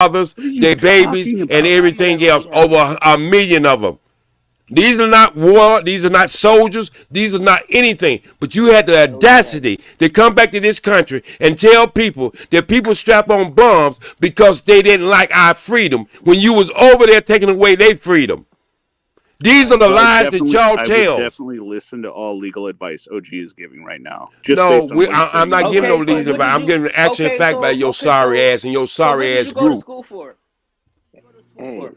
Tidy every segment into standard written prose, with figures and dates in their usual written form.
fathers, What are you their babies, talking and about? everything else. Over a million of them. These are not war. These are not soldiers. These are not anything. But you had the audacity to come back to this country and tell people that people strap on bombs because they didn't like our freedom when you was over there taking away their freedom. These are the So lies that y'all I would tell. definitely listen to all legal advice OG is giving right now, just No, based on what he's I'm saying in not his giving no Okay, so legal what advice. did I'm you? giving action and Okay, fact by your sorry ass and your so what sorry did ass you go to group. school for? What did you go to school Hey, for?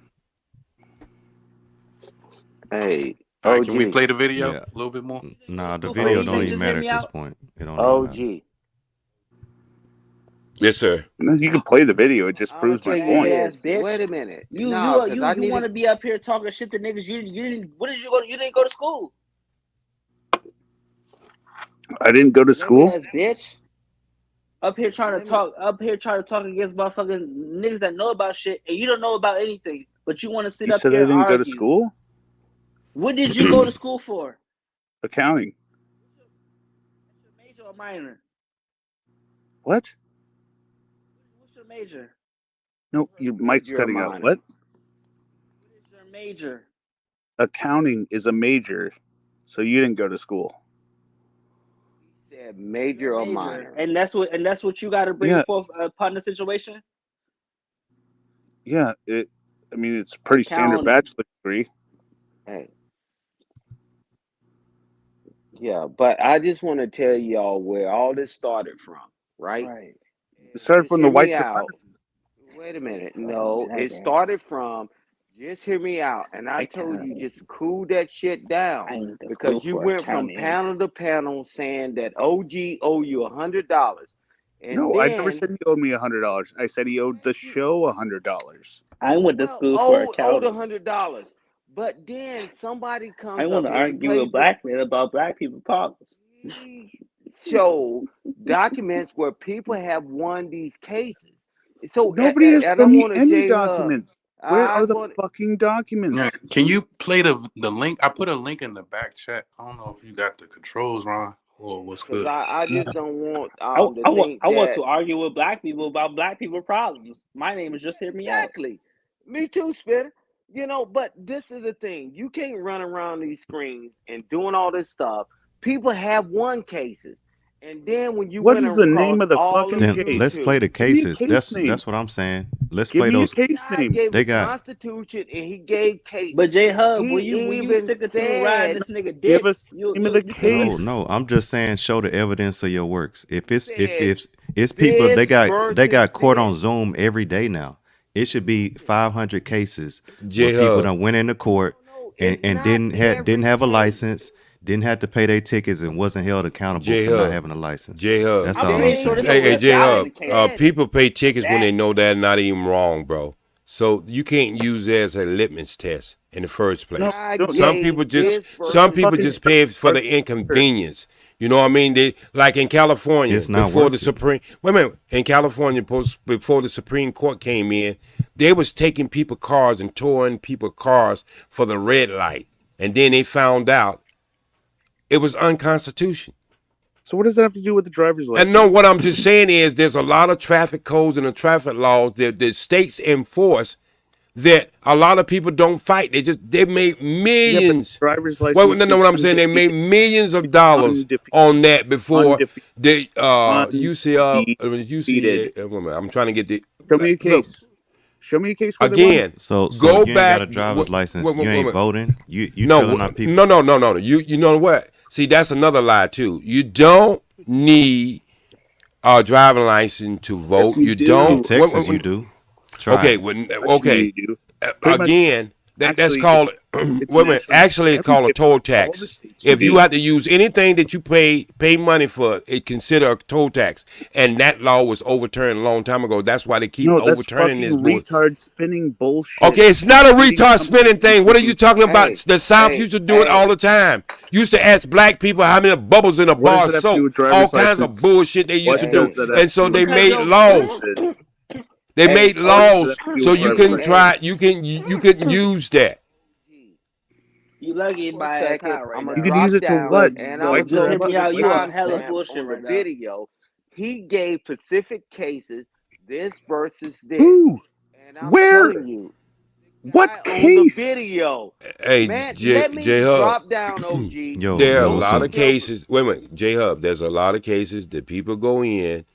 hey, All right, can we OG, play the video Yeah. a little bit more? You didn't go to Nah, the school for video OG, don't anything. even Just hear matter me at this out. point. It don't even matter. OG. Yes, sir. You can play the video. It just I'm gonna proves my tell you point. Ass this. bitch. Wait a minute. You No, you because you I you want needed. to be up here talking shit to niggas? You didn't. What did you go? You didn't go to school. I didn't go to Lame school. ass bitch. Up here trying to Let me. talk. Up here trying to talk against motherfucking niggas that know about shit, and you don't know about anything. But you want to sit You up said I here and didn't go to argue. school. What did you go to school for? Accounting. What's your major or minor? What? What's your major? No, your mic's Major or cutting out. minor? What? What is your major? Accounting is a major, so you didn't go to school. He said Your major or major, minor. and that's what you got to bring Yeah, forth upon the situation. yeah. I mean, it's a pretty standard Accounting. bachelor degree. Hey, yeah, but I just want to tell y'all where all this started from, right? Right. It started Just from the hear white me out. supremacists. Wait a minute. Right. No, it started from. Just hear me out. And I told you Accounting. just cool that shit down I went to school because you for went from accounting. panel to panel saying that OG owe you $100, and No, I never then said he owed me $100. I said he owed the show $100. I went to well school for owed accounting. $100. But then somebody I comes want up to here. He argue plays with this. black men about black people problems. He show documents where people have won these cases. So Nobody has and I shown me want to any J Hub. documents. Where I are the want. fucking Yeah, documents? can you play the link? I put a link in the back chat. I don't know if you got the controls wrong or what's Because good. I just don't want to I think want that to argue with black people about black people problems. My name is just hear me out. exactly. Me too, Spitter. But this is the thing. You can't run around these screens and doing all this stuff. People have won cases. And then when you What went is the across name of the all of fucking Then case? let's play YouTube, the Give me a cases. case name. That's what I'm saying. Let's Give play me a those. the case guy name. gave They a got constitution and he gave cases. But J Hub, He when you even sick of through riding said this nigga Give dick, us the name of the you can no, case. no. I'm just saying show the evidence of your works. If it's said if it's people this they versus got court on this. Zoom every day now. It should be 500 cases where J people Hub. done went into court No, and, it's and not didn't every have a case. license, didn't have to pay their tickets, and wasn't held accountable J for not Hub. having a license. J Hub. That's I'm all I'm pretty sure saying. there's Hey, over hey, a J thousand Hub. cases. People pay tickets when That they know they're not even wrong, bro. So you can't use that as a litmus test in the first No, place. I no, Some gave people just this some versus people fucking this. just pay for the arbitrator. inconvenience. You know what I mean? They like in California It's not before the worth it. Supreme. Wait a minute. In California, before the Supreme Court came in, they was taking people cars and towing people cars for the red light, and then they found out it was unconstitutional. So what does that have to do with the driver's And no, license? what I'm just saying is there's a lot of traffic codes and the traffic laws that states enforce that a lot of people don't fight. They made Yeah, but millions. driver's Well, license no, is what I'm saying, they made undefeated. millions of It's dollars undefeated. on that before Undefeated. the UC. I'm trying to get the Show me a look case. Show me a case where they won. again. So Go if you ain't got back. a driver's license, you Wait, ain't voting. You no, telling our people. no. You know what? See, that's another lie too. You don't need a driving license to Yes, vote. you You In don't. do. Texas, you do. Try Okay, it. Yes, okay. you do. Pretty much. Again, that's Actually, called. it's Wait a minute. national. Actually, it's called a toll All the tax. states you If you do. have to use anything that you pay money for, it consider a toll tax. And that law was overturned a long time ago. That's why they keep No, that's overturning this fucking bull. retard spinning bullshit. Okay, it's not a Spending retard something spinning thing. What are you talking about? Hey, The South used to do it all the time. Used to ask black people how many bubbles in a What bar does of that have to do soap. with All driver's kinds of license? bullshit they used What to do. does that have And to so do they with because made yo, laws. bullshit? They hey, made What does laws that have to do so with you driver's can license? try. You can use that. you lucky for a my ass second. high right I'm You gonna could now. use drop it to down what? and I'm But gonna Wipe just your go hear butt? me to the out. You on License hella timestamp bullshit on the right now. video. He gave specific cases, this versus this. Who? And I'm Where? telling you, What guy on the case? video. Hey, Man, let me J Hub. drop down, OG. Yo, There are a yo, Go lot so of to him. cases. Wait a minute, J Hub. There's a lot of cases that people go in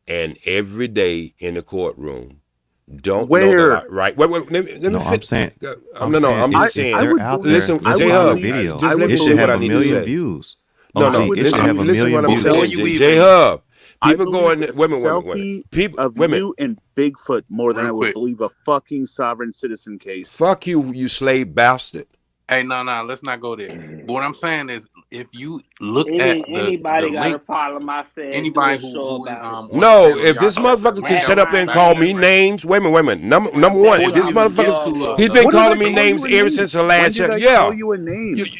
and every day in the courtroom don't know the Where? law. Right? Wait. Let me no, I'm fit. saying, I'm No. saying I'm if just if I saying. they're would out believe. there, Listen, I let's J would find the Hub. believe. video. I Just let would me It say should what have I a need to million say. views. No, OG, I no. would it should have a believe. Listen million what I'm Before saying. views. you J even Hub. I People believe going. the Wait a minute. selfie People. of Wait a minute. you and Bigfoot more than real I would quick. believe a fucking sovereign citizen case. Fuck you, you slave bastard. Hey, no, let's not go there. But what I'm saying is, if you look at the Anybody got a link, problem? I said do anybody a show who is about it. on the No, panel, if y'all this check the motherfucker can link At sit out up in the my and back call chat. me name, names, wait a minute. Number my one, back if Before you this channel even get motherfucker, to dog. he's been What did I calling me call names you a ever name? since the When last did year. I Yeah. call you a name?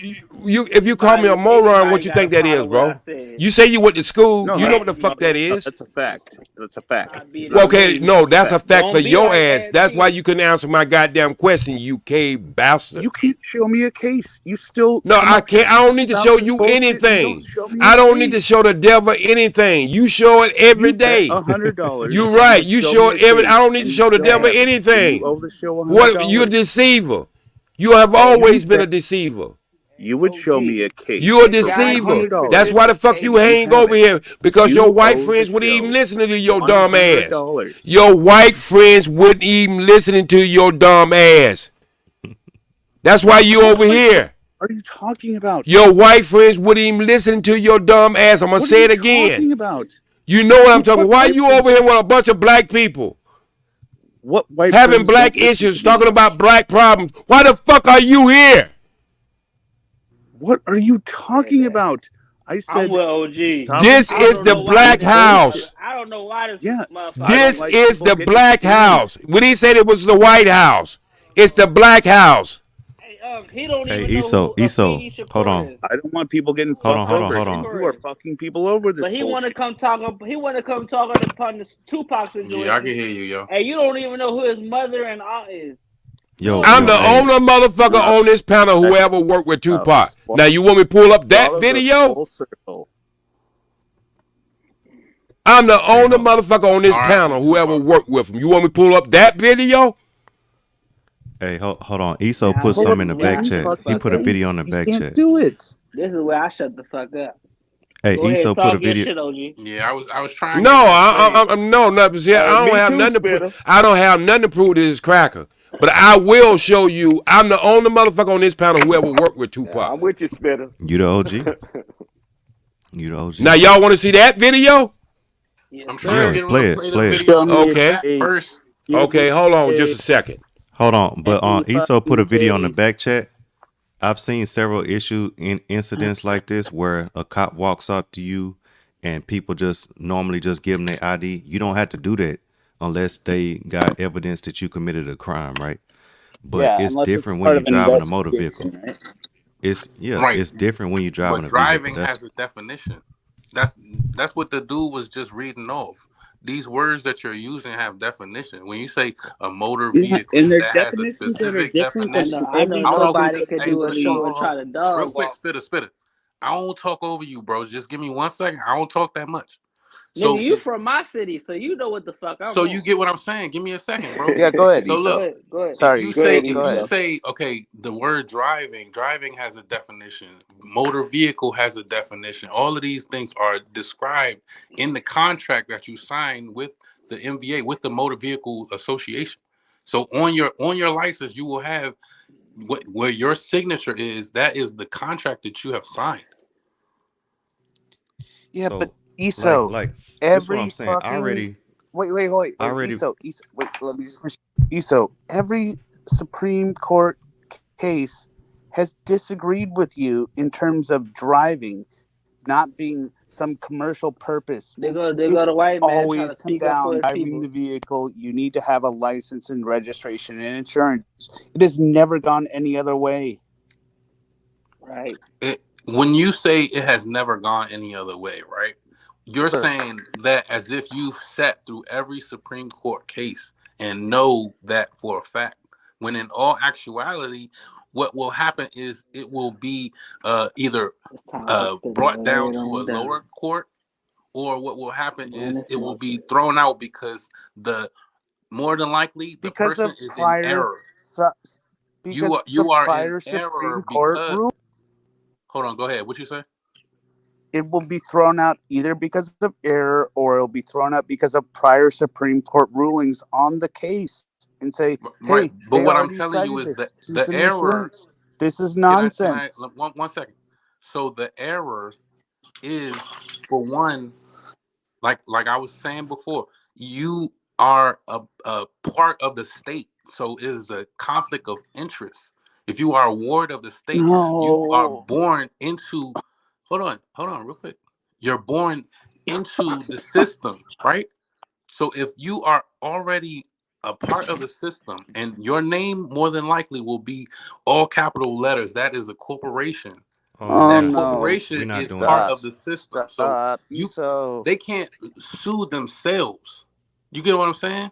If you call me a moron, what you Anybody think that got a is, problem with what I bro? said? You say you went to school. No, You know what that's the fuck that is? that's a fact. That's a fact. I It's beat Well, not it. a name. okay, no, It's a that's a fact. fact for Don't be your like ass. That's why Auntie. you couldn't answer my goddamn question, you cave bastard. You can't show me a case. You still No, come I up here can't. I don't need to show spouting you bullshit and you don't anything. show me I a don't need to case. show the devil anything. You show it every You bet day. $100 You that you right. would You show show me a it every. I case, don't need to and you show the still devil haven't. And you anything. owe the show What? You're a $100. deceiver. You have Hey, You always been a bet deceiver. you would show me OG. a case You're a This for guy deceiver. here That's $100. why the fuck you participating. You hang over haven't. here because your You white owe the friends wouldn't even show listen to your dumb ass. $100. Your white friends wouldn't even listen to your dumb ass. That's why you What over white friend here. are you talking about? Your white friends wouldn't even listen to your dumb ass. I'm gonna What are say you it again. talking about? You know what I'm talking What about. Why white you friends? over here with a bunch of black people What white having friends black don't listen issues, to me? talking about black problems? Why the fuck are you here? What are you talking about? I I'm said with OG. sovereign This I is don't the know why black this bullshit. house. I don't know why this Yeah, motherfucker. I don't This like is people the getting black scammed. house. When he said it was the White House, it's the black house. Hey, he don't Hey, even know who Eso, Afeni hold Shakur on. is. I don't want people getting Hold on, fucked hold on, over. hold on. You are fucking people over this But he want to bullshit. come talk. He want to come talk upon the Tupac situation. Yeah, I can hear you, yo. And you don't even know who his mother and aunt is. Yo, I'm yo, the hey, only motherfucker No, on this panel who that's ever worked with no. Tupac. Well, Now you want me to pull up that follow the video? full circle. I'm the hey, only hold, mother on this R.I.P. panel who ever Tupac. worked with him. You want me to pull up that video? hey, hold on. Eso Yeah, put Pull up something in the yeah, back I any chat. shut the He fucking fuck put a up. video case. in the You back can't chat. do it. This is where I shut the fuck up. Hey, Go ahead, Eso put a talk your video. shit, OG. Yeah, I was trying No, to get him I'm no, nothing. See, I don't Me have too, nothing to prove. Spitter. I don't have nothing to prove to this cracker. But I will show you. I'm the only motherfucker on this panel who ever worked with Yeah, Tupac. I'm with you, Spitter. You the OG? You the OG? Now y'all want to see that video? Yes, I'm sir. trying to Yeah, get him play to it, play the play it. video Show in me the a Okay. chat case. first. Give Okay, me hold a on just a case. second. Hold on, but Any Eso put a fucking video in the case. back chat. I've seen several incidents like this where a cop walks up to you and people just normally just give them their ID. You don't have to do that unless they got evidence that you committed a crime, right? But Yeah, it's unless it's different when part you're of an driving a motor investigation, vehicle. right? Right. It's different when you're driving But a vehicle. driving That's has a definition. That's what the dude was just reading off. These words that you're using have definition. When you say a motor Yeah, vehicle, and there are that has a definitions that are specific different I in know. definition. I know. every I'm not gonna Nobody just could hey, do a subconsciously. show and try to dog real quick, walk. spitter. I don't talk over you, bro. Just give me 1 second. I don't talk that much. Nigga, So you from my city, so you know what the fuck I'm so you on. get what I'm saying. Give me a second, bro. Yeah, go ahead, So Go look, Esau. ahead. Go ahead. Sorry, Go ahead, if you Eso. say, okay, the word driving has a definition. Motor vehicle has a definition. All of these things are described in the contract that you sign with the MVA, with the Motor Vehicle Association. So on your license, you will have where your signature is. That is the contract that you have signed. Yeah, but so Esau, like this is what every I'm saying. fucking wait, I already Esau, wait, let me just finish. Esau, every Supreme Court case has disagreed with you in terms of driving not being some commercial purpose. They go It's the white man trying always to come speak up for down his driving people. the vehicle. You need to have a license and registration and insurance. It has never gone any other way. Right. When you say it has never gone any other way, right? You're Sure. saying that as if you've sat through every Supreme Court case and know that for a fact. When in all actuality, what will happen is it will be either It's time for spinning brought down right to a on down. lower court, or what will happen Doing is this it will be motion. thrown out because the More than likely, the because person of is in prior error. su- You because are of you are in prior error Supreme Court because. rule. Hold on, go ahead. What you say? It will be thrown out either because of error or it'll be thrown out because of prior Supreme Court rulings on the case and say, Right, hey, but they what I'm already telling you cited is this that since the in their error. rulings. This is Can I nonsense. one second? So the error is, for one, like I was saying before, you are a part of the state, so it is a conflict of interest. If you are a ward of the state, you are No. born into. Hold on, real quick. You're born into the system, right? So if you are already a part of the system, and your name more than likely will be all capital letters, that is a corporation, Oh and Oh that yeah, no. we're corporation not is doing part that. of Stop. the system. So Stop. you So they can't sue themselves. You get what I'm saying?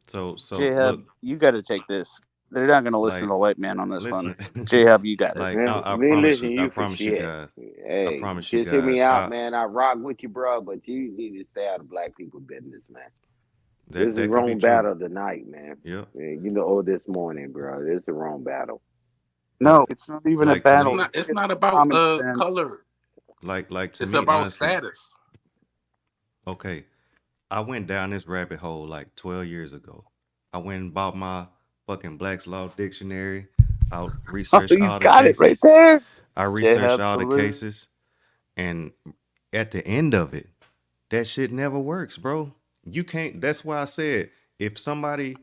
So J Hub, look, you gotta take this. They're not gonna listen to like, the white man on this one. listen, J Hub, you got it. like Man, I we ain't promise listen you, to I you for promise you shit. guys, I Hey, promise you just hear guys, me out, man. I rock with you, bro, but you need to stay out of black people business, man. This is that could be wrong true. battle tonight, man. Yep. You know, or this morning, bro. This is the wrong battle. No, it's not even a Like to It's battle. me, not. It's It's it's not about common sense. color. like to It's me, about honestly, status. okay. I went down this rabbit hole like 12 years ago. I went and bought my fucking Black's Law Dictionary. I Oh, researched he's all the got it right cases. there. I J researched Hub, all the salute. cases, and at the end of it, that shit never works, bro. You can't. That's why I said if somebody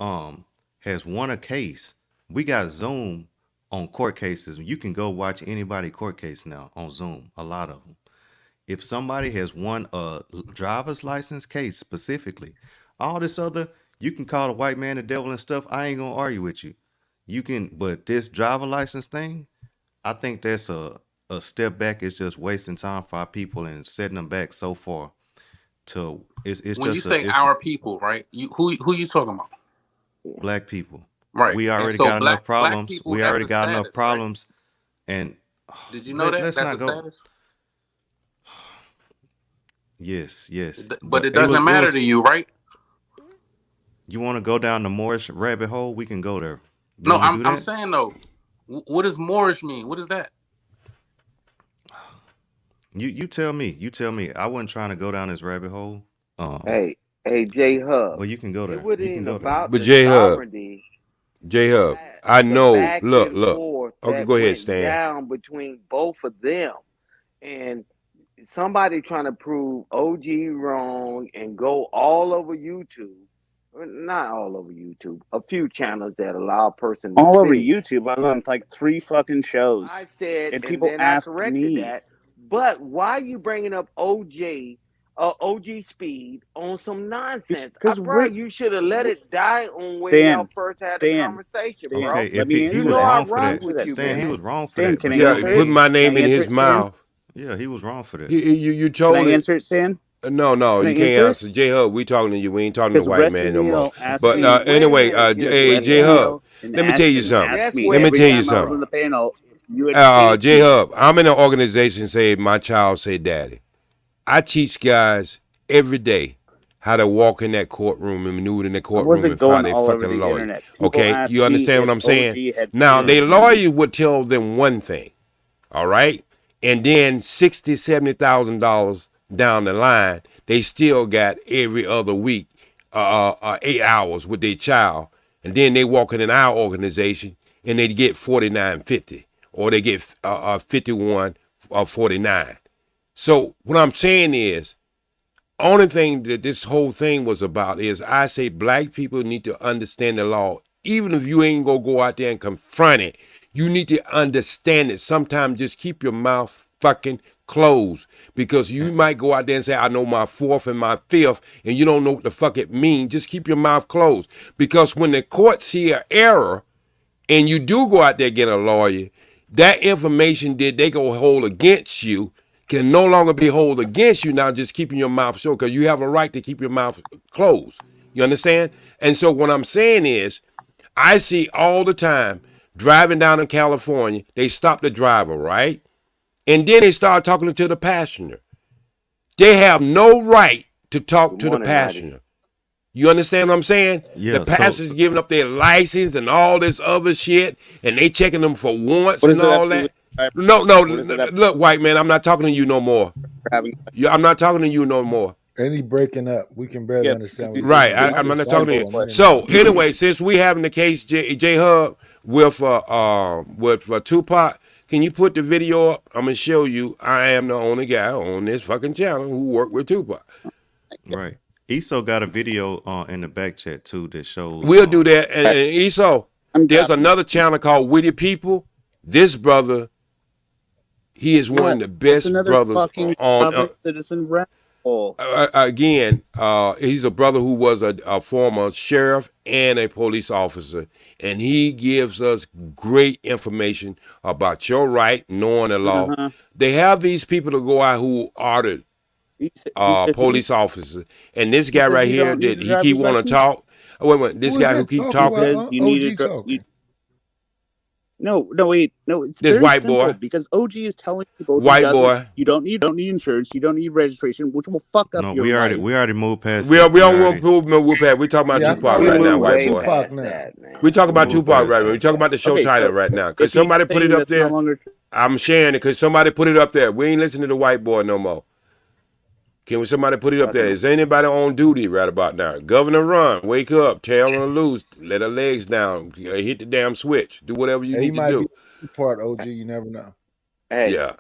um has won a case, we got Zoom on court cases. You can go watch anybody court case now on Zoom. A lot of them. If somebody has won a driver's license case specifically, all this other, you can call the white man the devil and stuff. I ain't gonna argue with you. You can, but this driver license thing, I think that's a step back. It's just wasting time for our people and setting them back so far. To it's When you just a say it's our people, right? You who you talking about? black people. Right. We And already so got enough black problems. people, We that's already a got enough status, right? problems, and Did you know that let's that's not a go. status? Yes, yes, But it it was doesn't it matter to was. you, right? You want to go down the Moorish rabbit hole? We can go there. You No, want to I'm do I'm that? saying though. What does Moorish mean? What is that? You tell me. You tell me. I wasn't trying to go down this rabbit hole. Hey, hey, J Hub. But you can go It there. wasn't You can even go there. about But the J Hub, sovereignty. J The Hub, I the know. back Look, and look. forth Okay, that go ahead, went Stan. down between both of them, and somebody trying to prove OG wrong and go all over YouTube. Well, not all over YouTube. A few channels that allow a person to All over speak. YouTube. I'm on like 3 fucking shows, I said, and and people then I ask corrected me that. But why you bringing up OG Speed on some nonsense? because Bro, we're you should have let it die on when y'all Stan, first had the Stan, conversation, Stan. bro. Okay, Let if me he You answer was know that. I wrong for Let me rock that, answer with that, you, Stan, Stan. he man. was wrong for Stan, that. can But I you know Yeah, what I answer it? put mean? my Can name I in answer his it, Stan? mouth. Yeah, he was wrong for that. You Can I told it. answer it, Stan? No, Can I you can't answer it? answer. J Hub, we talking to you. We ain't talking to Because white man Rusty no more. Neal asked But Hey, me. wait a anyway, minute. Just Because hey, hear J me Rusty Hub, out. Neal and let me tell you something. asked That's me Let where me every tell you time I was something. on the panel if you had paid J me. Hub, I'm in an organization say my child say daddy. I teach guys every day how to walk in that courtroom and maneuver in the I courtroom wasn't and going find a all over fucking the lawyer. internet. People Okay, asked you me understand if what I'm saying? OG had Now, paid they me. lawyer would tell them one thing, all right, and then $60,000, $70,000 down the line, they still got every other week 8 hours with their child, and then they walk in our organization and they get 49.50 or they get 51 or 49. So what I'm saying is, only thing that this whole thing was about is I say black people need to understand the law. Even if you ain't gonna go out there and confront it, you need to understand it. Sometimes just keep your mouth fucking closed because you might go out there and say, I know my fourth and my fifth, and you don't know what the fuck it means. Just keep your mouth closed. Because when the court see an error, and you do go out there and get a lawyer, that information that they go hold against you can no longer be hold against you now just keeping your mouth shut because you have a right to keep your mouth closed. You understand? And so what I'm saying is, I see all the time driving down in California, they stop the driver, right? And then they start talking to the passenger. They have no right to talk Good to the morning, Natty. passenger. You understand what I'm saying? Yeah, The pastors giving up their license and all this other shit, and they checking them for warrants What and does it have all to do that. with No, what does it have look, white man, I'm not talking to you no more. for having? I'm not talking to you no more. And he breaking up. We can barely Yeah, understand what he's Right, saying. I'm not Just talking to simple you. a minute. So anyway, since we having the case J Hub with Tupac, can you put the video up? I'm gonna show you. I am the only guy on this fucking channel who worked with Tupac. right. ESO got a video in the back chat too that shows. We'll do that. And Esau, I'm there's dropping- another channel called Witty People. This brother, he is one of the That's best another brothers fucking on. Robert Citizen rat hole. Again, he's a brother who was a former sheriff and a police officer, and he gives us great information about your right, knowing the law. Uh-huh. They have these people to go out who audit He says police officers, and this guy says right you here don't need that to he drive keep his want to license? talk. Oh, wait a minute, this Who is guy that who keep talking talking. about? says you need OG to talking. No, wait, no. It's This very white simple boy. because OG is telling people he White doesn't- boy. you don't need insurance, you don't need registration, which will fuck up No, your we life. already moved past. We that. don't want to whoop at. We talking about Yeah, I Tupac thought we right now, moved white way boy. past Tupac now. now. We talking about Move Tupac past right now. that. We talking about the show Okay, title so right now. if Cause he's somebody put saying it up that's no there. longer- I'm sharing it because somebody put it up there. We ain't listening to the white boy no more. Can somebody put it up there? Is anybody on duty right about now? Governor Run, wake up, tail on loose, let her legs down, hit the damn switch, do whatever you He need to might do. be part OG. You never know. Hey, Yeah.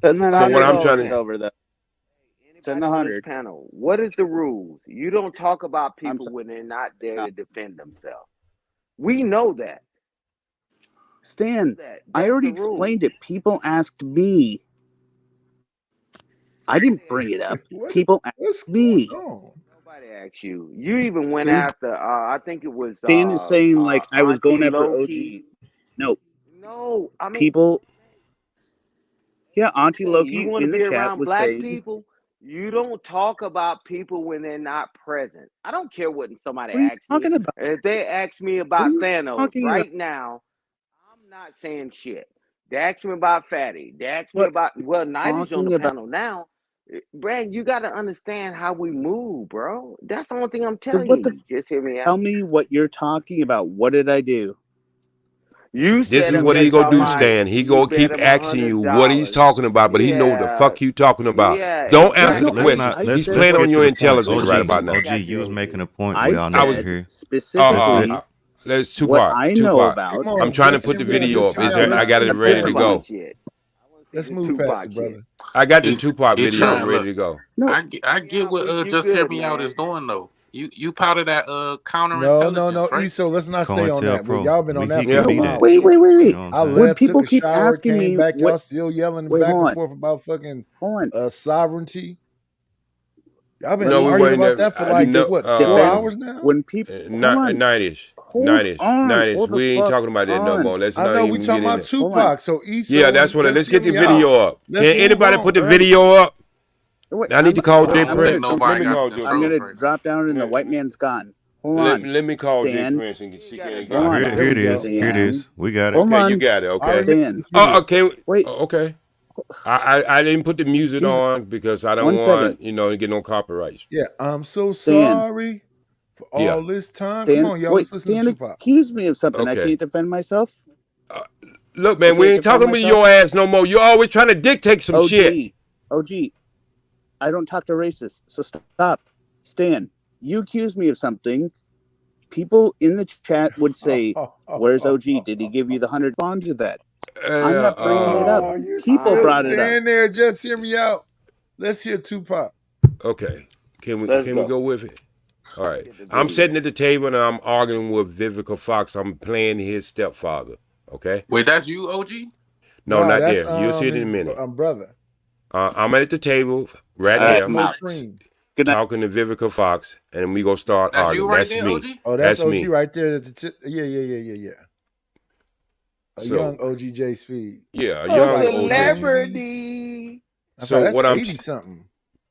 Send that So what I'm 100 trying to- over though. Send the anybody on this 100. panel, what is the rules? You don't talk about I'm people sorry. when they're not there No. to defend themselves. We know that. Stan, That's I already the rule. explained it. People asked me. I didn't bring it up. What- People What's asked me. going on? Nobody asked you. You even went Stan- after. I think it was. Stan is saying like I was going Auntie after Loki. OG. No, No, I mean people. Yeah, Auntie hey, Loki you want in to the be chat around was black saying, people. You don't talk about people when they're not present. I don't care what somebody "What are you asks me. talking about? If they ask me What about are you Thanos talking right now, I'm not saying shit. They ask me about Fatty. They ask me What about Night is on talking the about? panel now. Brad, you got to understand how we move, bro. That's the only thing I'm So telling what the? you. Just hear me out. Tell me what you're talking about. What did I do? You This said is if what they he gonna talk do, about Stan. He you gonna bet keep him asking you what he's $100. talking about, but he know what the Yeah, fuck you talking about. yeah, Don't answer exactly. the Let's question. not. He's Let's playing get on to your the point. intelligence right OG, about now. OG, you was making a point I we all need to said hear. specifically Let's what Tupac. I know Tupac. about. Come on, I'm trying to just put the hear me out, video just up. hear Is me out. there, I Let's got it move ready past to it. go. Let's move past it, brother. I got the It- Tupac it video trying- ready look, to go. No, I get what you Just Hear good, Me Out man. is doing though. You part of that No, counterintelligence, right? ESO, let's not stay on that. COINTELPRO. Y'all been on that He for can Yeah. be a that. while. wait. You know When what I'm saying? left, people took a keep shower, asking came me, back. what? Y'all still yelling Wait, back hold and on. forth about fucking Hold on. sovereignty. Y'all been No, we arguing weren't about there. that for like No, what, Stan, 4 hours now? when people hold on, 90s. hold 90s. on, 90s. hold the We ain't fuck talking about that no on. more. Let's I not know even we get talking in about it. Tupac. So ESO, Yeah, that's what. just Let's hear get the me out. video up. Let's Can move anybody on. put the All right. video up? Wait, I need to call wait, Jay I don't Prince. think nobody Let me got call the Jay I'm controls gonna right. drop down and the white man's gone. Hold on. Let me call Jay Stan. Prince and see can he Hold got on. it. Here it There we is. go. Here it is. We got it. Hold Okay, on. you got it. I Okay. already made Stan. this video. Oh, okay. Wait. Okay. I didn't put the music Jesus. on because I don't One want second. to get no copyrights. Yeah, I'm so Stan. sorry for all Yeah. this time. Come Stan, on, y'all. wait, Let's listen to Stan Tupac. accused me of something. I Okay. can't defend myself. Look, man, I we can't ain't talking defend with myself. your ass no more. You're always trying to dictate some shit. OG, I don't talk to racists, so stop. Stan, you accused me of something. People in the chat would say, "Where's OG? Did he give you the 100 bond to that?" I'm not bringing it up. Oh, you People still brought it up. stand there. Just hear me out. Let's hear Tupac. Okay. Can Let's we go. go with it? All right. Get the I'm video. sitting at the table and I'm arguing with Vivica Fox. I'm playing his stepfather. Okay. Wait, that's you, OG? No, Nah, not that's, there. You'll see it in a his minute. brother. I'm at the table right Alright, now, Smoke Cream. Good night. talking to Vivica Fox, and we gonna start That's arguing. you right That's there, me. OG? Oh, that's OG me. right there. Yeah. A So- young OG J Speed. Yeah, a Oh, young like OG. Celebrity. So that's what I'm 80 something.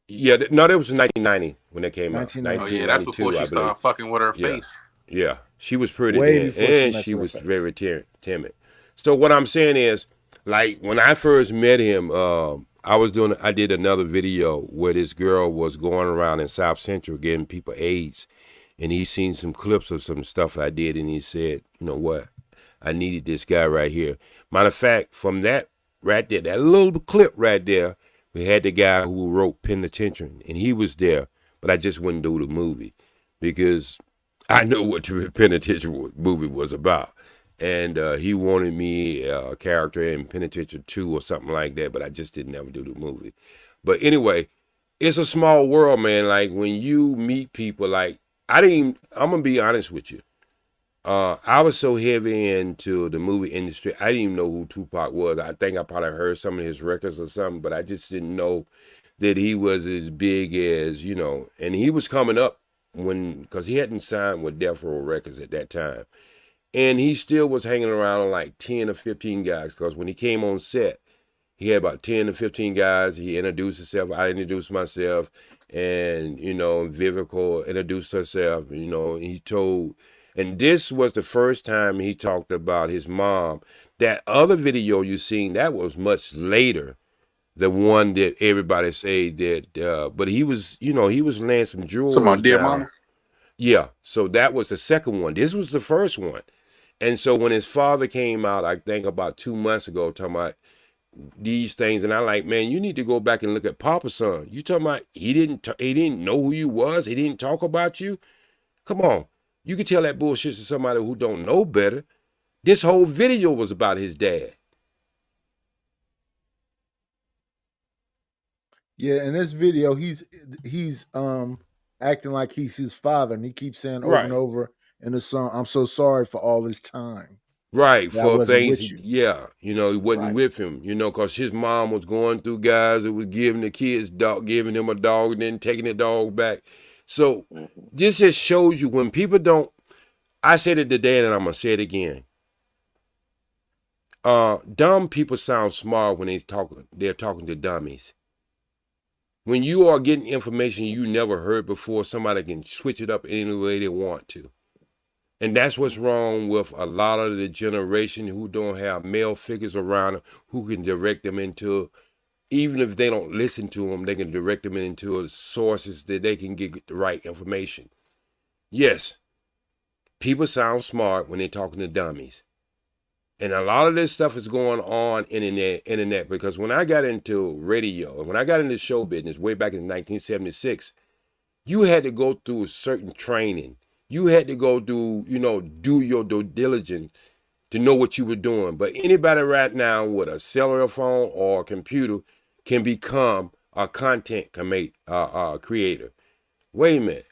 Yeah, no, that was 1990 when that came out. 1990. Oh yeah, that's before 1992, she I believe. started fucking with her Yeah. face. Yeah, she was pretty Way then, before she and messed she with was her face. very timid. So what I'm saying is, like when I first met him, I did another video where this girl was going around in South Central getting people AIDS, and he seen some clips of some stuff I did, and he said, you know what, I needed this guy right here. Matter of fact, from that right there, that little clip right there, we had the guy who wrote Penitentiary, and he was there, but I just wouldn't do the movie because I know what the Penitentiary movie was about. And he wanted me a character in Penitentiary 2 or something like that, but I just didn't ever do the movie. But anyway, it's a small world, man. Like when you meet people, like I'm gonna be honest with you. I was so heavy into the movie industry, I didn't even know who Tupac was. I think I probably heard some of his records or something, but I just didn't know that he was as big as, and he was coming up because he hadn't signed with Death Row Records at that time. And he still was hanging around on like 10 or 15 guys because when he came on set, he had about 10 to 15 guys. He introduced himself. I introduced myself. And, Vivica introduced herself. He told, and this was the first time he talked about his mom. That other video you seen, that was much later. The one that everybody say that, but he was laying some Talking jewels about Dear down. Mama? Yeah, so that was the second one. This was the first one. And so when his father came out, I think about 2 months ago, talking about these things, and I like, man, you need to go back and look at Papa's son. You talking about he didn't know who you was, he didn't talk about you. Come on, you can tell that bullshit to somebody who don't know better. This whole video was about his dad. Yeah, in this video, he's acting like he's his father, and he keeps saying over and Right. over in the song, "I'm so sorry for all this time Right, that I for wasn't things, with you." yeah, he wasn't Right. with him, because his mom was going through guys that was giving the kids dog, giving him a dog, and then taking the dog back. So Mhm. this just shows you when people don't. I said it today, and I'm gonna say it again. Dumb people sound smart when they're talking to dummies. When you are getting information you never heard before, somebody can switch it up any way they want to. And that's what's wrong with a lot of the generation who don't have male figures around them who can direct them into, even if they don't listen to them, they can direct them into sources that they can get the right information. Yes, people sound smart when they're talking to dummies. And a lot of this stuff is going on internet because when I got into radio, when I got into show business way back in 1976, you had to go through a certain training. You had to go do your due diligence to know what you were doing. But anybody right now with a cellular phone or a computer can become a content creator. Wait a minute.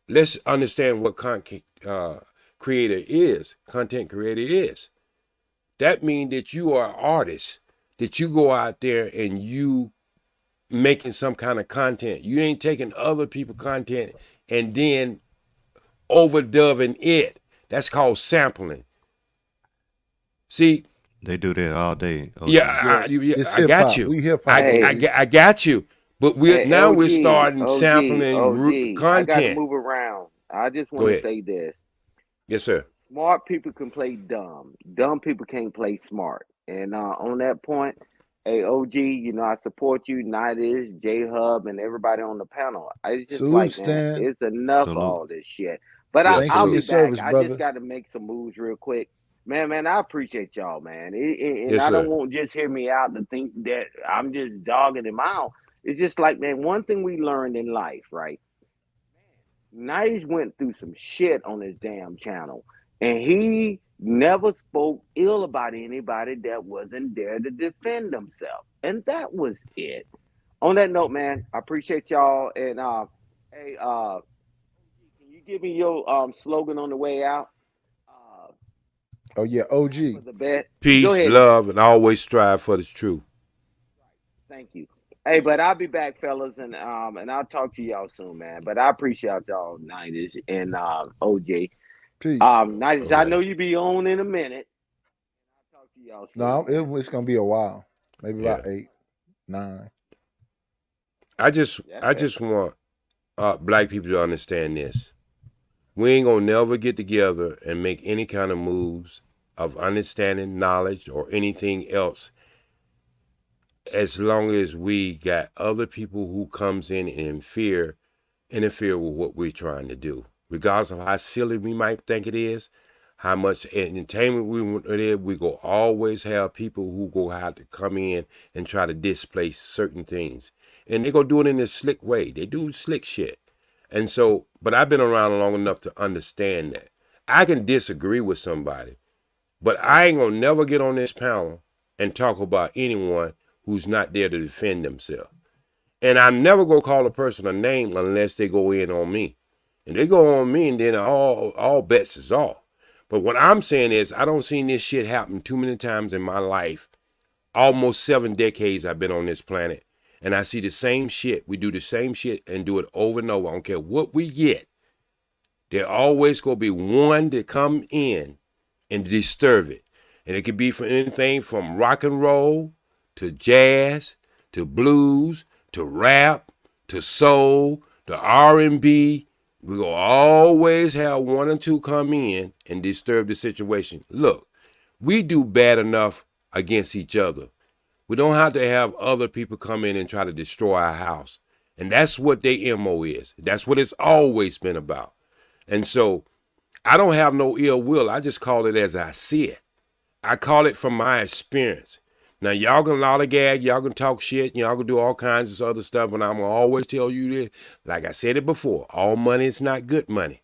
Let's understand what content creator is. Content creator is. That means that you are an artist, that you go out there and you making some kind of content. You ain't taking other people's content and then overdubbing it. That's called sampling. See, They do that all day. OG. yeah, It's I hip got hop. you. We hip hop. Hey. I got you. But Hey, we're OG, starting sampling I got to content. move around. I just Go want to ahead. say this. Yes, sir. Smart people can play dumb. Dumb people can't play smart. And on that point, hey, OG, I support you, Nidis, J Hub, and everybody on the panel. It's just Salute, like, man, Stan. it's enough of Salute. all this shit. But Yeah, Thanks for I'll your be salute. back. service, I just brother. got to make some moves real quick. Man, I appreciate y'all, man. And Yes, I don't sir. want just hear me out to think that I'm just dogging him out. It's just like, man, one thing we learned in life, right? Nice went through some shit on his damn channel, and he never spoke ill about anybody that wasn't there to defend himself, and that was it. On that note, man, I appreciate y'all, and hey, can you give me your slogan on the way out? Uh, Oh yeah, for OG. the bet. Go Peace, ahead, man. love, and always strive for the truth. Thank you. Hey, but I'll be back, fellas, and I'll talk to y'all soon, man. But I appreciate y'all, 90s and OJ. Peace. 90s, All I right. know you be on in a minute. I'll talk to y'all No, soon, man. it's gonna be a while. Maybe Yeah. about 8, 9. I just That's I fair. just want black people to understand this. We ain't gonna never get together and make any kind of moves of understanding, knowledge, or anything else as long as we got other people who comes in and interfere with what we're trying to do. regardless of how silly we might think it is, how much entertainment we want it is, we go always have people who go have to come in and try to displace certain things. And they go do it in a slick way. They do slick shit. And so, but I've been around long enough to understand that. I can disagree with somebody, but I ain't gonna never get on this panel and talk about anyone who's not there to defend themselves. And I'm never gonna call a person a name unless they go in on me. And they go on me, and then all bets is off. But what I'm saying is, I don't seen this shit happen too many times in my life. Almost 7 decades I've been on this planet, and I see the same shit. We do the same shit and do it over and over. I don't care what we get. There always gonna be one to come in and disturb it. And it could be for anything from rock and roll to jazz to blues to rap to soul to R&B. We will always have one or two come in and disturb the situation. Look, we do bad enough against each other. We don't have to have other people come in and try to destroy our house. And that's what their MO is. That's what it's always been about. And so I don't have no ill will. I just call it as I see it. I call it from my experience. Now, y'all can lollygag, y'all can talk shit, y'all can do all kinds of other stuff, and I'm going to always tell you this, like I said it before, all money is not good money.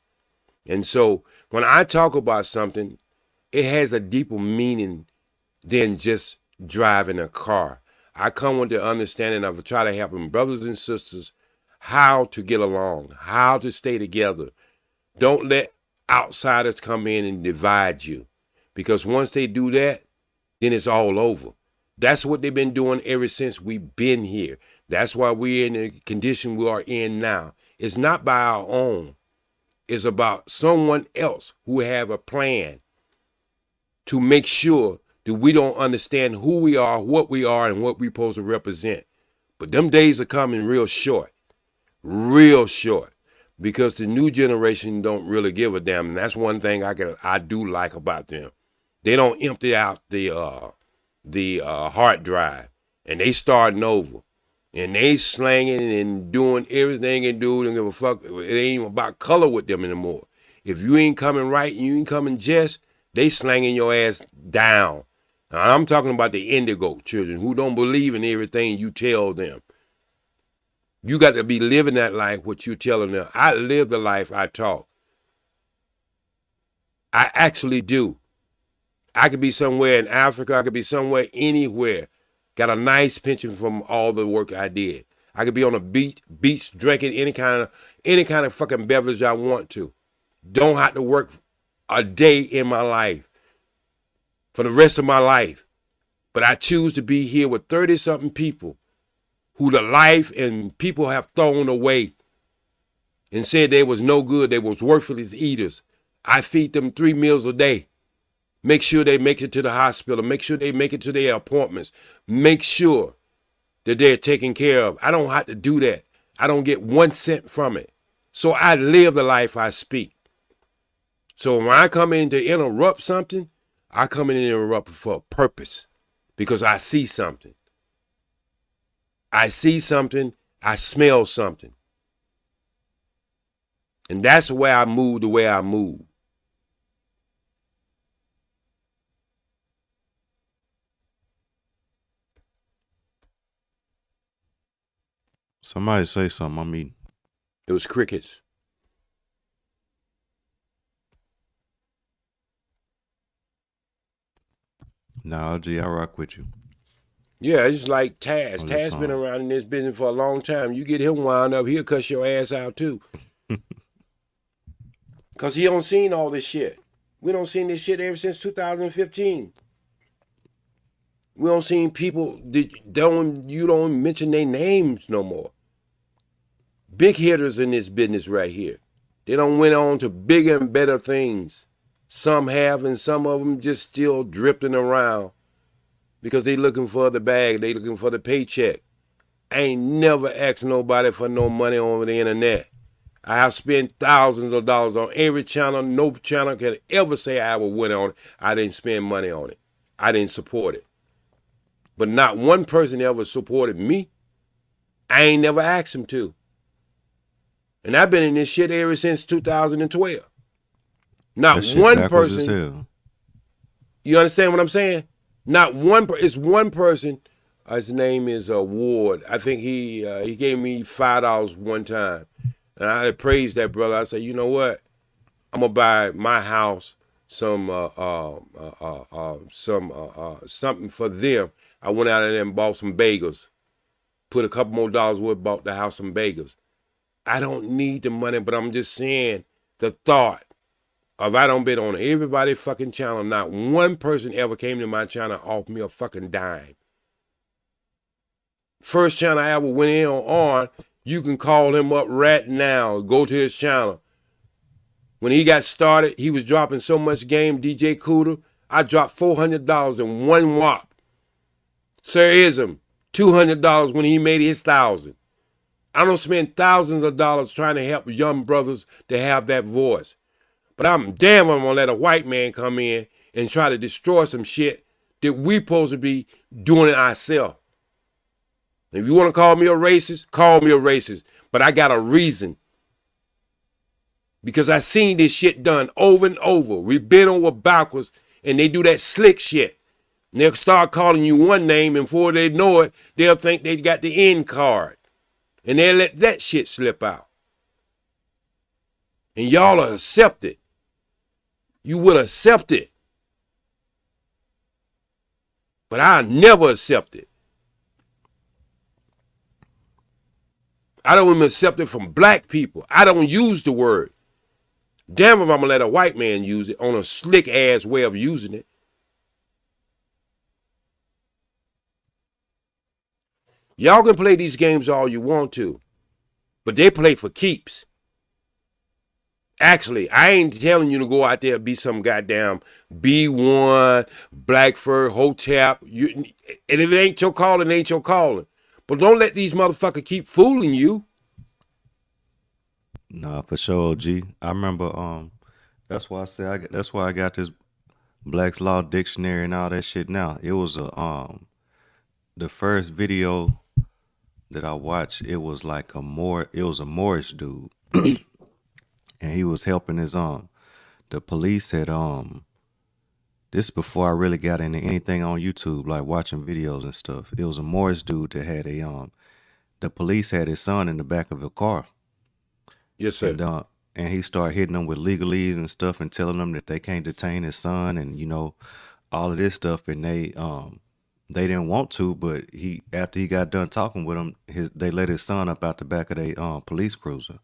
And so when I talk about something, it has a deeper meaning than just driving a car. I come with the understanding of try to help brothers and sisters how to get along, how to stay together. Don't let outsiders come in and divide you, because once they do that, then it's all over. That's what they've been doing ever since we've been here. That's why we're in the condition we are in now. It's not by our own. It's about someone else who have a plan to make sure that we don't understand who we are, what we are, and what we're supposed to represent. But them days are coming real short, because the new generation don't really give a damn. And that's one thing I do like about them. They don't empty out the hard drive, and they starting over, and they slanging and doing everything and do. Don't give a fuck. It ain't even about color with them anymore. If you ain't coming right and you ain't coming just, they slanging your ass down. Now, I'm talking about the indigo children who don't believe in everything you tell them. You got to be living that life, what you telling them. I live the life I talk. I actually do. I could be somewhere in Africa. I could be somewhere anywhere. Got a nice pension from all the work I did. I could be on a beach drinking any kind of fucking beverage I want to. Don't have to work a day in my life for the rest of my life. But I choose to be here with 30-something people who the life and people have thrown away and said they was no good. They was worthless eaters. I feed them 3 meals a day. Make sure they make it to the hospital. Make sure they make it to their appointments. Make sure that they're taken care of. I don't have to do that. I don't get 1 cent from it. So I live the life I speak. So when I come in to interrupt something, I come in and interrupt for a purpose, because I see something. I see something. I smell something. And that's the way I move the way I move. Somebody say something. I mean, It was crickets. nah, G, I rock with you. Yeah, it's like Taz. On Taz this been song. around in this business for a long time. You get him wound up, he'll cuss your ass out too. Because he don't seen all this shit. We don't seen this shit ever since 2015. We don't seen people that you don't mention their names no more. Big hitters in this business right here. They don't went on to bigger and better things. Some have, and some of them just still drifting around because they looking for the bag. They looking for the paycheck. I ain't never asked nobody for no money over the internet. I have spent thousands of dollars on every channel. No channel can ever say I ever went on it. I didn't spend money on it. I didn't support it. But not one person ever supported me. I ain't never asked them to. And I've been in this shit ever since 2012. Not That shit one backwards as person, hell. you understand what I'm saying? Not one, it's one person, his name is Ward. I think he gave me $5 one time. And I praised that brother. I said, you know what? I'm gonna buy my house something for them. I went out there and bought some bagels. Put a couple more dollars worth, bought the house some bagels. I don't need the money, but I'm just saying the thought of I don't been on everybody fucking channel. Not one person ever came to my channel and offered me a fucking dime. First channel I ever went in on, you can call him up right now. Go to his channel. When he got started, he was dropping so much game, DJ Cooter. I dropped $400 in one whop. Sir Ism, $200 when he made his 1,000. I don't spend thousands of dollars trying to help young brothers to have that voice. But I'm damn I'm gonna let a white man come in and try to destroy some shit that we supposed to be doing it ourselves. If you want to call me a racist, call me a racist. But I got a reason. Because I seen this shit done over and over. We've been over backwards and they do that slick shit. And they'll start calling you one name and before they know it, they'll think they got the end card. And they'll let that shit slip out. And y'all will accept it. You will accept it. But I'll never accept it. I don't even accept it from black people. I don't use the word. Damn if I'm gonna let a white man use it on a slick ass way of using it. Y'all can play these games all you want to, but they play for keeps. Actually, I ain't telling you to go out there and be some goddamn B1, Blackford, Hotep. And if it ain't your calling, it ain't your calling. But don't let these motherfuckers keep fooling you. Nah, for sure, G. I remember. That's why I said. That's why I got this Black's Law Dictionary and all that shit. Now it was the first video that I watched. It was like it was a Moorish dude, and he was helping his The police had This is before I really got into anything on YouTube, like watching videos and stuff. It was a Moorish dude that had the police had his son in the back of a car. Yes, sir. And he started hitting them with legalese and stuff and telling them that they can't detain his son and, you know, all of this stuff. And they didn't want to, but after he got done talking with him, they let his son up out the back of their police cruiser.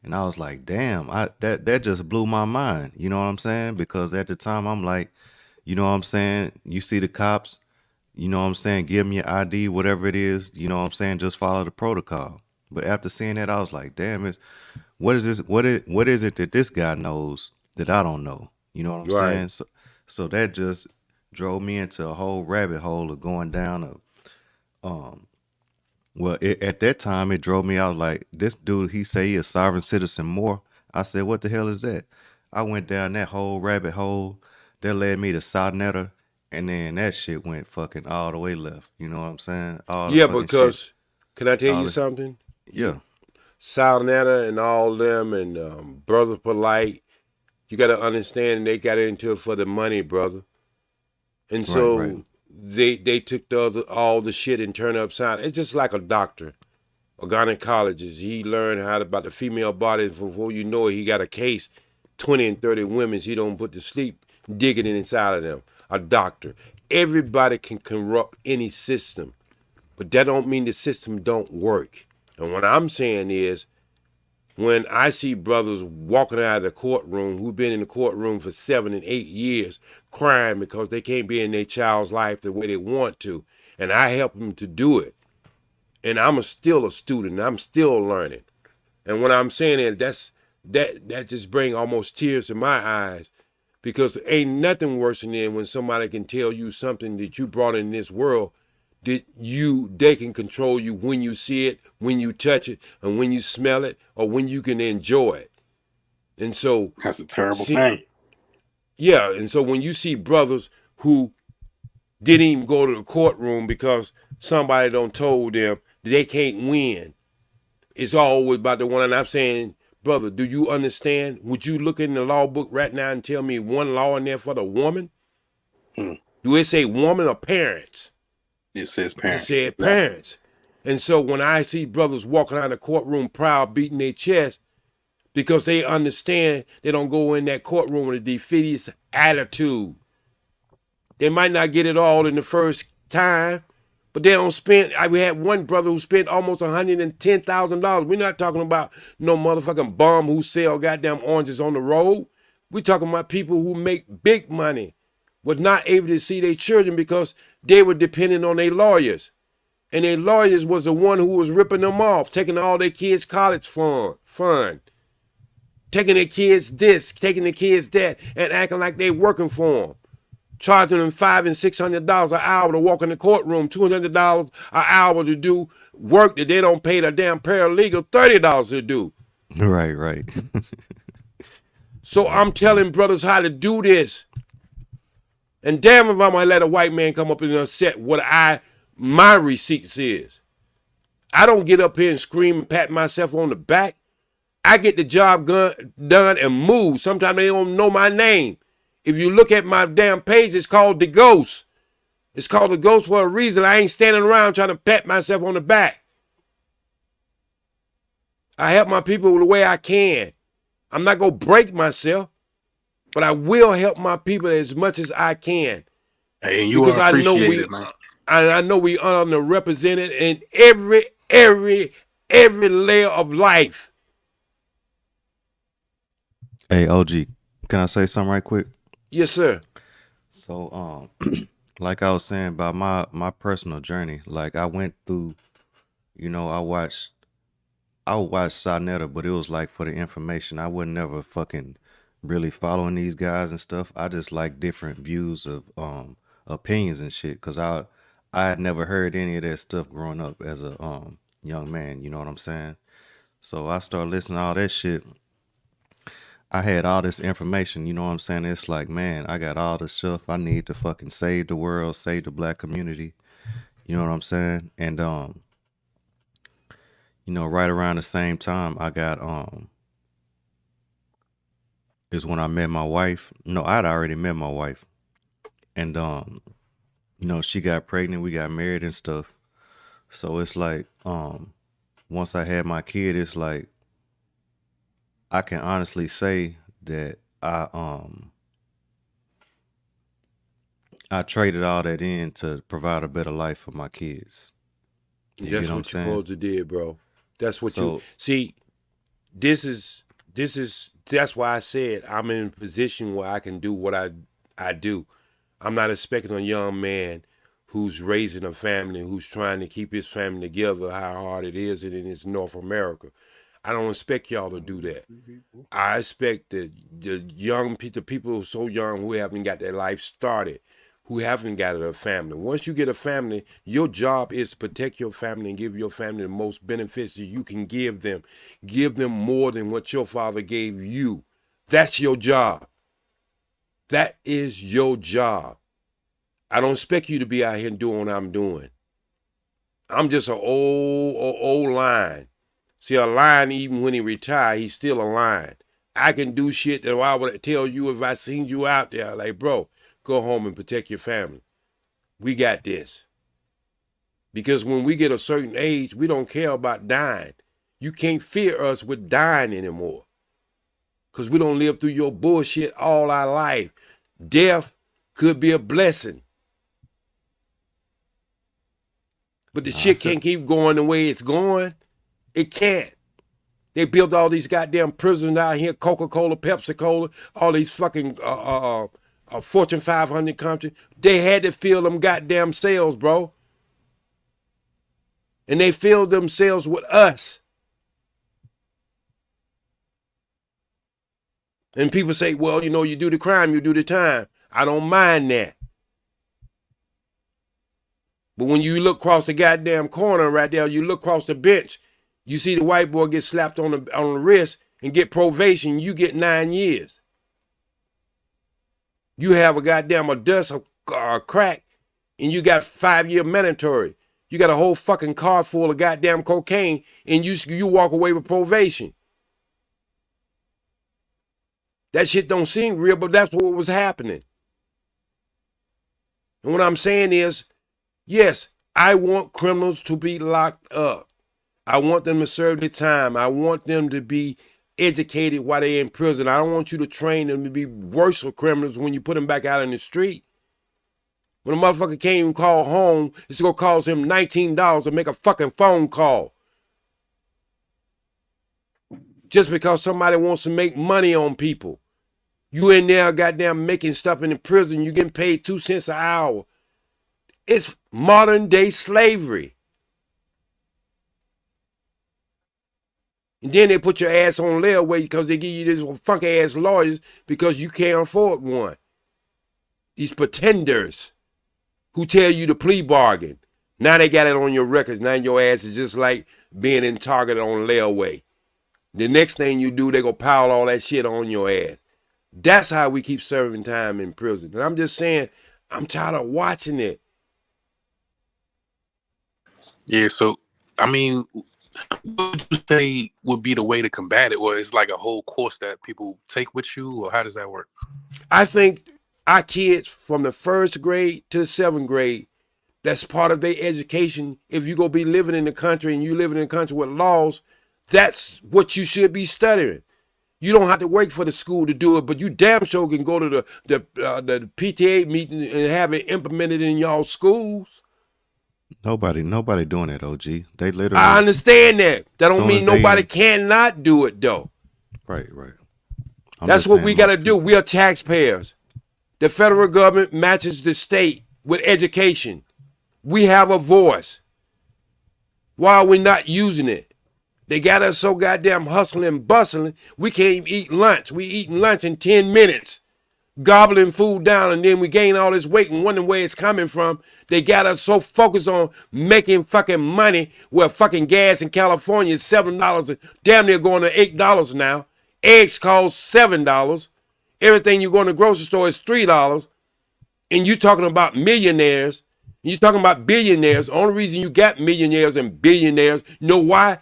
And I was like, damn, that just blew my mind. You know what I'm saying? Because at the time I'm like, you know what I'm saying? You see the cops, you know what I'm saying? Give me your ID, whatever it is, you know what I'm saying? Just follow the protocol. But after seeing that, I was like, damn, what is this? What is it that this guy knows that I don't know? You know what I'm saying? So that just drove me into a whole rabbit hole of going down at that time it drove me out like this dude. He say he a sovereign citizen more. I said, what the hell is that? I went down that whole rabbit hole that led me to Sonetta, and then that shit went fucking all the way left. You know what I'm saying? Yeah, because shit. Can I tell you something? Yeah. Sonetta and all them and Brother Polite, you got to understand they got into it for the money, brother. And so right. They took all the shit and turned it upside. It's just like a doctor, a gynecologist. He learned about the female body. Before you know it, he got a case, 20 and 30 women he don't put to sleep, digging it inside of them. A doctor. Everybody can corrupt any system, but that don't mean the system don't work. And what I'm saying is, when I see brothers walking out of the courtroom who've been in the courtroom for 7 and 8 years crying because they can't be in their child's life the way they want to, and I help them to do it, and I'm still a student, I'm still learning. And what I'm saying is that just brings almost tears to my eyes, because ain't nothing worse than when somebody can tell you something that you brought in this world that they can control you when you see it, when you touch it, and when you smell it, or when you can enjoy it. And so that's a terrible thing. Yeah, and so when you see brothers who didn't even go to the courtroom because somebody done told them that they can't win, It's always about the one. And I'm saying, brother, do you understand? Would you look in the law book right now and tell me one law in there for the woman? Do it say woman or parents? It says It parents. said Exactly. parents. And so when I see brothers walking out of the courtroom proud, beating their chest, because they understand they don't go in that courtroom with a defeatist attitude. They might not get it all in the first time, but they don't spend. We had one brother who spent almost $110,000. We're not talking about no motherfucking bum who sell goddamn oranges on the road. We're talking about people who make big money, was not able to see their children because they were depending on their lawyers. And their lawyers was the one who was ripping them off, taking all their kids' college fund, taking their kids this, taking their kids that, and acting like they working for them. Charging them $500 and $600 an hour to walk in the courtroom, $200 an hour to do work that they don't pay the damn paralegal $30 to do. Right. So I'm telling brothers how to do this. And damn if I'm gonna let a white man come up and upset what my receipts is. I don't get up here and scream and pat myself on the back. I get the job done and move. Sometimes they don't know my name. If you look at my damn page, it's called The Ghost. It's called The Ghost for a reason. I ain't standing around trying to pat myself on the back. I help my people the way I can. I'm not going to break myself, but I will help my people as much as I can. Hey, and you are appreciated, man. I know we underrepresented in every layer of life. Hey, OG, can I say something right quick? Yes, sir. So, like I was saying about my personal journey, like I went through, I watched Sonetta, but it was like for the information. I would never fucking really following these guys and stuff. I just like different views of opinions and shit, cause I had never heard any of that stuff growing up as a young man. You know what I'm saying? So I started listening to all that shit. I had all this information, you know what I'm saying? It's like, man, I got all this stuff I need to fucking save the world, save the black community. You know what I'm saying? And right around the same time I got is when I met my wife. No, I'd already met my wife. And she got pregnant, we got married and stuff. So it's like once I had my kid, it's like I can honestly say that I traded all that in to provide a better life for my kids. That's what you're supposed to do, bro. That's what you see. That's why I said I'm in a position where I can do what I do. I'm not expecting a young man who's raising a family, who's trying to keep his family together, how hard it is, and it's North America. I don't expect y'all to do that. I expect the young people, the people who are so young who haven't got their life started, who haven't got a family. Once you get a family, your job is to protect your family and give your family the most benefits that you can give them. Give them more than what your father gave you. That's your job. That is your job. I don't expect you to be out here doing what I'm doing. I'm just an old lion. See, a lion, even when he retired, he's still a lion. I can do shit that I would tell you if I seen you out there. Like, bro, go home and protect your family. We got this. Because when we get a certain age, we don't care about dying. You can't fear us with dying anymore. Because we don't live through your bullshit all our life. Death could be a blessing. But the shit can't keep going the way it's going. It can't. They built all these goddamn prisons out here, Coca-Cola, Pepsi-Cola, all these fucking Fortune 500 companies. They had to fill them goddamn cells, bro. And they filled themselves with us. And people say, well, you do the crime, you do the time. I don't mind that. But when you look across the goddamn corner right there, you look across the bench, you see the white boy get slapped on the wrist and get probation, you get 9 years. You have a goddamn dust, a crack, and you got 5-year mandatory. You got a whole fucking car full of goddamn cocaine, and you walk away with probation. That shit don't seem real, but that's what was happening. And what I'm saying is, yes, I want criminals to be locked up. I want them to serve their time. I want them to be educated while they're in prison. I don't want you to train them to be worse criminals when you put them back out in the street. When a motherfucker can't even call home, it's going to cost him $19 to make a fucking phone call. Just because somebody wants to make money on people. You in there goddamn making stuff in the prison, you getting paid 2 cents an hour. It's modern day slavery. And then they put your ass on layaway because they give you these funky ass lawyers because you can't afford one. These pretenders who tell you to plea bargain. Now they got it on your records. Now your ass is just like being in Target on layaway. The next thing you do, they go pile all that shit on your ass. That's how we keep serving time in prison. And I'm just saying, I'm tired of watching it. Yeah, so, I mean, what would you say would be the way to combat it? Or it's like a whole course that people take with you? Or how does that work? I think our kids from the 1st grade to the 7th grade, that's part of their education. If you're going to be living in the country and you living in a country with laws, that's what you should be studying. You don't have to wait for the school to do it, but you damn sure can go to the PTA meeting and have it implemented in y'all schools. Nobody doing that, OG. They literally. I understand that. That don't Soon mean as they- nobody cannot do it, though. Right. I'm That's just what saying we got to most do. We are taxpayers. The federal government matches the state with education. We have a voice. Why are we not using it? They got us so goddamn hustling and bustling, we can't even eat lunch. We eating lunch in 10 minutes, gobbling food down, and then we gain all this weight and wondering where it's coming from. They got us so focused on making fucking money where fucking gas in California is $7, and damn near going to $8 now. Eggs cost $7. Everything you go in the grocery store is $3. And you talking about millionaires, you talking about billionaires. The only reason you got millionaires and billionaires, you know why?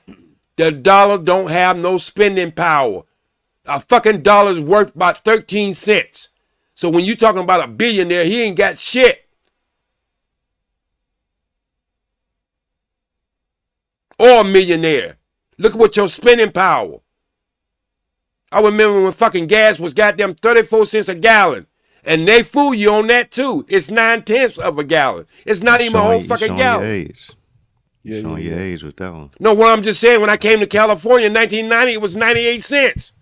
The dollar don't have no spending power. A fucking dollar is worth about 13 cents. So when you talking about a billionaire, he ain't got shit. Or a millionaire. Look at what your spending power. I remember when fucking gas was goddamn 34 cents a gallon. And they fool you on that too. It's 9/10 of a gallon. It's not even a whole fucking gallon. Your age. Showing your age with that one. No, what I'm just saying, when I came to California in 1990, it was 98 cents.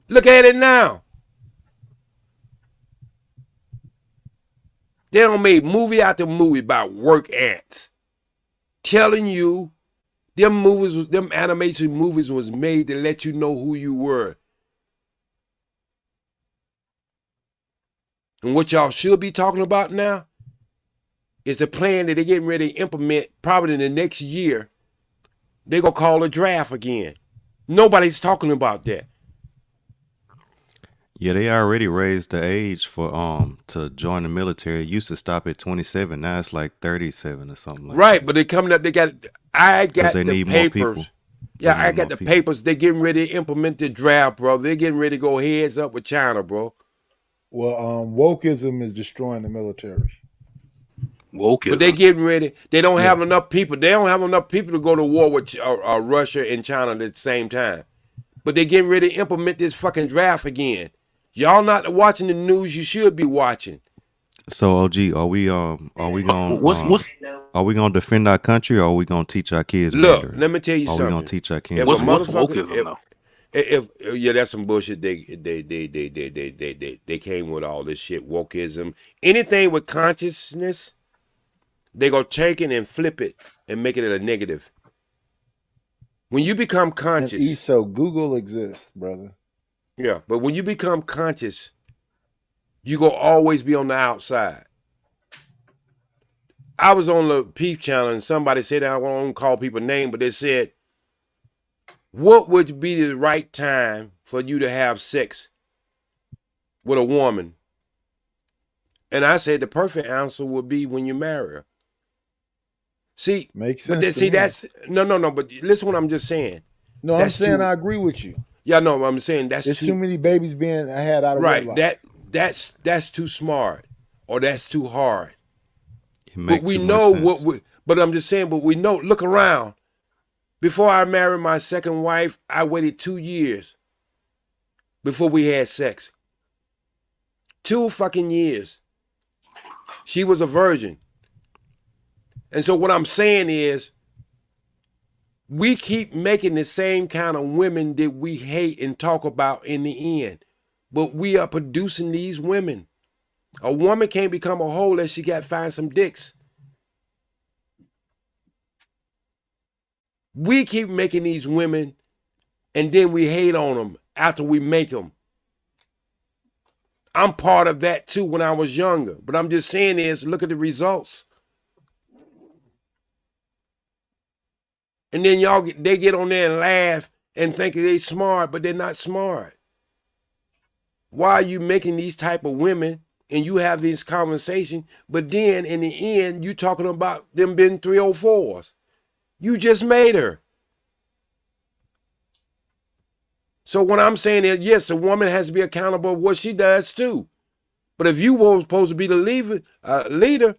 Look at it now. They don't make movie after movie about work ants. Telling you, them animation movies was made to let you know who you were. And what y'all should be talking about now is the plan that they're getting ready to implement probably in the next year. They're going to call a draft again. Nobody's talking about that. Yeah, they already raised the age for to join the military. It used to stop at 27. Now it's like 37 or something like Right, that. but they coming up, I got they the need more people. papers. Yeah, I got the people. papers. They're getting ready to implement the draft, bro. They're getting ready to go heads up with China, bro. Well, wokeism is destroying the military. Wokeism. But they getting ready. They don't have enough people. They don't have enough people to go to war with Russia and China at the same time. But they getting ready to implement this fucking draft again. Y'all not watching the news. You should be watching. So, OG, are we gonna defend our country, or are we gonna teach our kids? Look, Mandarin? let me tell you Are something. we gonna teach our kids? What's wokeism though? If yeah, that's some bullshit. They came with all this shit. Wokeism. Anything with consciousness, they go take it and flip it and make it a negative. When you become conscious, And so Google exists, brother. yeah, but when you become conscious, you go always be on the outside. I was on the Peep channel and somebody said, I won't call people name, but they said, what would be the right time for you to have sex with a woman And I said the perfect answer would be when you marry her. See, Makes but sense. see, that's no. But listen, what I'm just saying. No, I'm That's saying too. I agree with you. Yeah, no, I'm saying that's There's too. too many babies being had out of Right. wedlock. That's too smart, or that's too hard. It But makes we too much know sense. what we. But I'm just saying. But we know. Look around. Before I married my second wife, I waited 2 years before we had sex. 2 fucking years. She was a virgin. And so what I'm saying is, we keep making the same kind of women that we hate and talk about in the end. But we are producing these women. A woman can't become a hoe unless she got to find some dicks. We keep making these women and then we hate on them after we make them. I'm part of that too when I was younger. But I'm just saying is, look at the results. And then they get on there and laugh and think they smart, but they're not smart. Why are you making these type of women and you have this conversation, but then in the end, you talking about them being 304s? You just made her. So what I'm saying is, yes, a woman has to be accountable for what she does too. But if you were supposed to be the leader,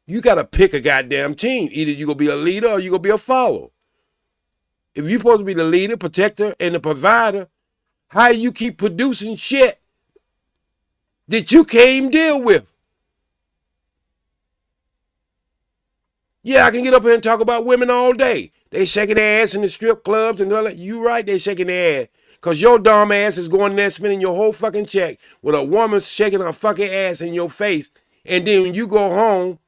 you got to pick a goddamn team. Either you're going to be a leader or you're going to be a follower. If you're supposed to be the leader, protector, and the provider, how do you keep producing shit that you can't even deal with? Yeah, I can get up here and talk about women all day. They shaking their ass in the strip clubs and all that. You right, they shaking their ass. Because your dumb ass is going there spending your whole fucking check with a woman shaking her fucking ass in your face. And then when you go home,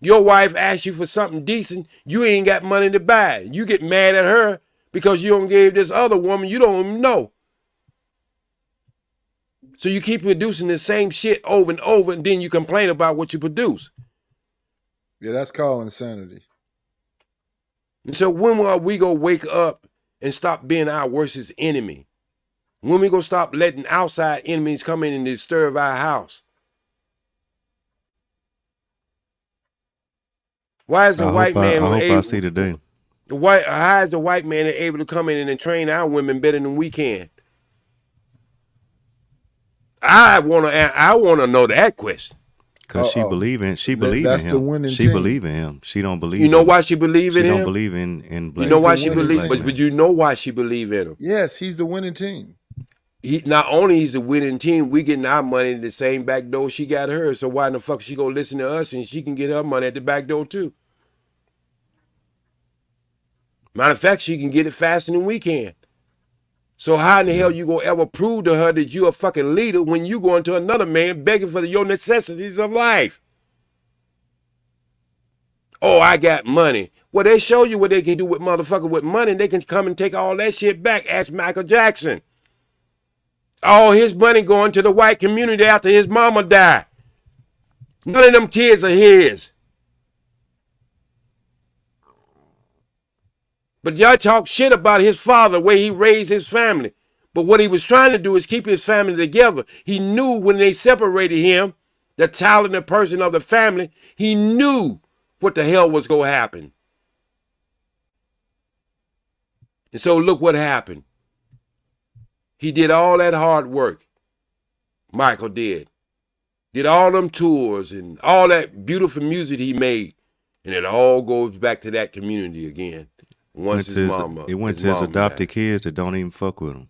your wife asks you for something decent, you ain't got money to buy it. You get mad at her because you don't give this other woman you don't even know. So you keep producing the same shit over and over, and then you complain about what you produce. Yeah, that's called insanity. And so when are we gonna wake up and stop being our worst enemy? When we gonna stop letting outside enemies come in and disturb our house? Why is the white man I hope I able? see the day. How is the white man able to come in and train our women better than we can? I wanna know that question. Cause she believe in That's him. the winning She team. believe in him. She don't believe. You know in why she believe in She him? don't believe in black. You know why He's the she winning believe, team. but you know why she believe in him. Yes, he's the winning team. He not only he's the winning team, we getting our money the same back door she got hers. So why in the fuck she gonna listen to us and she can get her money at the back door too? Matter of fact, she can get it faster than we can. So how in the hell you gonna ever prove to her that you a fucking leader when you going to another man begging for your necessities of life? Oh, I got money. Well, they show you what they can do with motherfucker with money. They can come and take all that shit back. Ask Michael Jackson. All his money going to the white community after his mama died. None of them kids are his. But y'all talk shit about his father, where he raised his family. But what he was trying to do is keep his family together. He knew when they separated him, the talented person of the family, he knew what the hell was going to happen. And so look what happened. He did all that hard work. Michael did. Did all them tours and all that beautiful music he made. And it all goes back to that community again. Once his mama. It went to his adopted kids that don't even fuck with him.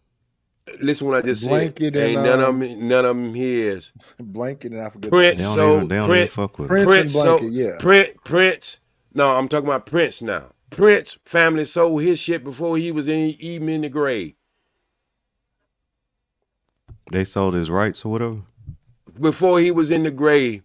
Listen what I just Blanket said. Ain't none of them his. Blanket and I forget. Prince, They don't even fuck with him. Prince and Blanket, yeah. Prince. No, I'm talking about Prince now. Prince family sold his shit before he was even in the grave. They sold his rights or whatever. Before he was in the grave.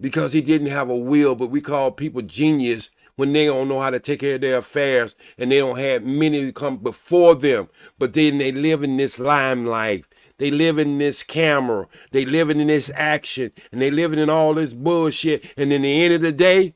Because he didn't have a will, but we call people genius when they don't know how to take care of their affairs and they don't have many come before them. But then they live in this limelight. They live in this camera. They living in this action. And they living in all this bullshit. And in the end of the day,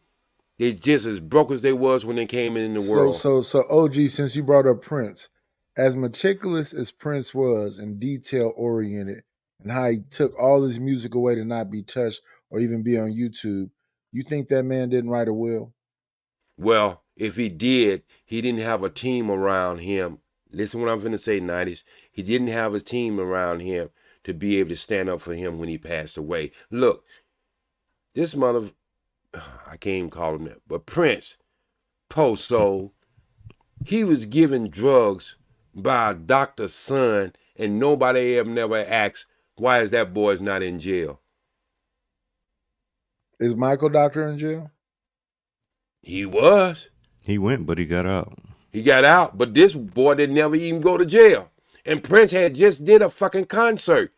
they just as broke as they was when they came in the world. So OG, since you brought up Prince, as meticulous as Prince was and detail oriented, and how he took all his music away to not be touched or even be on YouTube. You think that man didn't write a will? Well, if he did, he didn't have a team around him. Listen what I'm going to say, 90s. He didn't have a team around him to be able to stand up for him when he passed away. Look, this mother, I can't even call him that, but Prince, post soul, he was given drugs by a doctor's son, and nobody ever never asked, why is that boy's not in jail? Is Michael Doctor in jail? He was. He went, but he got out. He got out, but this boy didn't never even go to jail. And Prince had just did a fucking concert.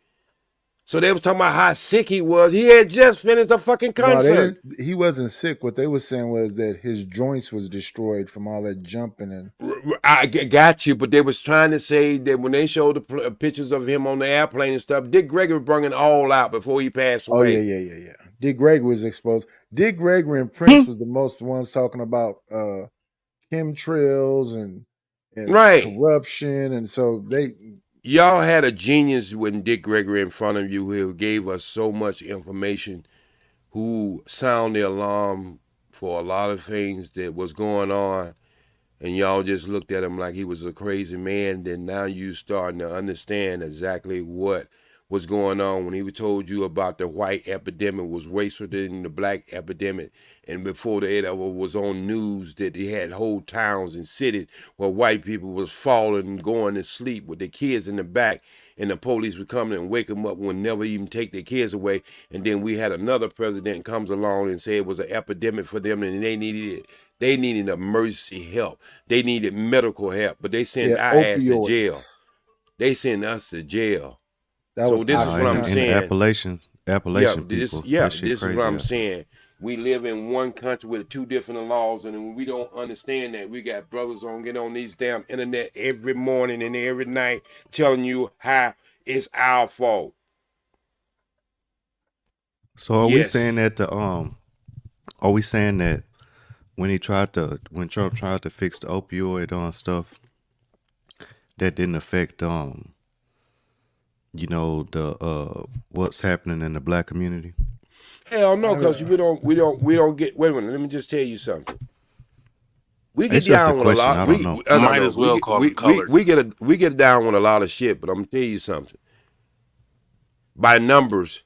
So they was talking about how sick he was. He had just finished a fucking concert. No, they didn't, he wasn't sick. What they were saying was that his joints was destroyed from all that jumping and. I got you, but they was trying to say that when they showed the pictures of him on the airplane and stuff, Dick Gregory brought it all out before he passed away. Oh yeah. Dick Gregory was exposed. Dick Gregory and Prince was the most ones talking about chemtrails and right. corruption, and so they. Y'all had a genius when Dick Gregory in front of you who gave us so much information, who sounded the alarm for a lot of things that was going on, and y'all just looked at him like he was a crazy man. Then now you starting to understand exactly what was going on when he told you about the white epidemic was racier than the black epidemic. And before that ever was on news that they had whole towns and cities where white people was falling and going to sleep with their kids in the back, and the police would come and wake them up and would never even take their kids away. And then we had another president comes along and said it was an epidemic for them and they needed it. They needed emergency help. They needed medical help, but they sent our ass to jail. They sent us to jail. So this is what I'm saying. Appalachian people. This is what I'm saying. We live in one country with two different laws, and we don't understand that. We got brothers get on these damn internet every morning and every night telling you how it's our fault. So are we saying that are we saying that when Trump tried to fix the opioid stuff, that didn't affect the what's happening in the black community? Hell no, because we don't get. Wait a minute, let me just tell you something. We get down with a lot. Might as well call them colored. We get down with a lot of shit, but I'm gonna tell you something. By numbers,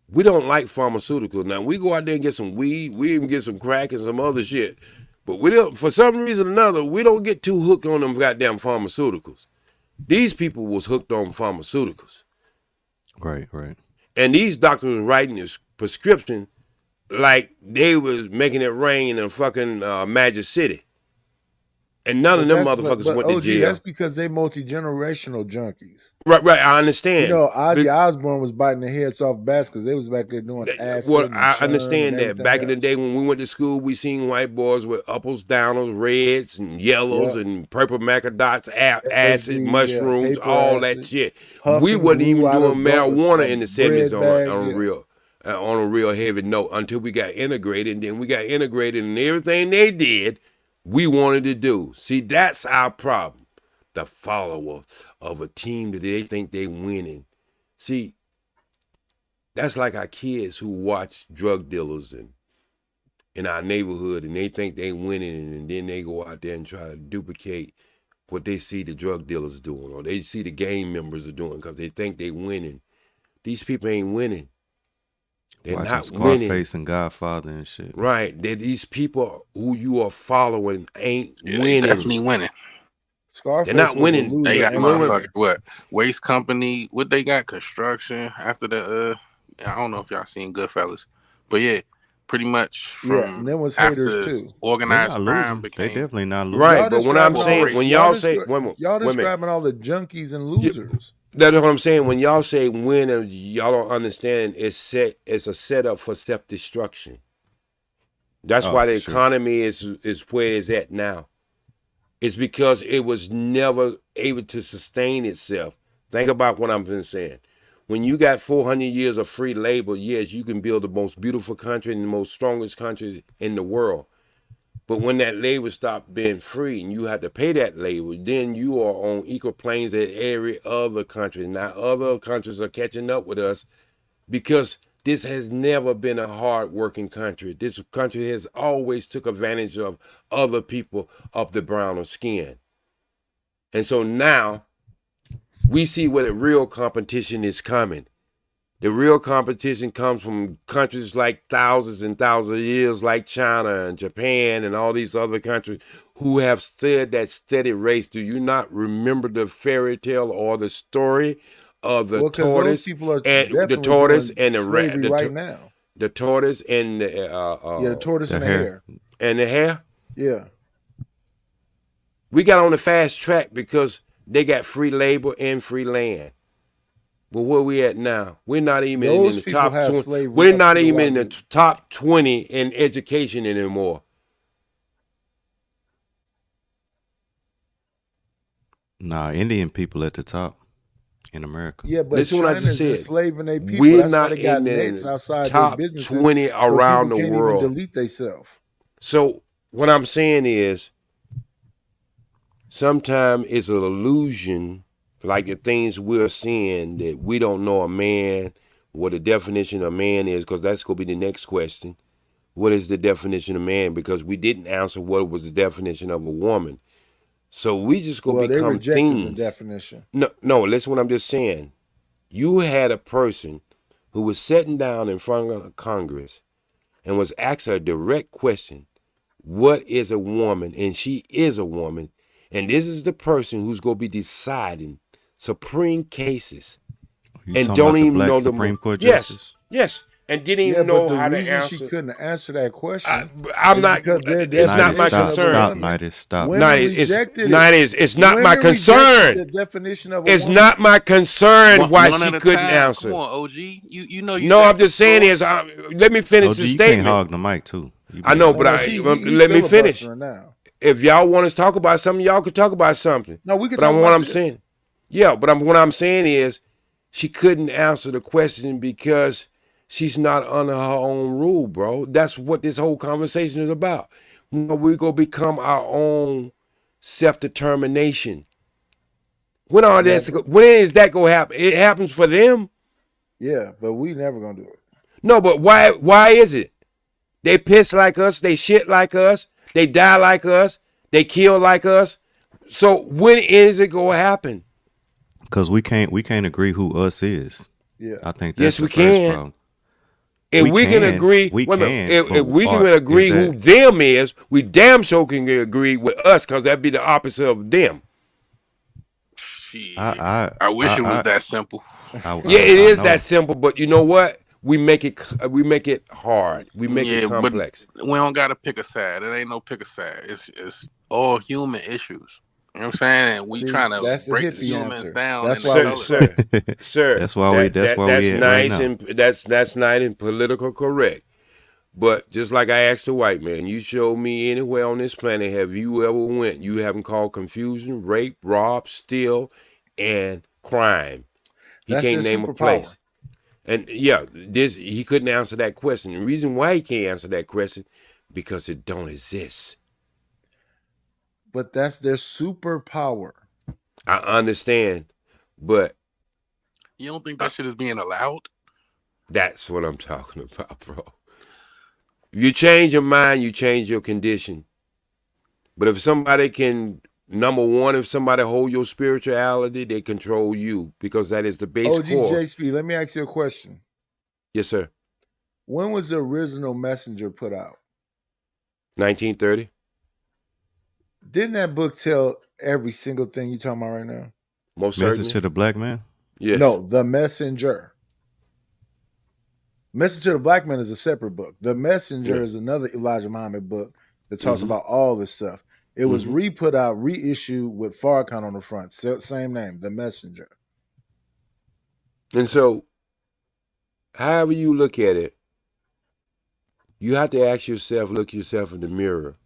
we don't like pharmaceuticals. Now we go out there and get some weed, we even get some crack and some other shit, but we don't. For some reason or another, we don't get too hooked on them goddamn pharmaceuticals. These people was hooked on pharmaceuticals. Right. And these doctors were writing this prescription like they was making it rain in a fucking Magic City. And none of them motherfuckers went to jail. That's because they multi-generational junkies. Right, I understand. You know, Ozzy Osbourne was biting their heads off bats because they was back there doing acid. Well, I understand that. Back in the day when we went to school, we seen white boys with uppers, downers, reds, and yellows, and purple macadots, acid, mushrooms, all that shit. We wasn't even doing marijuana in the 70s on a real heavy note until we got integrated. And then we got integrated in everything they did, we wanted to do. See, that's our problem. The follower of a team that they think they winning. See, that's like our kids who watch drug dealers in our neighborhood and they think they winning, and then they go out there and try to duplicate what they see the drug dealers doing or they see the gang members are doing because they think they winning. These people ain't winning. They're watching not Scarface winning. and Godfather and shit. Right. These people who you are following ain't winning. Definitely winning. Scarface, they're not winning. They got motherfucker what? Waste company. What they got? Construction. After the I don't know if y'all seen Goodfellas, but yeah, pretty much from and there was haters too. Organized crime They definitely not losing. Right, but when I'm saying when y'all say y'all describing all the junkies and losers. That's what I'm saying. When y'all say win, y'all don't understand. It's a setup for self-destruction. That's why the economy is where it's at now. It's because it was never able to sustain itself. Think about what I'm saying. When you got 400 years of free labor, yes, you can build the most beautiful country and the most strongest country in the world. But when that labor stopped being free and you had to pay that labor, then you are on equal planes as every other country. Now other countries are catching up with us because this has never been a hard-working country. This country has always took advantage of other people of the browner skin. And so now we see where the real competition is coming. The real competition comes from countries like thousands and thousands of years, like China and Japan and all these other countries who have stood that steady race. Do you not remember the fairy tale or the story of the Well, because those tortoise people are and the definitely tortoise doing and slavery right now. the tortoise and Yeah, the tortoise The and the hare. hare. and the hare? Yeah. We got on the fast track because they got free labor and free land. But where we at now? We're not even in Those the people top have 20. slavery We're up not to the even in the wazoo. top 20 in education anymore. Nah, Indian people at the top in America. Yeah, but Listen what I just China's said. enslaving their people. We're That's why not they got even in nets the outside their top businesses. 20 So around people the can't world. even delete themselves. So what I'm saying is, sometimes it's an illusion, like the things we're seeing, that we don't know a man, what the definition of man is, because that's going to be the next question. What is the definition of man? Because we didn't answer what was the definition of a woman. So we just going to Well, they become rejected the things. definition. No, listen what I'm just saying. You had a person who was sitting down in front of Congress and was asked a direct question, what is a woman? And she is a woman. And this is the person who's going to be deciding supreme cases. You And talking don't about the even black know Supreme the Court yes, justice? yes, and didn't Yeah, even but know the how to reason she answer. couldn't answer that question I'm is not. because their It's not Nighty, my definition of a concern. woman, Nighty, stop. women Nighty, rejected it's not my Women rejected concern. the definition of a It's woman. not my concern One, why one she at a couldn't time. answer. Come on, OG. You know you No, got I'm just saying control. is, let me finish OG, the you can't statement. hog the mic too. You I be know, hogging but the No, mic. let me finish. filibustering now. If y'all want to talk about something, y'all could talk about something. No, we could But talk what about I'm this. saying, yeah, but what I'm saying is, she couldn't answer the question because she's not under her own rule, bro. That's what this whole conversation is about. We're gonna become our own self-determination. When Yeah, when is that gonna happen? It happens for them. yeah, but we never gonna do it. No, but why? Why is it? They piss like us. They shit like us. They die like us. They kill like us. So when is it gonna happen? Because we can't agree who us is. Yeah. I think Yes, that's the we first can. problem. If we can can. agree, We wait a minute, can, if but we can is agree who that- them is, we damn sure can agree with us, because that'd be the opposite of them. Shit. I wish it was that simple. Yeah, it is that simple, but you know what? We make it hard. We make it complex. But we don't gotta pick a side. It ain't no pick a side. It's all human issues. You know what I'm saying? And we See, trying to that's the break the hippie humans answer. down. That's in why the we colors. Sir. That's why we that's at right nice now. and that's nice and political correct. But just like I asked the white man, you show me anywhere on this planet have you ever went you haven't called confusion, rape, rob, steal, and crime. He That's can't their name a superpower. place. And yeah, he couldn't answer that question. The reason why he can't answer that question, because it don't exist. But that's their superpower. I understand, but You don't think that shit is being allowed? that's what I'm talking about, bro. If you change your mind, you change your condition. But if somebody can, number one, if somebody hold your spirituality, they control you, because that is the base OG core. JSP, let me ask you a question. Yes, sir. When was the original Messenger put out? 1930. Didn't that book tell every single thing you talking about right now? Most Message certainly. to the black man. Yes. No, The Messenger. Message to the Black Man is a separate book. The Messenger is another Elijah Muhammad book that talks about all this stuff. It was re-put out, reissued with Farrakhan on the front. Same name, The Messenger. And so, however you look at it, you have to ask yourself, look yourself in the mirror.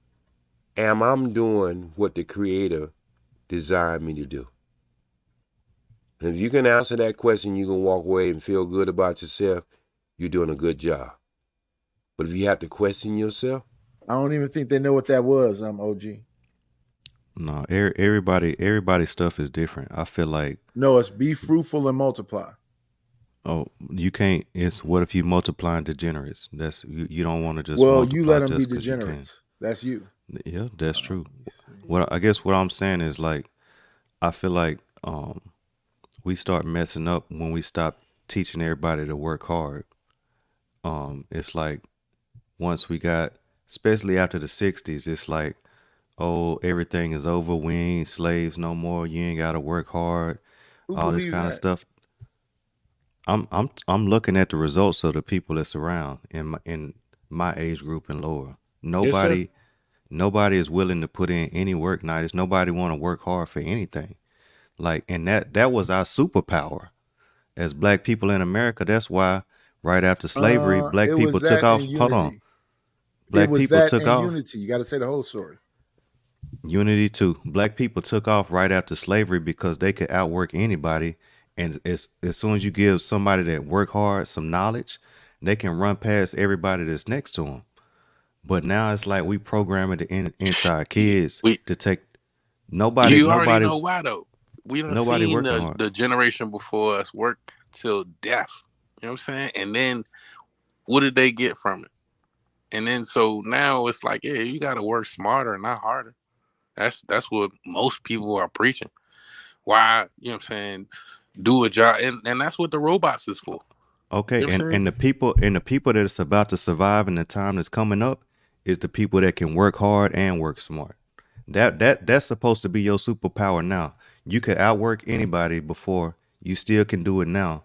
Am I doing what the Creator designed me to do? And if you can answer that question, you can walk away and feel good about yourself. You're doing a good job. But if you have to question yourself, I don't even think they know what that was. OG. No, everybody's stuff is different. I feel like, No, it's be fruitful and multiply. oh, you can't. It's what if you multiplying degenerates? That's you don't want to just Well, you let multiply them be just because you can. degenerates. That's you. Yeah, that's true. Let me see. What I guess what I'm saying is like, I feel like we start messing up when we stop teaching everybody to work hard. It's like once we got, especially after the 60s, it's like, oh, everything is over. We ain't slaves no more. You ain't got to work hard. Who All this believe kind of that? stuff. I'm looking at the results of the people that's around in my age group and lower. Yes, Nobody is willing to put in any work now. There's nobody want to work hard for anything. Like, and that was our superpower as black people in America. That's why right after slavery, It black people was took that off. and Hold on. unity. It Black was people that took and off. unity. You got to say the whole story. Unity too. Black people took off right after slavery because they could outwork anybody. And as soon as you give somebody that work hard some knowledge, they can run past everybody that's next to them. But now it's like we programming the entire kids We to take you already nobody know why though. We done nobody seen working hard. the generation before us work till death. You know what I'm saying? And then what did they get from it? And then so now it's like, yeah, you gotta work smarter, not harder. That's what most people are preaching. Why, you know what I'm saying, do a job, and that's what the robots is for. Okay, You know what I'm saying? and the people that's about to survive in the time that's coming up is the people that can work hard and work smart. That's supposed to be your superpower now. You could outwork anybody before, you still can do it now.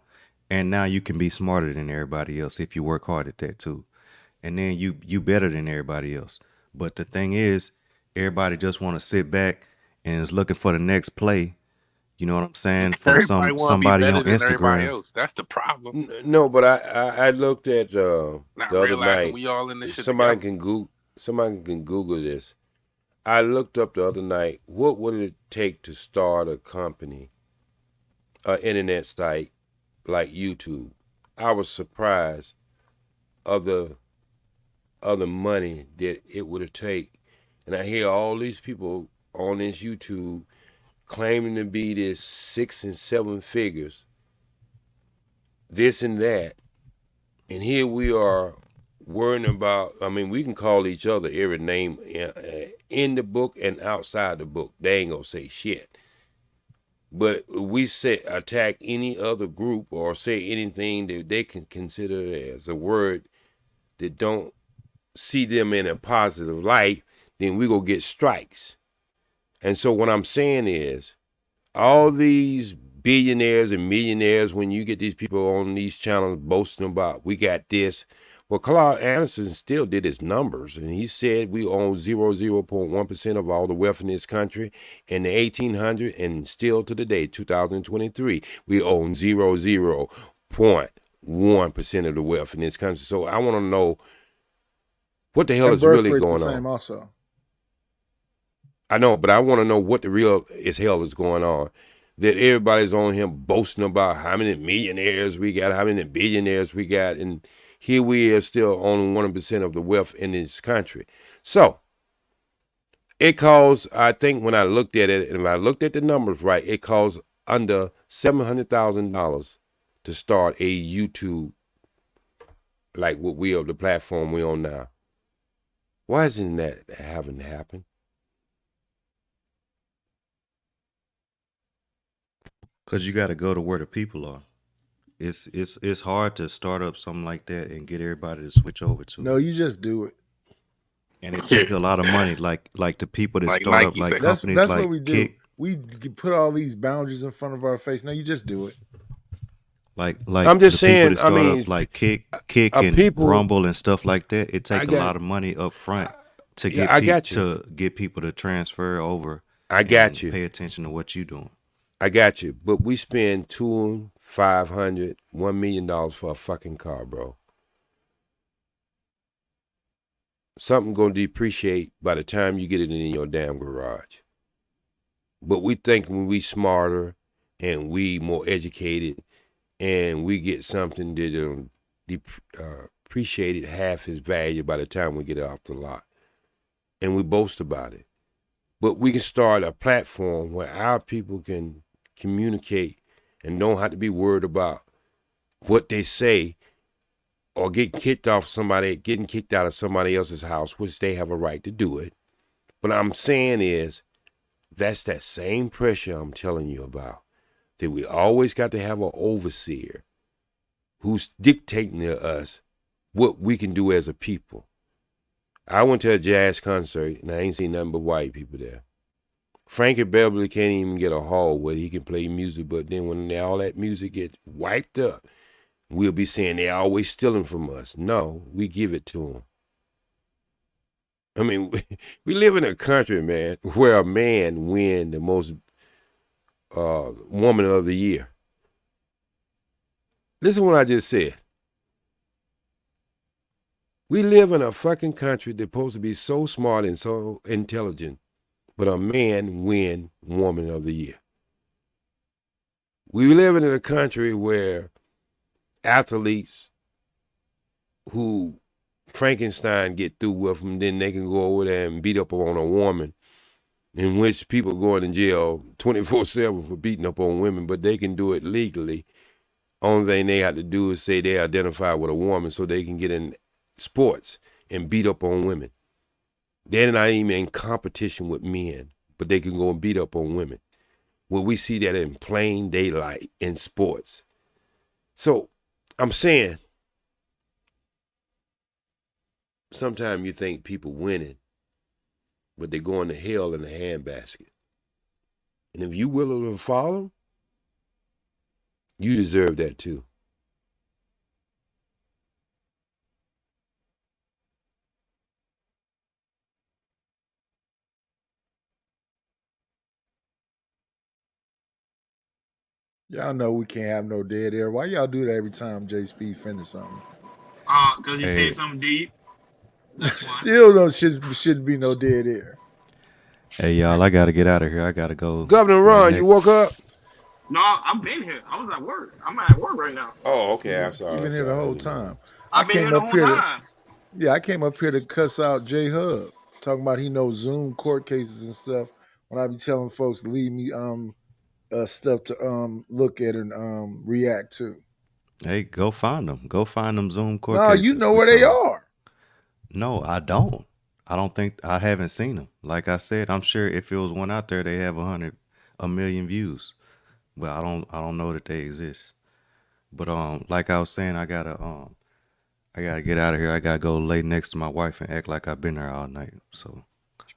And now you can be smarter than everybody else if you work hard at that too. And then you better than everybody else. But the thing is, everybody just want to sit back and is looking for the next play. You know what I'm saying? From Everybody want to be somebody better on than everybody Instagram. else. That's the problem. No, but I looked at the Not other realizing night. we all in this shit Somebody together. can Google this. I looked up the other night. What would it take to start a company, an internet site like YouTube? I was surprised of the money that it would have take, and I hear all these people on this YouTube claiming to be this 6 and 7 figures, this and that, and here we are worrying about. I mean, we can call each other every name in the book and outside the book. They ain't gonna say shit. But we say attack any other group or say anything that they can consider as a word that don't see them in a positive light, then we go get strikes. And so what I'm saying is, all these billionaires and millionaires, when you get these people on these channels boasting about we got this, well, Claude Anderson still did his numbers, and he said we own 0.1% of all the wealth in this country. In the 1800s, and still to the day, 2023, we own 0.1% of the wealth in this country. So I want to know what the hell And is birth really rate's the going same on. also. I know, but I want to know what the real as hell is going on. That everybody's on him boasting about how many millionaires we got, how many billionaires we got, and here we are still owning 1% of the wealth in this country. So it costs, I think when I looked at it, and if I looked at the numbers right, it costs under $700,000 to start a YouTube like what we are, the platform we on now. Why isn't that having happened? Cause you got to go to where the people are. It's hard to start up something like that and get everybody to switch over to No, it. you just do it. And it take a lot of money. Like the people that Like start up Nike like said. companies That's like what we do. Kick, We put all these boundaries in front of our face. No, you just do it. like I'm just the people saying, that I start mean, up like Kick and people, Rumble and stuff like that. It I take a got, lot of money up front to yeah, get I got you. to get people to transfer over I got and you. pay attention to what you doing. I got you. But we spend $200, $500, $1 million for a fucking car, bro. Something gonna depreciate by the time you get it in your damn garage. But we think when we smarter and we more educated and we get something that appreciate it half its value by the time we get it off the lot. and we boast about it. But we can start a platform where our people can communicate and don't have to be worried about what they say or getting kicked out of somebody else's house, which they have a right to do it. But I'm saying is that's that same pressure I'm telling you about. That we always got to have an overseer who's dictating to us what we can do as a people. I went to a jazz concert and I ain't seen nothing but white people there. Frankie Beverly can't even get a hall where he can play music, but then when all that music gets wiped up, we'll be saying they're always stealing from us. No, we give it to them. I mean, we live in a country, man, where a man win the most woman of the year. Listen to what I just said. We live in a fucking country that's supposed to be so smart and so intelligent, but a man win woman of the year. We live in a country where athletes who Frankenstein get through with them, then they can go over there and beat up on a woman, in which people going in jail 24/7 for beating up on women, but they can do it legally. Only thing they have to do is say they identify with a woman so they can get in sports and beat up on women. They're not even in competition with men, but they can go and beat up on women. Well, we see that in plain daylight in sports. So I'm saying, sometimes you think people winning, but they're going to hell in a handbasket. And if you willing to follow, you deserve that too. Y'all know we can't have no dead air. Why y'all do that every time J Speed finish something? Because he Hey, said something deep. That's why. Still no should be no dead air. hey, y'all, I gotta get out of here. I gotta go Governor lay Ron, you next. woke up? No, I've been here. I was at work. I'm at work right now. Oh, He okay. I'm been, he sorry. been I'm here the sorry. I whole didn't know. time. I I've been came here the up whole here to time. I came up here to cuss out J Hub, talking about he knows Zoom court cases and stuff. When I be telling folks to leave me stuff to look at and react to. Hey, go find them. Go find them Zoom court No, you cases. know where they are. No, I don't. I don't think I haven't seen them. Like I said, I'm sure if it was one out there, they have a million views. But I don't know that they exist. But like I was saying, I gotta get out of here. I gotta go lay next to my wife and act like I've been there all night. So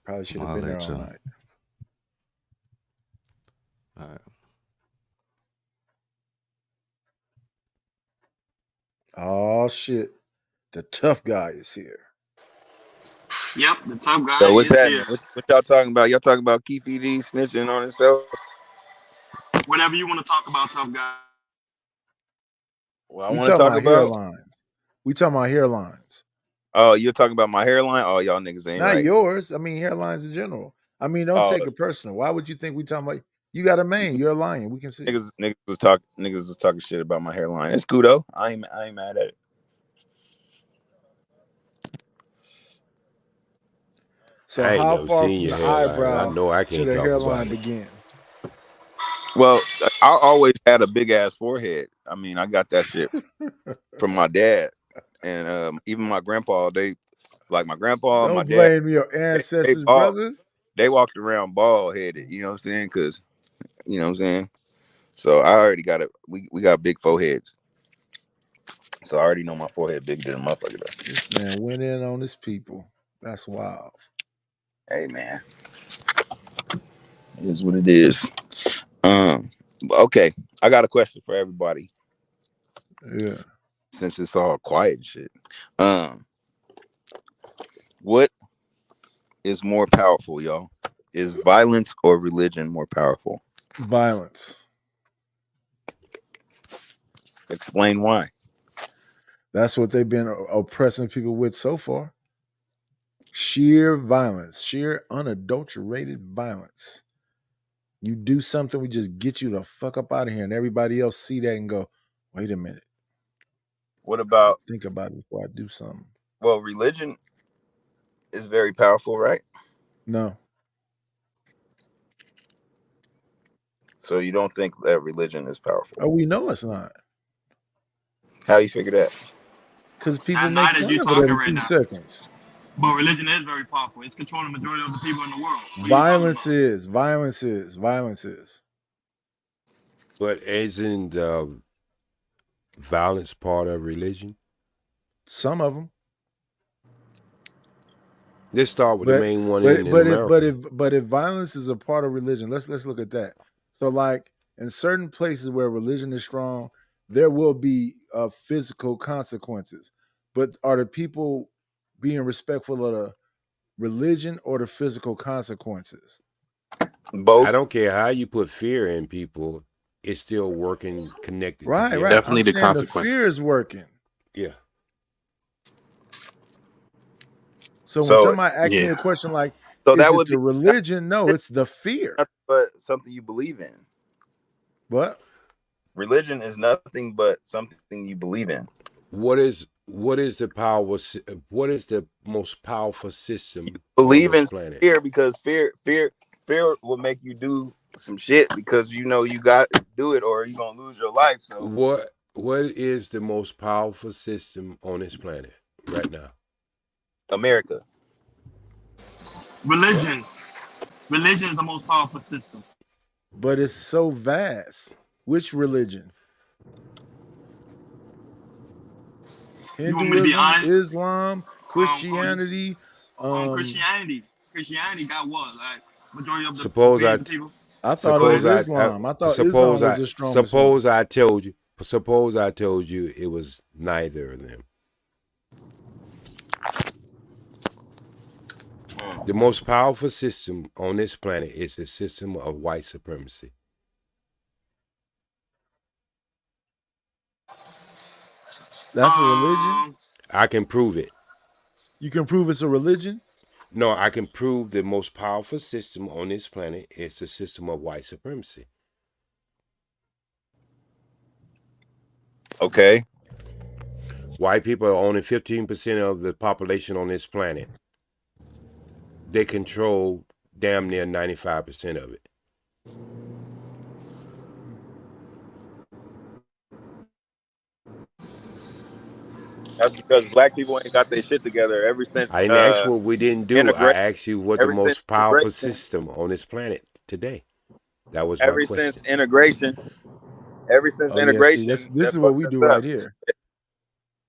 Probably should I'm have been gonna there let all y'all. night. All right. Oh shit. The tough guy is here. Yep, the tough guy So what's is happening? here. What y'all talking about? Y'all talking about Keefe D snitching on himself? Whatever you want to talk about, tough guy. Well, I We want to talking talk about about. hairlines. We talking about hairlines. Oh, you're talking about my hairline? Oh, y'all niggas ain't Not right. yours. I mean hairlines in general. I mean, don't Oh, take it personal. Why would you think we talking about you got a man, you're lying. We can see. niggas was talking shit about my hairline. It's cool though. I ain't mad at it. So I ain't how never far seen from your the hairline. I eyebrow know I should can't a talk about hairline it. begin? Well, I always had a big ass forehead. I mean, I got that shit from my dad, and even my grandpa. They like my grandpa, my Don't dad. blame your They ancestors, bald. brother. They walked around bald headed. You know what I'm saying? Because you know what I'm saying. So I already got it. We got big foreheads. So I already know my forehead bigger than a motherfucker. Though. This man went in on his people. That's wild. Hey man, it is what it is. Okay, I got a question for everybody. Yeah. Since it's all quiet and shit. Um, what is more powerful, y'all? Is violence or religion more powerful? Violence. Explain why. That's what they've been oppressing people with so far. Sheer violence, sheer unadulterated violence. You do something, we just get you the fuck up out of here, and everybody else see that and go, wait a minute. What Gotta about think about it before I do something. well, religion is very powerful, right? No. So you don't think that religion is powerful? Oh, we know it's not. How you figure that? Because people That's make not as fun you of it talking every right 2 now. seconds. But religion is very powerful. It's controlling the majority of the people in the world. What are you talking Violence about? is. Violence is. Violence is. But isn't violence part of religion? Some of them. Let's start with the But main one but in but America. if violence is a part of religion, let's look at that. So like in certain places where religion is strong, there will be physical consequences. But are the people being respectful of the religion or the physical consequences? Both. I don't care how you put fear in people, it's still working connected Right, together. right. I'm Definitely the saying the consequences. fear is working. Yeah. So when So somebody asks me Yeah. a question like, so is that it would be the religion? No, it's the fear. nothing but something you believe in. But Religion is nothing but something you believe in. What is the power? What is the most powerful system on Believe this in planet? fear because fear will make you do some shit because you know you got to do it or you're gonna lose your life. So What is the most powerful system on this planet right now? America. What? Religion. Religion is the most powerful system. it's so vast. Which religion? You want me to be Hinduism, honest? Islam, Oh, Christianity. Christianity. Christianity got what? Like majority of the Suppose billions I of people. I thought it suppose was Religion. Islam. I thought Islam was the strongest one. suppose I told you it was neither of them. The most powerful system on this planet is the system of white supremacy. That's a religion. I can prove it. You can prove it's a religion. No, I can prove the most powerful system on this planet is the system of white supremacy. Okay. White people are only 15% of the population on this planet. They control damn near 95% of it. That's because black people ain't got their shit together ever since I didn't ask what we didn't do. I integration. asked you what the Ever since most powerful integration. system on this planet today. That was my Ever since question. integration. Ever since Oh yeah, see, integration, this that is what fucked we us do right up. here.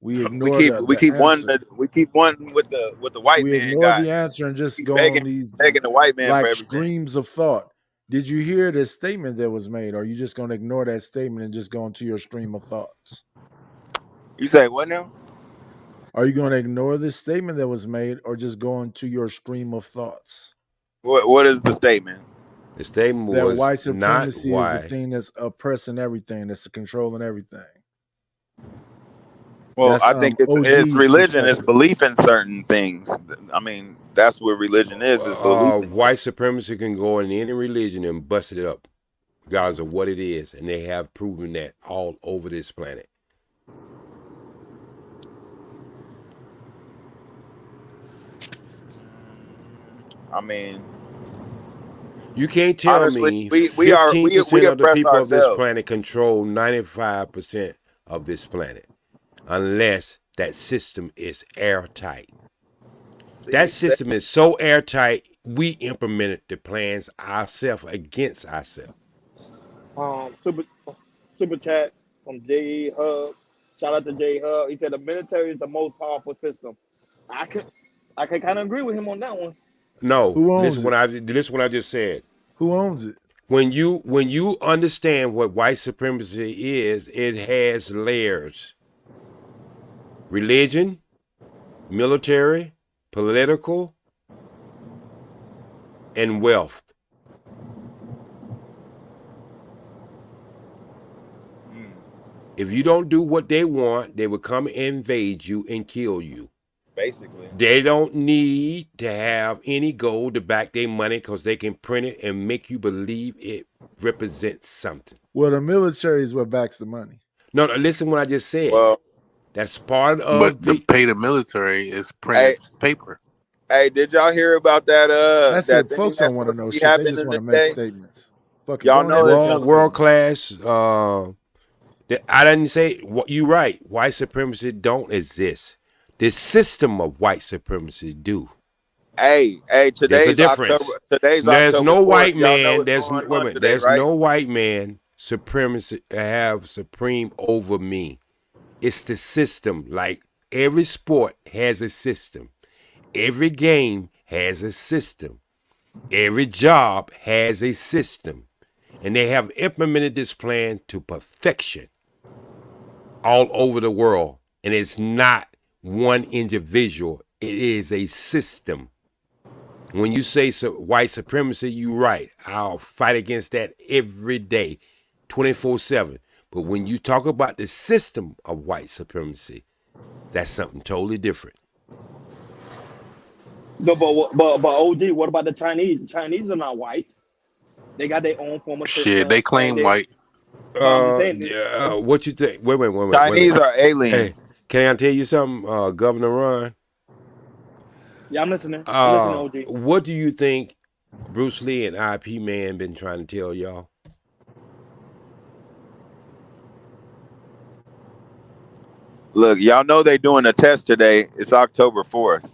We We ignore keep the answer. we keep wanting with the white We man ignore guy. the answer and just Keep go on these begging the white man for like everything. streams of thought. Did you hear the statement that was made? Or are you just going to ignore that statement and just go into your stream of thoughts? You say what now? Are you going to ignore this statement that was made or just go into your stream of thoughts? What is the statement? The statement That was white not supremacy is the thing that's oppressing everything, that's controlling everything. Well, That's I think it's OG's religion, it's perspective. belief in certain things. I mean, that's what religion is belief. White supremacy can go in any religion and bust it up, regardless of what it is, and they have proven that all over this planet. I mean, You can't tell honestly, me we 15% of the oppress people of this ourselves. planet control 95% of this planet, unless that system is airtight. See, That system is so airtight, we implemented the plans ourselves against ourselves. Super chat from J Hub. Shout out to J Hub. He said the military is the most powerful system. I can I can kind of agree with him on that one. No, Who owns it? listen what I just said. Who owns it? When you understand what white supremacy is, it has layers: religion, military, political, and wealth. If you don't do what they want, they will come and invade you and kill you. basically. They don't need to have any gold to back their money because they can print it and make you believe it represents something. Well, the military is what backs the money. No, listen what I just said. Well, That's part But of to pay the military is printed paper. Hey, did y'all hear about that That's that it. thing Folks that's don't want to supposed to know be shit. They happening just want to make today? statements. Fuck it. Y'all Go on there know and make it's your World statement. class. I didn't say what you right. White supremacy don't exist. The system of white supremacy do. hey, There's a today's difference. There's October no 4th. white Y'all know man. what's There's going wait a on minute. today, There's right? no white man supremacy have supreme over me. It's the system. Like every sport has a system. Every game has a system. Every job has a system. And they have implemented this plan to perfection all over the world. And it's not one individual, it is a system. When you say white supremacy, you're right. I'll fight against that every day, 24/7. But when you talk about the system of white supremacy, that's something totally different. No, but OG, what about the Chinese? The Chinese are not white. They got their own form of Shit, system, they and claim they. white. No, I'm just saying. What you think? Wait. Chinese are Hey, aliens. can I tell you something, Governor Ron? Yeah, I'm listening. I'm listening, OG. What do you think Bruce Lee and IP Man been trying to tell y'all? Look, y'all know they doing a test today. It's October 4th.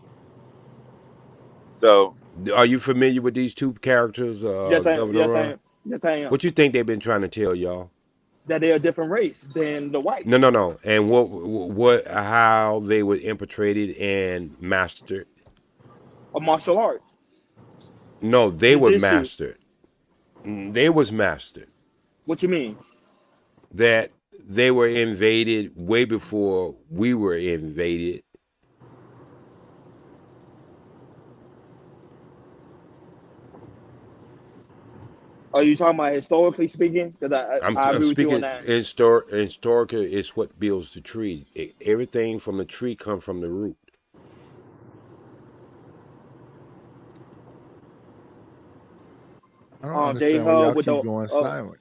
So Are you familiar with these two characters, Yes, I, Governor yes, I Ron? am. Yes, I am. What you think they've been trying to tell y'all? That they're a different race than the whites No. And how they were infiltrated and mastered? of martial arts, No, they were jujitsu. mastered. They was mastered. What you mean? That they were invaded way before we were invaded. Are you talking about historically speaking? Because I I'm agree with you on speaking that. historical is what builds the tree. Everything from the tree comes from the root. I don't J understand why Hub y'all with keep the going silent.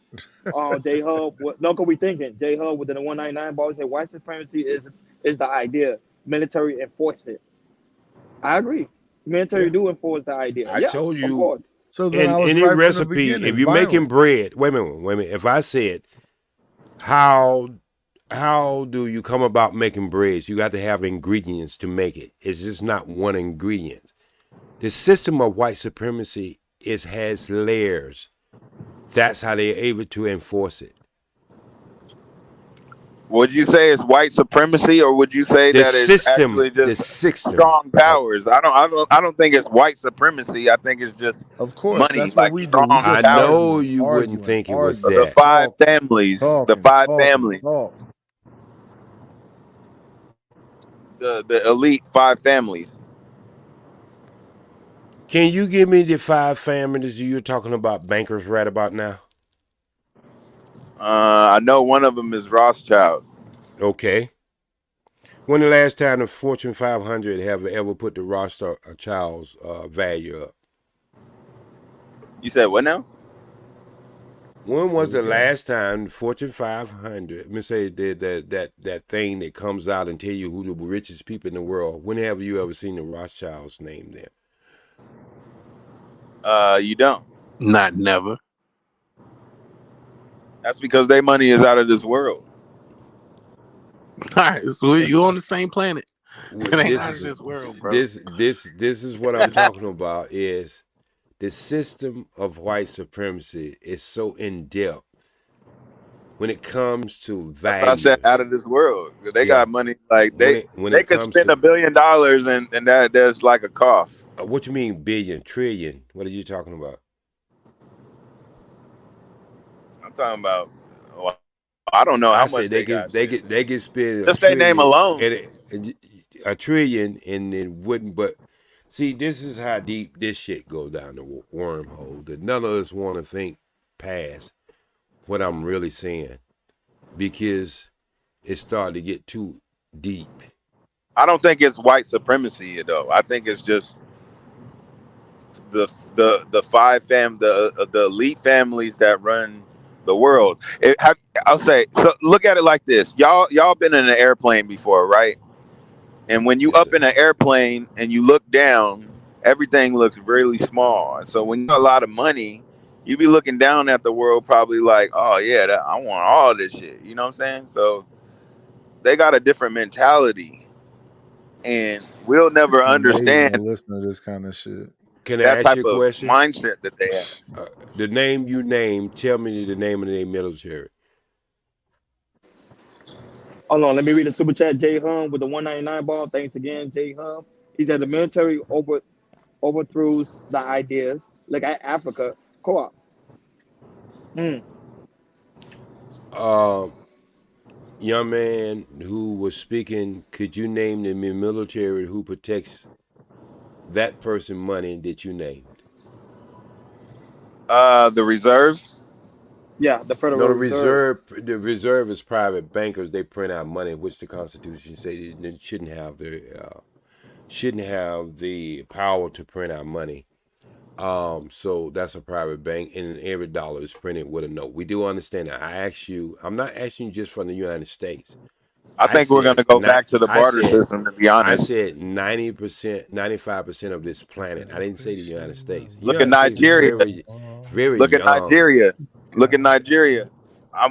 J Hub. No, cause we thinking J Hub with the 199 ball say white supremacy is the idea. Military enforce it. I agree. Military Yeah, do enforce the idea. I Yeah, told of you course. So then in I was any right from the recipe, if beginning. you're making Violence. bread, wait a minute. If I said how do you come about making breads? You got to have ingredients to make it. It's just not one ingredient. The system of white supremacy has layers. That's how they're able to enforce it. would you say it's white supremacy, or would you say The that it's system, actually the just system. strong powers? I don't think it's white supremacy. I think it's just Of course, money, that's what like we do. We strong I just powers. know arguing, you wouldn't arguing, think it was arguing, The that. five talking, families, the talking, five talking, families, talk. the elite five families. Can you give me the five families you're talking about bankers right about now? I know one of them is Rothschild. Okay. When the last time the Fortune 500 have ever put the Rothschild's value up? You said what now? When Here was we the go. last time Fortune 500? Let me say that thing that comes out and tell you who the richest people in the world. When have you ever seen the Rothschilds name there? You don't. Not never. That's because their money is out of this world. All right, so you on the same planet. It ain't This out of is this world, bro. this is what I'm talking about. Is the system of white supremacy is so in depth when it comes to That's why I said value. out of this world. They Yeah, got money like when they it could comes spend to $1 billion and that there's like a cough. what you mean billion, trillion? What are you talking about? I'm talking about. Well, I don't know how I much said they got. Shit. they get spend a Just their name trillion alone. and a trillion and it wouldn't. But see, this is how deep this shit goes down the wormhole that none of us want to think past what I'm really saying because it started to get too deep. I don't think it's white supremacy though. I think it's just the the elite families that run the world. I'll say so. Look at it like this. Y'all been in an airplane before, right? And when you Yes, up sir. in an airplane and you look down, everything looks really small. So when you have a lot of money, you be looking down at the world probably like, oh yeah, I want all this shit. You know what I'm saying? So they got a different mentality, and we'll It's never amazing to understand listen to this kind of shit. Can I that ask you type a of question? mindset that they have. The name you named, tell me the name of the military. Hold on, let me read the super chat. Jay Hum with the 199 ball. Thanks again, Jay Hum. He said the military overthrows the ideas. Look at Africa co-op. Mm. Um, Young man who was speaking, could you name the military who protects that person money that you named? The reserve. Yeah, the No, Federal Reserve. the reserve is private bankers. They print out money, which the Constitution say they shouldn't have the power to print out money. So that's a private bank, and every dollar is printed with a note. We do understand that. I'm not asking you just from the United States. I think we're gonna go back to the barter system. To be I honest, said 90%, 95% of this planet. I didn't say the United States. The look at United States is Nigeria. very Look at young. Nigeria. Look at Nigeria.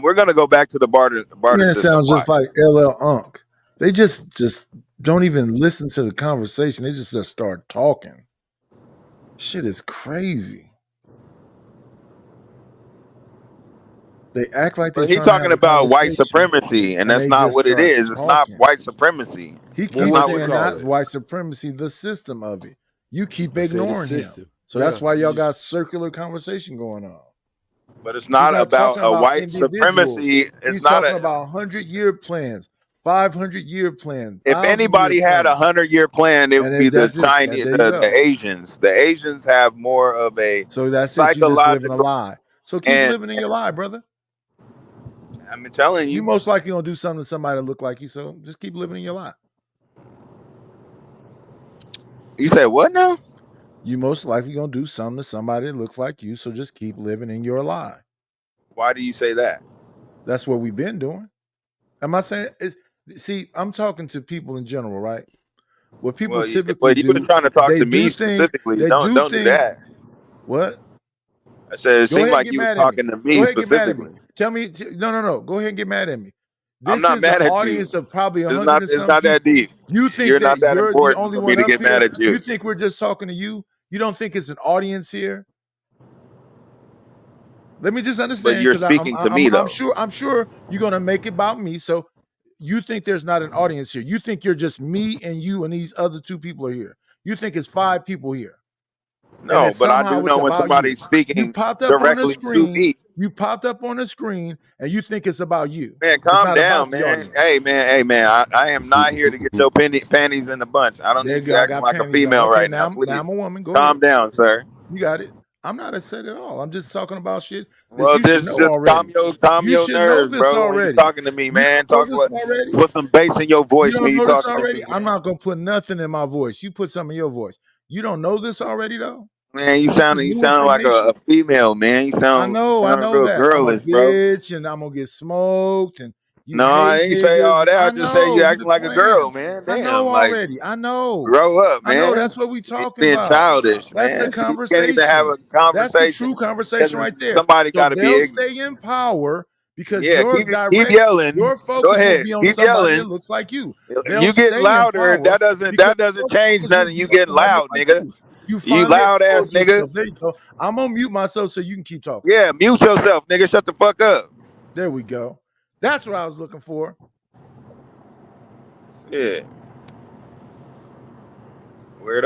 We're gonna go back to the barter Man, system. sounds Why? just like LL Unk. They just don't even listen to the conversation. They just start talking. Shit is crazy. They act like they're But he's trying to have talking a about white conversation, supremacy, and and that's they not just what it start is. It's not talking. white supremacy. He Well, That's keeps what not you what saying it is. call not it? white supremacy, the system of it. You keep I say the ignoring him. system. So Yeah, that's why y'all you got circular conversation going on. But it's He's not not about talking a about white individuals. supremacy. It's He's not talking a. about 100-year plans, 500-year plan, If 1,000-year anybody had plan. 100-year plan, it would And be the that's it. Chinese, There you the go. Asians. The Asians have more of a So that's it. You just living a psychological. lie. So keep And living in your lie, brother. I'm telling You you, most likely gonna do something to somebody that look like you. So just keep living in your lie. you said what now? You most likely gonna do something to somebody that looks like you. So just keep living in your lie. Why do you say that? That's what we've been doing. Am I saying? See, I'm talking to people in general, right? What people Well, typically but you were do, trying to talk they to do me things. specifically. They do Don't do things. that. What? I said it Go seemed ahead and like get you were mad at me. talking to Go me ahead and get mad at me. specifically. Tell me. No. Go ahead and get mad at me. I'm This not is an mad at you. audience of probably It's 100 not. and It's some not that people. deep. You think You're not that that you're the important only for me one to up get mad here? at you. You think we're just talking to you? You don't think it's an audience here? Let me just But understand, you're because speaking to me though. I'm sure you're gonna make it about me. So you think there's not an audience here? You think you're just me and you and these other two people are here? You think it's 5 people here, and No, that but I somehow do it's know when about you? somebody's You speaking popped up on the directly to screen. me. You popped up on the screen, and you think it's about you. Man, It's calm not about down, the man. audience. Hey, man. I am not here to get your panties in the bunch. I don't There you need you go. I acting got like a panties on. female Okay, right now. now Please I'm a woman. Go ahead. calm down, sir. You got it. I'm not upset at all. I'm just talking about shit that Well, you should know just calm already. calm You your should know nerves, this bro. When you already. talking to me, You man, don't know talk this what. already? Put some bass in your You voice when don't you know this talking to already? me, I'm man. not going to put nothing in my voice. You put some in your voice. You don't know this already, though? Man, you This is sounding new like information. a female, man. You I sound know real that. I'm a girlish, bro. bitch and I'm going to get smoked and you No, I hate ain't say all niggas. that. I I just say you know. You acting just like a girl, playing. man. I know Damn, like already. I know. grow up, I know. man. That's what we You talking being about. childish, That's the man. See, you can't even have conversation. a That's the conversation true conversation because right there. somebody So got to be they'll ignorant. stay in power because Yeah, keep yelling. your Go focus will ahead, be on keep somebody that yelling. looks like you. They'll You getting stay in louder. power because That doesn't your change focus will nothing. be You on getting somebody loud, like nigga. you. You You finally loud ass exposed nigga. yourself. There you go. I'm gonna mute myself so you can keep talking. Yeah, mute yourself, nigga. Shut the fuck up. There we go. That's what I was looking for. Yeah,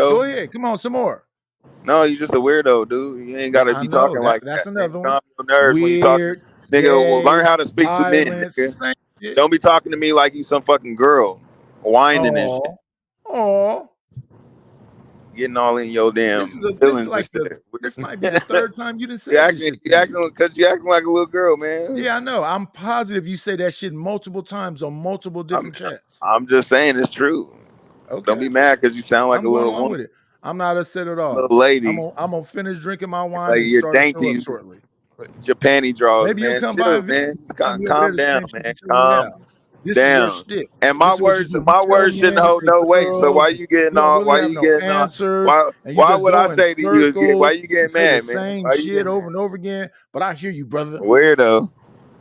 Go weirdo. ahead. Come on, some more. No, you just a weirdo, dude. You ain't Yeah, gotta I be know talking that. like That's that, nigga. another one. Calm your nerves when you talking, Weird, nigga. Well, learn gay, how to speak to men, violence, nigga. same shit. Don't be talking to me like you some fucking girl, whining and shit, Oh, getting all in your damn this is feelings and like shit. this might be the third time you done you said this acting, shit to me. you acting like a little girl, man. Yeah, I know. I'm positive you say that shit multiple times on multiple I'm, different chats. I'm just saying it's true. Don't be Okay, mad because you sound like I'm a going little along woman, with it. I'm not upset at all. little lady, I'm gonna finish drinking my wine like and you're start a show up dainty. shortly. Your panty draws, Maybe you'll man. come by Chill, and visit. man. I'll be over there Calm the down, same shit you man. tell me now. This is your Damn. shtick. And This is what you do. You my tell words shouldn't men that hold they no weight. So girls. why you getting You don't all? really Why have you no getting all? answers, and you Why just would I go in say to you? Why circles you and getting say the mad, man? same Why you shit getting over mad? and over again. But I hear you, brother. Weirdo.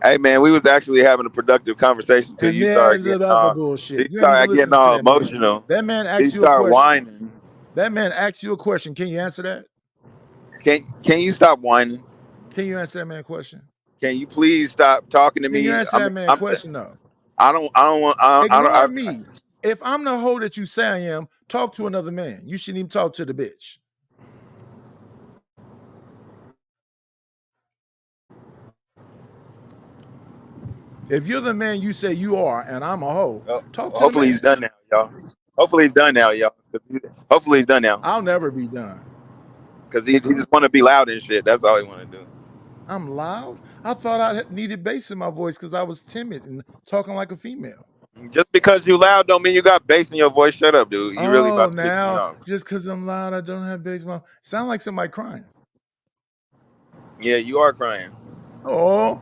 Hey man, we was actually having a productive conversation until And you then started it's getting about the all. Till bullshit. you You ain't even started getting listening to all that man. emotional. That man You asked you a start question. whining. That man asked you a question. Can you answer that? Can you stop whining? Can you answer that man question? Can you please stop talking to Can you me? answer that man I'm question though? I don't want Ignore me. If I'm the hoe that you say I am, talk to another man. You shouldn't even talk to the bitch. If you're the man you say you are, and I'm a hoe, talk to the hopefully man. he's done now, y'all. Hopefully he's done now, y'all. Hopefully he's done now. I'll never be done. Because he just want to be loud and shit. That's all he want to do. I'm loud. I thought I needed bass in my voice because I was timid and talking like a female. Just because you loud don't mean you got bass in your voice. Shut up, dude. You really about to piss me Now off. just because I'm loud, I don't have bass. Sound like somebody crying. Yeah, you are crying. Oh.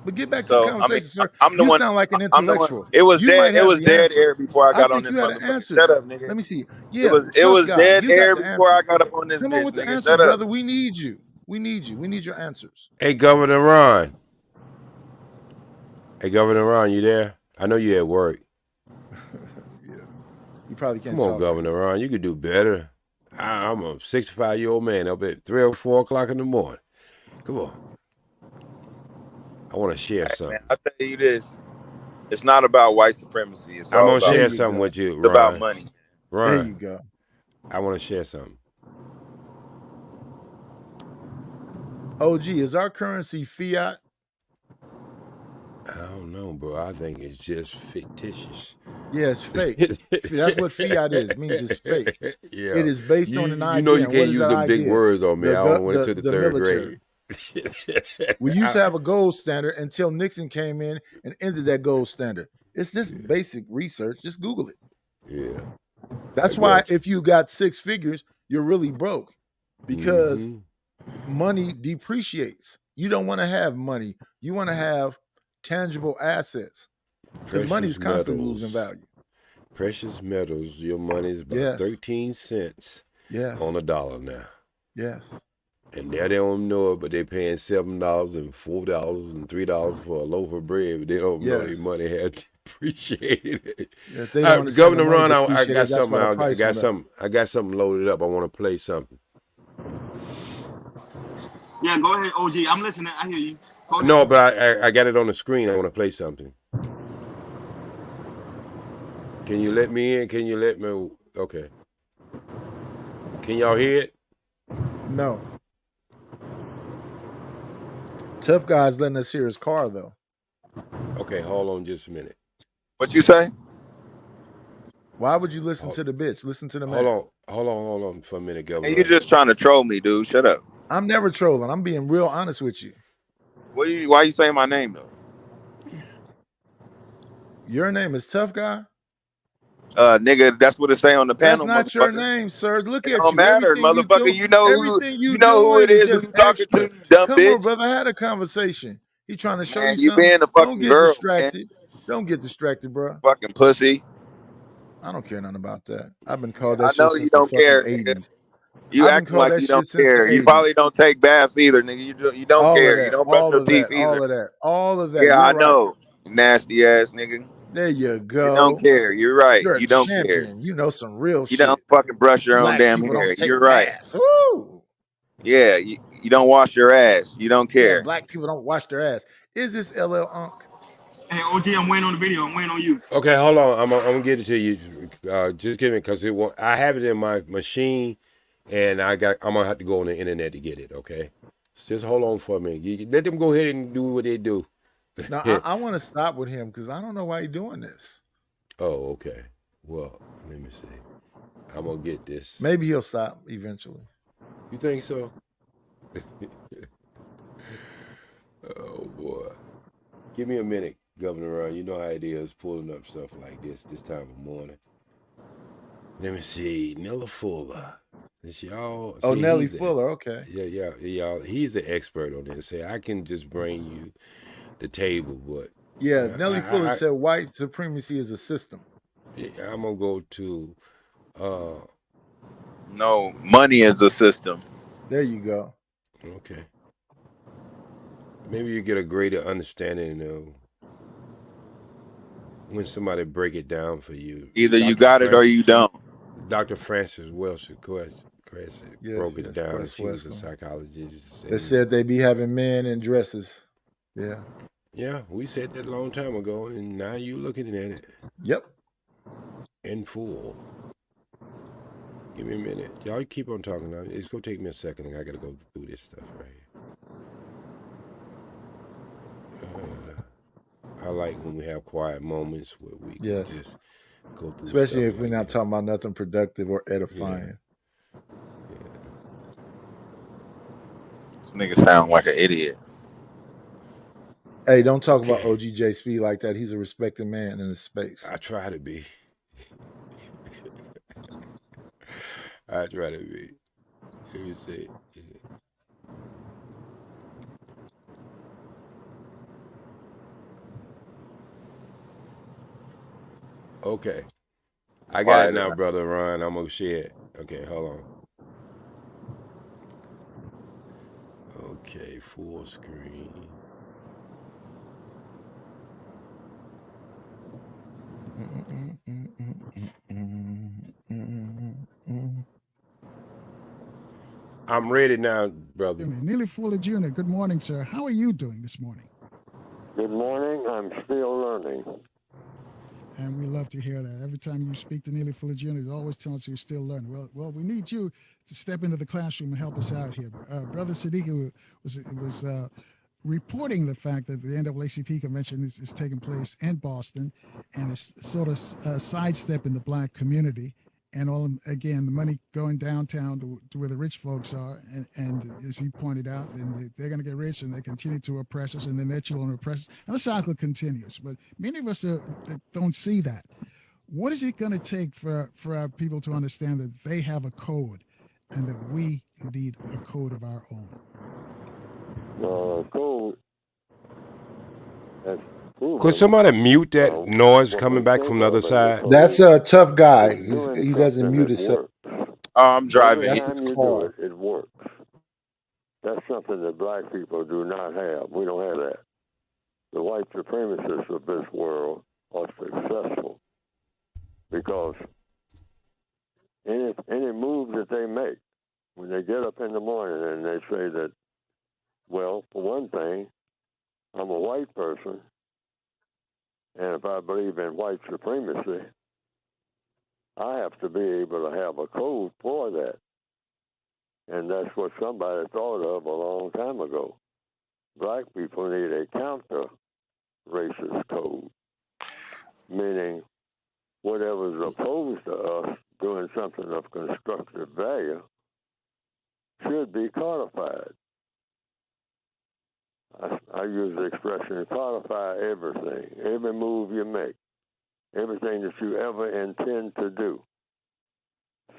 But get back to the conversation, sir. I'm the You one. sound like an I'm the one. intellectual. It was You dead. might It have was the dead answer. air before I I got on think this you had the motherfucker. Shut answers. up, nigga. Let me see. It Yeah, was tough guy. dead You got air the before I answer. got up on this Come on bitch, with the nigga. answer, Shut up. brother. We need you. We need you. We need your answers. Hey, Governor Ron. Hey, Governor Ron, you there? I know you at work. Yeah. You probably can't Come on, talk Governor Ron. You could do better. I'm a 65-year-old man up at 3 or 4 o'clock in the morning. Come on. I want to share something. Man, I'll tell you this. It's not about white supremacy. It's I'm all going to about share something with you, it's Ron. about money. Ron, There you go. I want to share something. OG, is our currency fiat? I don't know, bro. I think it's just fictitious. Yeah, it's fake. That's what fiat is. It means it's fake. Yeah. It is based on an idea. You know you and can't what is use that them idea? big words on me. I only went into the third military. grade. We used to have a gold standard until Nixon came in and ended that gold standard. It's just basic research. Just Google it. Yeah. That's why if you got 6 figures, you're really broke because money depreciates. You don't want to have money. You want to have tangible assets because money is constantly losing value. Precious metals, your money is about 13 cents on a dollar now. Yes. And there they don't know it, but they're paying $7 and $4 and $3 for a loaf of bread. But they don't know their money had depreciated. If they don't Governor Ron, I got something. I got something loaded up. I want to play something. Yeah, go ahead, OG. I'm listening. I hear you. No, but I got it on the screen. I want to play something. Can you let me in? Can you let me? Okay. Can y'all hear it? No. Tough guy's letting us hear his car, though. Okay, hold on just a minute. What you say? Why would you listen to the bitch? Listen to the man. Hold on for a minute, Governor. Hey, you're just trying to troll me, dude. Shut up. I'm never trolling. I'm being real honest with you. Why you saying my name, though? Your name is Tough Guy? Nigga, that's what it say on the panel. That's not your name, sir. Look at you. Don't matter, Everything motherfucker. you know who it is. Who you talking to, you dumb Come bitch? on, brother. I had a conversation. He trying to show you you something. being a fucking Don't get girl, distracted. man. Don't get distracted, bro. Fucking pussy. I don't care nothing about that. I've been called that I shit know since you the don't fucking care. 80s. You I've been acting called like that you don't shit since care. the You 80s. probably don't take baths either, nigga. You don't All care. of that, You don't brush all your of teeth that, either. all of that. Yeah, You're I right. know. Nasty ass nigga. There you go. You don't care. You're right. You're a you don't champion. care. You know some real You shit. don't fucking brush your own Black damn people hair. don't take You're right. baths. Woo! Yeah, you don't wash your ass. You don't care. Yeah, black people don't wash their ass. Is this LL Unk? Hey, OG, I'm waiting on the video. I'm waiting on you. Okay, hold on. I'm gonna get it to you. Just give me because I have it in my machine, and I'm gonna have to go on the internet to get it. Okay, just hold on for a minute. Let them go ahead and do what they do. Now I want to stop with him because I don't know why he's doing this. Oh, okay. Well, let me see. I'm gonna get this. Maybe he'll stop eventually. You think so? Oh boy. Give me a minute, Governor Ron. You know how it is pulling up stuff like this time of morning. Let me see. Nella Fuller. Since y'all Nelly Fuller, okay. Yeah, y'all. He's an expert on this. Say I can just bring you the table, but Yeah, Nellie Fuller I said white supremacy is a system. I'm gonna go to No, money is a system. There you go. okay. Maybe you get a greater understanding of when somebody break it down for you. Either you got it or you don't. Dr. Frances Welsh Yes, broke it yes, down. Christ She was a Weston. psychologist. They said they be having men in dresses. Yeah. Yeah, we said that a long time ago, and now you looking at it Yep. in full. Give me a minute. Y'all keep on talking. It's going to take me a second. I got to go through this stuff right here. I like when we have quiet moments where we can just go through especially stuff if we're not talking about nothing productive or edifying. Yeah. This nigga sound like an idiot. Hey, don't talk about OGJ Speed like that. He's a respected man in his space. I try to be. I try to be. Let me see. Okay. I got it now, brother Ron. I'm going to share it. Okay, hold on. Okay, full screen. I'm ready now, brother. Neely Fuller Jr., good morning, sir. How are you doing this morning? Good morning. I'm still learning. And we love to hear that. Every time you speak to Neely Fuller Jr., he always tells us you're still learning. Well, we need you to step into the classroom and help us out here. Brother Siddiqui was reporting the fact that the NAACP convention is taking place in Boston, and it's sort of sidestepping the black community. And again, the money going downtown to where the rich folks are, and as he pointed out, then they're going to get rich, and they continue to oppress us, and then their children oppress us, and the cycle continues. But many of us don't see that. What is it going to take for our people to understand that they have a code, and that we need a code of our own? Code. Could somebody mute that noise coming back from the other side? That's a tough guy. He doesn't mute himself. I'm driving. Every time you do it, it works. That's something that black people do not have. We don't have that. The white supremacists of this world are successful because any move that they make, when they get up in the morning and they say that, well, for one thing, I'm a white person, and if I believe in white supremacy, I have to be able to have a code for that. And that's what somebody thought of a long time ago. Black people need a counter-racist code, meaning whatever's opposed to us doing something of constructive value should be codified. I use the expression codify everything, every move you make, everything that you ever intend to do.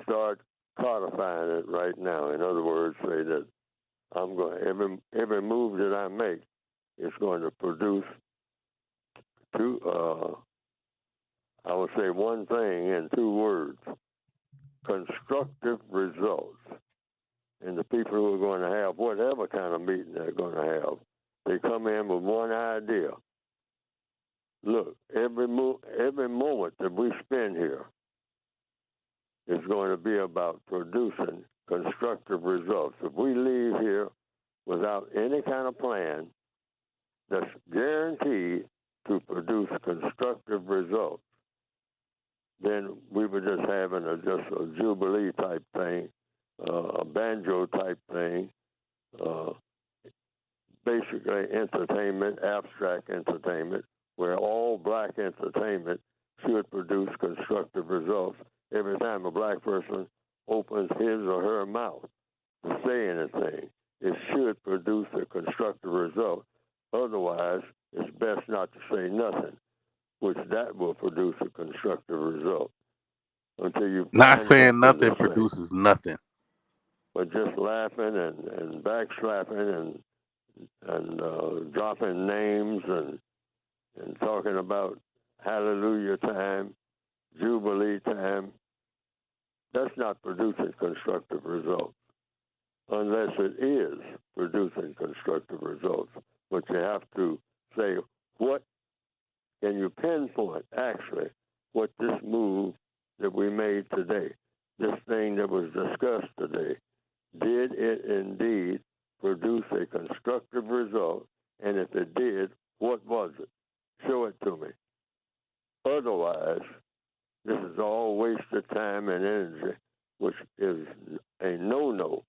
Start codifying it right now. In other words, say that I'm going every move that I make is going to produce I would say one thing in two words: constructive results. And the people who are going to have whatever kind of meeting they're going to have, they come in with one idea. Look, every moment that we spend here is going to be about producing constructive results. If we leave here without any kind of plan that's guaranteed to produce constructive results, then we were just having just a jubilee type thing, a banjo type thing, basically entertainment, abstract entertainment, where all black entertainment should produce constructive results. Every time a black person opens his or her mouth to say anything, it should produce a constructive result. Otherwise, it's best not to say nothing, which that will produce a constructive result. Until you not saying nothing produces nothing. But just laughing and backslapping and dropping names and talking about hallelujah time, jubilee time. That's not producing constructive results unless it is producing constructive results. But you have to say, what can you pinpoint actually what this move that we made today, this thing that was discussed today, did it indeed produce a constructive result? And if it did, what was it? Show it to me. Otherwise, this is all wasted time and energy, which is a no-no.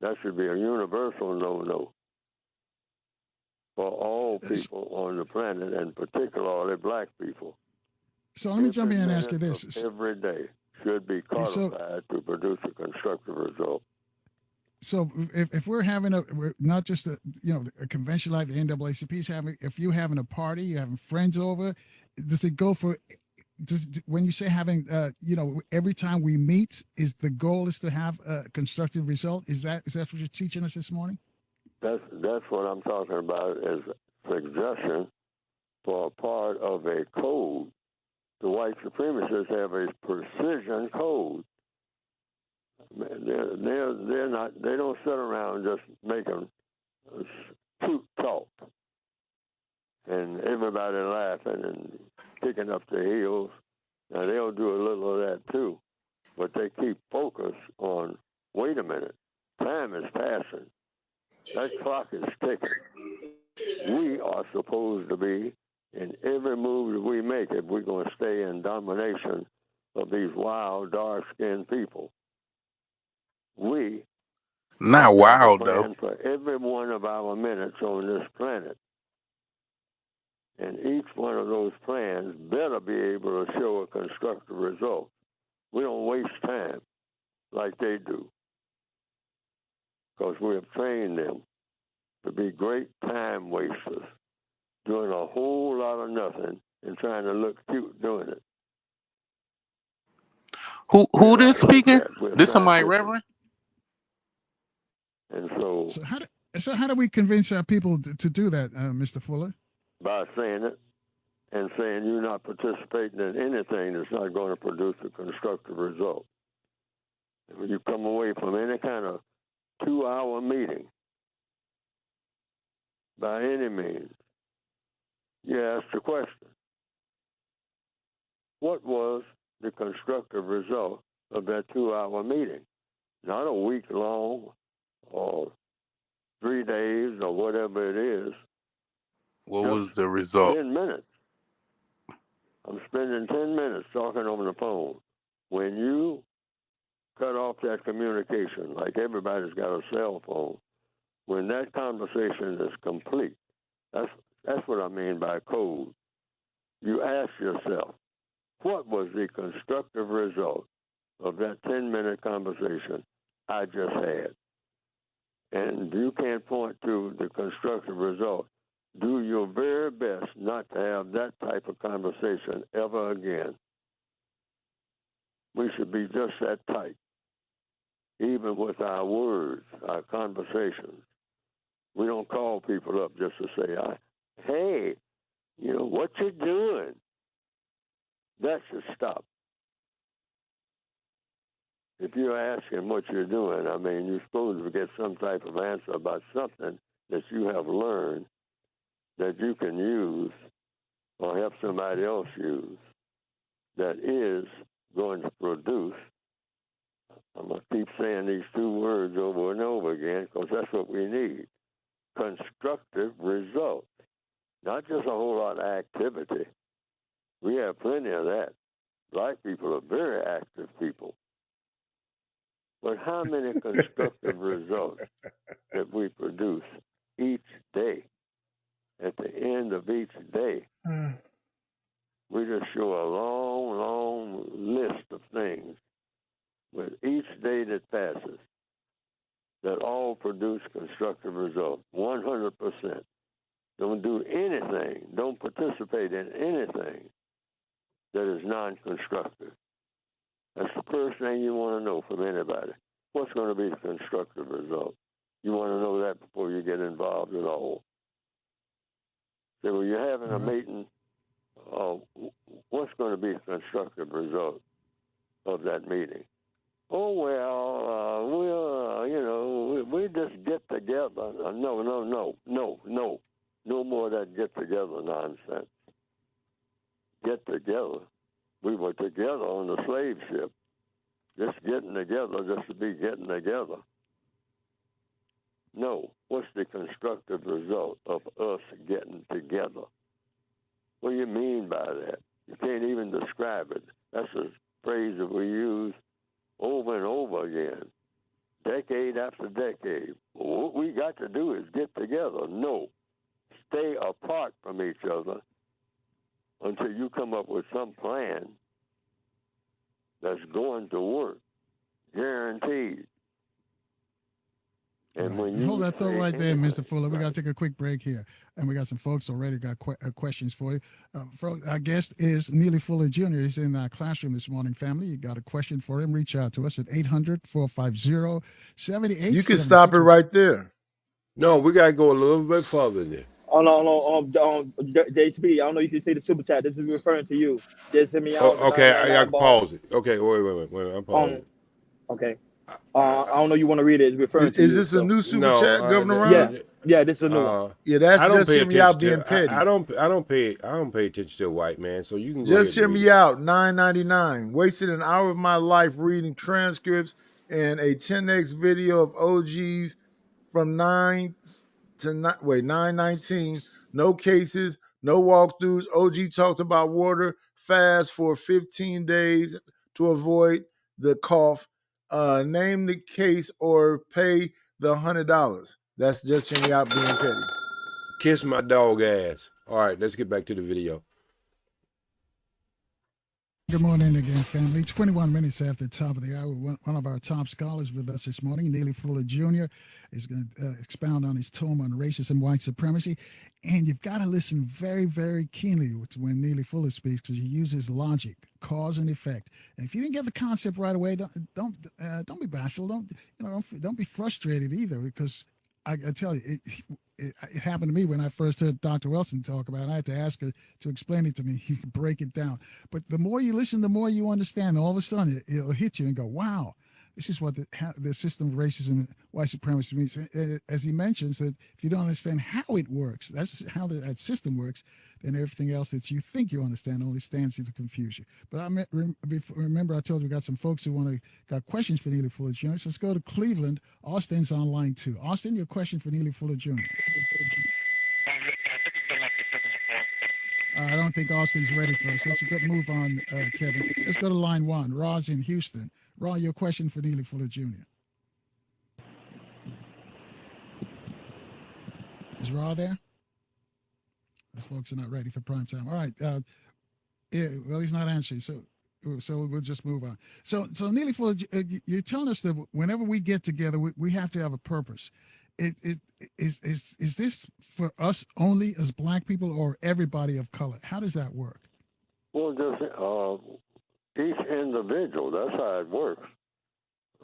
That should be a universal no-no for all people on the planet, and particularly black people. So let me jump in and ask you this. Every day should be codified to produce a constructive result. So if we're having we're not just a convention like the NAACP is having, if you're having a party, you're having friends over, does it go for, when you say having, every time we meet, is the goal is to have a constructive result? Is that what you're teaching us this morning? That's what I'm talking about, is suggestion for a part of a code. The white supremacists have a precision code. They're not. They don't sit around just making cute talk and everybody laughing and kicking up their heels. Now they'll do a little of that too, but they keep focus on. Wait a minute, time is passing. That clock is ticking. We are supposed to be in every move that we make if we're going to stay in domination of these wild, dark-skinned people. We not wild plan though. for every one of our minutes on this planet. And each one of those plans better be able to show a constructive result. We don't waste time like they do, because we have trained them to be great time wasters, doing a whole lot of nothing and trying to look cute doing it. Who this speaking? Like this somebody reverend? And so how do we convince our people to do that, Mr. Fuller? By saying it and saying you're not participating in anything that's not going to produce a constructive result. And when you come away from any kind of 2-hour meeting, by any means, you ask the question, what was the constructive result of that 2-hour meeting? Not a week long or 3 days or whatever it is. What was the result? 10 minutes. I'm spending 10 minutes talking over the phone. When you cut off that communication, like everybody's got a cell phone, when that conversation is complete, that's what I mean by code. You ask yourself, what was the constructive result of that 10-minute conversation I just had? And you can't point to the constructive result. Do your very best not to have that type of conversation ever again. We should be just that tight, even with our words, our conversations. We don't call people up just to say, hey, what you doing? That should stop. If you're asking what you're doing, you're supposed to get some type of answer about something that you have learned that you can use or help somebody else use that is going to produce. I'm going to keep saying these two words over and over again because that's what we need. Constructive results. Not just a whole lot of activity. We have plenty of that. Black people are very active people. But how many constructive results that we produce each day? At the end of each day, we just show a long, long list of things with each day that passes that all produce constructive results, 100%. Don't do anything, don't participate in anything that is non-constructive. That's the first thing you want to know from anybody. What's going to be the constructive result? You want to know that before you get involved at all. So when you're having a meeting, what's going to be the constructive result of that meeting? Oh, well, we just get together. No more of that get together nonsense. Get together. We were together on the slave ship. Just getting together just to be getting together. No. What's the constructive result of us getting together? What do you mean by that? You can't even describe it. That's a phrase that we use over and over again, decade after decade. What we got to do is get together. No. Stay apart from each other until you come up with some plan that's going to work, guaranteed. And when you hold that thought right there, Mr. Fuller. We got to take a quick break here, and we got some folks already got questions for you. Our guest is Neely Fuller Jr. He's in our classroom this morning, family. You got a question for him? Reach out to us at 800-450-7876. You can stop it right there. No, we gotta go a little bit further there. Oh no, JSP. I don't know if you can see the super chat. This is referring to you. Just send me out the Okay, I 999 can ball. pause it. Okay, wait. I'm pausing. Okay. I don't know you want to read it. It's referring to Is you. this a new super chat, Governor Ron? Yeah, this is a new one. Yeah, that's I don't just pay hear me out attention being petty. I don't pay attention to a white man. So you can go Just ahead hear and read me it. out. $9.99. Wasted an hour of my life reading transcripts and a 10x video of OGs from 919. No cases, no walkthroughs. OG talked about water fast for 15 days to avoid the cough. Name the case or pay the $100. That's just hear me out being petty. Kiss my dog ass. All right, let's get back to the video. Good morning again, family. 21 minutes after the top of the hour. One of our top scholars with us this morning, Neely Fuller Jr., is going to expound on his tome on racism and white supremacy. And you've got to listen very, very keenly when Neely Fuller speaks, because he uses logic, cause and effect. And if you didn't get the concept right away, don't be bashful. Don't be frustrated either, because I tell you, it happened to me when I first heard Dr. Wilson talk about it. I had to ask her to explain it to me. He could break it down. But the more you listen, the more you understand. All of a sudden, it'll hit you and go, wow, this is what the system of racism and white supremacy means. As he mentions, that if you don't understand how it works, that's how that system works, then everything else that you think you understand only stands to confuse you. But remember, I told you we got some folks who got questions for Neely Fuller Jr. So let's go to Cleveland. Austin's on line 2. Austin, your question for Neely Fuller Jr. I don't think Austin's ready for us. Let's move on, Kevin. Let's go to line 1. Raw's in Houston. Raw, your question for Neely Fuller Jr. Is Raw there? Those folks are not ready for prime time. All right. Well, he's not answering, so we'll just move on. So Neely Fuller, you're telling us that whenever we get together, we have to have a purpose. Is this for us only as Black people or everybody of color? How does that work? Well, just each individual. That's how it works.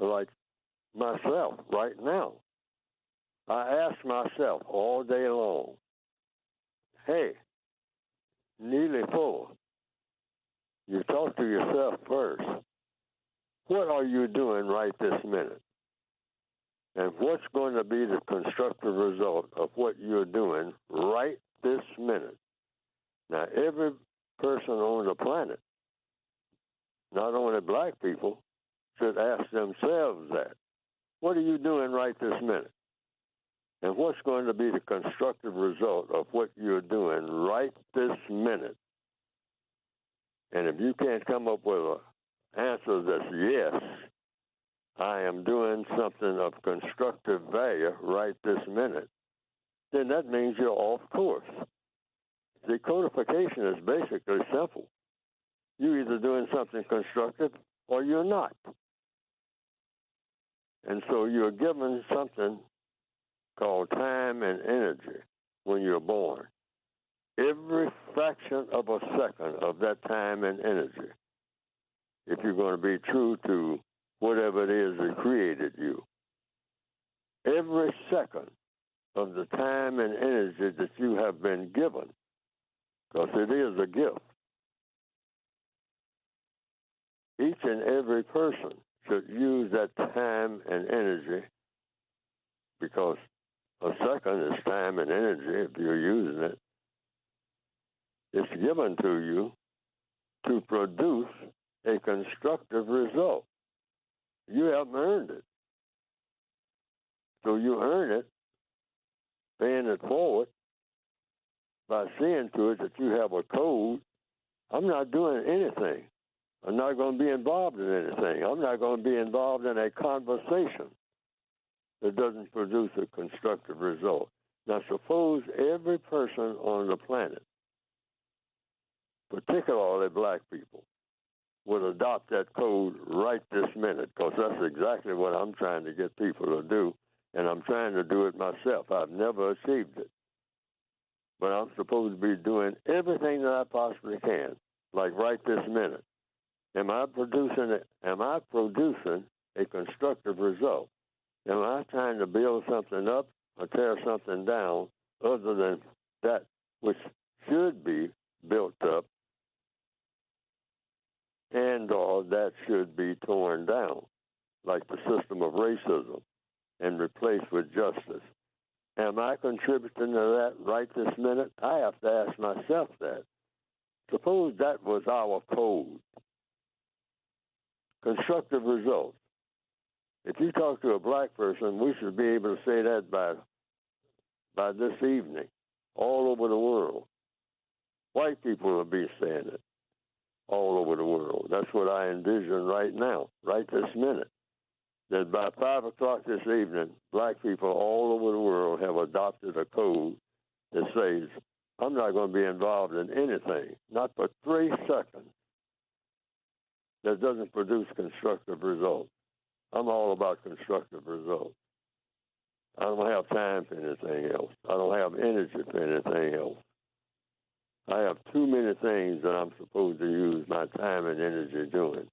Like myself right now, I ask myself all day long, hey, Neely Fuller, you talk to yourself first. What are you doing right this minute? And what's going to be the constructive result of what you're doing right this minute? Now, every person on the planet, not only Black people, should ask themselves that. What are you doing right this minute? And what's going to be the constructive result of what you're doing right this minute? And if you can't come up with an answer that's yes, I am doing something of constructive value right this minute, then that means you're off course. The codification is basically simple. You're either doing something constructive or you're not. And so you're given something called time and energy when you're born. Every fraction of a second of that time and energy, if you're going to be true to whatever it is that created you, every second of the time and energy that you have been given, because it is a gift. Each and every person should use that time and energy, because a second is time and energy if you're using it. It's given to you to produce a constructive result. You haven't earned it. So you earn it, paying it forward, by seeing to it that you have a code. I'm not doing anything. I'm not going to be involved in anything. I'm not going to be involved in a conversation that doesn't produce a constructive result. Now, suppose every person on the planet, particularly black people, would adopt that code right this minute, because that's exactly what I'm trying to get people to do, and I'm trying to do it myself. I've never achieved it. But I'm supposed to be doing everything that I possibly can, like right this minute. Am I producing a constructive result? Am I trying to build something up or tear something down other than that which should be built up and or that should be torn down, like the system of racism, and replaced with justice? Am I contributing to that right this minute? I have to ask myself that. Suppose that was our code. Constructive results. If you talk to a black person, we should be able to say that by this evening, all over the world. White people will be saying it all over the world. That's what I envision right now, right this minute. That by 5 o'clock this evening, black people all over the world have adopted a code that says, I'm not going to be involved in anything, not for 3 seconds, that doesn't produce constructive results. I'm all about constructive results. I don't have time for anything else. I don't have energy for anything else. I have too many things that I'm supposed to use my time and energy doing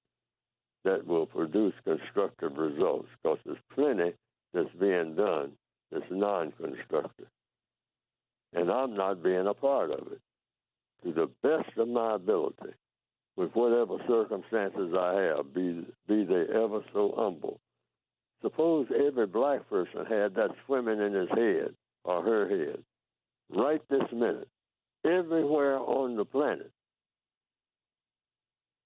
that will produce constructive results, because there's plenty that's being done that's non-constructive. And I'm not being a part of it. To the best of my ability, with whatever circumstances I have, be they ever so humble. Suppose every black person had that swimming in his head or her head right this minute, everywhere on the planet.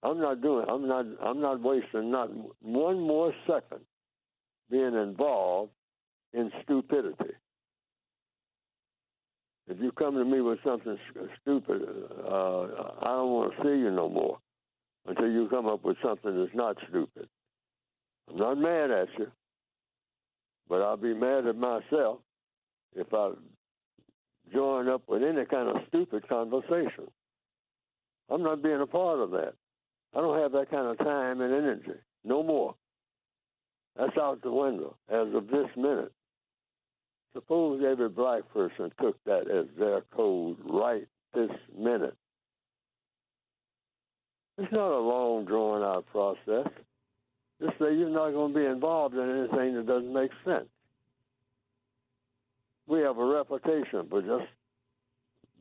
I'm not wasting not one more second being involved in stupidity. If you come to me with something stupid, I don't want to see you no more until you come up with something that's not stupid. I'm not mad at you, but I'll be mad at myself if I join up with any kind of stupid conversation. I'm not being a part of that. I don't have that kind of time and energy. No more. That's out the window as of this minute. Suppose every black person took that as their code right this minute. It's not a long, drawn-out process. Just say you're not going to be involved in anything that doesn't make sense. We have a reputation for just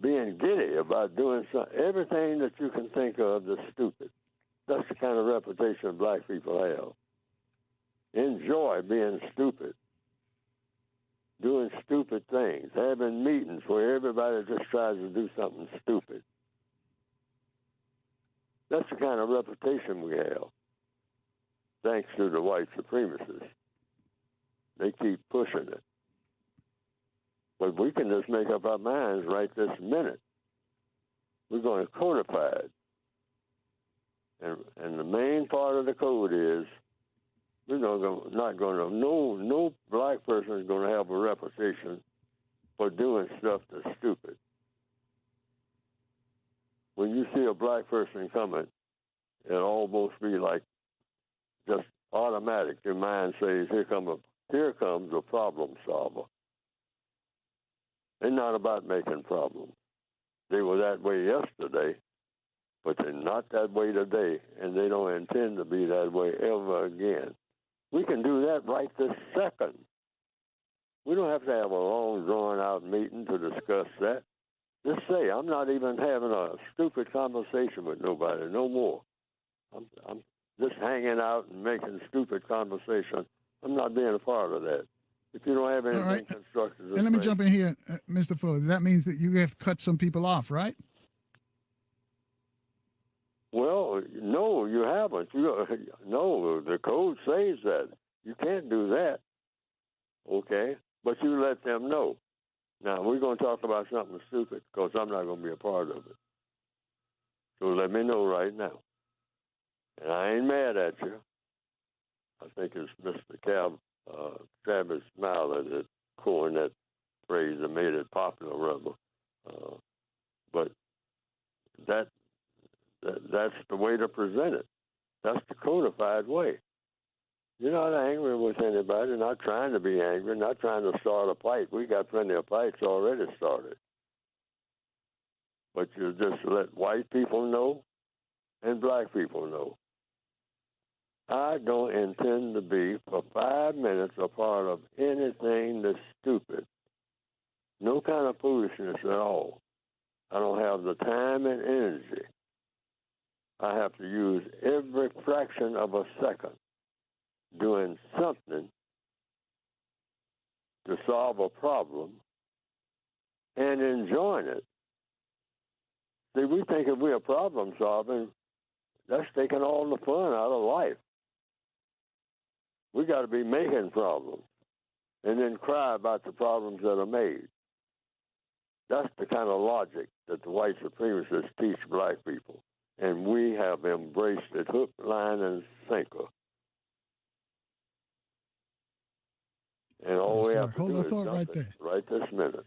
being giddy about doing something. Everything that you can think of that's stupid. That's the kind of reputation black people have. Enjoy being stupid, doing stupid things, having meetings where everybody just tries to do something stupid. That's the kind of reputation we have, thanks to the white supremacists. They keep pushing it. But we can just make up our minds right this minute. We're going to codify it. And the main part of the code is no black person is going to have a reputation for doing stuff that's stupid. When you see a black person coming, it'll almost be like just automatic. Your mind says, here comes a problem solver. They're not about making problems. They were that way yesterday, but they're not that way today, and they don't intend to be that way ever again. We can do that right this second. We don't have to have a long, drawn-out meeting to discuss that. Just say, I'm not even having a stupid conversation with nobody, no more. I'm just hanging out and making stupid conversation. I'm not being a part of that. If you don't have anything constructive to And let me say, jump in here, Mr. Fuller. That means that you have cut some people off, right? well, no, you haven't. No, the code says that. You can't do that, okay? But you let them know. Now, we're going to talk about something stupid because I'm not going to be a part of it. So let me know right now. And I ain't mad at you. I think it's Mr. Travis Smiley that coined that phrase and made it popular, rather. But that's the way to present it. That's the codified way. You're not angry with anybody, not trying to be angry, not trying to start a fight. We got plenty of fights already started. But you just let white people know and black people know. I don't intend to be for 5 minutes a part of anything that's stupid. No kind of foolishness at all. I don't have the time and energy. I have to use every fraction of a second doing something to solve a problem and enjoying it. See, we think if we're problem solving, that's taking all the fun out of life. We got to be making problems and then cry about the problems that are made. That's the kind of logic that the white supremacists teach black people. And we have embraced it hook, line, and sinker. And all we have to hold do that is thought dump right it there. right this minute.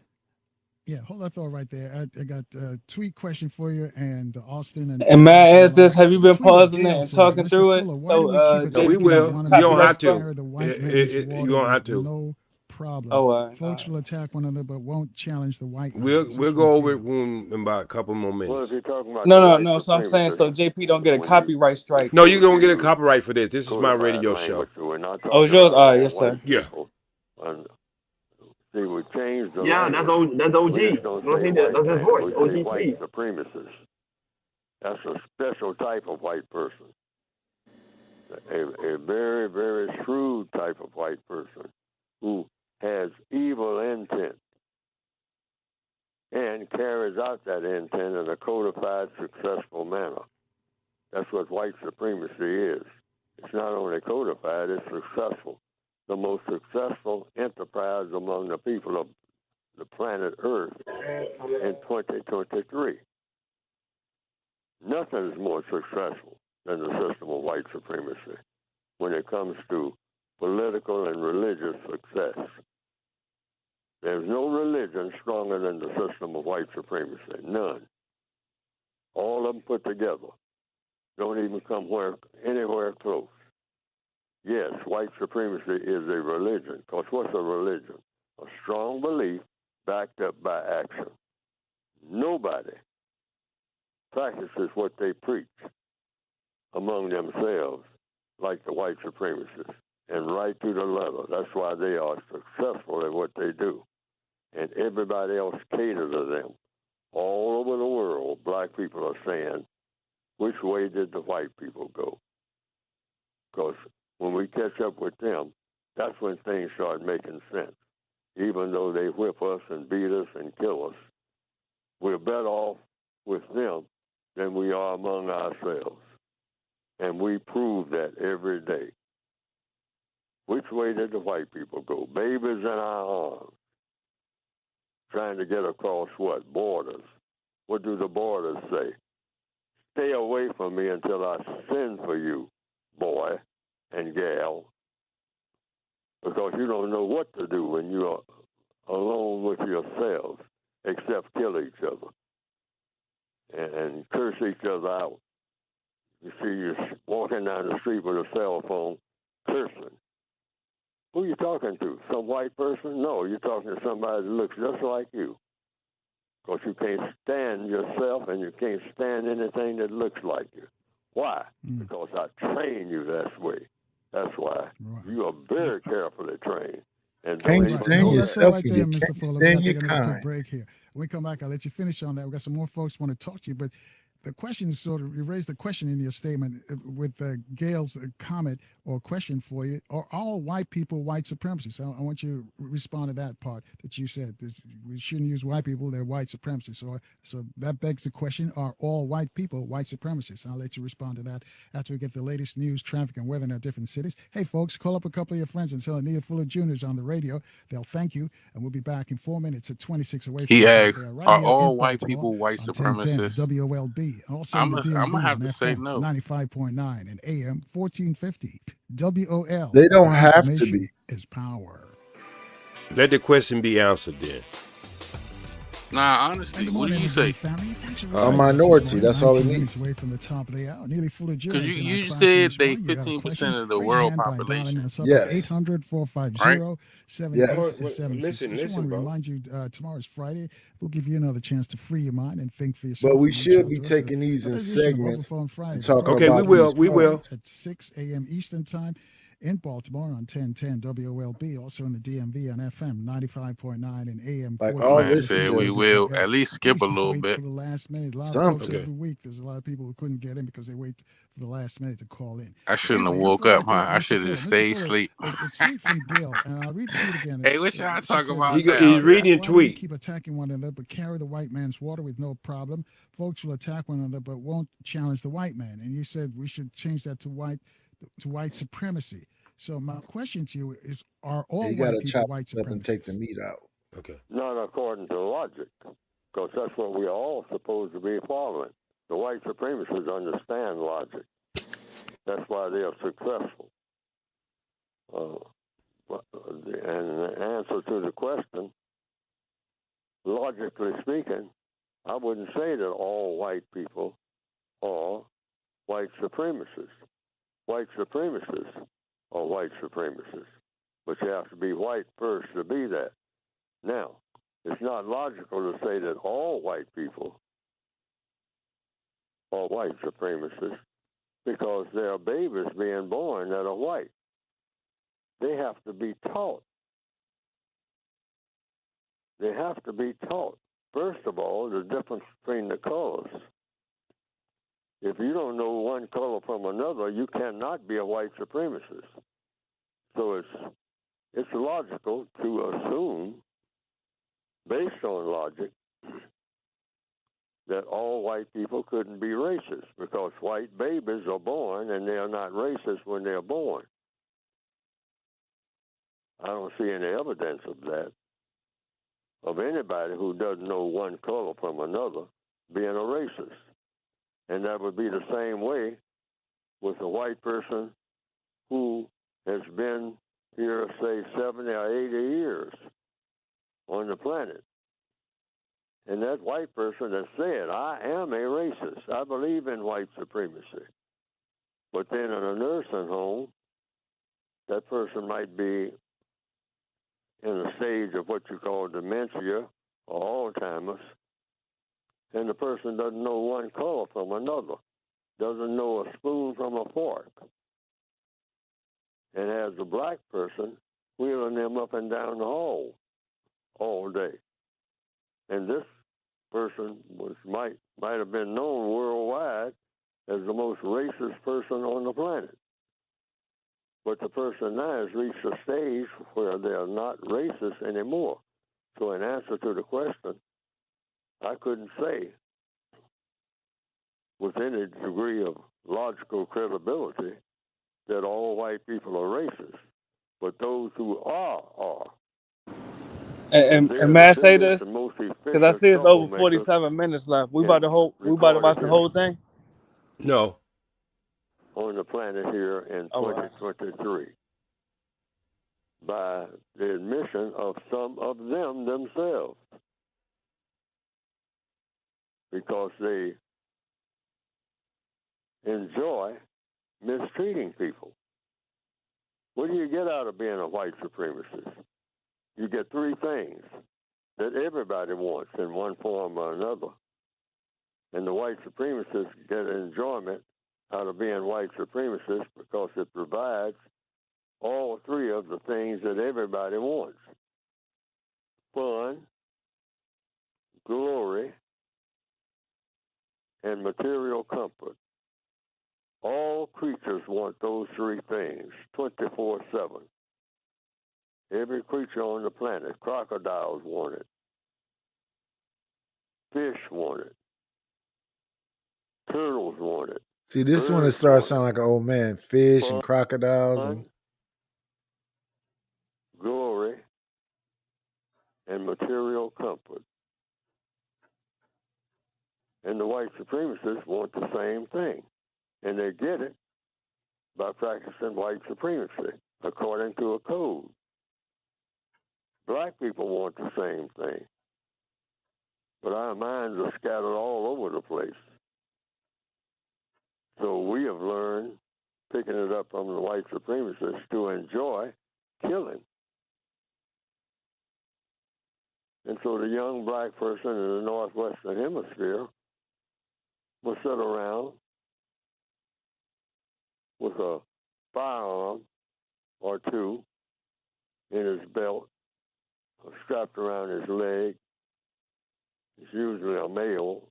Yeah, hold that thought right there. I got a tweet question for you, and Austin And may I ask this? Have you been pausing it and talking Mr. through it? Fuller, why do So we keep it No, we JP simple? We don't will. get want to You make don't copyright have it strike? to. fair. The white man's You water don't have with to. no problem. Oh, all Folks right. will attack one another, but won't challenge the white We'll man. we'll go over it in about a couple more Well, if minutes. you're talking about the white No. So I'm saying, supremacists, so JP don't get a when you copyright strike. No, say you're what gonna you get a use copyright for this. This is my codified radio language, show. so we're not Oh, it's talking yours? about All right, all yes, sir. white Yeah. people. And see, we changed the Yeah, that's language. That's OG. We just don't You say see that? white That's his man. voice. We say OG white speak. supremacists. That's a special type of white person. A very, very shrewd type of white person who has evil intent and carries out that intent in a codified, successful manner. That's what white supremacy is. It's not only codified, it's successful. The most successful enterprise among the people of the planet Earth in 2023. Nothing is more successful than the system of white supremacy when it comes to political and religious success. There's no religion stronger than the system of white supremacy. None. All of them put together don't even come anywhere close. Yes, white supremacy is a religion. Because what's a religion? A strong belief backed up by action. Nobody practices what they preach among themselves like the white supremacists, and right to the letter. That's why they are successful at what they do. And everybody else caters to them. All over the world, black people are saying, which way did the white people go? Because when we catch up with them, that's when things start making sense. Even though they whip us and beat us and kill us, we're better off with them than we are among ourselves. And we prove that every day. Which way did the white people go? Babies in our arms, trying to get across what? Borders. What do the borders say? Stay away from me until I send for you, boy and gal, because you don't know what to do when you are alone with yourselves except kill each other and curse each other out. You see, you're walking down the street with a cell phone, cursing. Who are you talking to? Some white person? No, you're talking to somebody that looks just like you. Because you can't stand yourself and you can't stand anything that looks like you. Why? Because I train you that way. That's why. Right. You are very carefully trained. and don't Can't All right, even stand know hold that that. thought yourself right or there, you Mr. can't Fuller. We got stand to your take another quick kind. break here. When we come back, I'll let you finish on that. We got some more folks want to talk to you, but the question is sort of you raised the question in your statement with Gail's comment or question for you: are all white people white supremacists? I want you to respond to that part that you said. That we shouldn't use white people; they're white supremacists. So that begs the question: are all white people white supremacists? I'll let you respond to that after we get the latest news, traffic, and weather in our different cities. Hey, folks, call up a couple of your friends and tell them Neil Fuller Jr. is on the radio. They'll thank you, and we'll be back in 4 minutes at 26 away from He the top. asks, They are right "Are here in all white Baltimore people white on 1010 supremacists?" WOLB, also in I'm the gonna DMV have on to say FM no. 95.9 and AM 1450 WOL, They don't where have to be. information is power. Let the question be answered then. Nah, And honestly, good what do morning, you everybody, say? family. Thanks for A riding with us this minority. morning. That's all they 19 need. minutes away from the top of the hour. Nearly Fuller Jr. Because is in our you classroom said this they morning. You got a 15% question? of the Raise your world hand by dialing population, us up at Yes. 800 right? 450 Well, 7676. listen, Just want to bro. remind you tomorrow's Friday. We'll give you another chance to free your mind and think for But yourself we and reach should out be to us. taking these in Another edition of segments Overflow on Friday. and The talking first Okay, we segment about will. these begins We tomorrow will. points. at 6 a.m. Eastern Time in Baltimore on 1010 WOLB, also in the DMV on FM 95.9 and AM Like My all man 1450 this is said we just will WOL. at least skip Please a don't little wait bit. for the last minute. A lot of folks something. Okay. every week. There's a lot of people who couldn't get in because they wait for the last minute to call in. I But shouldn't have anyway, let's woke go up, right to huh? I Mr. should have Fuller. just Mr. stayed Fuller, asleep. a tweet from Gail, and I'll read the tweet again. Hey, what y'all She talking said, about He's now, reading man? a why do we tweet. keep attacking one another but carry the white man's water with no problem? Folks will attack one another but won't challenge the white man. And you said we should change that to white supremacy. So my question to you is: are all You got white to people chop white it up and take the supremacists? meat out. Okay. Not according to logic, because that's what we're all supposed to be following. The white supremacists understand logic. That's why they are successful. And the answer to the question, logically speaking, I wouldn't say that all white people are white supremacists. White supremacists are white supremacists, but you have to be white first to be that. Now, it's not logical to say that all white people are white supremacists because there are babies being born that are white. They have to be taught. They have to be taught, first of all, the difference between the colors. If you don't know one color from another, you cannot be a white supremacist. So it's logical to assume, based on logic, that all white people couldn't be racist because white babies are born and they are not racist when they're born. I don't see any evidence of that, of anybody who doesn't know one color from another being a racist. And that would be the same way with a white person who has been here, say, 70 or 80 years on the planet. And that white person has said, I am a racist. I believe in white supremacy. But then in a nursing home, that person might be in a stage of what you call dementia or Alzheimer's, and the person doesn't know one color from another, doesn't know a spoon from a fork, and has a black person wheeling them up and down the hall all day. And this person might have been known worldwide as the most racist person on the planet. But the person now has reached a stage where they are not racist anymore. So in answer to the question, I couldn't say with any degree of logical credibility that all white people are racist. But those who are. And may I say this? Because I see it's over troublemakers 47 minutes left. We about in to watch the recorded whole thing. No. on the planet here in All right. 2023 by the admission of some of them themselves because they enjoy mistreating people. What do you get out of being a white supremacist? You get three things that everybody wants in one form or another. And the white supremacists get enjoyment out of being white supremacists because it provides all three of the things that everybody wants: fun, glory, and material comfort. All creatures want those three things 24/7. Every creature on the planet. Crocodiles want it. Fish want it. Turtles want it. See, this one it Birds starts want sounding it. like an old man. Fish and Fun, crocodiles and glory, and material comfort. And the white supremacists want the same thing. And they get it by practicing white supremacy according to a code. Black people want the same thing. But our minds are scattered all over the place. So we have learned, picking it up from the white supremacists, to enjoy killing. And so the young black person in the northwestern hemisphere will sit around with a firearm or two in his belt, strapped around his leg. It's usually a male.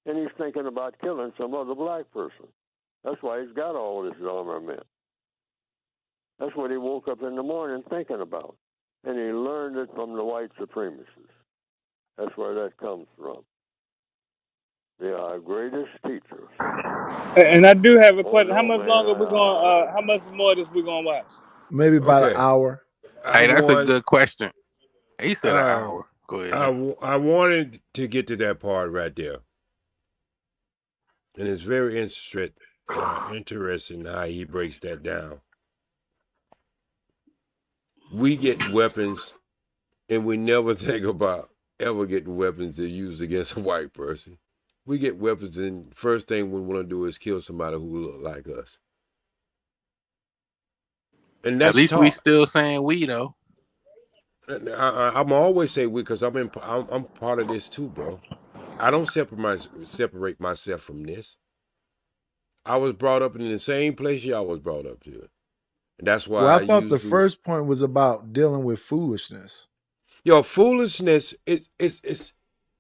And he's thinking about killing some other black person. That's why he's got all this armament. That's what he woke up in the morning thinking about. And he learned it from the white supremacists. That's where that comes from. They are our greatest teachers. And I do have a Oh question. How no, much man! longer we going? How much more of this we gonna watch? maybe about an Okay. hour. Hey, that's a want good question. He said an uh, hour. Go ahead. I wanted to get to that part right there, and it's very interesting how he breaks that down. We get weapons, and we never think about ever getting weapons to use against a white person. We get weapons, and first thing we want to do is kill somebody who look like us, and At that's least we taught. still saying we though. I'm always say we because I'm part of this too, bro. I don't separate myself from this. I was brought up in the same place y'all was brought up to. And that's why Well, I I thought the use first point was about dealing with foolishness. foolishness it's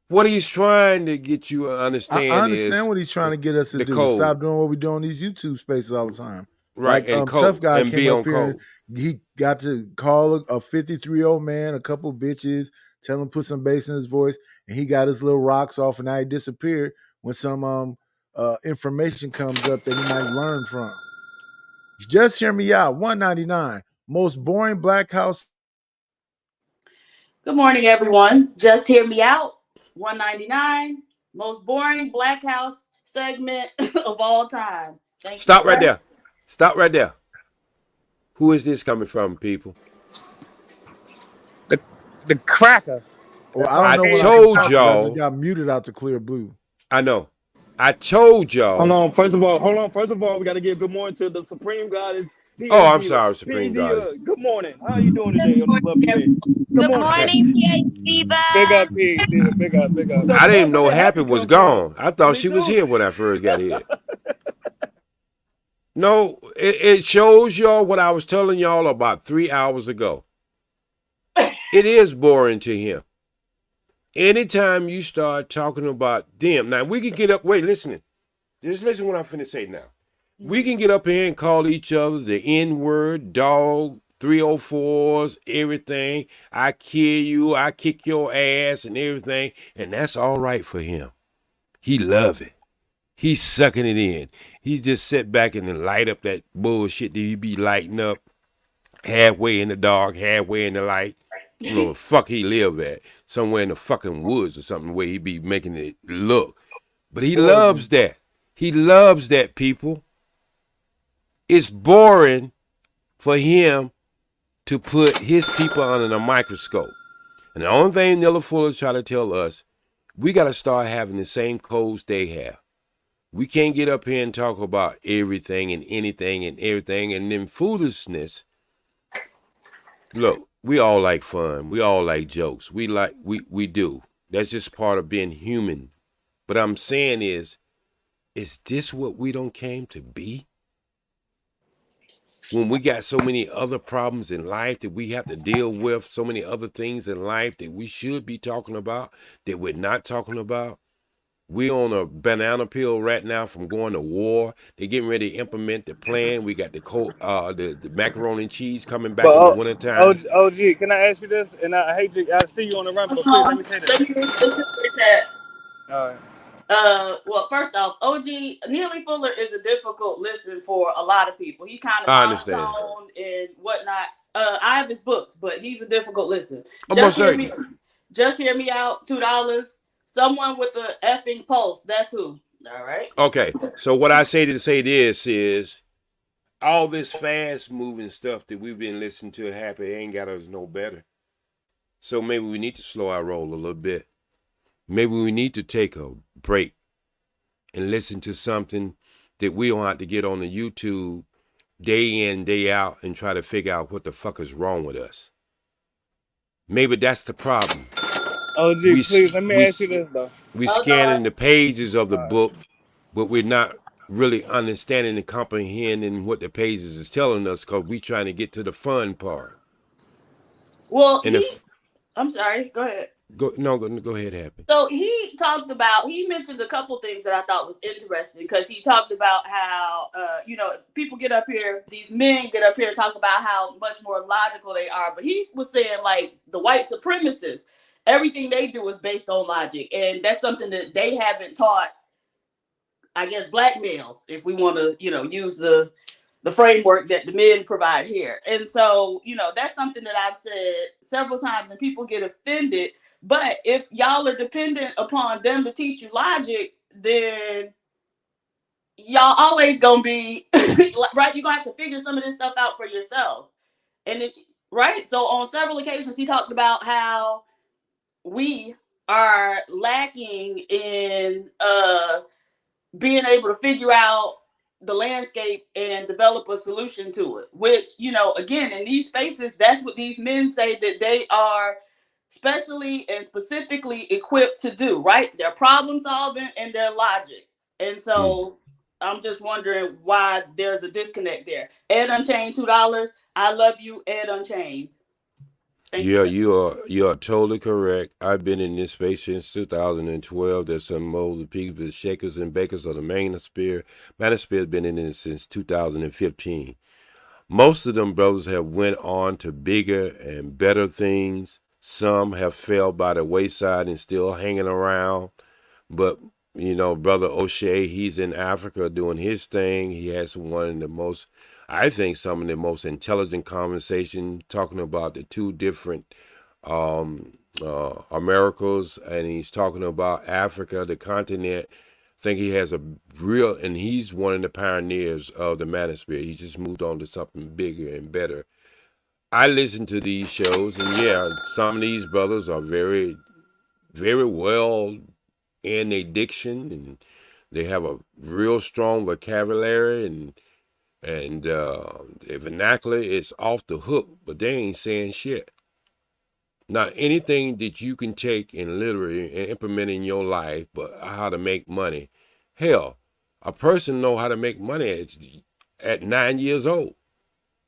what he's trying to get you to I understand understand is what he's trying to get us to the do. code. Stop doing what we do on these YouTube spaces all the time. Right, Like and Tough code Guy and came be up on here and code. he got to call a 53-year-old man, a couple bitches, tell him put some bass in his voice, and he got his little rocks off, and now he disappeared when some information comes up that he might learn from. Just hear me out. 199. Most boring black house. Good morning, everyone. Just hear me out. 199. Most boring black house segment of all time. Thank Stop you, right sir. there. Stop right there. Who is this coming from, people? The cracker. Well, I don't I know when I can told talk because I just y'all. got muted out to clear blue. I know. I told Hold y'all. on. First of all, hold on. First of all, we got to give good morning to the Supreme Goddess Oh, I'm PhD. sorry, Supreme PhD, Goddess. good morning. How are you doing Good today on this morning, lovely day? Good everyone. Good morning. morning, PhD Big up, Buzz. PhD. Big up, big up. So I didn't even Buzz, where know did Happy happy was come from? gone. I thought Me she was too. here when I first got here. No, it shows y'all what I was telling y'all about 3 hours ago. It is boring to him. Anytime you start talking about them, now we can get up. Wait, listen. Just listen what I'm finna say now. We can get up here and call each other the N word, dog, 304s, everything. I kill you, I kick your ass, and everything, and that's all right for him. He love it. He's sucking it in. He just sit back and then light up that bullshit that he be lighting up halfway in the dark, halfway in the light. You know, the fuck he live at. Somewhere in the fucking woods or something where he be making it look. But he loves that. He loves that, people. It's boring for him to put his people under a microscope. And the only thing Nilla Fuller try to tell us, we got to start having the same codes they have. We can't get up here and talk about everything and anything and everything. And then foolishness. Look, we all like fun. We all like jokes. We do. That's just part of being human. But I'm saying is this what we don't came to be? when we got so many other problems in life that we have to deal with, so many other things in life that we should be talking about that we're not talking about. We're on a banana peel right now from going to war. They're getting ready to implement the plan. We got the macaroni and cheese coming But back in the wintertime. OG, can I ask you this? And I hate to, I see you on the run, but please let me say this. Let me read this super chat. All right. Well, first off, OG Neely Fuller is a difficult listen for a lot of people. He kind of I understand. monotone and whatnot. I have his books, but he's a difficult listen. Almost certain. Just hear me out. $2. Someone with the effing pulse. That's who. All right. Okay. So what I say to say this is all this fast moving stuff that we've been listening to happy ain't got us no better. So maybe we need to slow our roll a little bit. Maybe we need to take a break and listen to something that we don't have to get on the YouTube day in, day out and try to figure out what the fuck is wrong with us. Maybe that's the problem. OG, please let me ask you this though. We're scanning the pages of the book, but we're not really understanding and comprehending what the pages is telling us because we're trying to get to the fun part. Well, I'm sorry. Go ahead. Go ahead, Happy. So he mentioned a couple things that I thought was interesting because he talked about how, people get up here, these men get up here and talk about how much more logical they are. But he was saying like the white supremacists, everything they do is based on logic. And that's something that they haven't taught, I guess, black males, if we want to, use the framework that the men provide here. And so, that's something that I've said several times and people get offended. But if y'all are dependent upon them to teach you logic, then y'all always gonna be right. You're gonna have to figure some of this stuff out for yourself. And right. So on several occasions, he talked about how we are lacking in being able to figure out the landscape and develop a solution to it, which, again, in these spaces, that's what these men say that they are specially and specifically equipped to do, right? Their problem solving and their logic. And so I'm just wondering why there's a disconnect there. Ed Unchained, $2. I love you, Ed Unchained. You are totally correct. I've been in this space since 2012. There's some more the people, the shakers and bakers of the manosphere. Manosphere has been in it since 2015. Most of them brothers have went on to bigger and better things. Some have fell by the wayside and still hanging around. But, Brother O'Shea, he's in Africa doing his thing. He has some of the most intelligent conversation talking about the two different Americas. And he's talking about Africa, the continent. I think he has and he's one of the pioneers of the manosphere. He just moved on to something bigger and better. I listen to these shows, and some of these brothers are very, very well in their diction, and they have a real strong vocabulary, and the vernacular is off the hook, but they ain't saying shit. Now, anything that you can take and literally implement in your life, but how to make money, hell, a person know how to make money at 9 years old.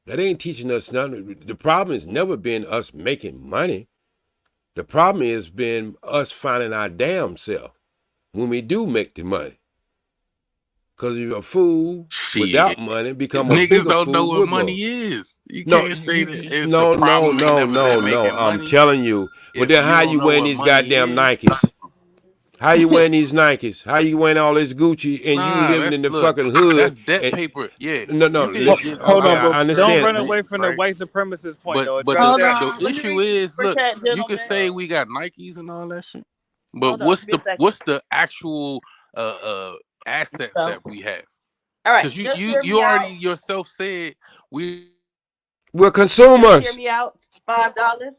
That ain't teaching us nothing. The problem has never been us making money. The problem has been us finding our damn self when we do make the money. Because you're a fool without money, become a bigger niggas don't fool know what with money money. is. You can't say that it's No. the problem. I'm telling you. Well, If then you how don't you know wearing what these money goddamn is, Nikes? How you wearing these Nikes? How you wearing all this Gucci and you living in the fucking hood? That's debt paper. Yeah. No. Listen. Hold Okay, on, I but understand. don't run away from the white supremacist point, though. But Hold the on. Let me issue read is, super look, chat, you can gentlemen. say we got Nikes and all that shit, but Hold on, what's give me a second. what's the actual assets that we have? All right, Because just you hear me already out. yourself said we're consumers. Just hear me out. $5.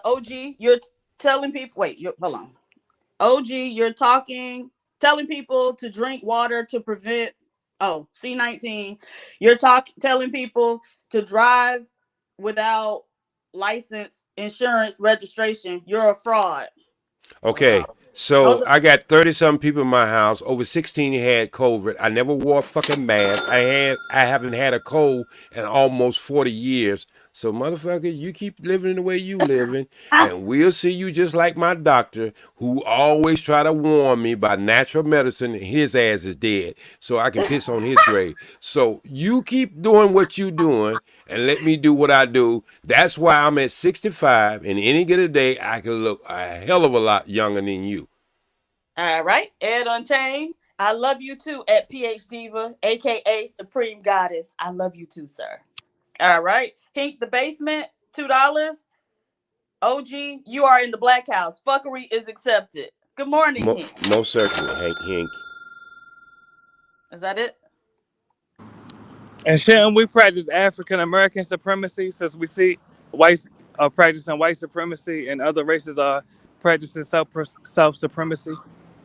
OG, you're telling people. Wait, hold on. OG, you're telling people to drink water to prevent. Oh, C19. You're telling people to drive without license, insurance, registration. You're a fraud. Okay. So I got 30-something people in my house. Over 16 had COVID. I never wore a fucking mask. I haven't had a cold in almost 40 years. So motherfucker, you keep living the way you living, and we'll see you just like my doctor, who always try to warn me by natural medicine, and his ass is dead, so I can piss on his grave. So you keep doing what you doing, and let me do what I do. That's why I'm at 65, and any given day I can look a hell of a lot younger than you. All right, Ed Unchained. I love you too at PH Diva, aka Supreme Goddess. I love you too, sir. All right, Hink the Basement, $2. OG, you are in the Black House. Fuckery is accepted. Good morning, Hink. Most certainly, Hink. Is that it? And shouldn't we practice African American supremacy since we see whites are practicing white supremacy and other races are practicing self supremacy?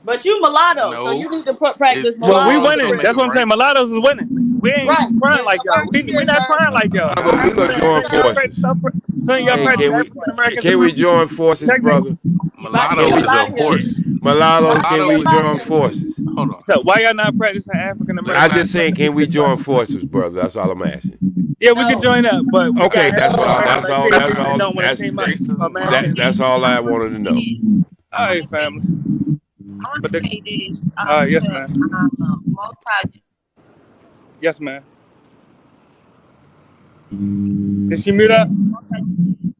But you mulatto, so you need to practice mulatto. Well, we winning. That's what I'm saying. Mulattoes is winning. We ain't crying like y'all. We're not crying like y'all. But we gonna join forces. Son, y'all practice African American. Can we join forces, brother? Mulatto is a horse. Mulatto, can we join forces? Hold on. So why y'all not practicing African American? I'm just saying, can we join forces, brother? That's all I'm asking. Yeah, we can join up, but okay, that's all I wanted to know. All right, family. I want to say this. Yes, ma'am. Yes, ma'am. Did she mute up?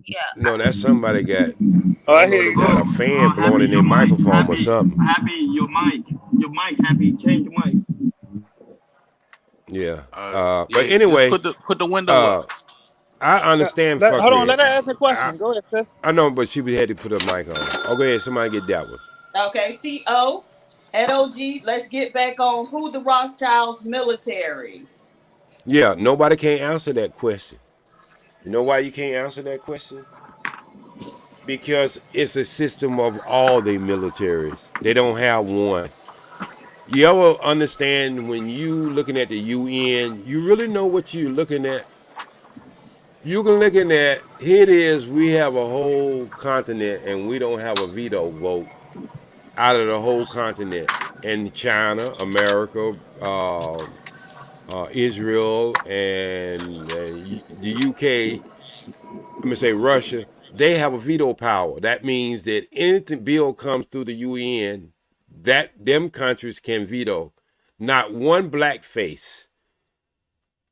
Yeah. No, that's somebody got. I hear you. Got a fan blowing in their microphone or something. Happy, your mic, happy. Change your mic. Yeah. But anyway, put the window up. I understand. Hold on, let her ask a question. Go ahead, sis. I know, but she had to put her mic on. Oh, go ahead. Somebody get that one. Okay, T.O. at OG, let's get back on who the Rothschilds military. Yeah, nobody can answer that question. You know why you can't answer that question? Because it's a system of all the militaries. They don't have one. You ever understand when you looking at the UN, you really know what you're looking at? You can looking at, here it is, we have a whole continent and we don't have a veto vote out of the whole continent. And China, America, Israel, and the UK, let me say Russia, they have a veto power. That means that anything bill comes through the UN, that them countries can veto. Not one black face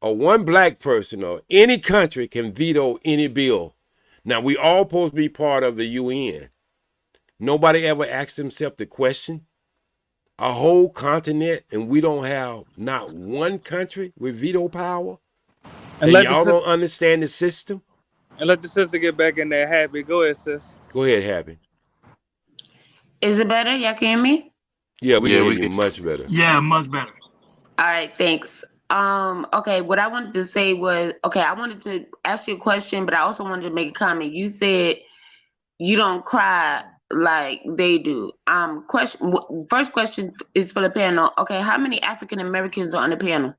or one black person or any country can veto any bill. Now, we all supposed to be part of the UN. Nobody ever asked themselves the question. A whole continent, and we don't have not one country with veto power? And y'all don't understand the system? And let the sister get back in there, Happy. Go ahead, sis. Go ahead, Happy. Is it better? Y'all can hear me? Yeah, we can hear you much better. Yeah, much better. All right, thanks. Okay, what I wanted to say was, I wanted to ask you a question, but I also wanted to make a comment. You said you don't cry like they do. First question is for the panel. Okay, how many African Americans are on the panel?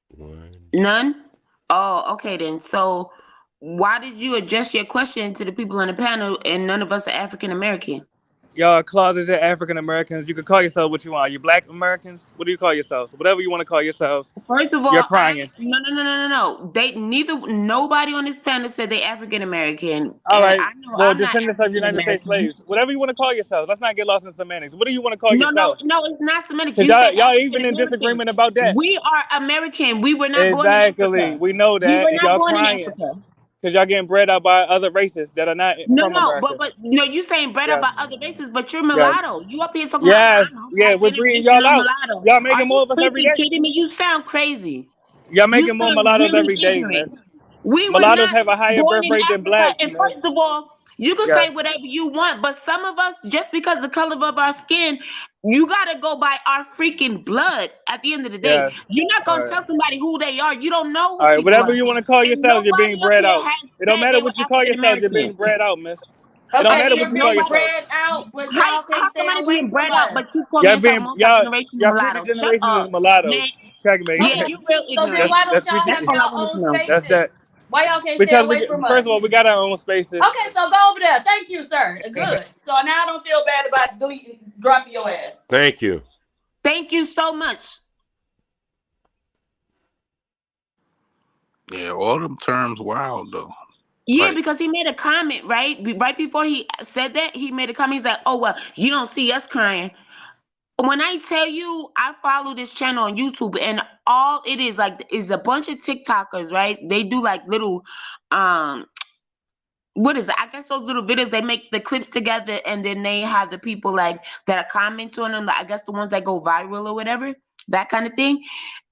One. None? Oh, okay then. So why did you adjust your question to the people on the panel and none of us are African American? Y'all are closeted African Americans. You can call yourself what you want. Are you Black Americans? What do you call yourselves? Whatever you want to call yourselves. First of all, you're crying. No. Nobody on this panel said they African American. All right. Well, descendants of United States slaves. Whatever you want to call yourselves. Let's not get lost in semantics. What do you want to call yourselves? No, it's not semantics. Y'all even in disagreement about that. We are American. We were not born in Africa. We know that. We were not y'all born crying. in Africa. Because y'all getting bred out by other races that are not from America. but you saying bred out by other races, but you're mulatto. You up here talking about we're breeding y'all out. Mulatto. Y'all making more of us every day. Are you kidding me? You sound crazy. Y'all making more mulattoes every day, miss. Mulattoes have a higher birth rate than blacks. And first of all, you can say whatever you want, but some of us, just because the color of our skin, you gotta go by our freaking blood at the end of the day. Yes. You're not gonna tell somebody who they are. You don't know who all right, whatever you want to call yourselves, you're being bred out. It don't matter what you call yourselves, you're being bred out, miss. It don't matter what you call yourselves. Bred out, but y'all can't stay away from bred us. out, but you call yourself multi-generational mulatto. Y'all generations is mulattoes. Checkmate. Yeah, you real ignorant. So then why don't y'all have your own spaces? That's that. Why y'all can't stay Because away from first us? of all, we got our own spaces. Okay, so go over there. Thank you, sir. Good. So now I don't feel bad about dropping your ass. Thank you. Thank you so much. Yeah, all them terms wild though. Yeah, Like, because he made a comment, right? Right before he said that, he made a comment. He's like, "Oh well, you don't see us crying." When I tell you, I follow this channel on YouTube, and all it is like is a bunch of TikTokers, right? They do like little, um, what is it? I guess those little videos they make the clips together, and then they have the people like that are commenting on them. Like, I guess the ones that go viral or whatever, that kind of thing.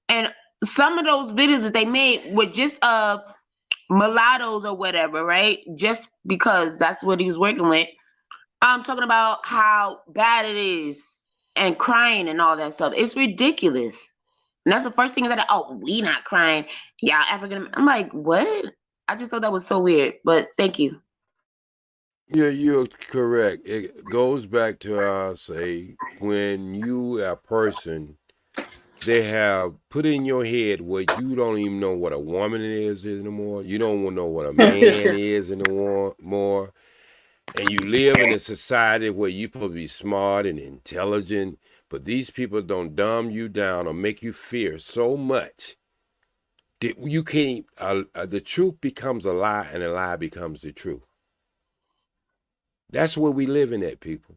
And some of those videos that they made were just mulattoes or whatever, right? Just because that's what he was working with. I'm talking about how bad it is and crying and all that stuff. It's ridiculous. And that's the first thing is that, oh, we not crying. Yeah, African. I'm like, what? I just thought that was so weird. But thank you. Yeah, you're correct. It goes back to say when you a person, they have put in your head what you don't even know what a woman is anymore. You don't know what a man is anymore. More, and you live in a society where you're supposed to be smart and intelligent, but these people don't dumb you down or make you fear so much that you can't. The truth becomes a lie, and a lie becomes the truth. That's where we live in at, people.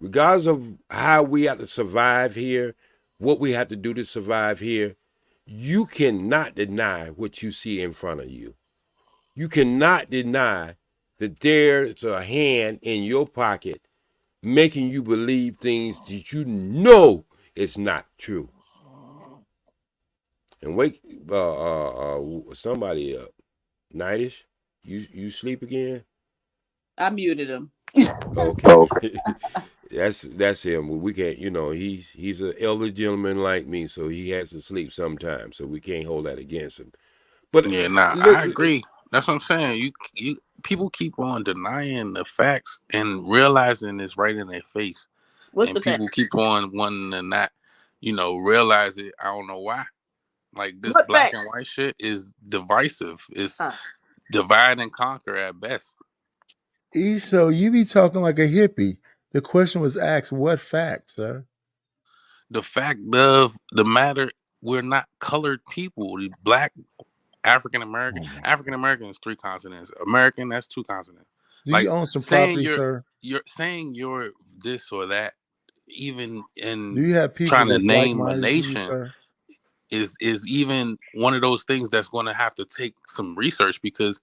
Regardless of how we have to survive here, what we have to do to survive here, you cannot deny what you see in front of you. You cannot deny that there's a hand in your pocket making you believe things that you know is not true. And wake somebody up. Nightish, you sleep again? I muted him. Okay. That's him. We can't, he's an elder gentleman like me, so he has to sleep sometimes. So we can't hold that against him. But yeah, nah, look, I agree. That's what I'm saying. You people keep on denying the facts and realizing it's right in their face. What's And the fact? people keep on wanting to not, realize it. I don't know why. Like this What black fact? and white shit is divisive. It's divide and conquer at best. So you be talking like a hippie. The question was asked, what fact, sir? The fact of the matter, we're not colored people. The black, African American. African American is 3 consonants. American, that's 2 consonants. Do Like you own some saying property, sir? you're saying you're this or that, even in Do you have people trying to that's name a like-minded to you, nation, sir? is even one of those things that's going to have to take some research, because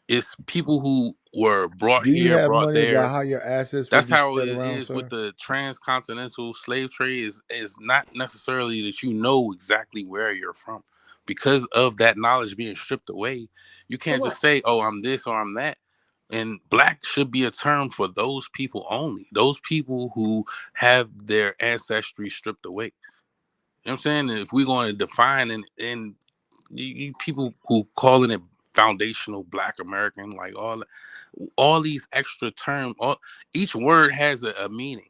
it's people who were brought Do you here, have brought money about there. how your assets That's supposed to be how spread it around, is with sir? the transcontinental slave trade. Is not necessarily that you know exactly where you're from. Because of that knowledge being stripped away, you can't just say, oh, I'm this or I'm that. And black should be a term for those people only. Those people who have their ancestry stripped away. You know what I'm saying? And if we're going to define and you people who calling it foundational black American, like all these extra terms, each word has a meaning.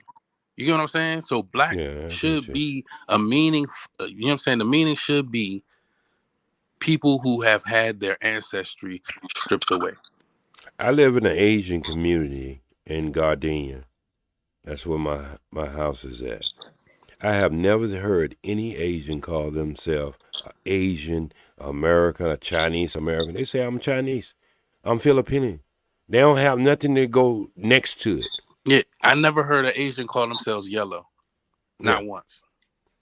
You get what I'm saying? So black yeah, I get should you. be a meaning. You know what I'm saying? The meaning should be people who have had their ancestry stripped away. I live in an Asian community in Gardenia. That's where my house is at. I have never heard any Asian call themselves Asian American or Chinese American. They say I'm Chinese. I'm Filipino. They don't have nothing to go next to it. Yeah, I never heard an Asian call themselves yellow. Yeah. Not once.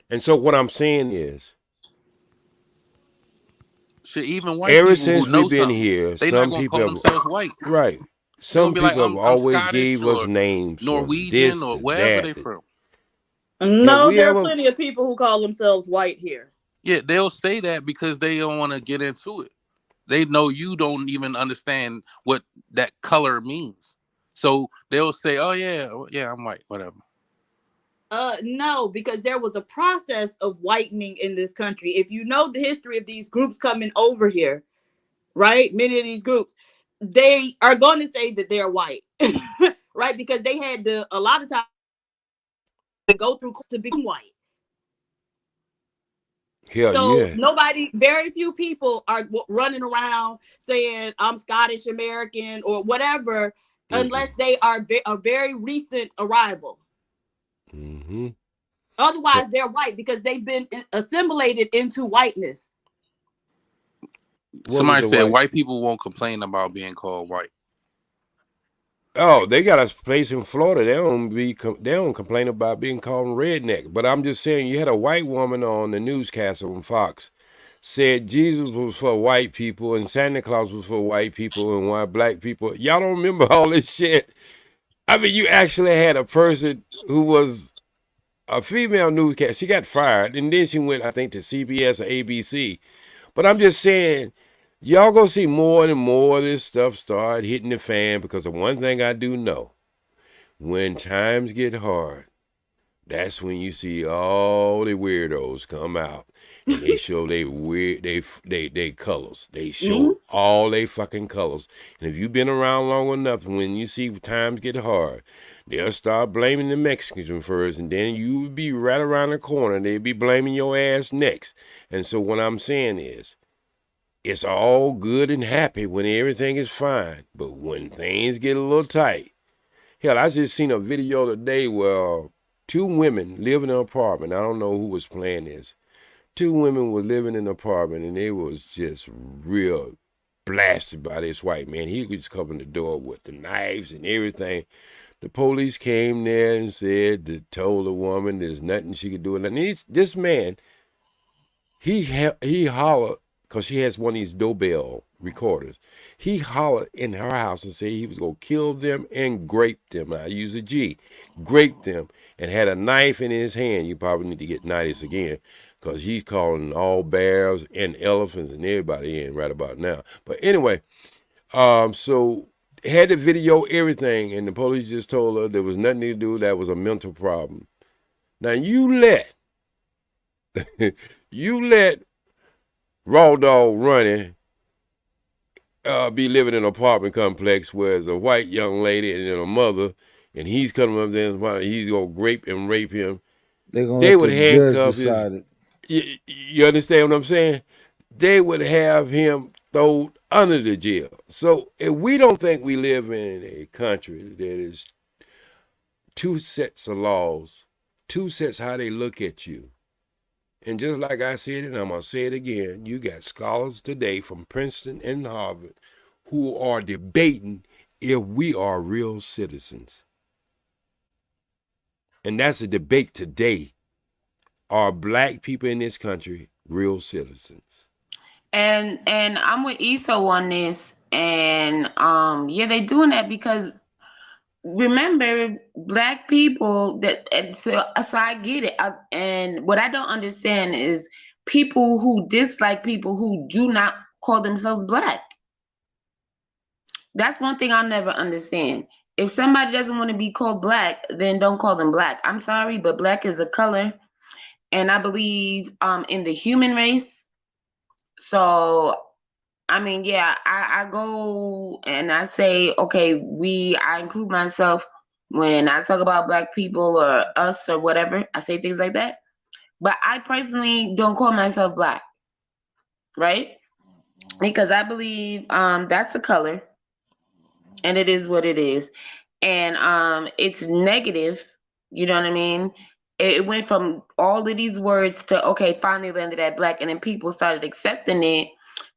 And so what I'm saying is, Shit, even white ever people who since we've know been something, here, they not some gonna call people have, themselves white. right. They're gonna Some be like, people have I'm always Scottish gave us or names from Norwegian this or to wherever they that. from. Have No, we there are ever? plenty of people who call themselves white here. Yeah, they'll say that because they don't want to get into it. They know you don't even understand what that color means. So they'll say, oh yeah, I'm white, whatever. No, because there was a process of whitening in this country. If you know the history of these groups coming over here, right? Many of these groups, they are going to say that they're white, right? Because they had to, a lot of times, go through to become white. Hell So yeah. very few people are running around saying I'm Scottish American or whatever, unless they are a very recent arrival. Mm-hmm. Otherwise, they're white because they've been assimilated into whiteness. What was Somebody the said white? white people won't complain about being called white. Oh, they got a place in Florida. They don't complain about being called redneck. But I'm just saying, you had a white woman on the newscast on Fox said Jesus was for white people and Santa Claus was for white people and why black people. Y'all don't remember all this shit. I mean, you actually had a person who was a female newscast. She got fired, and then she went, I think, to CBS or ABC. But I'm just saying, y'all gonna see more and more of this stuff start hitting the fan because of one thing I do know. When times get hard, that's when you see all the weirdos come out and they show they weird they colors. They show all they fucking colors. And if you've been around long enough, when you see times get hard, they'll start blaming the Mexicans first, and then you would be right around the corner. They'd be blaming your ass next. And so what I'm saying is, it's all good and happy when everything is fine, but when things get a little tight. Hell, I just seen a video today where two women live in an apartment. I don't know who was playing this. Two women were living in an apartment and they was just real blasted by this white man. He was coming the door with the knives and everything. The police came there and told the woman there's nothing she could do. And this man, he hollered, because she has one of these doorbell recorders. He hollered in her house and said he was going to kill them and grape them. I use a G. Grape them. And had a knife in his hand. You probably need to get knives again, because he's calling all bears and elephants and everybody in right about now. But anyway, so had the video, everything, and the police just told her there was nothing to do. That was a mental problem. Now you let Raw Dog Running be living in an apartment complex where there's a white young lady and then a mother, and he's coming up there and he's going to grape and rape him. They're going to They let would the judge handcuff his. decide it. You understand what I'm saying? They would have him thrown under the jail. So if we don't think we live in a country that is two sets of laws, two sets how they look at you. And just like I said it, I'm going to say it again, you got scholars today from Princeton and Harvard who are debating if we are real citizens. And that's a debate today. Are black people in this country real citizens? And I'm with ESO on this. And yeah, they're doing that because remember, black people so I get it. And what I don't understand is people who dislike people who do not call themselves black. That's one thing I'll never understand. If somebody doesn't want to be called black, then don't call them black. I'm sorry, but black is a color, and I believe in the human race. So I mean, yeah, I go and I say, okay, I include myself when I talk about black people or us or whatever. I say things like that. But I personally don't call myself black, right? Because I believe that's a color and it is what it is. And it's negative, you know what I mean? It went from all of these words to, okay, finally landed at black, and then people started accepting it.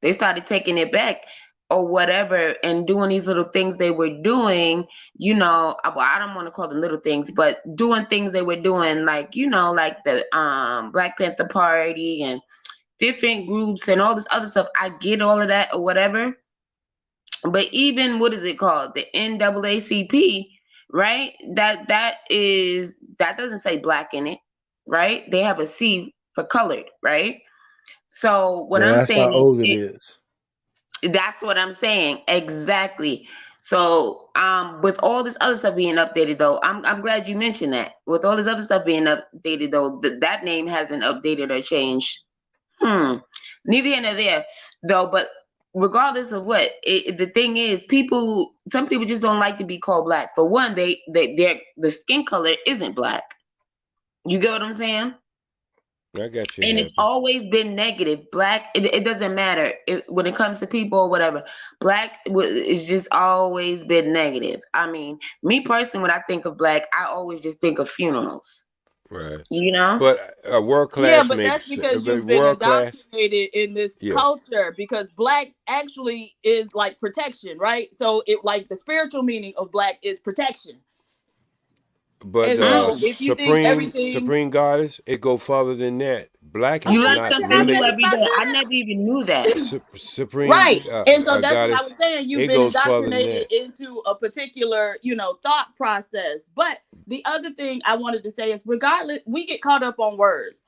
They started taking it back or whatever and doing these little things they were doing, well, I don't want to call them little things, but doing things they were doing, like, like the Black Panther Party and different groups and all this other stuff. I get all of that or whatever. But even, what is it called? The NAACP, right? That doesn't say black in it, right? They have a C for colored, right? So what Yeah, I'm that's how saying, old it is. that's what I'm saying. Exactly. So with all this other stuff being updated though, I'm glad you mentioned that. With all this other stuff being updated though, that name hasn't updated or changed. Neither here nor there though, but regardless of what, the thing is, some people just don't like to be called black. For one, the skin color isn't black. You get what I'm saying? I got you And it's happy. always been negative. Black, it doesn't matter when it comes to people or whatever. Black is just always been negative. I mean, me personally, when I think of black, I always just think of funerals. Right. You know? But world Yeah, class but that's makes because you've been world class. indoctrinated in this Yeah. culture because black actually is like protection, right? So it like the spiritual meaning of black is protection. But And so Mm. if you think everything supreme goddess, it go further than that. Black I You is said learn not something new really protection, every day. I I never even knew that. supreme right. And so that's what I goddess. was saying. You've It been goes further than indoctrinated that. into a particular, thought process. But the other thing I wanted to say is regardless, we get caught up on words.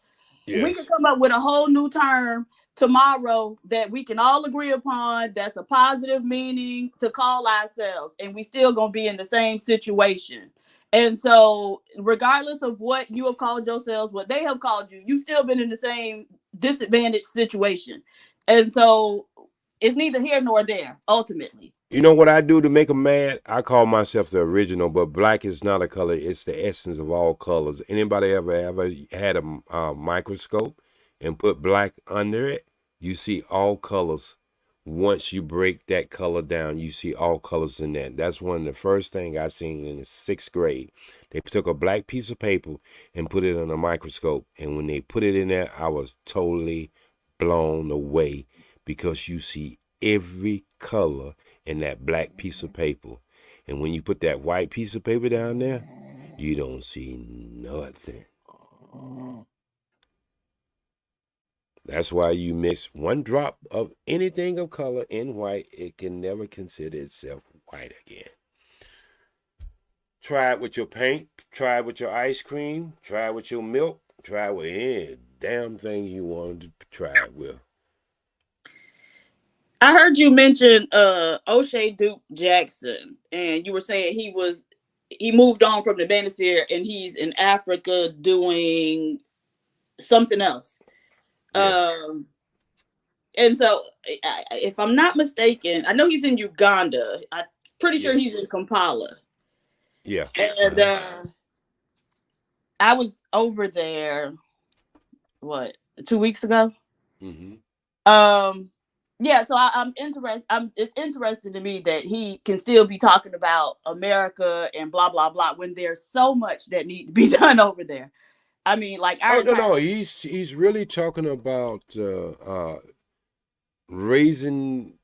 We can Yes. come up with a whole new term tomorrow that we can all agree upon that's a positive meaning to call ourselves, and we still gonna be in the same situation. And so regardless of what you have called yourselves, what they have called you, you've still been in the same disadvantaged situation. And so it's neither here nor there ultimately. You know what I do to make them mad? I call myself the original, but black is not a color. It's the essence of all colors. Anybody ever had a microscope and put black under it? You see all colors. Once you break that color down, you see all colors in that. That's one of the first thing I seen in the 6th grade. They took a black piece of paper and put it on a microscope, and when they put it in there, I was totally blown away because you see every color in that black piece of paper. And when you put that white piece of paper down there, you don't see nothing. That's why you mix one drop of anything of color in white, it can never consider itself white again. Try it with your paint, try it with your ice cream, try it with your milk, try it with any damn thing you wanted to try it with. I heard you mention O'Shea Duke Jackson, and you were saying he moved on from the manosphere and he's in Africa doing something else. Yes. Um, and so, if I'm not mistaken, I know he's in Uganda. I'm pretty sure he's Yes. in Kampala. Yeah. And I was over there, what, 2 weeks ago? Mm-hmm. Um, yeah, so I'm interested. It's interesting to me that he can still be talking about America and blah blah blah when there's so much that need to be done over there. I mean, like our Oh no, entire no, he's really talking about raising,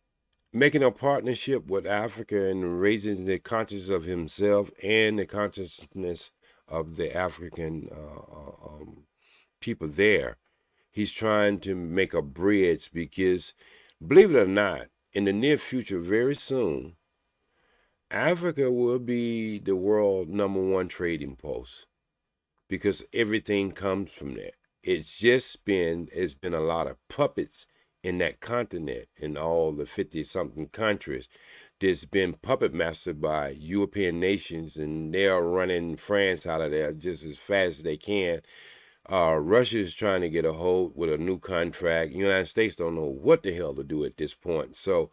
making a partnership with Africa and raising the consciousness of himself and the consciousness of the African people there. He's trying to make a bridge because, believe it or not, in the near future, very soon, Africa will be the world #1 trading post because everything comes from there. It's been a lot of puppets in that continent in all the 50 something countries. There's been puppet mastered by European nations, and they are running France out of there just as fast as they can. Russia is trying to get a hold with a new contract. The United States don't know what the hell to do at this point. So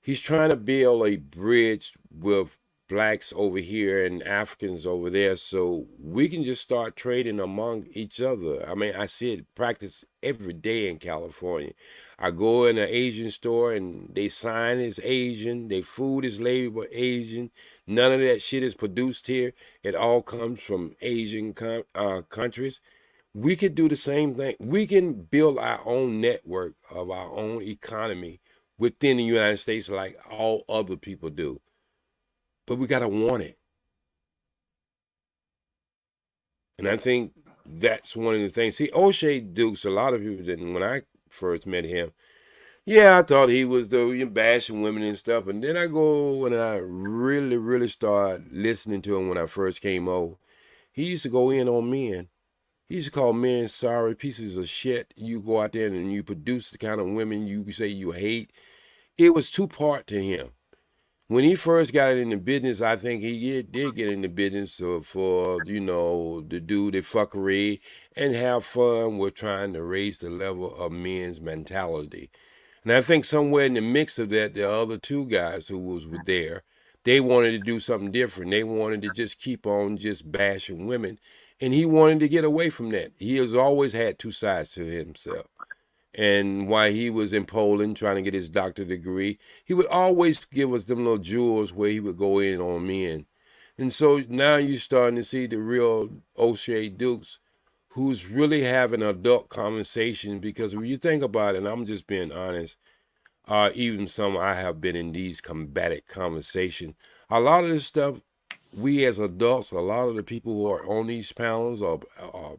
he's trying to build a bridge with blacks over here and Africans over there so we can just start trading among each other. I mean, I see it practiced every day in California. I go in an Asian store and they sign is Asian, their food is labeled Asian. None of that shit is produced here. It all comes from Asian countries. We could do the same thing. We can build our own network of our own economy within the United States like all other people do. But we got to want it. And I think that's one of the things. See, O'Shea Dukes, a lot of people didn't, when I first met him, yeah, I thought he was the bashing women and stuff. And then I go and I really, really start listening to him when I first came over. He used to go in on men. He used to call men sorry pieces of shit. You go out there and you produce the kind of women you say you hate. It was two-part to him. When he first got into business, I think he did get into business for, to do the fuckery and have fun with trying to raise the level of men's mentality. And I think somewhere in the mix of that, the other two guys who was there, they wanted to do something different. They wanted to just keep on just bashing women and he wanted to get away from that. He has always had two sides to himself. And while he was in Poland trying to get his doctorate degree, he would always give us them little jewels where he would go in on men. And so now you're starting to see the real O'Shea Dukes who's really having adult conversation, because when you think about it, and I'm just being honest, even some I have been in these combative conversations, a lot of this stuff, we as adults, a lot of the people who are on these panels are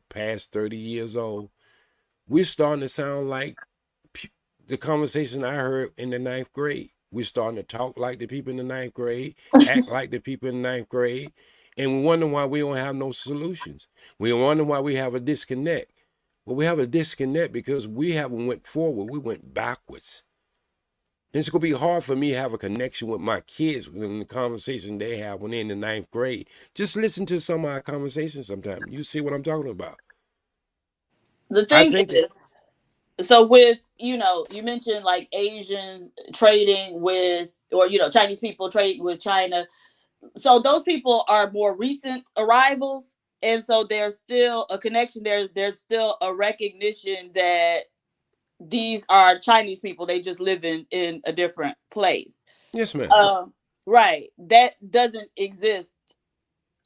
past 30 years old, we're starting to sound like the conversation I heard in the ninth grade. We're starting to talk like the people in the ninth grade, act like the people in the ninth grade, and we wonder why we don't have no solutions. We wonder why we have a disconnect. Well, we have a disconnect because we haven't went forward. We went backwards. And it's going to be hard for me to have a connection with my kids in the conversation they have when they're in the ninth grade. Just listen to some of our conversations sometime. You see what I'm talking about. The I thing think that, is, so with, you mentioned like Asians trading with, or, Chinese people trading with China. So those people are more recent arrivals. And so there's still a connection there. There's still a recognition that these are Chinese people. They just live in a different place. yes, ma'am. Right. That doesn't exist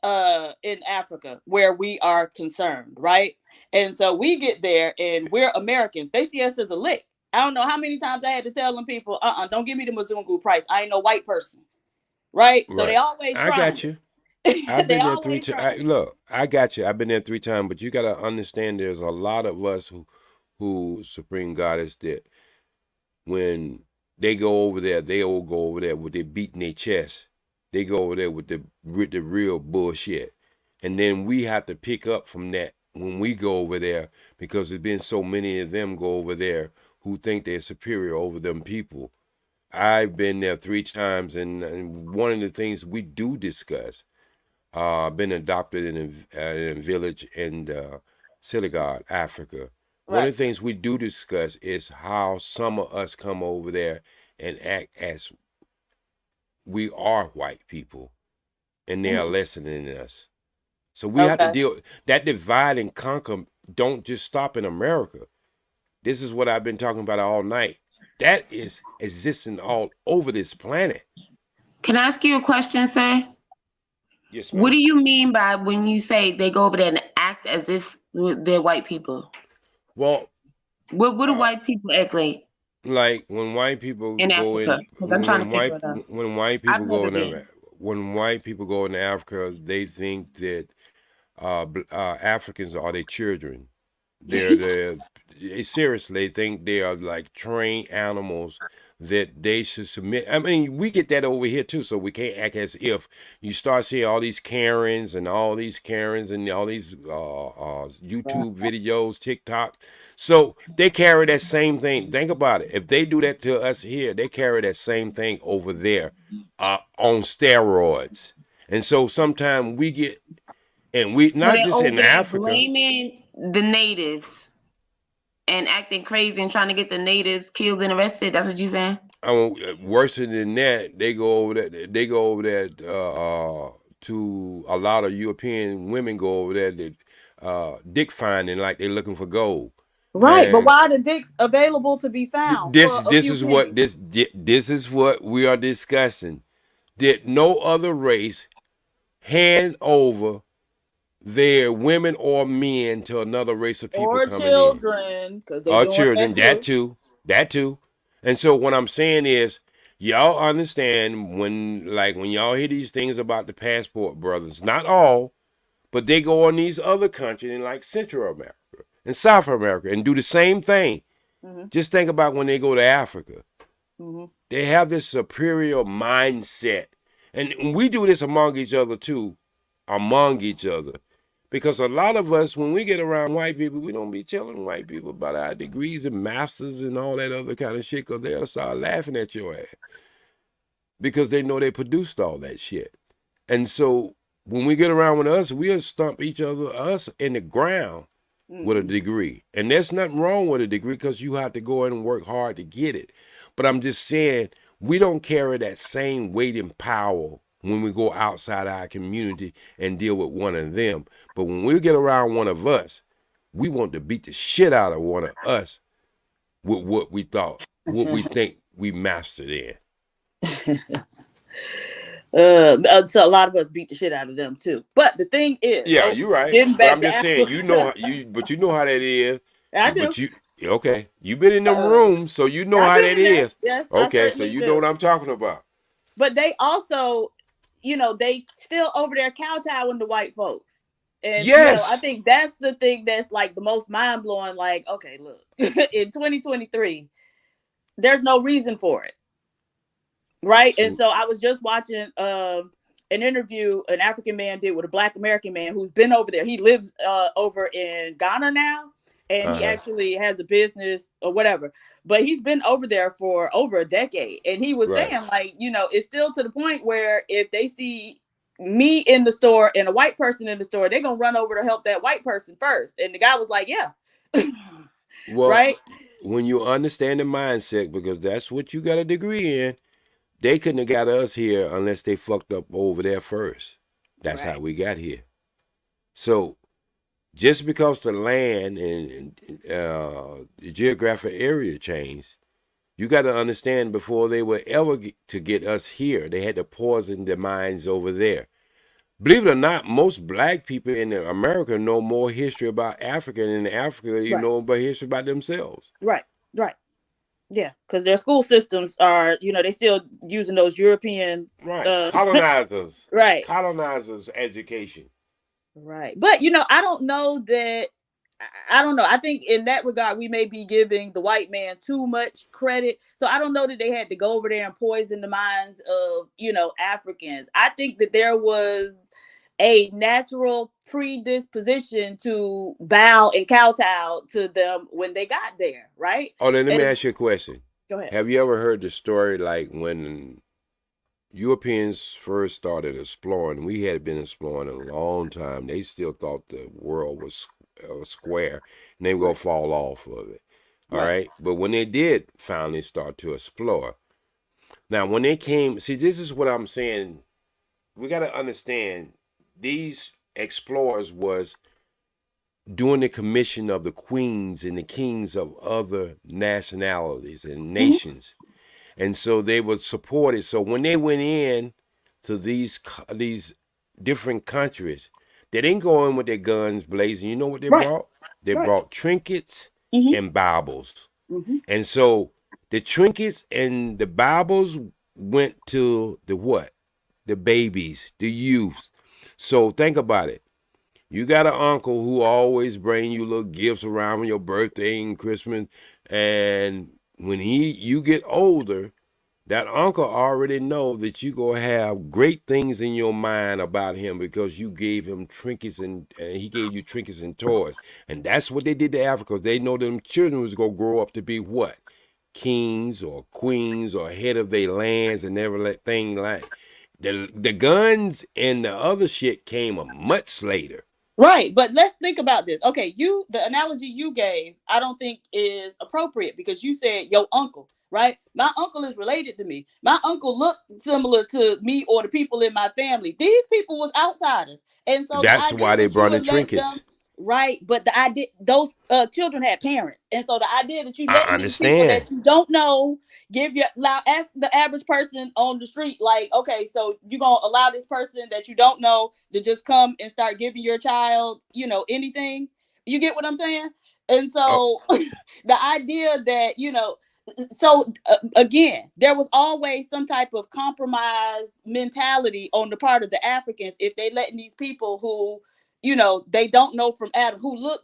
in Africa where we are concerned, right? And so we get there and we're Americans. They see us as a lick. I don't know how many times I had to tell them people, don't give me the Mzungu price. I ain't no white person. Right? So they Right. always I got trying. you. I've They been there three always times. trying. Look, I got you. I've been there 3 times, but you got to understand there's a lot of us who Supreme Goddess, that when they go over there, they all go over there with their beating their chest. They go over there with the real bullshit. And then we have to pick up from that when we go over there, because there's been so many of them go over there who think they're superior over them people. I've been there 3 times, and one of the things we do discuss, been adopted in a village in Senegal, Africa. One Right. of the things we do discuss is how some of us come over there and act as we are white people, and they are Mhm. lesser than us. So we have to Okay. deal that divide and conquer. Don't just stop in America. This is what I've been talking about all night. That is existing all over this planet. Can I ask you a question, sir? Yes, What ma'am. do you mean by when you say they go over there and act as if they're white people? Well, What do uh, white people act like when white people in go Africa? in, Because I'm trying to figure it out. when white I've people go never in, been. when white people go into Africa, they think that Africans are their children. Seriously, they think they are like trained animals that they should submit. I mean, we get that over here too, so we can't act as if. You start seeing all these Karens and all these YouTube videos, TikTok. So they carry that same thing. Think about it. If they do that to us here, they carry that same thing over there, on steroids. And so sometimes we get, and we So not they're just over in there Africa. blaming the natives and acting crazy and trying to get the natives killed and arrested. That's what you're saying? I mean, worse than that, they go over there. They go over there to a lot of European women go over there that dick finding, like they're looking for gold. Right. But And why are the dicks available to be found for a this few is what pennies? this is what we are discussing. Did no other race hand over their women or men to another race of people Or coming in? children, because they Our doing children, that too. that too. And so what I'm saying is, y'all understand when y'all hear these things about the passport brothers, not all, but they go on these other countries in like Central America and South America and do the same thing. Mm-hmm. Just think about when they go to Africa. Mm-hmm. They have this superior mindset. And we do this among each other too, among each other. Because a lot of us, when we get around white people, we don't be telling white people about our degrees and masters and all that other kind of shit, because they'll start laughing at your ass. Because they know they produced all that shit. And so when we get around with us, we'll stomp us in the ground with a degree. And there's nothing wrong with a degree, because you have to go in and work hard to get it. But I'm just saying, we don't carry that same weight and power when we go outside our community and deal with one of them. But when we get around one of us, we want to beat the shit out of one of us with what we thought, what we think we mastered in. So a lot of us beat the shit out of them too. But the thing is, Yeah, you're right. getting But back I'm to just saying, Africa, you know how that is. I do. But you okay? You've been in them rooms, so you know I've how been that in there. is. Yes, I Okay, so certainly you know do. what I'm talking about. But they also, they still over there kowtowing the white folks. And I Yes. think that's the thing that's like the most mind blowing. Like, okay, look, in 2023, there's no reason for it, right? And so I was just watching an interview an African man did with a Black American man who's been over there. He lives over in Ghana now, and he actually has a business or whatever. But he's been over there for over a decade, and he was saying, like, it's still to the point where if they see me in the store and a white person in the store, they're gonna run over to help that white person first. And the guy was like, yeah. Well, right? when you understand the mindset, because that's what you got a degree in, they couldn't have got us here unless they fucked up over there first. That's how we got here. So just because the land and the geographic area changed, you got to understand before they were ever to get us here, they had to poison their minds over there. Believe it or not, most black people in America know more history about Africa than in Africa you know about history about themselves. Right. Yeah, because their school systems are, they still using those European colonizers. Right. Colonizers education. Right. But I don't know that I don't know. I think in that regard, we may be giving the white man too much credit. So I don't know that they had to go over there and poison the minds of, Africans. I think that there was a natural predisposition to bow and kowtow to them when they got there, right? Oh, then let me ask you a question. Go ahead. Have you ever heard the story like when Europeans first started exploring? We had been exploring a long time. They still thought the world was square and they were going to fall off of it. All right. But when they did finally start to explore, now when they came, see, this is what I'm saying. We got to understand these explorers was doing the commission of the queens and the kings of other nationalities and nations. And so they were supported. So when they went in to these different countries, they didn't go in with their guns blazing. You know what they brought? They brought trinkets and Bibles. And so the trinkets and the Bibles went to the what? The babies, the youth. So think about it. You got an uncle who always bring you little gifts around your birthday and Christmas, and when you get older, that uncle already know that you gonna have great things in your mind about him because you gave him trinkets and he gave you trinkets and toys, and that's what they did to Africa. They know them children was gonna grow up to be what? Kings or queens or head of their lands and everything like. The guns and the other shit came a much later. Right, but let's think about this. Okay, the analogy you gave, I don't think is appropriate because you said your uncle, right? My uncle is related to me. My uncle looked similar to me or the people in my family. These people was outsiders, and so that's why they brought in trinkets. Right, but the idea those children had parents, and so the idea that you I letting these people understand. that you don't know ask the average person on the street, like, okay, so you gonna allow this person that you don't know to just come and start giving your child, anything? You get what I'm saying? And so the idea that so again, there was always some type of compromise mentality on the part of the Africans if they letting these people who they don't know from Adam, who look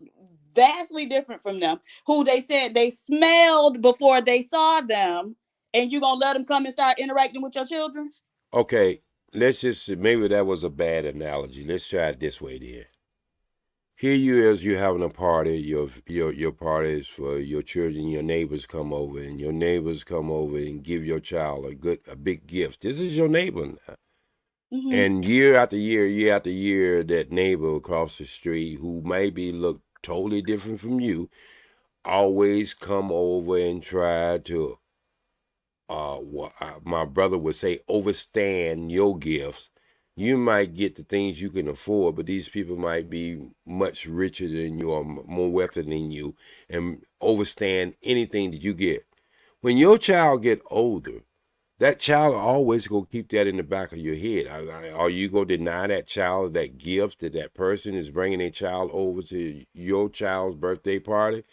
vastly different from them, who they said they smelled before they saw them, and you gonna let them come and start interacting with your children? Okay, let's just maybe that was a bad analogy. Let's try it this way, then. Here you is, you having a party. Your party is for your children. Your neighbors come over, and your neighbors come over and give your child a big gift. This is your neighbor now. And year after year, that neighbor across the street who maybe look totally different from you, always come over and try to my brother would say, overstand your gifts. You might get the things you can afford, but these people might be much richer than you or more wealthy than you, and overstand anything that you get. When your child get older, that child always gonna keep that in the back of your head. Are you gonna deny that child that gift that that person is bringing a child over to your child's birthday party?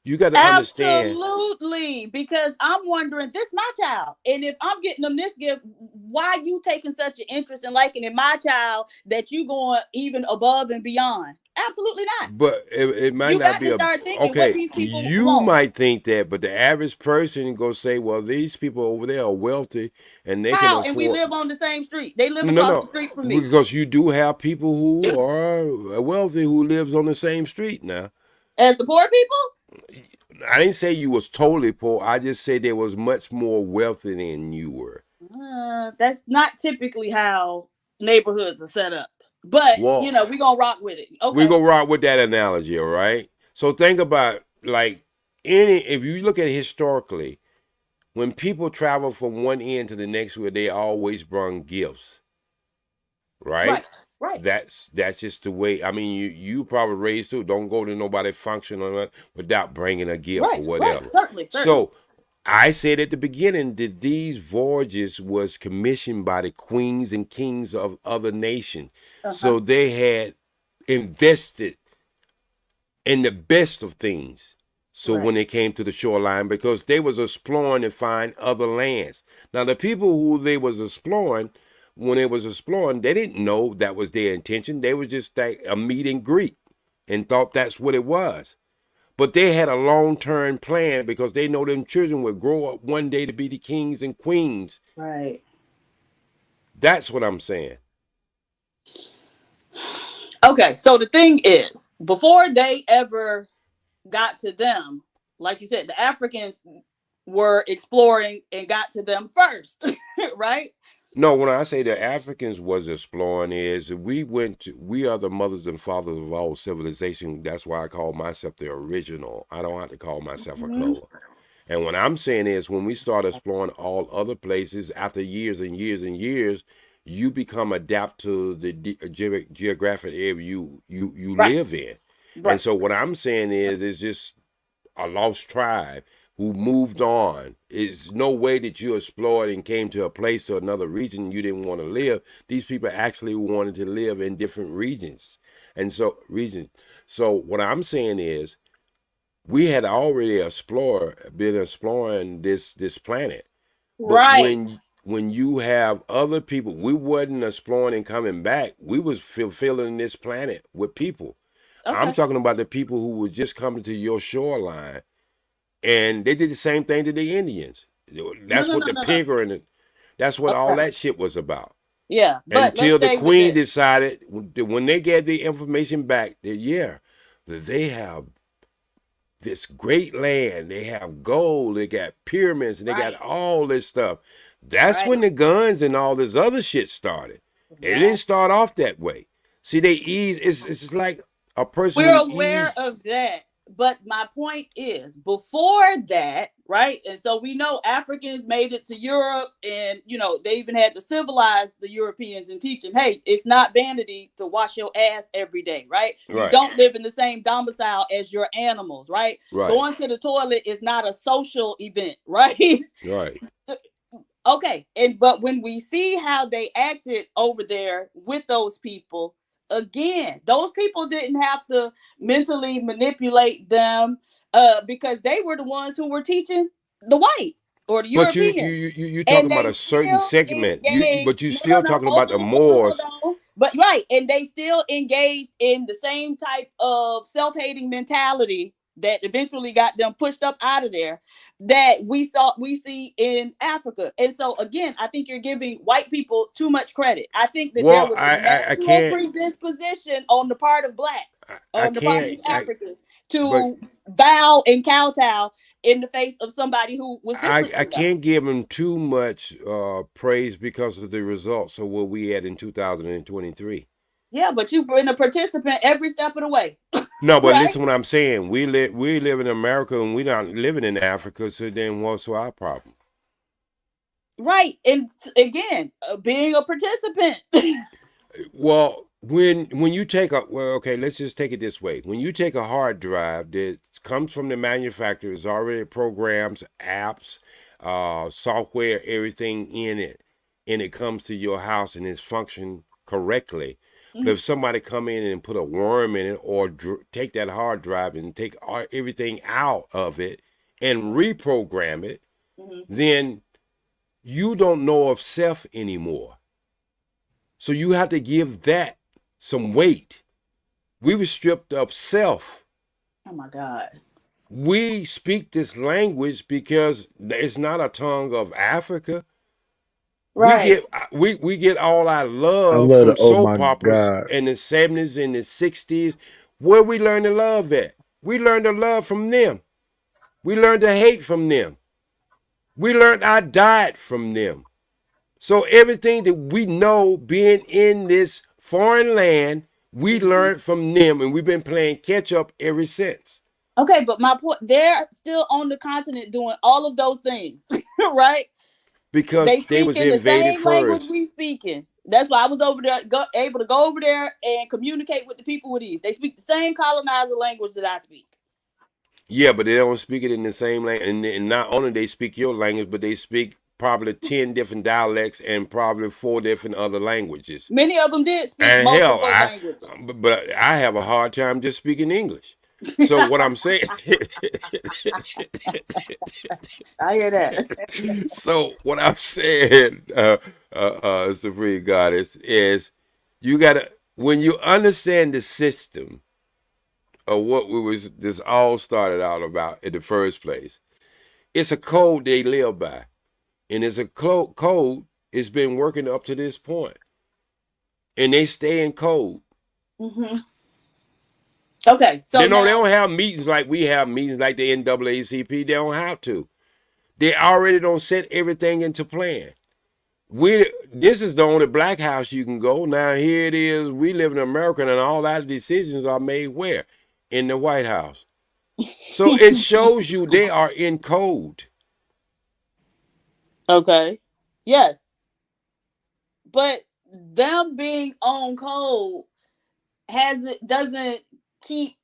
You got to understand. Absolutely, because I'm wondering, this my child, and if I'm getting them this gift, why you taking such an interest in liking in my child that you going even above and beyond? Absolutely not. But it might You not got be to a start thinking what okay. these people You want. might think that, but the average person go say, "Well, these people over there are wealthy and they can How? And we afford." live on the same street. They live No, across the no, street from me. because you do have people who are wealthy who lives on the same street now. As the poor people? I didn't say you was totally poor. I just said there was much more wealthy than you were. That's not typically how neighborhoods are set up. But Well, we're gonna rock with it. we Okay. go rock with that analogy, all right? So think about like if you look at it historically, when people travel from one end to the next, where they always bring gifts, right? Right. Right. That's just the way. I mean, you probably raised too. Don't go to nobody function or that without bringing a gift or Right. Right. whatever. Certainly. Certainly. So I said at the beginning that these voyages was commissioned by the queens and kings of other nations. So they had invested in the best of things. So Right. when they came to the shoreline, because they was exploring to find other lands. Now the people who they was exploring, when they was exploring, they didn't know that was their intention. They was just like a meet and greet and thought that's what it was. But they had a long-term plan because they know them children would grow up one day to be the kings and queens. Right. That's what I'm saying. Okay, so the thing is, before they ever got to them, like you said, the Africans were exploring and got to them first, right? No, when I say the Africans was exploring is we are the mothers and fathers of all civilization. That's why I call myself the original. I don't have to call myself a Mhm. color. And what I'm saying is when we start exploring all other places after years and years and years, you become adapt to the geographic area you Right. live in. And Right. so what I'm saying is it's just a lost tribe who moved on. It's no way that you explored and came to a place or another region you didn't want to live. These people actually wanted to live in different regions. And so regions. So what I'm saying is we had already been exploring this planet. But Right. when you have other people, we wasn't exploring and coming back. We was fulfilling this planet with people. I'm Okay. talking about the people who were just coming to your shoreline, and they did the same thing to the Indians. No, That's no, what no, the no, no. pigger and that's what all Okay. that shit was about. Yeah, but let's Until the stay with queen this. decided when they get the information back that that they have this great land, they have gold, they got pyramids, and they got Right. all this stuff. That's Right. when the guns and all this other shit started. It didn't Right. start off that way. See, they ease. It's like a person We're who aware eased. of that. But my point is, before that, right? And so we know Africans made it to Europe, and they even had to civilize the Europeans and teach them, hey, it's not vanity to wash your ass every day, right? You Right, don't live in the same domicile as your animals, right? right, Going to the toilet is not a social event, right? right. Okay, but when we see how they acted over there with those people, again, those people didn't have to mentally manipulate them, because they were the ones who were teaching the whites or the But Europeans, you and talking about they a certain still segment. engaged. But you No, no, still no. talking Hold about the on, hold on, hold Moors. on. But right, and they still engaged in the same type of self-hating mentality that eventually got them pushed up out of there, that we see in Africa. And so again, I think you're giving white people too much credit. I think that there Well, was a I natural can't predisposition on the part of blacks, I on the part of can't the Africans, but to bow and kowtow in the face of somebody who was different I from them. can't give them too much praise because of the results of what we had in 2023. Yeah, but you've been a participant every step of the way, No, but right? listen what I'm saying. We live in America and we're not living in Africa, so then what's our problem? Right. And again, being a participant. Well, when you take a okay, let's just take it this way. When you take a hard drive that comes from the manufacturer, it's already programs, apps, software, everything in it, and it comes to your house and it's functioned correctly. But if somebody come in and put a worm in it, or take that hard drive and take everything out of it and reprogram it, then you don't know of self anymore. So you have to give that some weight. We were stripped of self. Oh my God. We speak this language because it's not a tongue of Africa. Right. We get all our I love love from the oh my soap operas God. in the 70s and the 60s. Where we learn to love at? We learned to love from them. We learned to hate from them. We learned our diet from them. So everything that we know being in this foreign land, we learned from them, and we've been playing catch up ever since. Okay, but my point, they're still on the continent doing all of those things, right? Because They they speak was in the invaded same language first. we speaking. That's why I was over there, able to go over there and communicate with the people with these. They speak the same colonizer language that I speak. Yeah, but they don't speak it in the same language. And not only they speak your language, but they speak probably 10 different dialects and probably 4 different other languages. Many of them did speak And hell, multiple languages. but I have a hard time just speaking English. So what I'm saying, I hear that. so what I'm saying, Supreme Goddess, is you gotta, when you understand the system of what we was this all started out about in the first place, it's a code they live by, and it's a code. It's been working up to this point, and they stay in code. Mm-hmm. Okay, so They know they now, don't have meetings like we have meetings like the NAACP. They don't have to. They already don't set everything into plan. This is the only black house you can go. Now here it is. We live in America, and all our decisions are made where? In the White House. So it shows you they are in code. okay, yes, but them being on code doesn't keep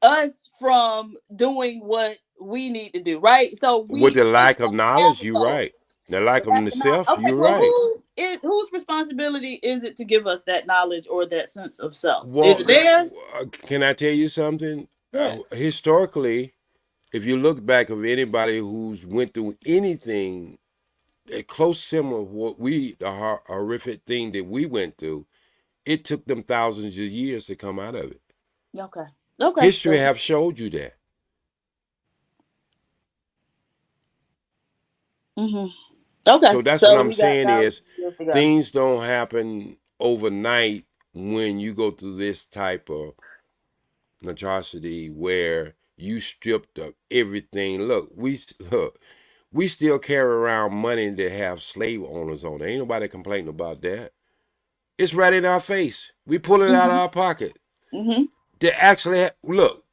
us from doing what we need to do, right? So With we the still lack of have knowledge, the you're code. right. The lack of the self, Okay, you're well, right. whose responsibility is it to give us that knowledge or that sense of self? Is Well, it theirs? can I tell you something? Yeah. Historically, if you look back of anybody who's went through anything close similar to what the horrific thing that we went through, it took them thousands of years to come out of it. Okay. Okay. History have showed you that. Mm-hmm. Okay. So that's what So I'm we got saying thousands is of years to go. things don't happen overnight when you go through this type of atrocity where you stripped of everything. Look, we still carry around money that have slave owners on it. Ain't nobody complaining about that. It's right in our face. We pull it out of our pocket. Mm-hmm. They actually look.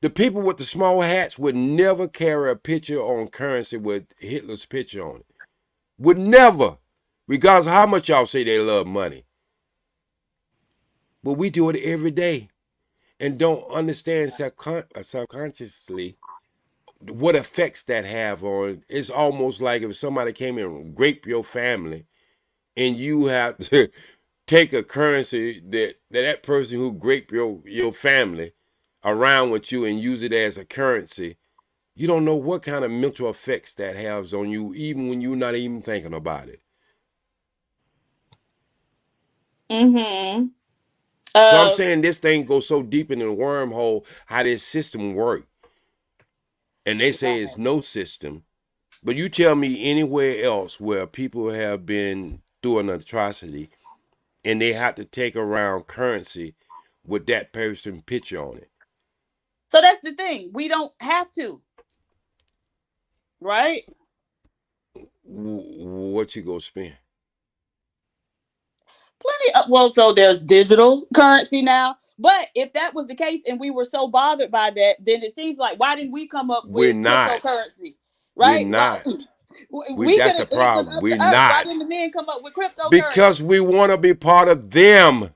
The people with the small hats would never carry a picture on currency with Hitler's picture on it. Would never, regardless of how much y'all say they love money. But we do it every day and don't understand subconsciously what effects that have on. It's almost like if somebody came and raped your family, and you have to take a currency that person who raped your family around with you and use it as a currency. You don't know what kind of mental effects that has on you, even when you're not even thinking about it. Mm-hmm. So I'm saying this thing goes so deep in the wormhole how this system works. And they say it's no system. But you tell me anywhere else where people have been through an atrocity and they have to take around currency with that person picture on it. So that's the thing. We don't have to. Right? What you go spend? Plenty of, well, so there's digital currency now. But if that was the case and we were so bothered by that, then it seems like why didn't we come up We're with not. cryptocurrency? We're Right? Why not. That's the It was problem. up We're to us. Why not. didn't the men come up with cryptocurrency? Because we want to be part of them.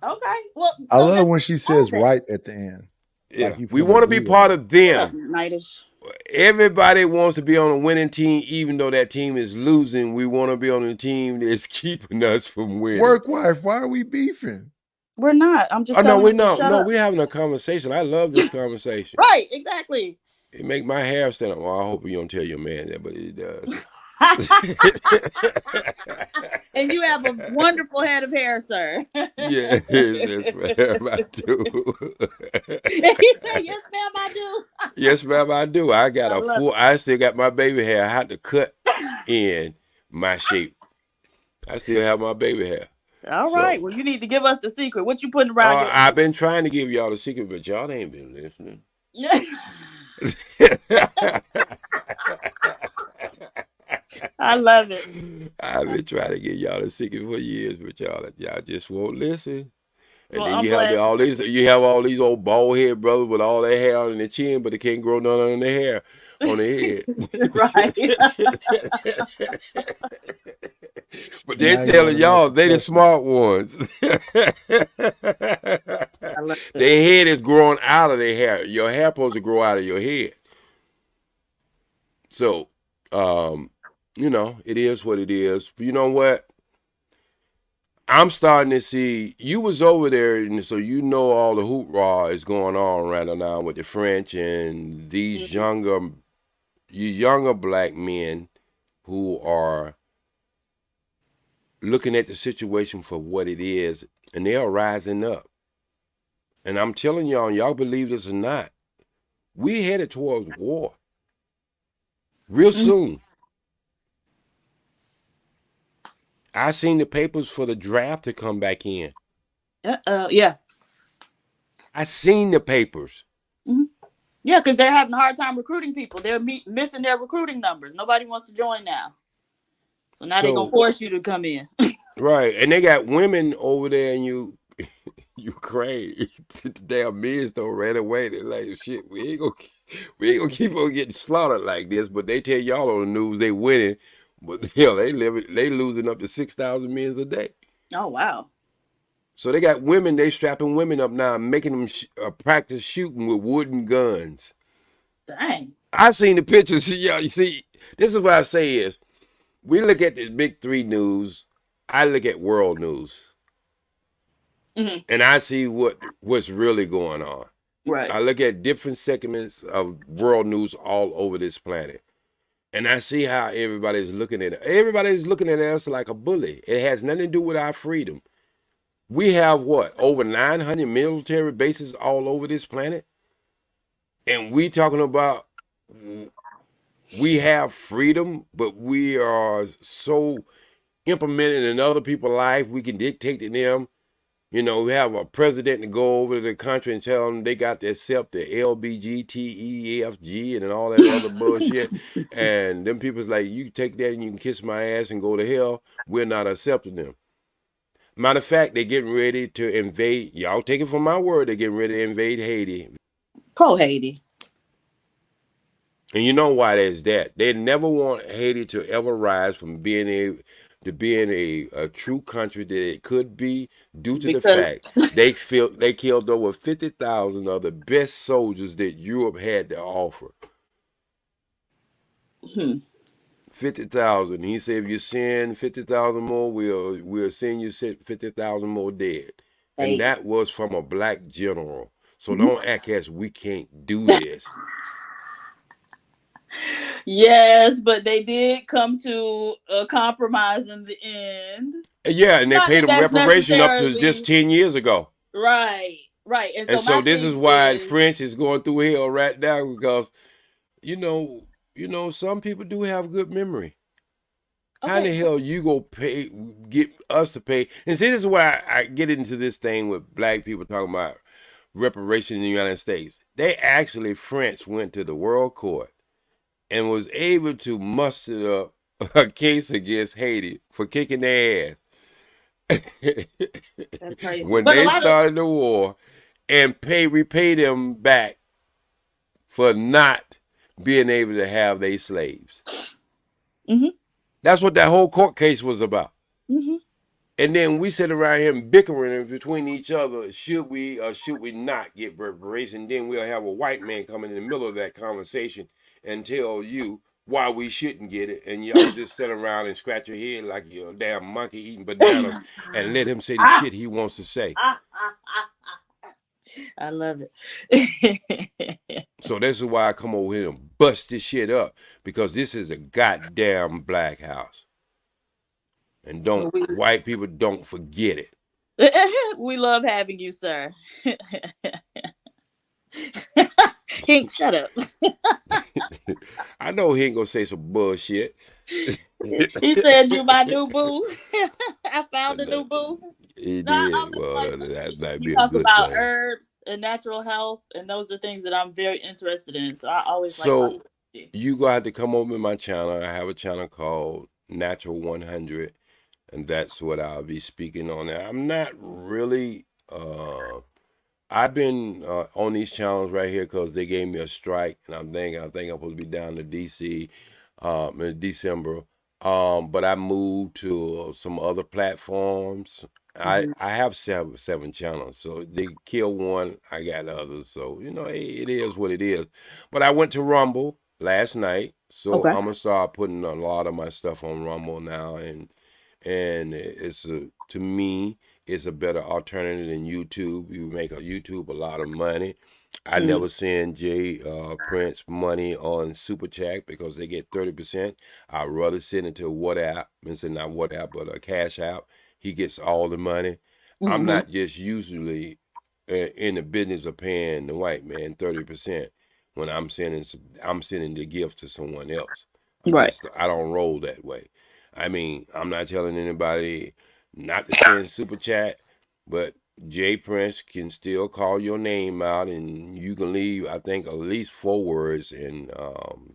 Okay. Well, I so love when she says that. right at the end. Yeah. Like you We finna want to be agree with part her. of them. Knightish. Everybody wants to be on a winning team, even though that team is losing. We want to be on a team that's keeping us from winning. Work wife, why are we beefing? We're not. I'm just Oh no, telling we're you to not. shut No, up. we're having a conversation. I love this conversation. Right, exactly. It make my hair stand up. Well, I hope you don't tell your man that, but it does. And you have a wonderful head of hair, sir. Yeah, yes, ma'am, I do. He said, "Yes, ma'am, I do." Yes, ma'am, I do. I got I a love full. I still got my baby hair. I had to cut in my shape. I still have my baby hair. All right. Well, you need to give us the secret. What you putting around your? I've been trying to give y'all the secret, but y'all ain't been listening. I love it. I've been trying to give y'all the secret for years, but y'all just won't listen. And Well, then I'm you have glad. all these old bald head brothers with all their hair on their chin, but they can't grow none on their hair on their head. Right. But they're Now you telling wanna y'all make a they the question. smart ones. I love it. Their head is growing out of their hair. Your hair supposed to grow out of your head. So, it is what it is. But you know what? I'm starting to see you was over there, and so you know all the hoopla is going on right now with the French and these younger black men who are looking at the situation for what it is, and they are rising up. And I'm telling y'all believe this or not, we headed towards war real soon. I seen the papers for the draft to come back in. Yeah. I seen the papers. Mm-hmm. Yeah, because they're having a hard time recruiting people. They're missing their recruiting numbers. Nobody wants to join now. So now they're gonna force you to come in. Right, and they got women over there in Ukraine. The damn men don't ran away. They're like, shit, we ain't gonna keep on getting slaughtered like this. But they tell y'all on the news they winning, but hell, they losing up to 6,000 men a day. Oh wow. So they got women. They strapping women up now, making them practice shooting with wooden guns. Dang. I seen the pictures. You see, this is what I say is, we look at the big three news. I look at world news. Mm-hmm. And I see what's really going on. Right. I look at different segments of world news all over this planet. And I see how everybody's looking at it. Everybody's looking at us like a bully. It has nothing to do with our freedom. We have over 900 military bases all over this planet? And we talking about we have freedom, but we are so implemented in other people's life, we can dictate to them. We have a president to go over to the country and tell them they got to accept the LBGTEFG and all that other bullshit. And them people's like, you take that and you can kiss my ass and go to hell. We're not accepting them. Matter of fact, they're getting ready to invade. Y'all take it from my word. They're getting ready to invade Haiti. Poor Haiti. And you know why that's that. They never want Haiti to ever rise from being a true country that it could be, due to the fact they killed over 50,000 of the best soldiers that Europe had to offer. 50,000. He said, if you send 50,000 more, we'll send you 50,000 more dead. And that was from a black general. So don't act as we can't do this. Yes, but they did come to a compromise in the end. Yeah, and they paid them reparation up to just 10 years ago. Right. And so this is why French is going through hell right now, because, some people do have good memory. Okay. How in the hell you go get us to pay? And see, this is why I get into this thing with black people talking about reparation in the United States. French went to the World Court and was able to muster up a case against Haiti for kicking their ass. That's crazy. When they started the war, and repay them back for not being able to have their slaves. Mm-hmm. That's what that whole court case was about. Mm-hmm. And then we sit around here bickering between each other. Should we or should we not get reparations? And then we'll have a white man come in the middle of that conversation and tell you why we shouldn't get it. And y'all just sit around and scratch your head like you're a damn monkey eating bananas and let him say the shit he wants to say. I love it. So this is why I come over here and bust this shit up, because this is a goddamn black house. And white people don't forget it. We love having you, sir. King, shut up. I know he ain't gonna say some bullshit. He said you my new boo. I found a new boo. He did. Well, that might be you a talk good about thing. herbs and natural health, and those are things that I'm very interested in. So I always like you gonna have to come over to my channel. I have a channel called Natural 100, and that's what I'll be speaking on. I'm not really. I've been on these channels right here because they gave me a strike, and I think I'm supposed to be down to DC in December. But I moved to some other platforms. I have seven channels, so they kill one, I got others. So it is what it is. But I went to Rumble last night, so I'm gonna start putting a lot of my stuff on Rumble now, and it's to me it's a better alternative than YouTube. You make YouTube a lot of money. I never send Jay Prince money on Super Chat because they get 30%. I'd rather send it to WhatsApp, instead not WhatsApp, but a Cash App. He gets all the money. I'm not just usually in the business of paying the white man 30% when I'm sending the gift to someone else. I don't roll that way. I mean, I'm not telling anybody not to send Super Chat, but Jay Prince can still call your name out, and you can leave, I think, at least 4 words in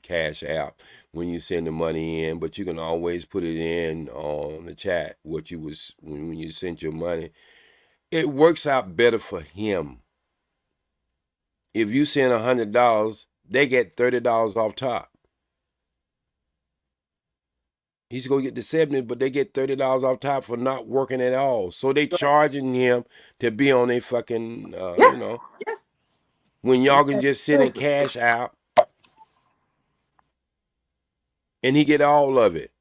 Cash App when you send the money in. But you can always put it in on the chat what you was when you sent your money. It works out better for him. If you send $100, they get $30 off top. He's gonna get the 70, but they get $30 off top for not working at all. So they charging him to be on a fucking, when y'all can just send in cash out, and he get all of it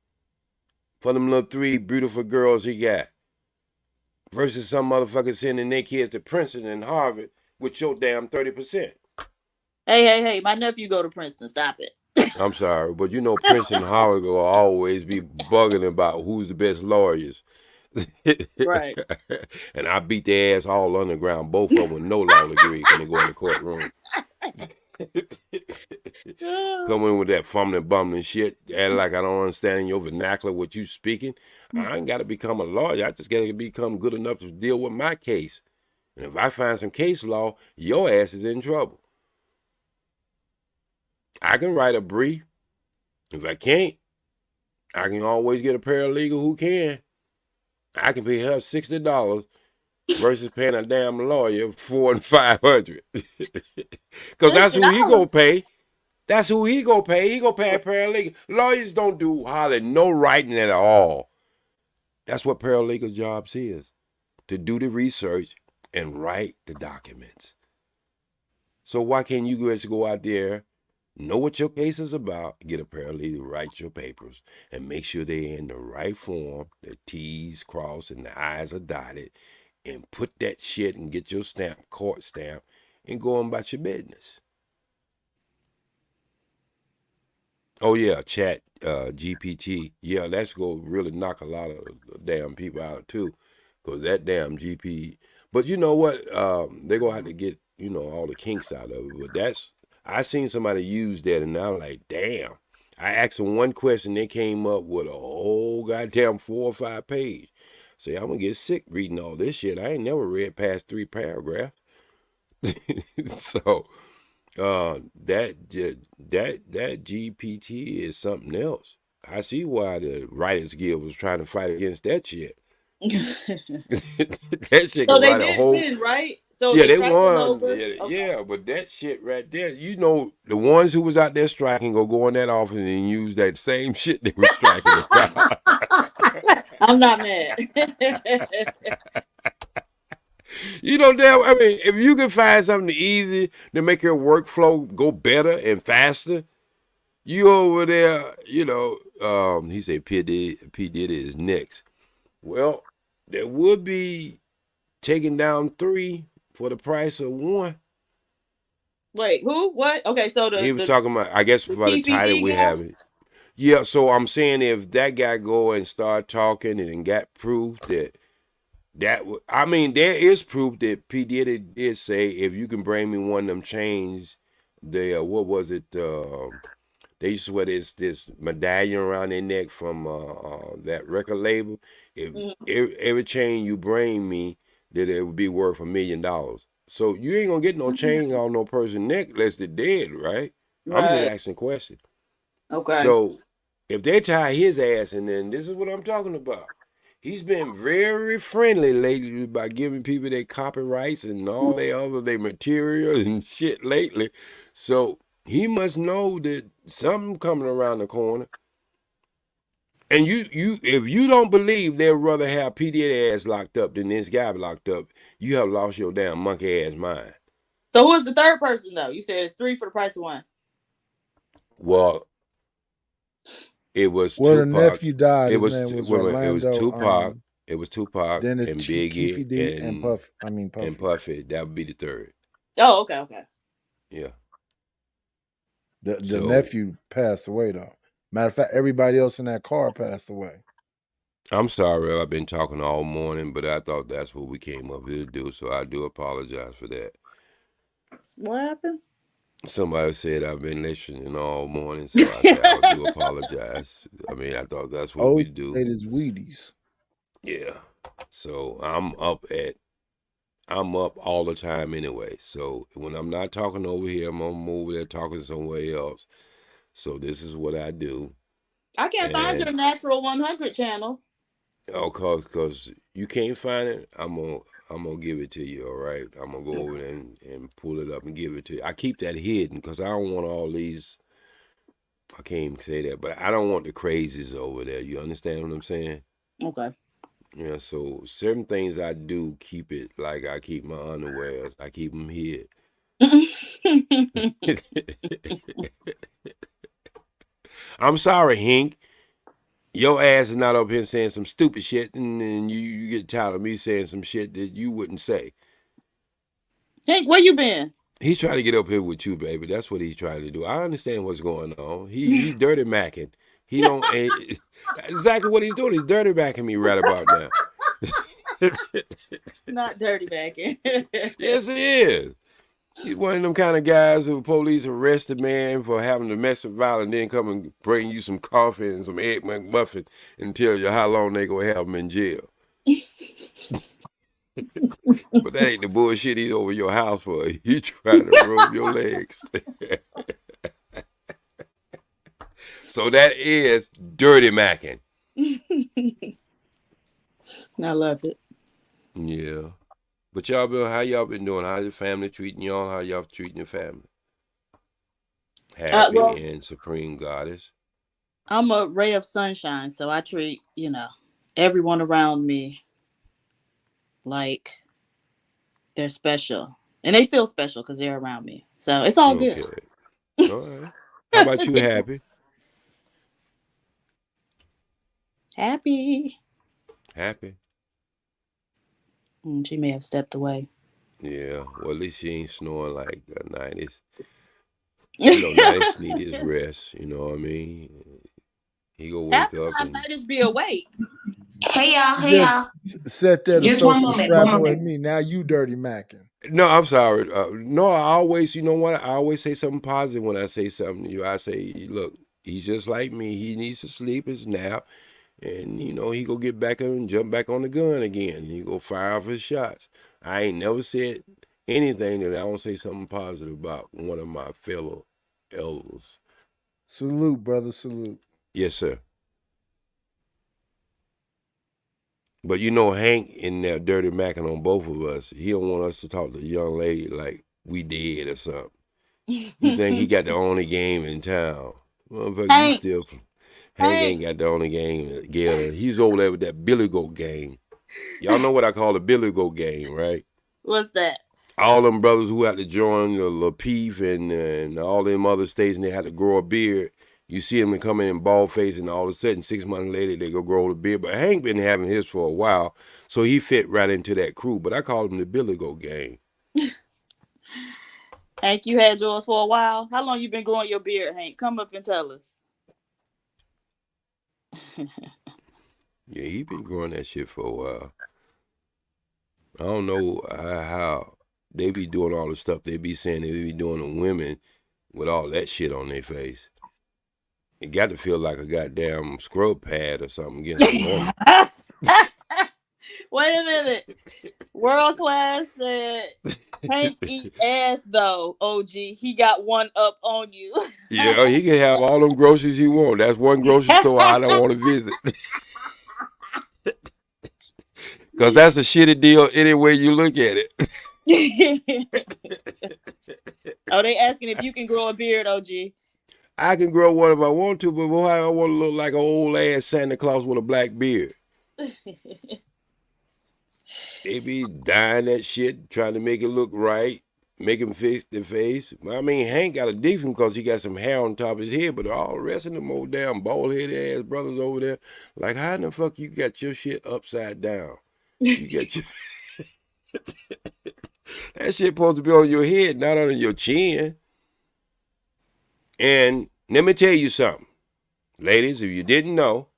for them little 3 beautiful girls he got. Versus some motherfuckers sending their kids to Princeton and Harvard with your damn 30%. Hey, my nephew go to Princeton. Stop it. I'm sorry, but Princeton and Harvard will always be bugging about who's the best lawyers. Right. And I beat their ass all underground, both of them with no law degree when they go in the courtroom. Come in with that fumbling, bumbling shit, acting like I don't understand your vernacular, what you speaking. I ain't got to become a lawyer. I just got to become good enough to deal with my case. And if I find some case law, your ass is in trouble. I can write a brief. If I can't, I can always get a paralegal who can. I can pay her $60 versus paying a damn lawyer $400 and $500. Because that's who he gonna pay. That's who he gonna pay. He gonna pay a paralegal. Lawyers don't do hardly no writing at all. That's what paralegal jobs is, to do the research and write the documents. So why can't you guys go out there, know what your case is about, get a paralegal to write your papers, and make sure they're in the right form, the T's crossed and the I's are dotted, and put that shit and get your court stamp, and go on about your business. Oh yeah, chat GPT. Yeah, that's gonna really knock a lot of damn people out too, because that damn GP. But you know what? They're gonna have to get all the kinks out of it. But I seen somebody use that, and I'm like, damn. I asked them one question, they came up with a whole goddamn 4 or 5 page. Say, I'm gonna get sick reading all this shit. I ain't never read past 3 paragraphs. So that GPT is something else. I see why the Writers Guild was trying to fight against that shit. That shit So can they write a did whole. win, right? So Yeah, the they strike is won. over. Yeah, Okay. yeah, but that shit right there, the ones who was out there striking go in that office and use that same shit they were striking about. I'm not mad. I mean, if you can find something easy to make your workflow go better and faster, you over there, he said P. Diddy is next. Well, there would be taking down 3 for the price of 1. Wait, who? What? Okay, so He was talking about, I guess, the for the title PPD we guy. have it. Yeah, so I'm saying if that guy go and start talking and got proof I mean, there is proof that P. did say, if you can bring me one of them chains, what was it? They used to wear this medallion around their neck from that record label. If Mhm. every chain you bring me, that it would be worth $1,000,000. So you ain't gonna get no chain on no person neck unless they're dead, right? I'm just Right. asking a question. Okay. So if they tie his ass, and then this is what I'm talking about. He's been very friendly lately by giving people their copyrights and all their material and shit lately. So he must know that something coming around the corner. And if you don't believe they'd rather have P. Diddy ass locked up than this guy locked up, you have lost your damn monkey ass mind. So who's the third person though? You said it's 3 for the price of 1. Well, it was Well, the Tupac. nephew died. It His was name was wait a minute, it was Orlando. Tupac. It was Tupac Dennis and Biggie Keefe D and and Puffy. Puffy. That would be the third. Oh, okay. Yeah. The So nephew passed away though. Matter of fact, everybody else in that car passed away. I'm sorry I've been talking all morning, but I thought that's what we came up here to do. So I do apologize for that. What happened? Somebody said I've been listening all morning, so I said I do apologize. I mean, I thought that's what we do. Ate his Wheaties. Yeah. So I'm up all the time anyway. So when I'm not talking over here, I'm over there talking somewhere else. So this is what I do. I can't find your Natural 100 channel. Oh, cause you can't find it. I'm gonna give it to you. All right. I'm gonna go over there and pull it up and give it to you. I keep that hidden because I don't want all these. I can't even say that, but I don't want the crazies over there. You understand what I'm saying? Okay. Yeah. So certain things I do keep it, like I keep my underwears. I keep them hid. I'm sorry, Hink. Your ass is not up here saying some stupid shit, and then you get tired of me saying some shit that you wouldn't say. Hank, where you been? He's trying to get up here with you, baby. That's what he's trying to do. I understand what's going on. He dirty macking. He don't exactly what he's doing. He's dirty macking me right about now. Not dirty backing. Yes, he is. He's one of them kind of guys who police arrest a man for having domestic violence and then come and bring you some coffee and some egg McMuffin and tell you how long they gonna have him in jail. But that ain't the bullshit he's over your house for. He trying to rub your legs. So that is dirty macking. I love it. Yeah. But how y'all been doing? How's your family treating y'all? How y'all treating your family? Happy and Supreme Goddess. I'm a ray of sunshine, so I treat, everyone around me like they're special. And they feel special because they're around me. So it's all good. All right. How about you, Happy? Happy. She may have stepped away. Yeah. Well, at least she ain't snoring like a 90s. 90s need his rest. You know what I mean? He go wake up and might just be awake. Hey y'all. Sat there to Just throw one some moment, shrapnel at me. Now you dirty macking. No, I'm sorry. No, I always, you know what? I always say something positive when I say something to you. I say, look, he's just like me. He needs to sleep his nap, and he go get back and jump back on the gun again. He go fire off his shots. I ain't never said anything that I don't say something positive about one of my fellow elders. Salute, brother. Salute. Yes, sir. But you know, Hank in there dirty macking on both of us. He don't want us to talk to the young lady like we did or something. He think he got the only game in town. Motherfucker, you Hank, still. Hank Hank, ain't got the only game. Yeah, he's over there with that Billy Goat game. Y'all know what I call the Billy Goat game, right? what's that? All them brothers who had to join the Lapeef and all them other states and they had to grow a beard. You see them coming in bald face and all of a sudden 6 months later they go grow the beard. But Hank been having his for a while, so he fit right into that crew. But I call him the Billy Goat gang. Hank, you had yours for a while. How long you been growing your beard, Hank? Come up and tell us. Yeah, he been growing that shit for a while. I don't know how they be doing all the stuff they be saying they be doing to women with all that shit on their face. It got to feel like a goddamn scrub pad or something against a woman. Wait a minute. World Class said Hank eat ass though, OG. He got one up on you. Yeah, he can have all them groceries he want. That's one grocery store I don't want to visit. Because that's a shitty deal any way you look at it. Oh, they asking if you can grow a beard, OG. I can grow one if I want to, but why I want to look like an old ass Santa Claus with a black beard? They be dyeing that shit, trying to make it look right, make him fix the face. I mean, Hank got a different because he got some hair on top of his head, but all the rest of them old damn bald-headed ass brothers over there, like, how in the fuck you got your shit upside down? You got your... That shit supposed to be on your head, not on your chin. And let me tell you something. Ladies, if you didn't know,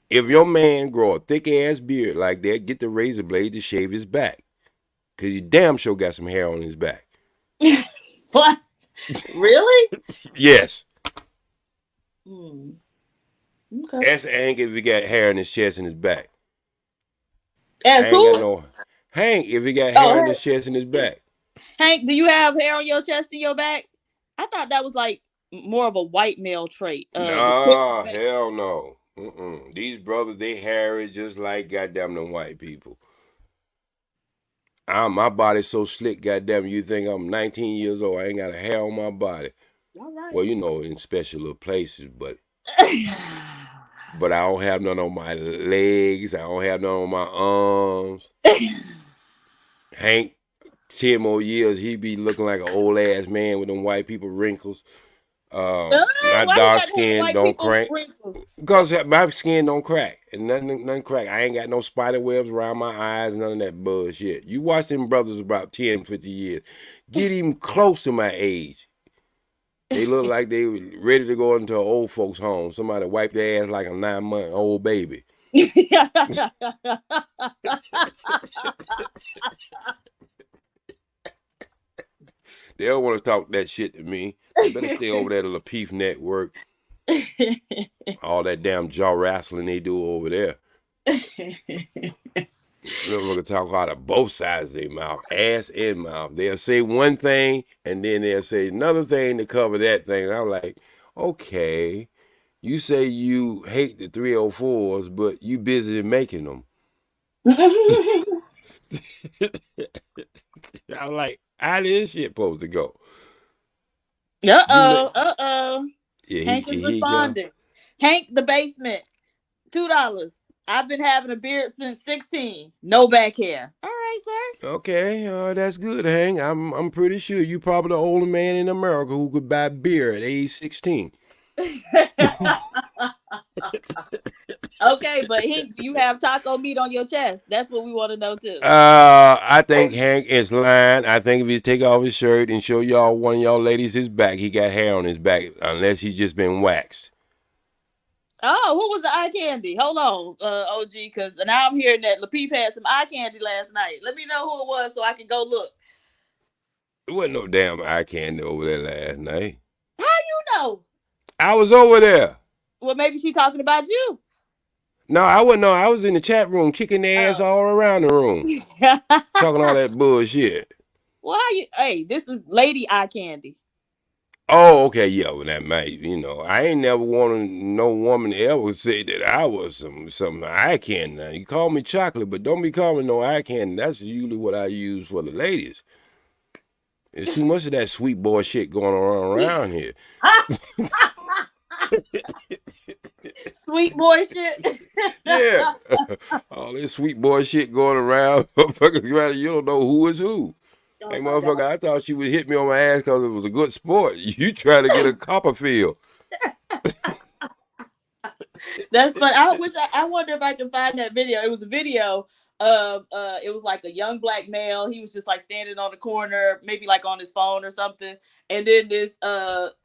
if your man grow a thick-ass beard like that, get the razor blade to shave his back. Because you damn sure got some hair on his back. What? Really? Yes. Okay. Ask Hank if he got hair in his chest and his back. Ask who? Hank if he got hair in his chest and his back. Hank, do you have hair on your chest and your back? I thought that was like more of a white male trait. Nah, hell no. These brothers, they hairy just like goddamn them white people. My body's so slick, goddamn, you think I'm 19 years old, I ain't got a hair on my body. All right. Well, you know, in special little places, but I don't have none on my legs. I don't have none on my arms. Hank, 10 more years, he be looking like an old ass man with them white people wrinkles. Not dark skin, don't crack. Because my skin don't crack. And nothing crack. I ain't got no spider webs around my eyes, none of that bullshit. You watch them brothers about 10, 50 years. Get even close to my age. They look like they were ready to go into an old folks' home. Somebody wiped their ass like a 9-month-old baby. They don't want to talk that shit to me. They better stay over there to the Lapeef Network. All that damn jaw wrestling they do over there. Look, talk out of both sides of their mouth, ass and mouth. They'll say one thing and then they'll say another thing to cover that thing. And I'm like, okay, you say you hate the 304s, but you busy making them. I'm like, how this shit supposed to go? Uh-oh. Yeah, Hank is responding. Hank, the basement, $2. I've been having a beard since 16. No back hair. All right, sir. Okay, that's good, Hank. I'm pretty sure you probably the only man in America who could buy beer at age 16. Okay, but Hank, do you have taco meat on your chest? That's what we want to know too. I think Hank is lying. I think if he take off his shirt and show y'all one of y'all ladies his back, he got hair on his back, unless he's just been waxed. Oh, who was the eye candy? Hold on, OG, because now I'm hearing that Lapeef had some eye candy last night. Let me know who it was so I can go look. There wasn't no damn eye candy over there last night. How you know? I was over there. Well, maybe she's talking about you. No, I wouldn't know. I was in the chat room kicking their ass all around the room. Talking all that bullshit. Well, hey, this is Lady Eye Candy. Oh, okay, yeah. Well, that might, I ain't never wanted no woman to ever say that I was some eye candy. Now, you call me chocolate, but don't be calling me no eye candy. That's usually what I use for the ladies. There's too much of that sweet boy shit going on around here. Sweet boy shit. Yeah, all this sweet boy shit going around. Motherfuckers, you don't know who is who. Oh Hey, my god. motherfucker, I thought she would hit me on my ass because it was a good sport. You try to get a Copperfield. That's fun. I wonder if I can find that video. It was a video of it was like a young black male. He was just like standing on the corner, maybe like on his phone or something. And then this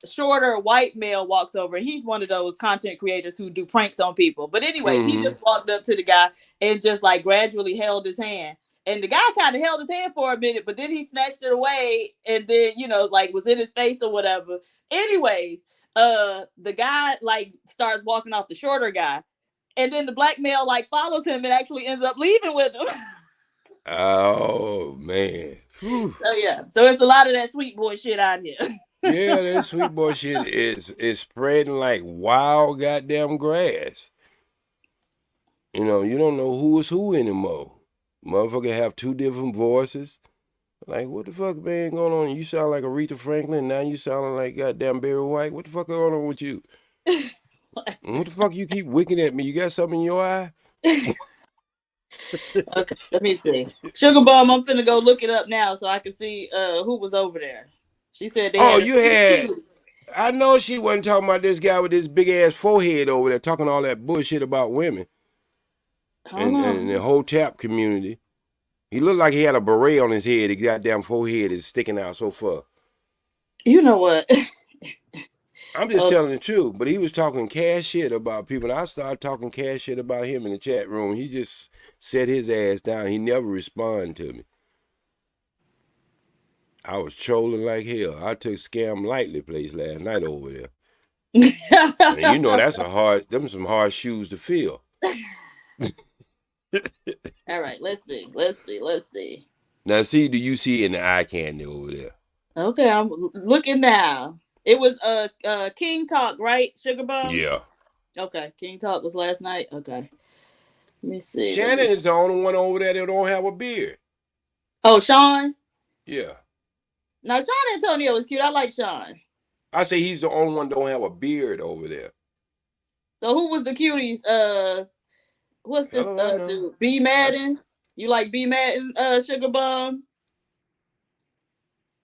shorter white male walks over. And he's one of those content creators who do pranks on people. But anyways, he Mm-hmm. just walked up to the guy and just like gradually held his hand. And the guy kind of held his hand for a minute, but then he snatched it away and then, like was in his face or whatever. Anyways, the guy like starts walking off, the shorter guy, and then the black male like follows him and actually ends up leaving with him. Oh man. Whew. So yeah, so it's a lot of that sweet boy shit out here. Yeah, that sweet boy shit is spreading like wild goddamn grass. You don't know who is who anymore. Motherfucker have two different voices. Like, what the fuck, man, going on? You sound like Aretha Franklin, now you sounding like goddamn Barry White. What the fuck going on with you? What the fuck you keep winking at me? You got something in your eye? Okay, let me see. Sugar Bum, I'm finna go look it up now so I can see who was over there. She said they Oh, had a you few had. cute. I know she wasn't talking about this guy with this big ass forehead over there talking all that bullshit about women Hold and the on. whole tap community. He looked like he had a beret on his head. His goddamn forehead is sticking out so far. You know what? I'm just telling the truth. But he was talking cash shit about people. And I started talking cash shit about him in the chat room. He just set his ass down. He never responded to me. I was trolling like hell. I took Scam Lightly place last night over there. And that's some hard shoes to fill. All right, let's see. Now, see, do you see in the eye candy over there? Okay, I'm looking now. It was King Talk, right? Sugar Bum? Yeah. Okay, King Talk was last night. Okay. Let me see. Shannon is the only one over there that don't have a beard. Oh, Sean? Yeah. Now Sean Antonio is cute. I like Sean. I say he's the only one that don't have a beard over there. So who was the cuties? What's this dude? B Madden? You like B Madden, Sugar Bum?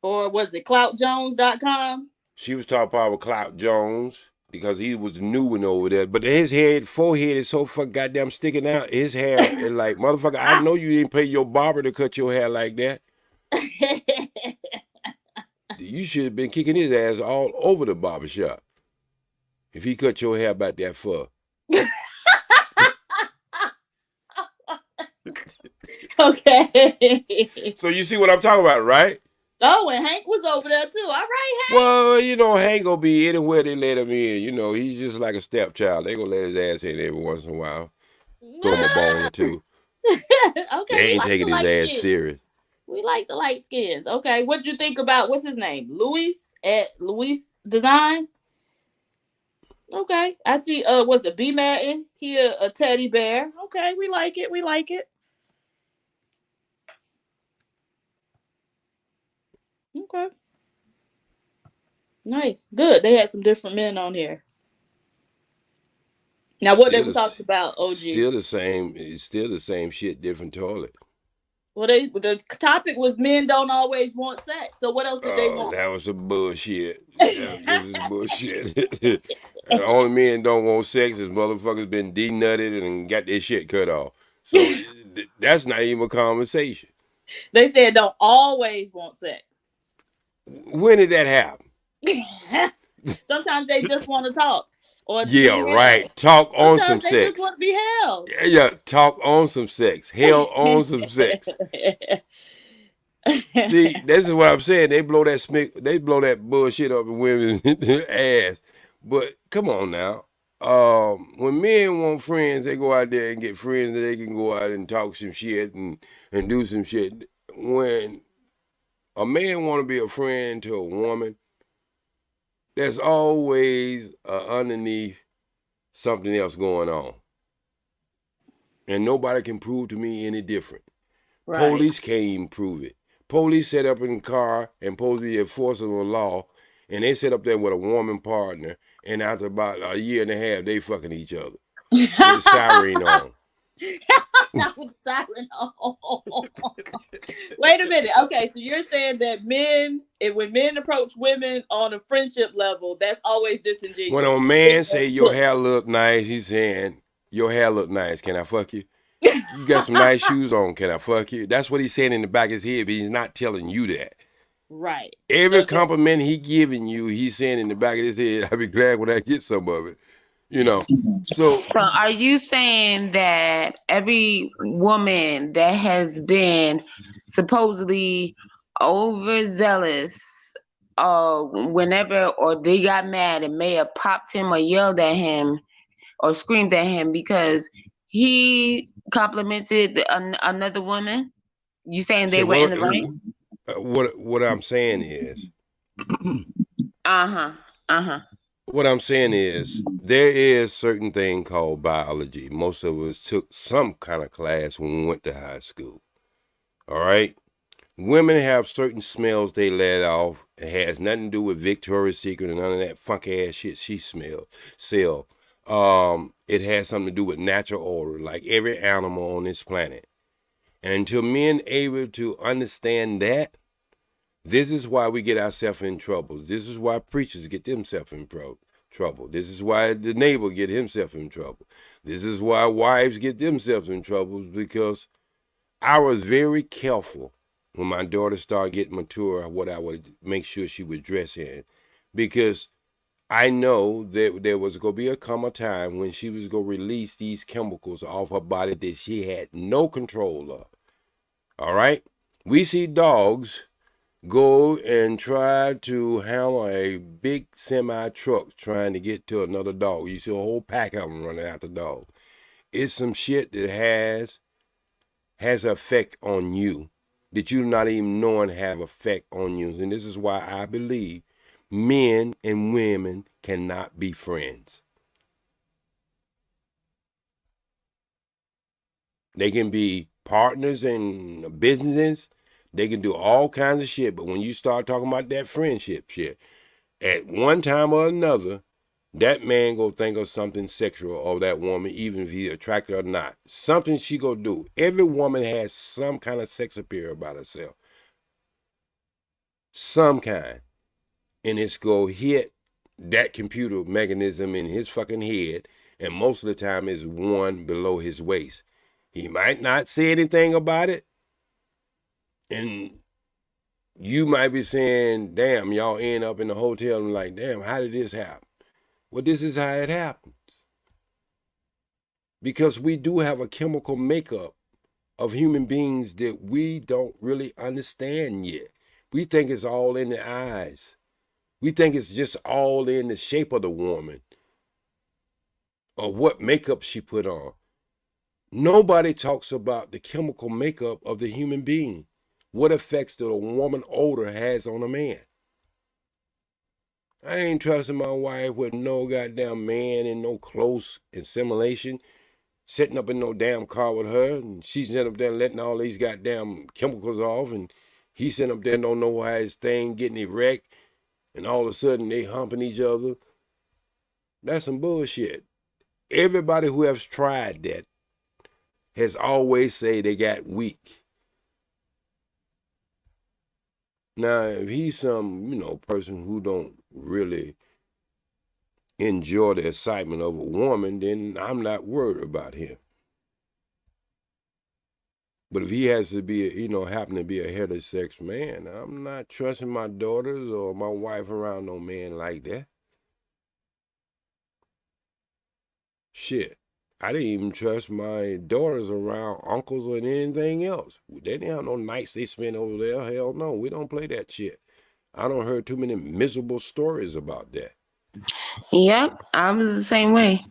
Or was it CloutJones.com? She was talking about Clout Jones because he was the new one over there. But his forehead is so fucking goddamn sticking out. His hair is like, motherfucker, I know you didn't pay your barber to cut your hair like that. You should have been kicking his ass all over the barbershop if he cut your hair about that far. Okay. So you see what I'm talking about, right? Oh, and Hank was over there too. All right, Hank. Well, Hank gonna be anywhere they let him in. He's just like a stepchild. They gonna let his ass in every once in a while. Throw him a bone or two. Okay, they ain't taking his ass serious. We like the light skins. Okay, what'd you think about, what's his name? Luis at Luis Design? Okay, I see, what's it, B Madden? He a teddy bear. Okay, we like it. Okay. Nice. Good. They had some different men on here. Now, what they were talking about, OG? Still the same. It's still the same shit, different toilet. Well, the topic was men don't always want sex. So what else did they want? That was some bullshit. That was bullshit. The only men don't want sex is motherfuckers been denutted and got their shit cut off. So that's not even a conversation. They said don't always want sex. When did that happen? Sometimes they just want to talk. Or yeah, right. Talk on some sex. They just want to be held. Yeah, talk on some sex. Hell on some sex. See, this is what I'm saying. They blow that bullshit up in women's ass. But come on now. When men want friends, they go out there and get friends that they can go out and talk some shit and do some shit. When a man want to be a friend to a woman, there's always underneath something else going on. And nobody can prove to me any different. Right. Police can't even prove it. Police set up in the car and supposed to be enforcing the law, and they set up there with a woman partner, and after about a year and a half, they fucking each other with the siren on. Not with the siren on. Wait a minute. Okay, so you're saying that when men approach women on a friendship level, that's always disingenuous. When a man say your hair look nice, he's saying your hair look nice. Can I fuck you? You got some nice shoes on. Can I fuck you? That's what he's saying in the back of his head, but he's not telling you that. Right. Every compliment he giving you, he's saying in the back of his head, I'll be glad when I get some of it. So are you saying that every woman that has been supposedly overzealous whenever or they got mad and may have popped him or yelled at him or screamed at him because he complimented another woman, you saying they were in the right? What I'm saying is what I'm saying is there is certain thing called biology. Most of us took some kind of class when we went to high school. All right? Women have certain smells they let off. It has nothing to do with Victoria's Secret and none of that funky ass shit she sell. It has something to do with natural order, like every animal on this planet. And until men able to understand that, this is why we get ourselves in trouble. This is why preachers get themselves in trouble. This is why the neighbor get himself in trouble. This is why wives get themselves in trouble, because I was very careful when my daughter started getting mature what I would make sure she would dress in, because I know that there was going to come a time when she was going to release these chemicals off her body that she had no control of. All right? We see dogs go and try to handle a big semi truck trying to get to another dog. You see a whole pack of them running after the dog. It's some shit that has an effect on you that you're not even knowing have effect on you. And this is why I believe men and women cannot be friends. They can be partners in business. They can do all kinds of shit. But when you start talking about that friendship shit, at one time or another, that man go think of something sexual of that woman, even if he's attracted or not. Something she go do. Every woman has some kind of sex appeal about herself. Some kind. And it's go hit that computer mechanism in his fucking head, and most of the time is one below his waist. He might not say anything about it, and you might be saying, damn, y'all end up in the hotel and like, damn, how did this happen? Well, this is how it happens. Because we do have a chemical makeup of human beings that we don't really understand yet. We think it's all in the eyes. We think it's just all in the shape of the woman or what makeup she put on. Nobody talks about the chemical makeup of the human being. What effects that a woman odor has on a man. I ain't trusting my wife with no goddamn man and no close assimilation, sitting up in no damn car with her, and she's sitting up there letting all these goddamn chemicals off, and he's sitting up there don't know why his thing getting erect, and all of a sudden they humping each other. That's some bullshit. Everybody who has tried that has always said they got weak. Now, if he's some, person who don't really enjoy the excitement of a woman, then I'm not worried about him. But if he has to be, happen to be a heterosexual man, I'm not trusting my daughters or my wife around no man like that. Shit. I didn't even trust my daughters around uncles or anything else. They didn't have no nights they spend over there. Hell no, we don't play that shit. I don't heard too many miserable stories about that. Yep, I was the same way.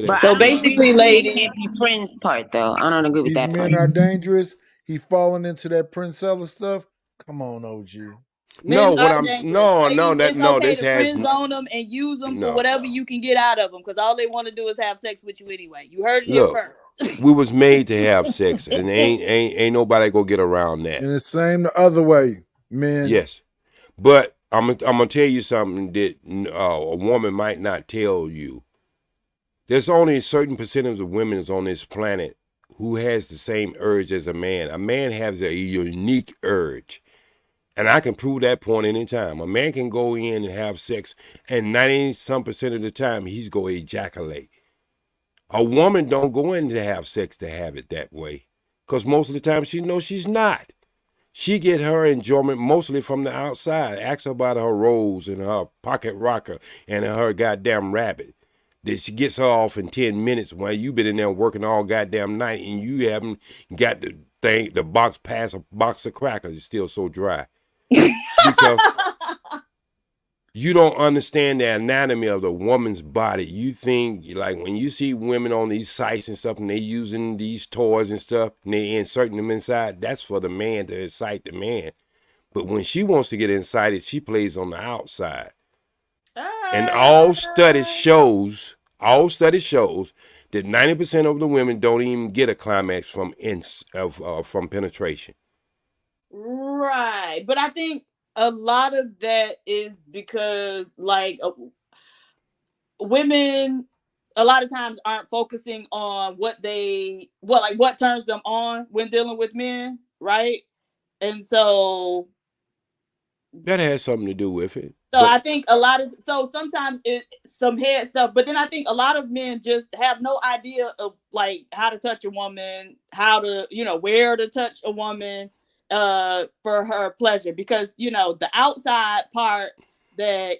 But so basically, ladies, the friends part though, I don't agree with that. These men are dangerous. He falling into that Princella stuff. Come on, OG. No, Men what are I'm dangerous. Ladies, it's okay this to has friend zone them and use them for no. whatever you can get out of them, because all they want to do is have sex with you anyway. You heard it here Look, first. we was made to have sex, and ain't nobody go get around that. And it's same the other way, men. Yes, but I'm gonna tell you something that a woman might not tell you. There's only a certain percentage of women on this planet who has the same urge as a man. A man has a unique urge. And I can prove that point anytime. A man can go in and have sex, and 90-some% of the time he's going to ejaculate. A woman don't go in to have sex to have it that way, because most of the time she knows she's not. She get her enjoyment mostly from the outside. Ask her about her rose and her pocket rocker and her goddamn rabbit. That she gets her off in 10 minutes while you been in there working all goddamn night and you haven't got the box past a box of crackers. It's still so dry. Because you don't understand the anatomy of the woman's body. You think, like, when you see women on these sites and stuff and they using these toys and stuff and they inserting them inside, that's for the man to incite the man. But when she wants to get incited, she plays on the outside. And all studies shows that 90% of the women don't even get a climax from penetration. Right. But I think a lot of that is because, like, women a lot of times aren't focusing on what turns them on when dealing with men, right? And so That has something to do with it. I think sometimes it's some head stuff, but then I think a lot of men just have no idea of, like, how to touch a woman, how to, where to touch a woman for her pleasure, because the outside part that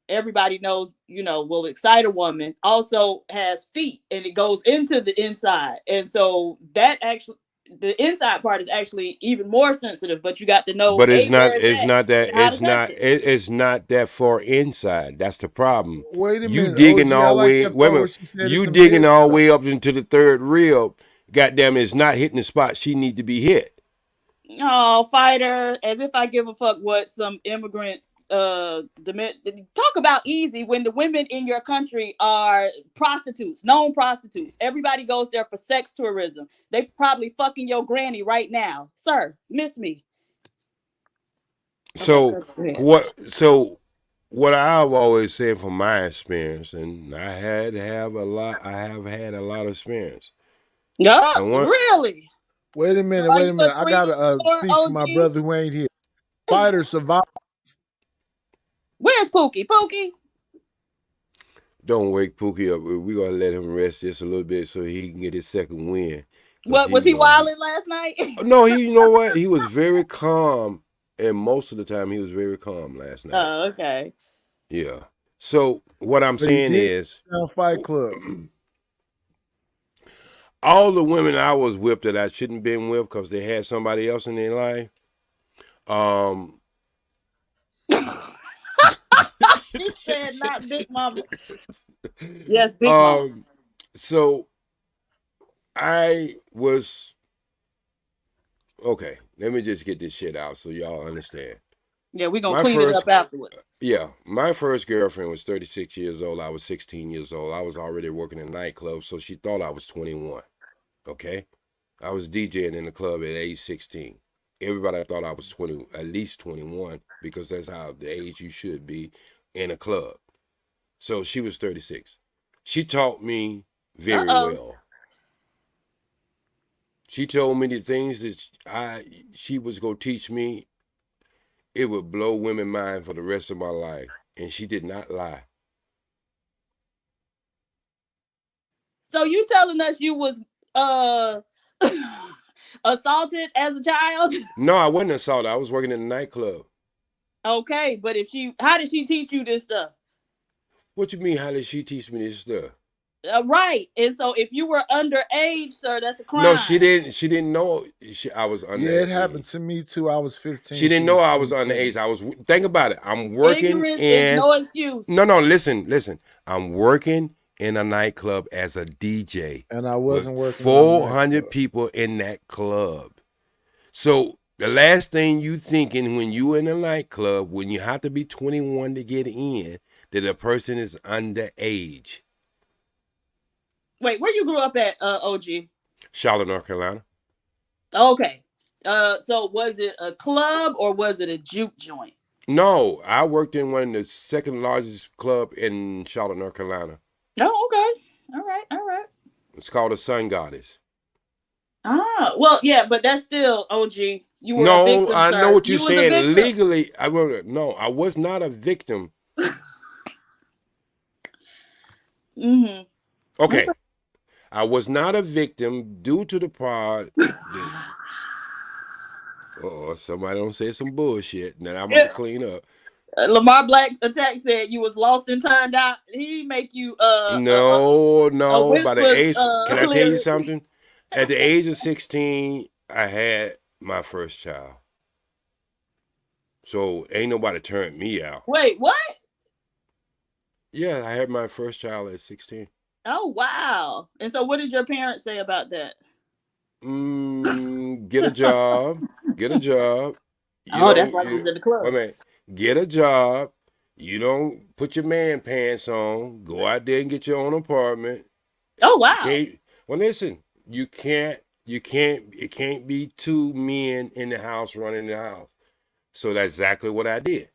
everybody knows will excite a woman also has feet, and it goes into the inside, and so that actually the inside part is actually even more sensitive, but you got to know But it's where it's not that far inside. That's the problem. Wait a You minute, digging OG. I all like way that wait a part where minute. she said it's You some digging head all stuff. way up into the third rib. Goddamn, it's not hitting the spot she need to be hit. Oh, fighter, as if I give a fuck what some immigrant talk about easy when the women in your country are known prostitutes. Everybody goes there for sex tourism. They probably fucking your granny right now. Sir, miss me. So what I've always said from my experience, and I have had a lot of experience. Really? Wait a minute. I gotta speak for my brother who ain't here. Fighter survive. Where's Pookie? Pookie? Don't wake Pookie up. We're gonna let him rest just a little bit so he can get his second win. What was he wilding last night? No, you know what? He was very calm, and most of the time he was very calm last night. Oh, okay. Yeah. So what I'm saying is, Fight Club. all the women I was with that I shouldn't have been with because they had somebody else in their life. She said not Big Mama. Yes, Big Mama. So I was okay. Let me just get this shit out so y'all understand. Yeah, we're gonna clean it up afterwards. Yeah, my first girlfriend was 36 years old. I was 16 years old. I was already working in nightclubs, so she thought I was 21. Okay, I was DJing in the club at age 16. Everybody thought I was 20, at least 21, because that's how the age you should be in a club. So she was 36. She taught me very well. She told me the things that she was gonna teach me. It would blow women's mind for the rest of my life, and she did not lie. So you telling us you was assaulted as a child? No, I wasn't assaulted. I was working in a nightclub. Okay, but how did she teach you this stuff? What you mean? How did she teach me this stuff? Right, and so if you were underage, sir, that's a crime. No, she didn't. She didn't know I was underage. Yeah, it happened to me too. I was 15. She didn't know I was underage. Think about it. I'm working. Ignorance is no excuse. No. Listen. I'm working in a nightclub as a DJ, and I wasn't working. 400 people in that club. So The last thing you thinking when you in a nightclub, when you have to be 21 to get in, that a person is underage. Wait, where you grew up at, OG? Charlotte, North Carolina. Okay. So was it a club or was it a juke joint? No, I worked in one of the second largest club in Charlotte, North Carolina. Oh, okay. All right, all right. It's called the Sun Goddess. Ah, well, yeah, but that's still OG. You were a No, victim, I know sir. what you're You was a saying. victim. Legally, I was not a victim. Mm-hmm. Okay. I was not a victim due to the part that somebody don't say some bullshit that I'm about to clean up. Lamar Black Attack said you was lost and turned out. He make you No, by the whispers age, can I tell you lyric. something? At the age of 16, I had my first child. So ain't nobody turned me out. Wait, what? Yeah, I had my first child at 16. Oh, wow. And so what did your parents say about that? Get a job. Get a job. That's why he was in the club. Wait a minute. Get a job. You don't put your man pants on. Go out there and get your own apartment. Oh, wow. Well, listen. It can't be two men in the house running the house. So that's exactly what I did.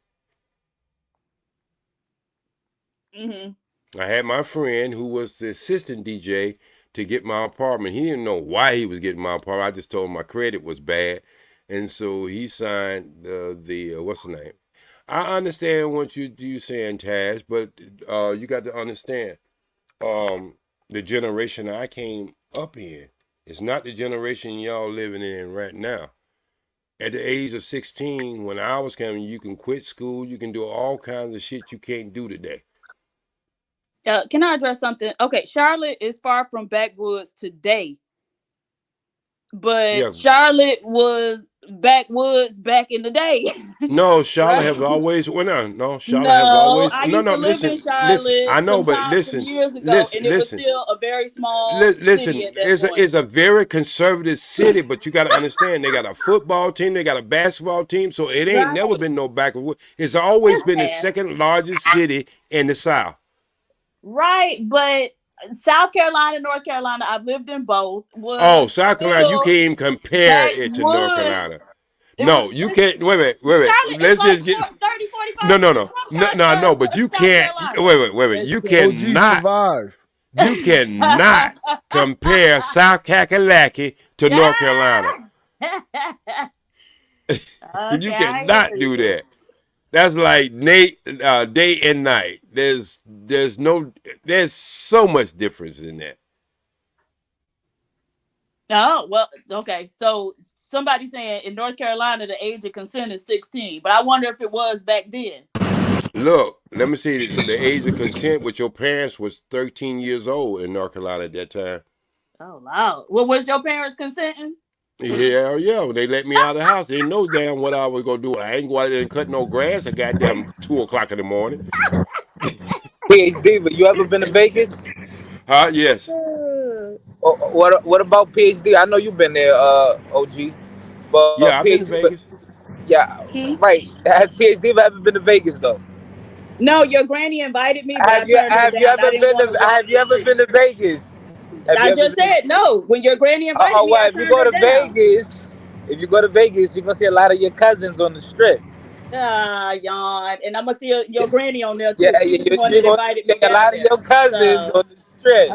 Mm-hmm. I had my friend who was the assistant DJ to get my apartment. He didn't know why he was getting my apartment. I just told him my credit was bad. And so he signed the what's the name? I understand what you saying, Taz, but you got to understand the generation I came up in is not the generation y'all living in right now. At the age of 16, when I was coming, you can quit school, you can do all kinds of shit you can't do today. Can I address something? Okay, Charlotte is far from backwoods today, but Yeah. Charlotte was backwoods back in the day. No, Charlotte Right? have always. Well, no, Charlotte No, have always. I No, used no. to live in Listen. Charlotte I know, but some years ago, and it was still a very small city listen. at that point. It's a very conservative city, but you got to understand they got a football team, they got a basketball team, so it ain't never been no backward. It's always been the second largest city in the South. Right, but South Carolina, North Carolina, I've lived in both. South Carolina, you can't even compare it to North Carolina. No, you can't. Wait a minute. Let's just get 30, 45 no. But you can't. Wait. You cannot. Survive. You cannot compare South Kakalaki to North Carolina. You cannot do that. That's like day and night. There's so much difference in that. Oh, well, okay. So somebody saying in North Carolina the age of consent is 16, but I wonder if it was back then. Look, let me see. The age of consent with your parents was 13 years old in North Carolina at that time. Oh, wow. Well, was your parents consenting? Yeah. When they let me out of the house, they know damn what I was gonna do. I ain't go out there and cut no grass at goddamn 2:00 in the morning. PhD, but you ever been to Vegas? Huh? Yes. What about PhD? I know you've been there, OG. But Yeah, I've been to PhD, Vegas. Right. Has PhD ever been to Vegas though? No, your granny invited me, but Have you ever been to Vegas? I just said no. When your granny invited me, I if you turned go her to down. Vegas, you're gonna see a lot of your cousins on the strip. Yawn. And I'm gonna see your granny on there too. Yeah, She was the one that invited me a lot of your cousins on the strip.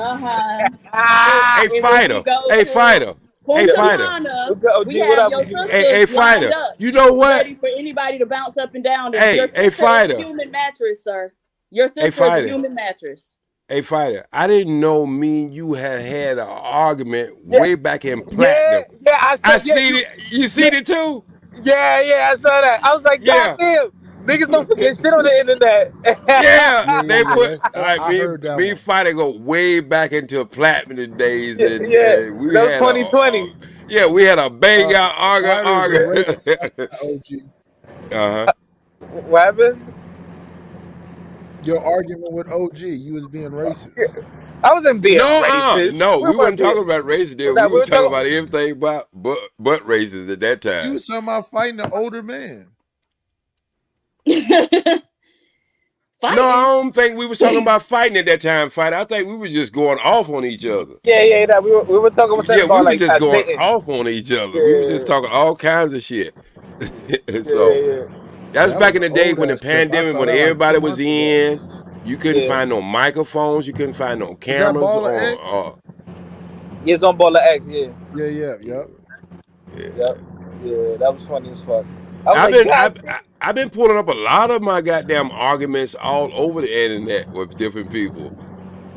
Hey, fighter. Hey, fighter. Hey, fighter. We have your sisters Hey, fighter. lined up, You know what? ready for anybody to bounce up and down. Hey, your sister fighter. is a human mattress, sir. Your sister is a human mattress. Hey, fighter. I didn't know me and you had an argument way back in Platinum. I seen it. You seen it too? Yeah, I saw that. I was like, God damn, niggas don't forget shit on the internet. They put I heard that me one. fighter go way back into Platinum days, and we that was had 2020. we had a bang out argument. What happened? Your argument with OG, you was being racist. I wasn't being racist. No, We we weren't weren't being. talking about races there. We We was were talking talking. about everything but races at that You time. was talking about fighting an older man. No, I Fighting. don't think we was talking about fighting at that time. I think we were just going off on each other. Yeah. That we were talking about something Yeah, we about was like just going dating. off on each other. We was just Yeah, talking all kinds of shit. So yeah. that was That back was in an the day old when the ass clip. I pandemic, saw when that like 2 everybody was months ago. in, you couldn't Yeah. find no microphones, you couldn't find no Is that cameras, Baller or X? Yes, on Baller X. Yeah. Yeah. yeah, Yep. Yep. yeah. Yeah. That was funny as fuck. I was I've like, been God. I've been pulling up a lot of my goddamn arguments all over the internet with different people.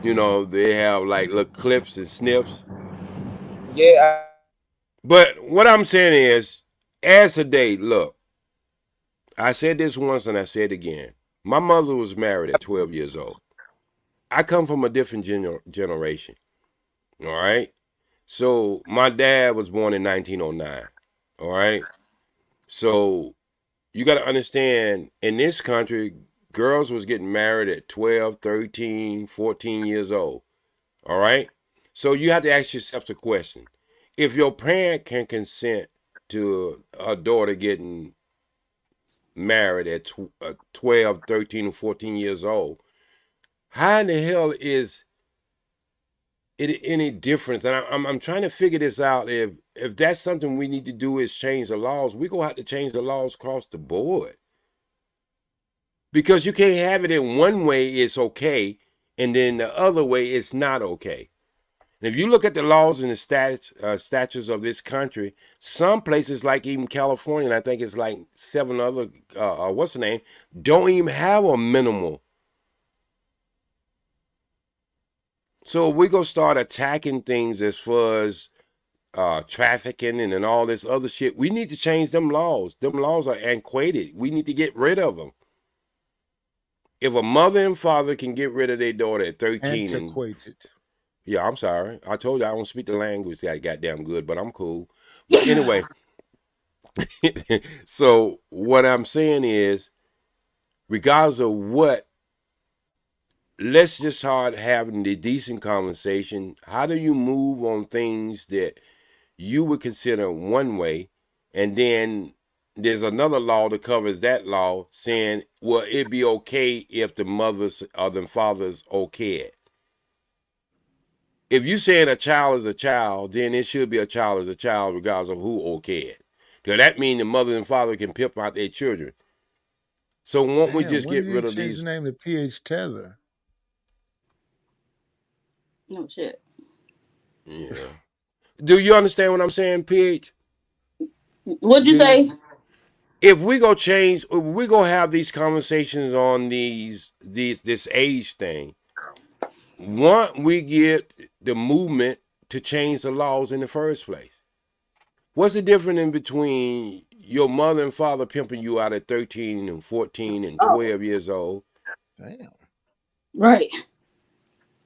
You know, they have like little clips and snips. Yeah. But what I'm saying is, as today, look, I said this once and I said it again. My mother was married at 12 years old. I come from a different generation. All right. So my dad was born in 1909. All right. So you got to understand, in this country, girls was getting married at 12, 13, 14 years old. All right. So you have to ask yourself the question: if your parent can consent to a daughter getting married at 12, 13, or 14 years old, how in the hell is it any difference? And I'm trying to figure this out. If that's something we need to do is change the laws, we gonna have to change the laws across the board, because you can't have it in one way it's okay and then the other way it's not okay. And if you look at the laws and the statutes of this country, some places like even California, and I think it's like 7 other what's the name, don't even have a minimal. So if we go start attacking things as far as trafficking and all this other shit, we need to change them laws. Them laws are antiquated. We need to get rid of them. If a mother and father can get rid of their daughter at 13 and Antiquated. yeah, I'm sorry. I told you I don't speak the language that goddamn good, but I'm cool. But anyway, so what I'm saying is, regardless of what, let's just start having the decent conversation. How do you move on things that you would consider one way, and then there's another law that covers that law saying, well, it'd be okay if the mothers or the fathers okay it. If you saying a child is a child, then it should be a child is a child regardless of who okay it. Does that mean the mother and father can pimp out their children? So won't we Damn, just when get did he rid of change the these? name to PH Tether? Oh shit. Yeah. Do you understand what I'm saying, PH? What'd you Yeah. say? If we go change, if we go have these conversations on this age thing, once we get the movement to change the laws in the first place. What's the difference in between your mother and father pimping you out at 13 and 14 and Oh, 12 years old Damn. right.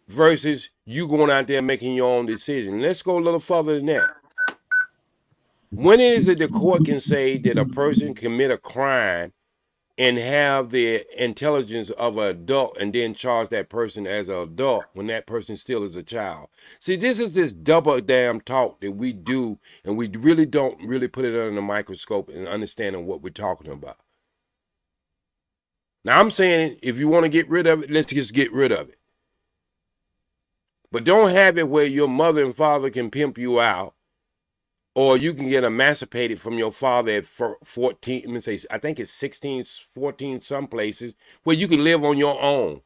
versus you going out there making your own decision? Let's go a little further than that. When is it the court can say that a person commit a crime and have the intelligence of an adult and then charge that person as an adult when that person still is a child? See, this is this double damn talk that we do, and we really don't really put it under the microscope and understanding what we're talking about. Now, I'm saying if you want to get rid of it, let's just get rid of it. But don't have it where your mother and father can pimp you out, or you can get emancipated from your father at 14. Let me say, I think it's 16, 14, some places where you can live on your own.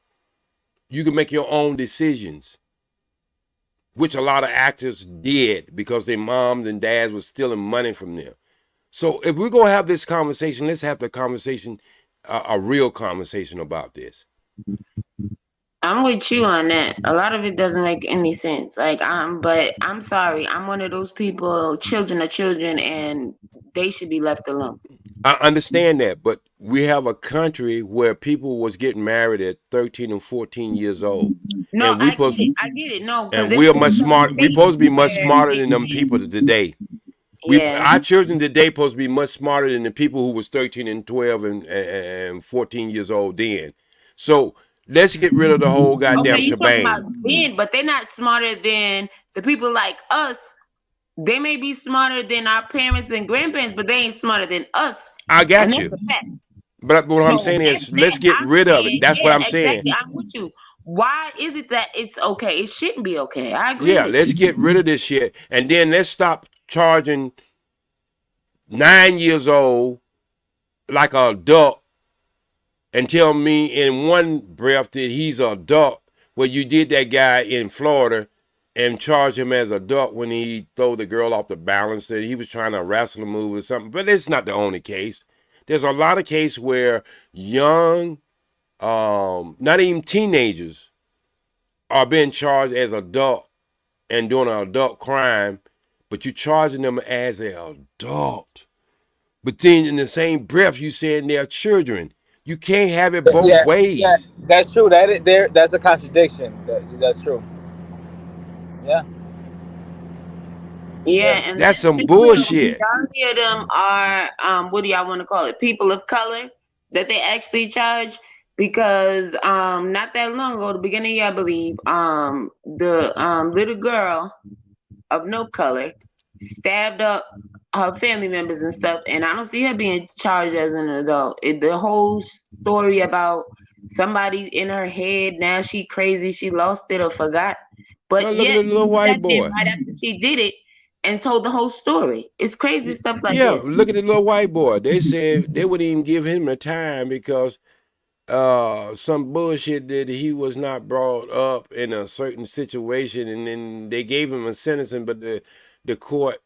You can make your own decisions, which a lot of actors did because their moms and dads were stealing money from them. So if we're going to have this conversation, let's have the conversation, a real conversation about this. I'm with you on that. A lot of it doesn't make any sense. But I'm sorry. I'm one of those people. Children are children, and they should be left alone. I understand that, but we have a country where people was getting married at 13 and 14 years old. No, And we I get supposed it. I get it. No, because and there's we are been much some smart. We supposed states to be much where, smarter than them people today. yeah, Our children today supposed to be much smarter than the people who was 13 and 12 and 14 years old then. So Let's get rid of the whole Okay, goddamn you talking about shebang. men, but they're not smarter than the people like us. They may be smarter than our parents and grandparents, but they ain't smarter than us. I And got that's you. a fact. But what I'm So saying that's is, let's that. get I'm rid of it. saying, That's what yeah, I'm saying. exactly. I'm with you. Why is it that it's okay? It shouldn't be okay. I agree Yeah, with let's you. get rid of this shit. And then let's stop charging 9 years old like an adult and tell me in one breath that he's an adult. Well, you did that guy in Florida and charge him as an adult when he threw the girl off the balance, that he was trying to wrestle a move or something. But it's not the only case. There's a lot of cases where young, not even teenagers, are being charged as adult and doing an adult crime, but you're charging them as an adult. But then in the same breath, you saying they're children. You can't have it both Yeah, yeah, ways. that's true. That's a contradiction. That's true. Yeah, Yeah, yeah, and That's some especially when bullshit. majority of them are what do y'all want to call it? People of color that they actually charge because not that long ago, the beginning of the year, I believe, the little girl of no color stabbed up her family members and stuff, and I don't see her being charged as an adult. The whole story about somebody in her head, now she crazy, she lost it or forgot, Oh, but look at yet the little she sat white there boy. right after she did it and told the whole story. It's crazy stuff like Yeah, this. look at the little white boy. They said they wouldn't even give him the time because some bullshit that he was not brought up in a certain situation, and then they gave him a sentencing, but the court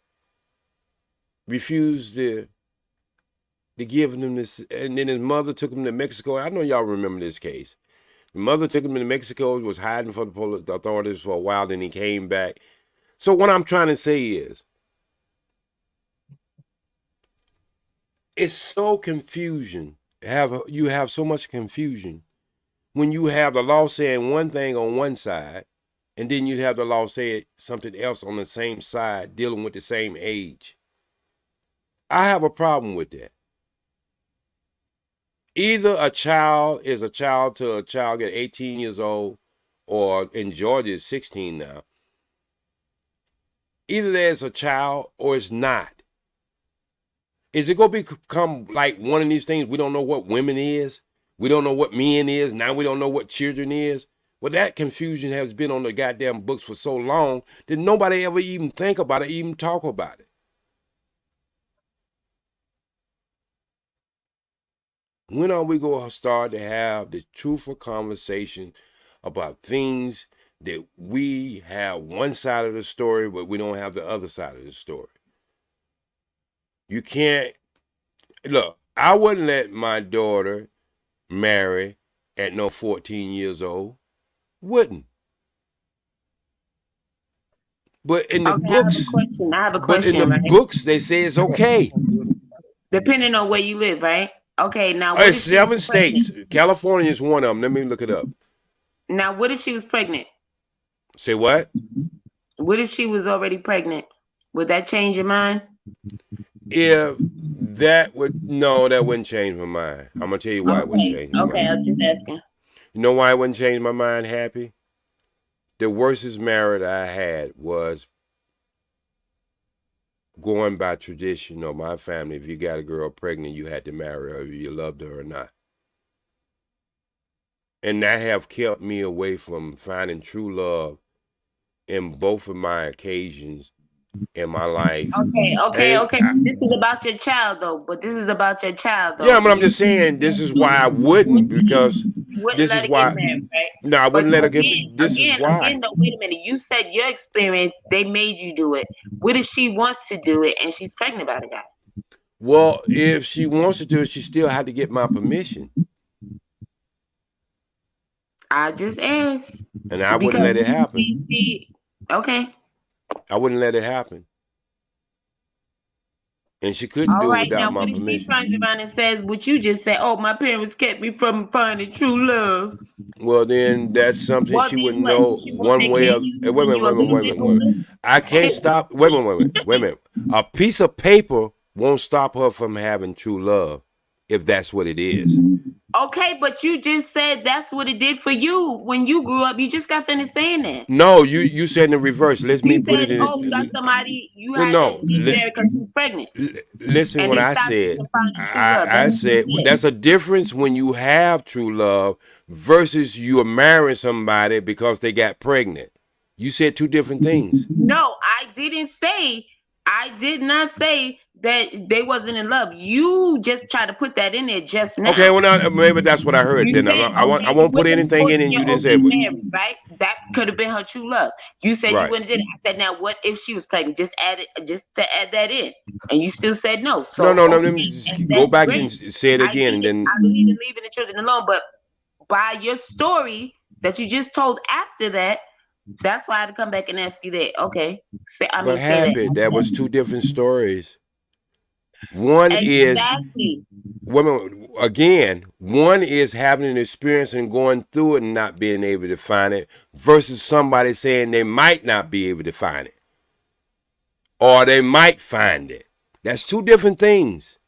refused to give him this, and then his mother took him to Mexico. I know y'all remember this case. The mother took him to Mexico, was hiding from the authorities for a while, then he came back. So what I'm trying to say is, it's so confusion. You have so much confusion when you have the law saying one thing on one side, and then you have the law saying something else on the same side, dealing with the same age. I have a problem with that. Either a child is a child till a child get 18 years old, or in Georgia is 16 now. Either there's a child or it's not. Is it going to become like one of these things? We don't know what women is. We don't know what men is. Now we don't know what children is. Well, that confusion has been on the goddamn books for so long that nobody ever even think about it, even talk about it. When are we going to start to have the truthful conversation about things that we have one side of the story, but we don't have the other side of the story? You can't look. I wouldn't let my daughter marry at no 14 years old. Wouldn't. But in the Okay, I have a books, question. I have a but in the question, right? books, they say it's okay. Depending on where you live, right? Okay, now what It's if she was 7 states. pregnant? California is one of them. Let me look it up. Now, what if she was pregnant? Say what? What if she was already pregnant? Would that change your mind? If that would no, that wouldn't change my mind. I'm gonna tell you why it wouldn't Okay, change my okay, mind. I'm just asking. You know why it wouldn't change my mind, Happy? The worstest marriage I had was going by tradition of my family. If you got a girl pregnant, you had to marry her, whether you loved her or not. And that have kept me away from finding true love in both of my occasions in my life. And Okay. This is about your child, though. But this is about your child, yeah, though. but I'm just saying this is why I wouldn't, because You wouldn't this let is her get why. married, right? No, I But wouldn't let her get. This is why. though, wait a minute. You said your experience, they made you do it. What if she wants to do it and she's pregnant by the guy? Well, if she wants to do it, she still had to get my permission, I just asked and I wouldn't because let it happen. okay. I wouldn't let it happen, and she couldn't All do it right. without Now, my what if she permission. turns around and says what you just said? Oh, my parents kept me from finding true love. Well, then that's something Well, she then wouldn't what? know She won't one way again or you wait a when minute, you a wait a minute, little wait a bit minute, wait a minute. older. I can't stop. Wait a minute. A piece of paper won't stop her from having true love. if that's what it is. Okay, but you just said that's what it did for you when you grew up. You just got finished saying that. No, you said in the reverse. Let me You put it said, in. "Oh, you got somebody you Well, had that no, get married because she was pregnant, listen and what they I stopped you said. from finding true love." That's I what you said said. that's a difference when you have true love versus you are marrying somebody because they got pregnant. You said two different things. No, I didn't say. I did not say that they wasn't in love. You just tried to put that in there just Okay, now. well, now, maybe that's what I heard. You Then said, I okay, won't what put if anything in, and you 14-year didn't old say get it. married, right? That could have been her true love. You said you Right. wouldn't did it. I said, now what if she was pregnant? Just add it, just to add that in, and you still said no. No, So no, no. Let me okay, just and go that's back and great. say it I again, get and it. then I believe in leaving the children alone, but by your story that you just told after that, that's why I had to come back and ask you that. Okay, say but say that. happy. That was two different stories. One is Exactly. women again. One is having an experience and going through it and not being able to find it, versus somebody saying they might not be able to find it, or they might find it. That's two different things.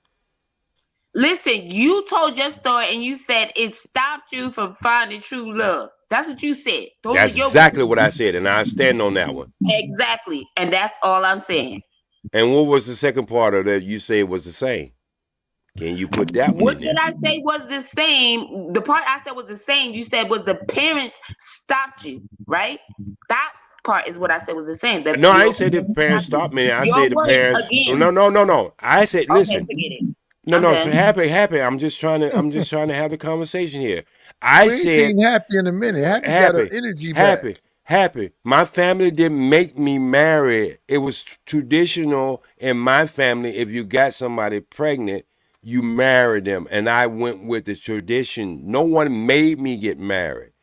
Listen, you told your story and you said it stopped you from finding true love. That's what you said. Those are That's your exactly words. what I said, and I stand on that one. Exactly. And that's all I'm saying. And what was the second part of that? You say it was the same. Can you put that one What in did there? I say was the same? The part I said was the same. You said was the parents stopped you, right? That part is what I said was the same. That No, I your ain't say the parents parents stopped you. stopped me. I Your say the words parents. No, again. no, no, no. I said, Okay, listen. forget it. No, I'm no, done. happy. I'm just trying to. I'm just trying to have the conversation here. I We ain't said, seen Happy in a minute. Happy got her happy, energy happy, back. happy. My family didn't make me marry. It was traditional in my family. If you got somebody pregnant, you marry them, and I went with the tradition. No one made me get married.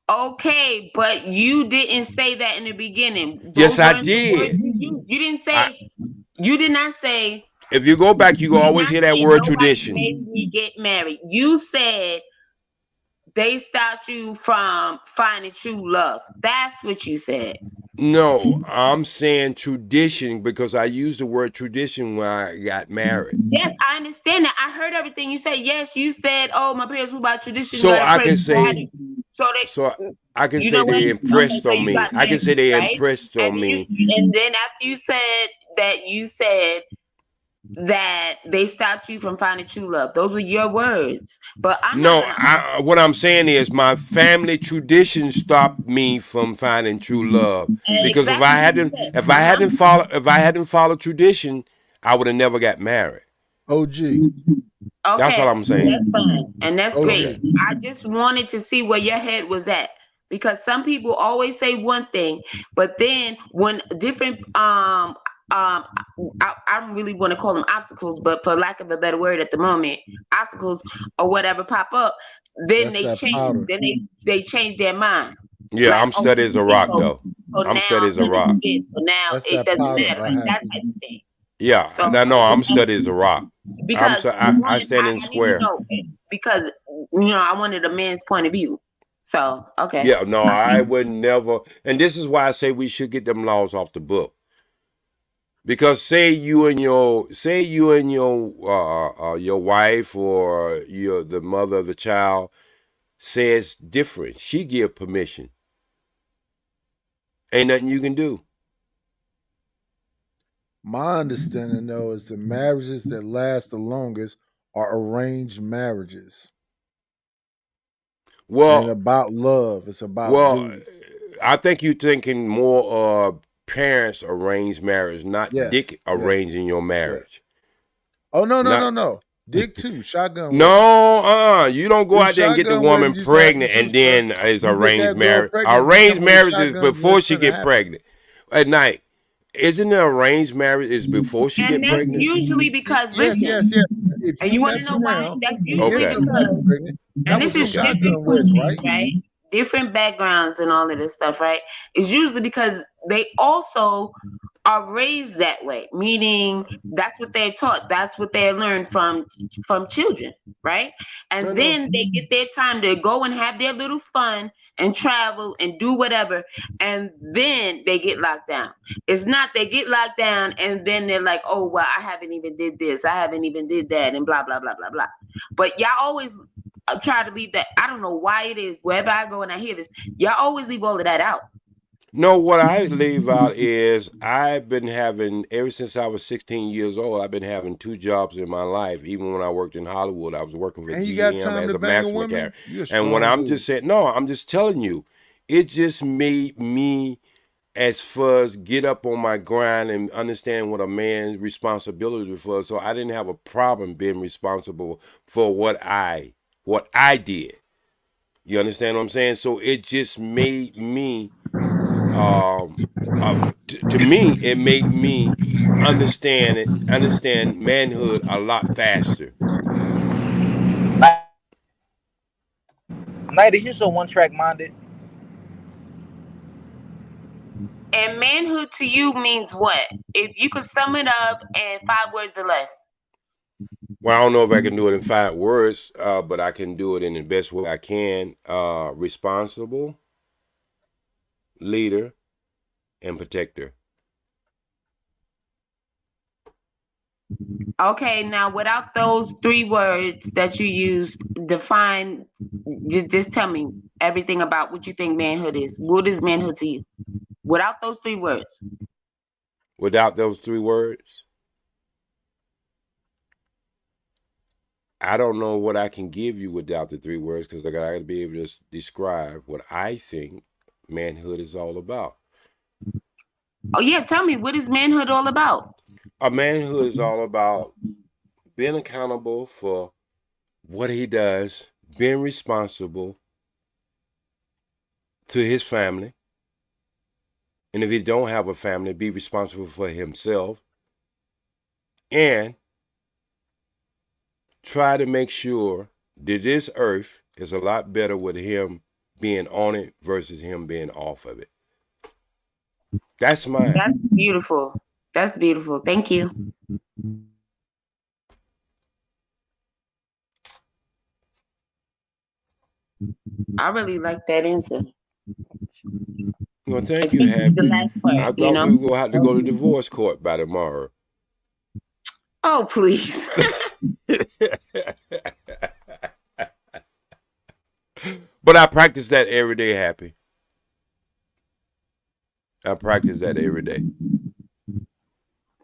Okay, but you didn't say that in the beginning. Yes, Those I weren't the words did. you used. You didn't I, say, you did not say, if you go back, you you will did always not hear that say word nobody tradition. made me get married. You said they stopped you from finding true love. That's what you said. No, I'm saying tradition because I used the word tradition when I got married. Yes, I understand that. I heard everything you said. Yes, you said, "Oh, my parents were by tradition, So got a I can pregnant, so I had say, to." So so I can you say know what? they Okay, impressed so on you me. got I can say married, they right? impressed And on me. and then after you said that, you said that they stopped you from finding true love. Those were your words. But I'm not No, gonna. what I'm saying is my family tradition stopped me from finding true love because Exactly what you said. if I hadn't followed tradition, I would have never got married. OG. That's all Okay, I'm saying. that's fine, and that's great. Okay. OG. I just wanted to see where your head was at because some people always say one thing, but then when different I don't really want to call them obstacles, but for lack of a better word at the moment, obstacles or whatever pop up, then That's they that change. powder. Then they change their mind. Yeah, Like, I'm oh, steady as a rock though. so I'm now steady I'm as a gonna rock. do this. So now That's it that doesn't powder matter. by That Happy. type of thing. Yeah, So no, I'm steady as a rock. because I one, stand in I need to square. know because I wanted a man's point of view. So okay, Yeah, no, I would never. And this is why I say we should get them laws off the book. Because say you and your wife or the mother of the child says different. She give permission. Ain't nothing you can do. My understanding, though, is the marriages that last the longest are arranged marriages. It ain't Well, about love. It's about well, duty. I think you're thinking more of parents arranged marriage, not Yes. dick Yes. arranging your Yes. marriage. Oh, no, no, Not no, no. Dick too. Shotgun weddings. no, you don't go Them out there and get the shotgun woman weddings used to happen pregnant too, and sir. then it's You get arranged that girl marriage. pregnant, be Arranged coming with marriage is shotguns and before it's she finna get happen. pregnant at night. Isn't the arranged marriage is before she and get that's pregnant? usually because Yes, listen, yes, yes. If and you you want to mess know why? around That's and get usually Okay. somebody because, pregnant, and that this was a is Okay. different shotgun wedding, countries, right? right? Different backgrounds and all of this stuff, right? It's usually because they also are raised that way, meaning that's what they're taught, that's what they learn from children, right? And then they get their time to go and have their little fun and travel and do whatever, and then they get locked down. It's not they get locked down and then they're like, oh well, I haven't even did this, I haven't even did that, and blah blah blah blah blah. But y'all always try to leave that. I don't know why it is. Wherever I go and I hear this, y'all always leave all of that out. No, what I leave out is I've been having, ever since I was 16 years old, I've been having 2 jobs in my life. Even when I worked in Hollywood, I was working for And you got GM time as to a bang a master woman? mechanic. You a And strong when I'm dude. just saying, no, I'm just telling you, it just made me as far as get up on my grind and understand what a man's responsibility for. So I didn't have a problem being responsible for what I did. You understand what I'm saying? So it just made me to me, it made me understand manhood a lot faster. Night, is you so one track minded? And manhood to you means what? If you could sum it up in 5 words or less. Well, I don't know if I can do it in 5 words, but I can do it in the best way I can. Responsible, leader, and protector. Okay, now without those 3 words that you used, define, just tell me everything about what you think manhood is. What is manhood to you? Without those 3 words. Without those 3 words, I don't know what I can give you without the 3 words, because I got to be able to describe what I think manhood is all about. Oh yeah, tell me, what is manhood all about? A manhood is all about being accountable for what he does, being responsible to his family, and if he don't have a family, be responsible for himself, and try to make sure that this earth is a lot better with him being on it versus him being off of it. That's mine. That's beautiful. That's beautiful. Thank you. I really like that answer. Well, thank you, Especially the Happy. last I part, you thought know? we were going to have to go to divorce court by tomorrow. Oh, please. But I practice that every day, Happy. I practice that every day.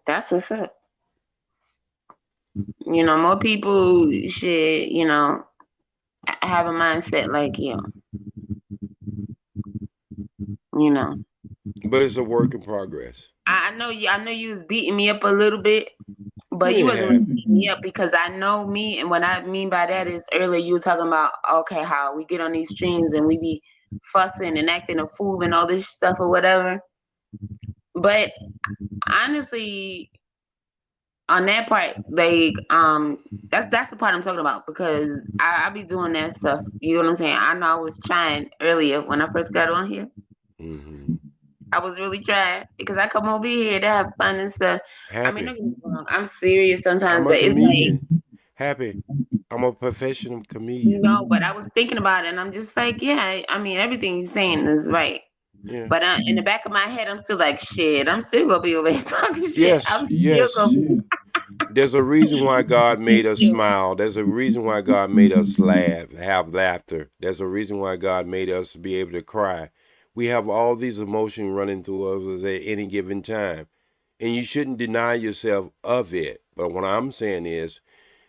That's what's up. You know, more people should, you know, have a mindset like you. You know. But it's a work in progress. I know you was beating me up a little bit, but you You ain't wasn't really happy. beating me up because I know me, and what I mean by that is earlier you were talking about, okay, how we get on these streams and we be fussing and acting a fool and all this stuff or whatever. But honestly, on that part, like that's the part I'm talking about, because I be doing that stuff. You know what I'm saying? I know I was trying earlier when I first got on here. Mm-hmm. I was really trying because I come over here to have fun and stuff. I mean, Happy. don't get me wrong, I'm serious sometimes, I'm a but it's like, comedian. Happy. I'm a professional comedian. no. But I was thinking about it, and I'm just like, yeah. I mean, everything you're saying is right. Yeah. But in the back of my head, I'm still like, shit. I'm still gonna be over here talking shit. Yes, I'm still yes. gonna be. There's a reason why God made us smile. There's a reason why God made us laugh, have laughter. There's a reason why God made us be able to cry. We have all these emotions running through us at any given time. And you shouldn't deny yourself of it. But what I'm saying is,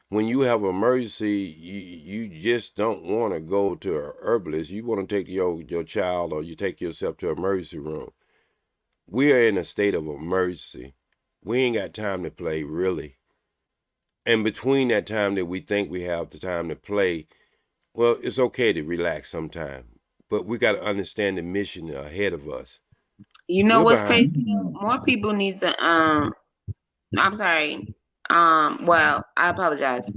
when you have an emergency, you just don't want to go to a herbalist. You want to take your child, or you take yourself to an emergency room. We are in a state of emergency. We ain't got time to play, really. And between that time that we think we have the time to play, well, it's okay to relax sometime. But we got to understand the mission ahead of us. You know We're what's behind. crazy? More people need to. I'm sorry. Well, I apologize.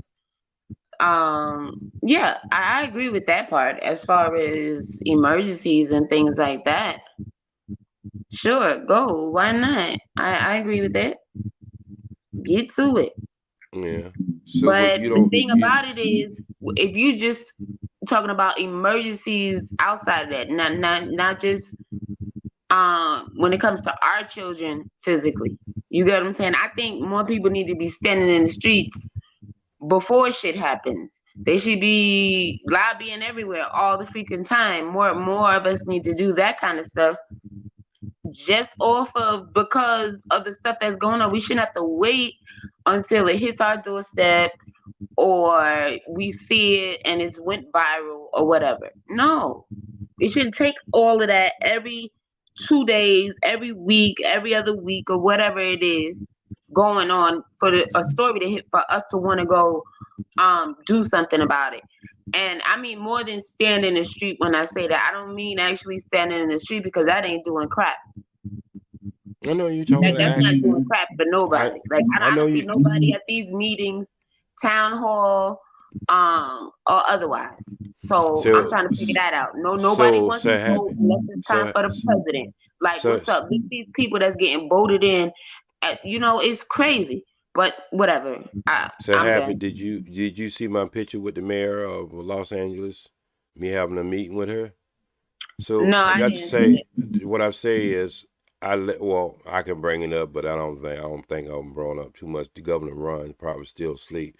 Yeah, I agree with that part as far as emergencies and things like that. Sure, go. Why not? I agree with that. Get to it. Yeah. So, but But you the don't. thing about it is, if you just talking about emergencies outside of that, not just when it comes to our children physically. You get what I'm saying? I think more people need to be standing in the streets before shit happens. They should be lobbying everywhere all the freaking time. More of us need to do that kind of stuff just off of because of the stuff that's going on. We shouldn't have to wait until it hits our doorstep or we see it and it's went viral or whatever. No. It shouldn't take all of that every 2 days, every week, every other week, or whatever it is going on for a story to hit for us to want to go do something about it. And I mean more than stand in the street when I say that. I don't mean actually standing in the street because that ain't doing crap. I know you talking about That's not doing action. crap for I nobody. Like I I know don't see you. nobody at these meetings, town hall, or otherwise. So I'm So trying to figure that out. No, nobody so wants to so vote happy. unless it's time So for the president. Like, so what's up? These people that's getting voted in, it's crazy. But whatever. so I'm happy. done. Did you see my picture with the mayor of Los Angeles? Me having a meeting with her. So No, I I got to didn't see say, it. what I say is, well, I can bring it up, but I don't think I'm brought up too much. The governor runs probably still asleep.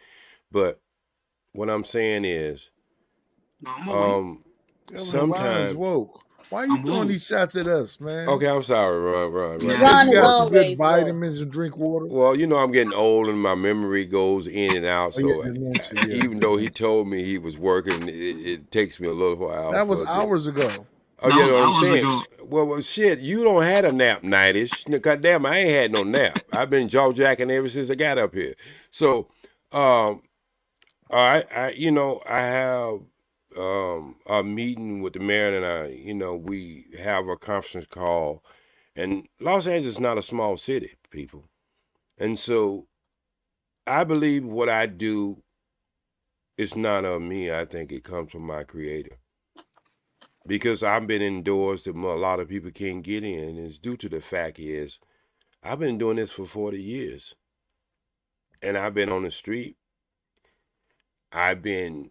But what I'm saying is, No, I'm awake. um, Governor Ron is sometimes. woke. Why are you I'm throwing woke. these shots at us, man? Okay, I'm sorry, run, Is run. it because Nah, you Ron is got Well, some good always woke. vitamins and drink water? well, I'm getting old and my memory goes in and out. Oh yeah, So dementia. Yeah, even though he told me he was working, it takes me a little while that was for the. hours ago. Oh, that you was know what I'm hours saying? ago. Well, shit, you don't had a nap nightish. God damn, I ain't had no nap. I've been jaw jacking ever since I got up here. So, um, I have a meeting with the mayor and I. We have a conference call, and Los Angeles is not a small city, people, and so I believe what I do is not of me. I think it comes from my creator. Because I've been indoors that a lot of people can't get in, is due to the fact is I've been doing this for 40 years, and I've been on the street. I've been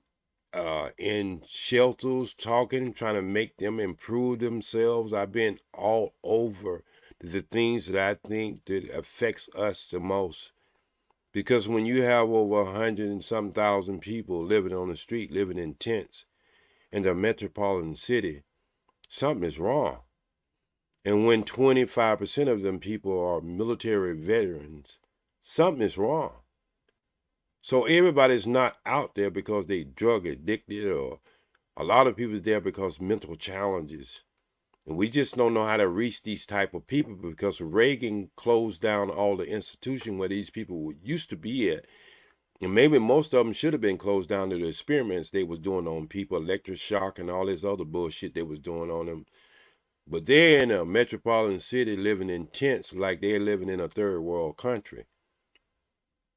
in shelters talking, trying to make them improve themselves. I've been all over the things that I think that affects us the most. Because when you have over 100 and some thousand people living on the street, living in tents in the metropolitan city, something is wrong. And when 25% of them people are military veterans, something is wrong. So everybody's not out there because they drug addicted, or a lot of people's there because mental challenges. And we just don't know how to reach these type of people because Reagan closed down all the institution where these people used to be at. And maybe most of them should have been closed down to the experiments they was doing on people, electric shock and all this other bullshit they was doing on them. But they're in a metropolitan city living in tents like they're living in a third world country.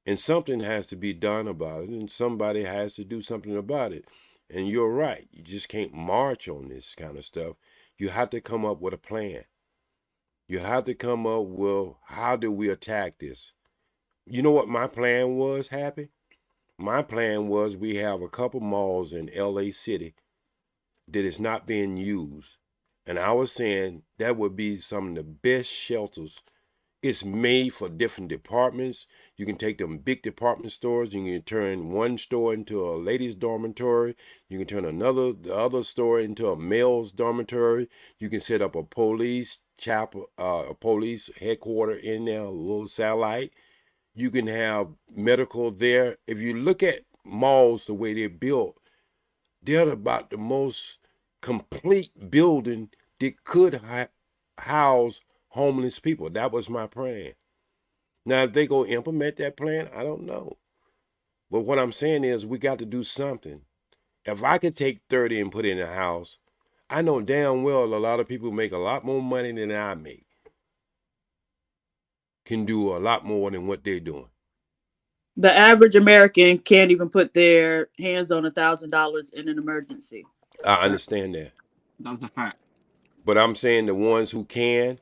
And something has to be done about it, and somebody has to do something about it. And you're right. You just can't march on this kind of stuff. You have to come up with a plan. You have to come up with how do we attack this? You know what my plan was, Happy? My plan was we have a couple malls in LA City that is not being used. And I was saying that would be some of the best shelters. It's made for different departments. You can take them big department stores. You can turn one store into a ladies' dormitory. You can turn the other store into a male's dormitory. You can set up a police chapel, a police headquarter in there, a little satellite. You can have medical there. If you look at malls the way they're built, they're about the most complete building that could house homeless people. That was my plan. Now, if they go implement that plan, I don't know. But what I'm saying is we got to do something. If I could take 30 and put it in a house, I know damn well a lot of people make a lot more money than I make, can do a lot more than what they're doing. The average American can't even put their hands on $1,000 in an emergency. I understand that. That's a fact. But I'm saying the ones who can,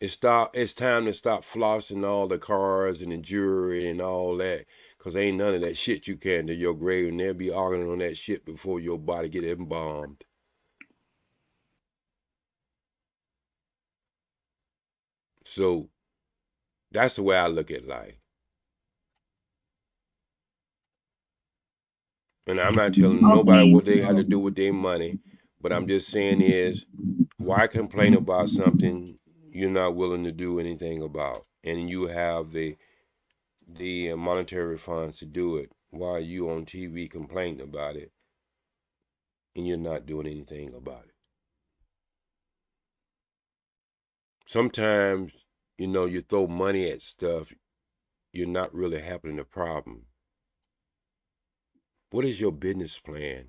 It's time to stop flossing all the cars and the jewelry and all that. Cause ain't none of that shit you can to your grave, and they'll be arguing on that shit before your body get embalmed. So that's the way I look at life. And I'm not telling nobody Okay. what they had to do with their money, but I'm just saying is, why complain about something you're not willing to do anything about, and you have the monetary funds to do it? Why are you on TV complaining about it, and you're not doing anything about it? Sometimes, you throw money at stuff, you're not really helping the problem. What is your business plan?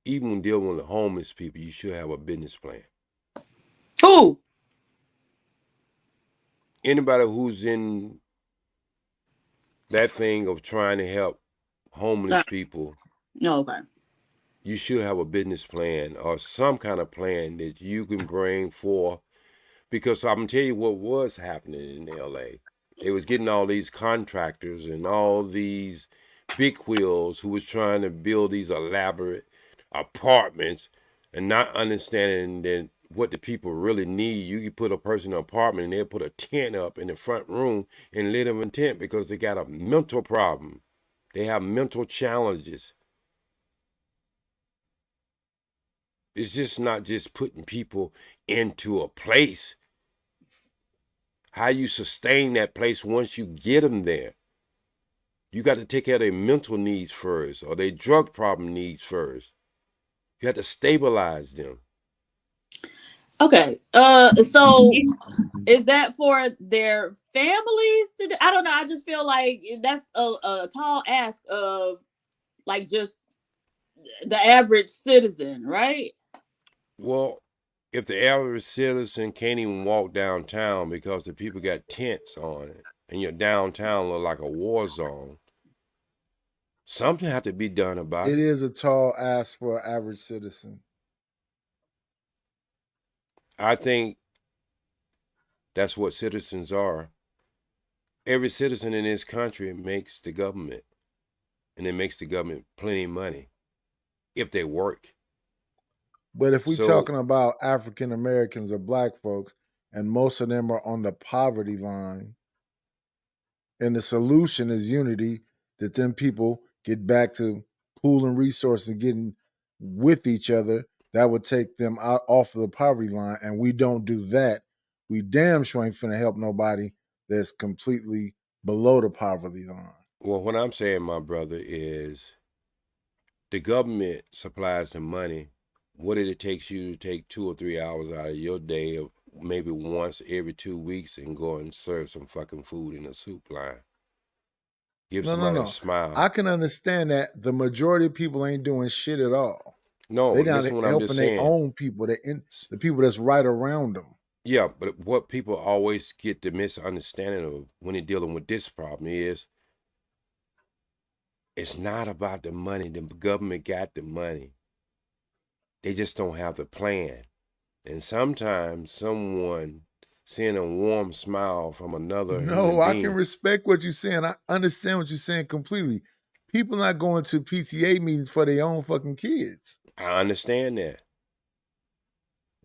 Even when dealing with homeless people, you should have a business plan. Who? Anybody who's in that thing of trying to help homeless people, Okay. you should have a business plan or some kind of plan that you can bring forth. Because I'm gonna tell you what was happening in LA. They was getting all these contractors and all these big wheels who was trying to build these elaborate apartments and not understanding that what the people really need. You could put a person in an apartment and they'll put a tent up in the front room and let them in tent because they got a mental problem. They have mental challenges. It's just not just putting people into a place. How you sustain that place once you get them there. You got to take care of their mental needs first or their drug problem needs first. You have to stabilize them. Okay. So is that for their families to do? I don't know. I just feel like that's a tall ask of like just the average citizen, right? Well, if the average citizen can't even walk downtown because the people got tents on it and your downtown look like a war zone, something has to be done about It it. is a tall ask for an average citizen. I think that's what citizens are. Every citizen in this country makes the government, and it makes the government plenty of money if they work. But if we're So, talking about African Americans or black folks, and most of them are on the poverty line, and the solution is unity, that then people get back to pooling resources and getting with each other, that would take them out off of the poverty line. And we don't do that. We damn sure ain't finna help nobody that's completely below the poverty line. well, what I'm saying, my brother, is the government supplies the money. What it takes you to take 2 or 3 hours out of your day, of maybe once every 2 weeks, and go and serve some fucking food in a soup line. Give No, no, somebody a no. I smile. can understand that the majority of people ain't doing shit at all. No, They not listen what I'm just helping their saying. own people, the people that's right around them. Yeah, but what people always get the misunderstanding of when they're dealing with this problem is it's not about the money. The government got the money. They just don't have the plan. And sometimes someone seeing a warm smile from another human No, I can being. respect what you're saying. I understand what you're saying completely. People not going to PTA meetings for their own fucking kids. I understand that.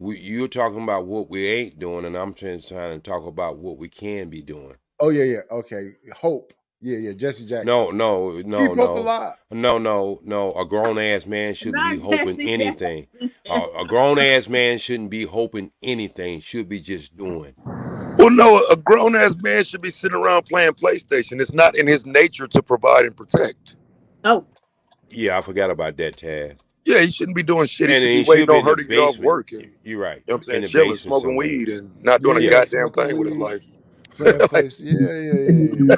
You're talking about what we ain't doing, and I'm trying to talk about what we can be doing. Oh yeah, yeah. Okay. Hope. Yeah, yeah. Jesse Jackson. No. Keep hope alive. No. A grown ass man shouldn't be Not hoping Jesse anything. Jackson. A grown ass man shouldn't be hoping anything. Should be just doing. Well, no, a grown ass man should be sitting around playing PlayStation. It's not in his nature to provide and protect. Oh, Yeah, I forgot about that, Tad. Yeah, he shouldn't be doing shit. He And should be he should waiting be on in her the to get off basement. work and, you You're right. know what I'm saying, In the chilling, basement smoking somewhere. weed and not doing a Yeah, goddamn smoking thing with his weed, life. playing Like, place. Yeah.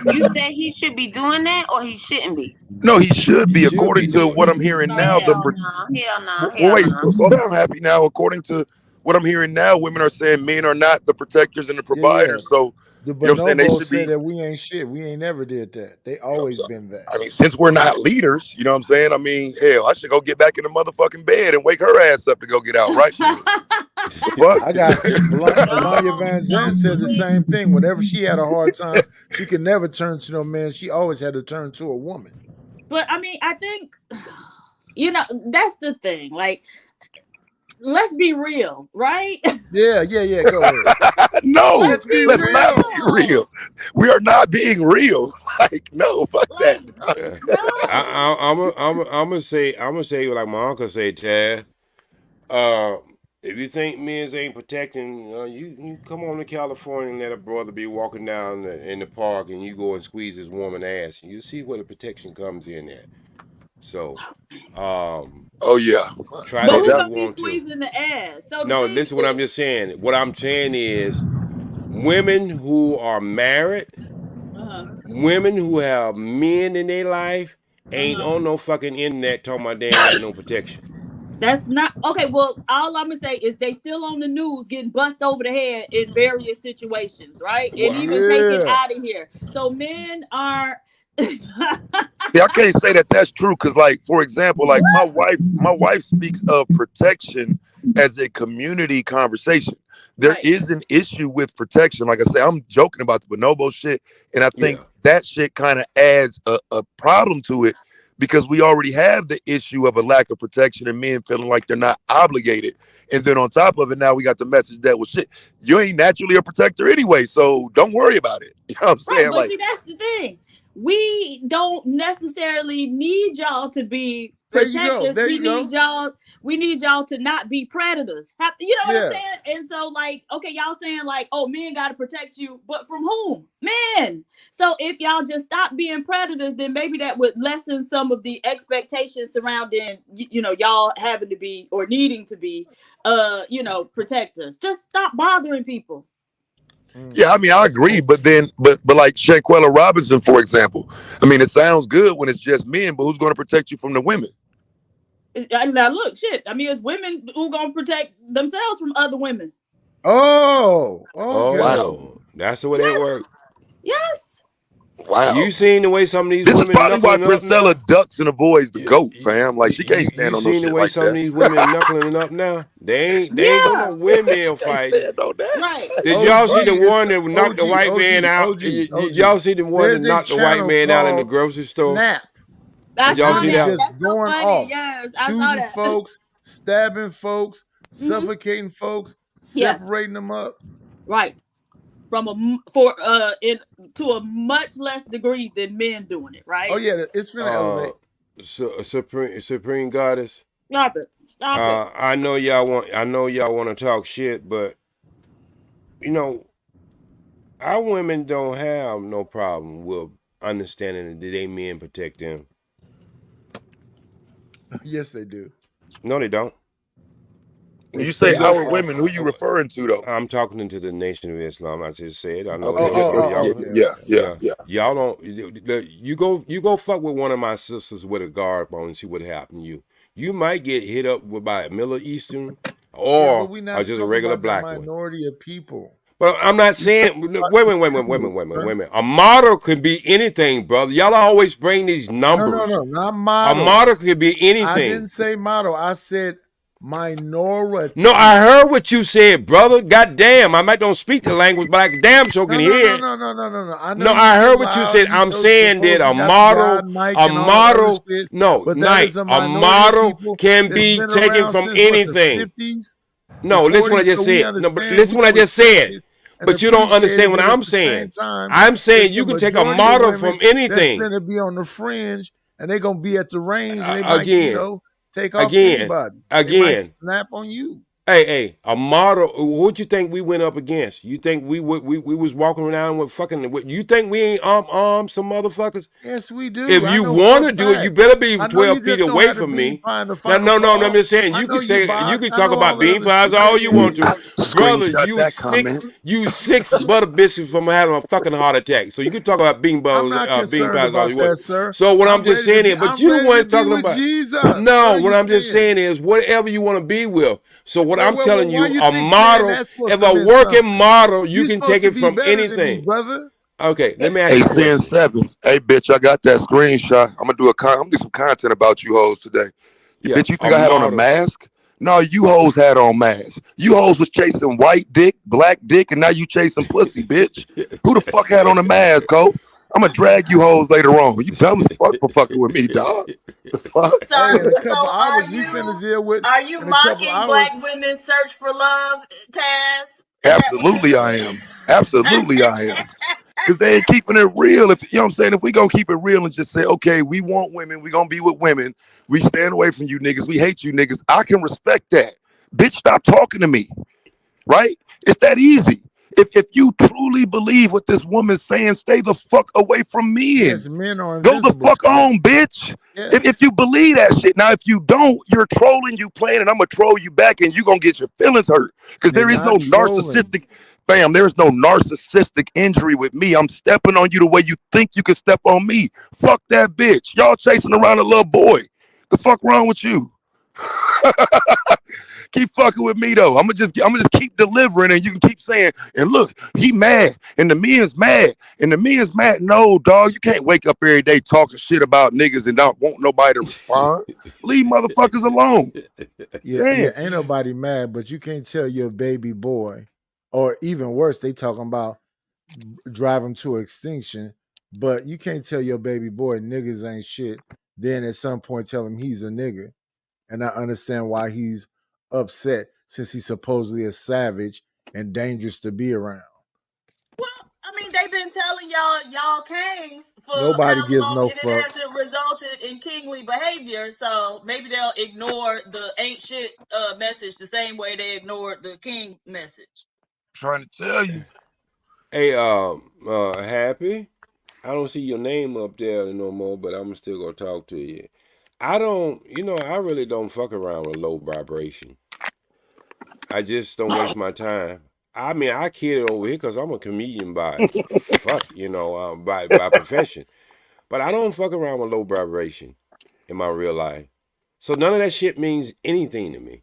You said he should be doing that or he shouldn't be? no, he should He be. should be According to doing what it. I'm hearing Oh now, hell no, hell no, well, hell wait, no. slow down, Happy. Now, according to what I'm hearing now, women are saying men are not the protectors and the yeah. providers. So The You know what I'm saying? They bonobos should say be. that we ain't shit. We ain't never did that. They always been that. I mean, since we're not leaders, you know what I'm saying? I mean, hell, I should go get back in the motherfucking bed and wake her ass up to go get out, right? Shit. The fuck? I got Melania Don't Van Zandt don't said the sleep. same thing. Whenever she had a hard time, she could never turn to no man. She always had to turn to a woman. But I mean, I think that's the thing. Like, let's be real, right? Yeah. Go ahead. No, Let's Let's be be let's not be real. real. real. We are not being real. Like, no, fuck that. Like, Yeah. no. I'm gonna say like my uncle said, Chad. If you think men's ain't protecting, you come on to California and let a brother be walking down in the park and you go and squeeze his woman ass. You see where the protection comes in at. So, Oh yeah, try But no that who if you doubt. gonna be want to. squeezing the ass? So the No, thing listen what I'm is, just saying. What I'm saying is women who are married, uh-huh, women who have men in their life ain't uh-huh. on no fucking internet talking about they ain't got no protection. That's not okay. Well, all I'm gonna say is they still on the news getting bust over the head in various situations, right? And Well, even taken Yeah. out of here. So men are See, I can't say that that's true because, like, for example, like my wife speaks of protection as a community conversation. There right. is an issue with protection. Like I say, I'm joking about the bonobo shit, and I think yeah. that shit kind of adds a problem to it because we already have the issue of a lack of protection and men feeling like they're not obligated. And then on top of it, now we got the message that, well, shit, you ain't naturally a protector anyway, so don't worry about it. You know what I'm Right, saying? but Like, see, that's the thing. We don't necessarily need y'all to be There you go. protectors. There We you need go. y'all. We need y'all to not be predators. You know what I'm Yeah. saying? And so, like, okay, y'all saying like, oh, men got to protect you, but from whom? Men. So if y'all just stop being predators, then maybe that would lessen some of the expectations surrounding, y'all having to be or needing to be, protectors. Just stop bothering people. yeah, I mean, I That's agree, it. but like Shanquella Robinson, for example, I mean, it sounds good when it's just men, but who's going to protect you from the women? Now look, shit. I mean, it's women who gonna protect themselves from other women. Oh, okay. Wow, Oh, that's the way that Yes, work. yes. wow. You seen the way some of these This is women probably why knuckling up Priscilla now? ducks and avoids the You, goat, you, fam. Like she can't you stand on no seen the shit way like some of that. these women knuckling up now? They ain't doing no Yeah, windmill She can't fighting. stand on that. right. Did y'all OG see the is one that knocked the OG, white OG, man out? OG, OG. Y'all see the one that There's a knocked the white channel man out in the called grocery store? Snap, I Did and y'all saw see women that. that? just That's so going funny. off, Yes, I saw shooting that. folks, stabbing folks, Hmm. suffocating folks, Yes, separating them up. right. From a for in to a much less degree than men doing it. Oh Right. yeah, it's finna Uh, elevate. Supreme Goddess. Stop it. Stop it. I know y'all want to talk shit, but you know our women don't have no problem with understanding that they men protect them. Yes, they do. No, they don't. When you say You go. our women, who you referring to though? I'm talking into the Nation of Islam. I just said. I know Okay, Oh, that. yeah, oh, No, oh, yeah, y'all. yeah, okay, yeah, okay. yeah, Yeah, yeah. y'all don't. You go. You go fuck with one of my sisters with a garb on and see what happened to you. You might get hit up with by a Middle Eastern Yeah, but or we're not just a talking regular about the black one. minority of people. But I'm not We talking saying. about general, Wait a bruh. minute. A model could be anything, brother. Y'all always bring these No, no, numbers. no, not A model. model could be I anything. didn't say model. I said No, I minority. heard what you said, brother. God damn, I might don't speak the language, but I damn sure can No, no, hear no, it. no, no, no, no, no. I know No, you I get heard what you loud said. and you I'm so saying that supposed you got the God mic and all that other shit, no, but that is night, a a minority of model people can that's be been taken around from since what, the anything. 50s, the No, listen what I 40s. just So we said. No, but understand, listen we what I can just respect said. it and But you don't appreciate understand it. what But at I'm the same saying. time, I'm saying it's a you can take a majority of model women from that's anything. finna be on the fringe and they're gonna be at the range and they might, Again, take off again, anybody. They might again. snap on you. Hey, a model. What you think we went up against? You think we was walking around with fucking? You think we ain't armed some motherfuckers? Yes, we do. If I you know for want a to do it, you fact. better be I know you 12 feet just don't away have the from bean me. pie in the Now, final no, I'm call. just saying I you know could you say you box. could I talk know all about that bean other pies shit. Yeah, all you yeah, want yeah. to. brother, screenshot that comment. you 6 butter biscuits from having a fucking heart attack. So you can talk about bean I'm balls, not bean concerned pies all about you that, want. sir. So what I'm I'm just ready to saying be. is, but I'm you ready to weren't be talking with about. Jesus. No, What are what you I'm just saying? saying is whatever you want to be with. So what I'm Well, telling why you, you a think saying model, that's supposed if to a mean working something? model, you You can supposed take to it be from better than me, anything. brother. Okay, let me ask Hey, you a Sin question. 7. Hey, bitch, I got that screenshot. I'm gonna do some content about you hoes today. You Yeah, bitch, you a think I had on a model. mask? No, you hoes had on masks. You hoes was chasing white dick, black dick, and now you chasing pussy, bitch. Who the fuck had on a mask, ho? I'm gonna drag you hoes later on. You dumb as fuck for fucking with me, dog. The fuck? Hey, in a So couple are hours, we finna you deal with. are you In a couple mocking black hours, women's search for love, Taz? Is that what you're Absolutely I doing? am. Absolutely I am. Because they ain't keeping it real. If you know what I'm saying, if we gonna keep it real and just say, okay, we want women, we gonna be with women, we stand away from you niggas, we hate you niggas, I can respect that. Bitch, stop talking to me. Right? It's that easy. If you truly believe what this woman's saying, stay the fuck away from men. yes, men are Go the invisible, fuck sir. on, bitch. If Yes. you believe that shit. Now, if you don't, you're trolling, you playing, and I'm gonna troll you back, and you gonna get your feelings hurt. Because They're there is no not trolling. narcissistic, fam, there is no narcissistic injury with me. I'm stepping on you the way you think you can step on me. Fuck that bitch. Y'all chasing around a little boy. The fuck wrong with you? Keep fucking with me though. I'm gonna just keep delivering, and you can keep saying, and look, he mad, and the men's mad, and the men's mad. No, dog, you can't wake up every day talking shit about niggas and not want nobody to respond. Leave motherfuckers alone. Yeah, Damn. yeah. Ain't nobody mad, but you can't tell your baby boy, or even worse, they talking about drive him to extinction. But you can't tell your baby boy niggas ain't shit. Then at some point tell him he's a nigga, and I understand why he's upset since he's supposedly a savage and dangerous to be around. Well, I mean, they've been telling y'all kings for Nobody how gives long, no and it fucks. hasn't resulted in kingly behavior. So maybe they'll ignore the ain't shit message the same way they ignored the king message. Trying to tell you. Hey, Happy. I don't see your name up there no more, but I'm still gonna talk to you. I don't, I really don't fuck around with low vibration. I just don't waste my time. I mean, I kid it over here because I'm a comedian by profession. But I don't fuck around with low vibration in my real life. So none of that shit means anything to me.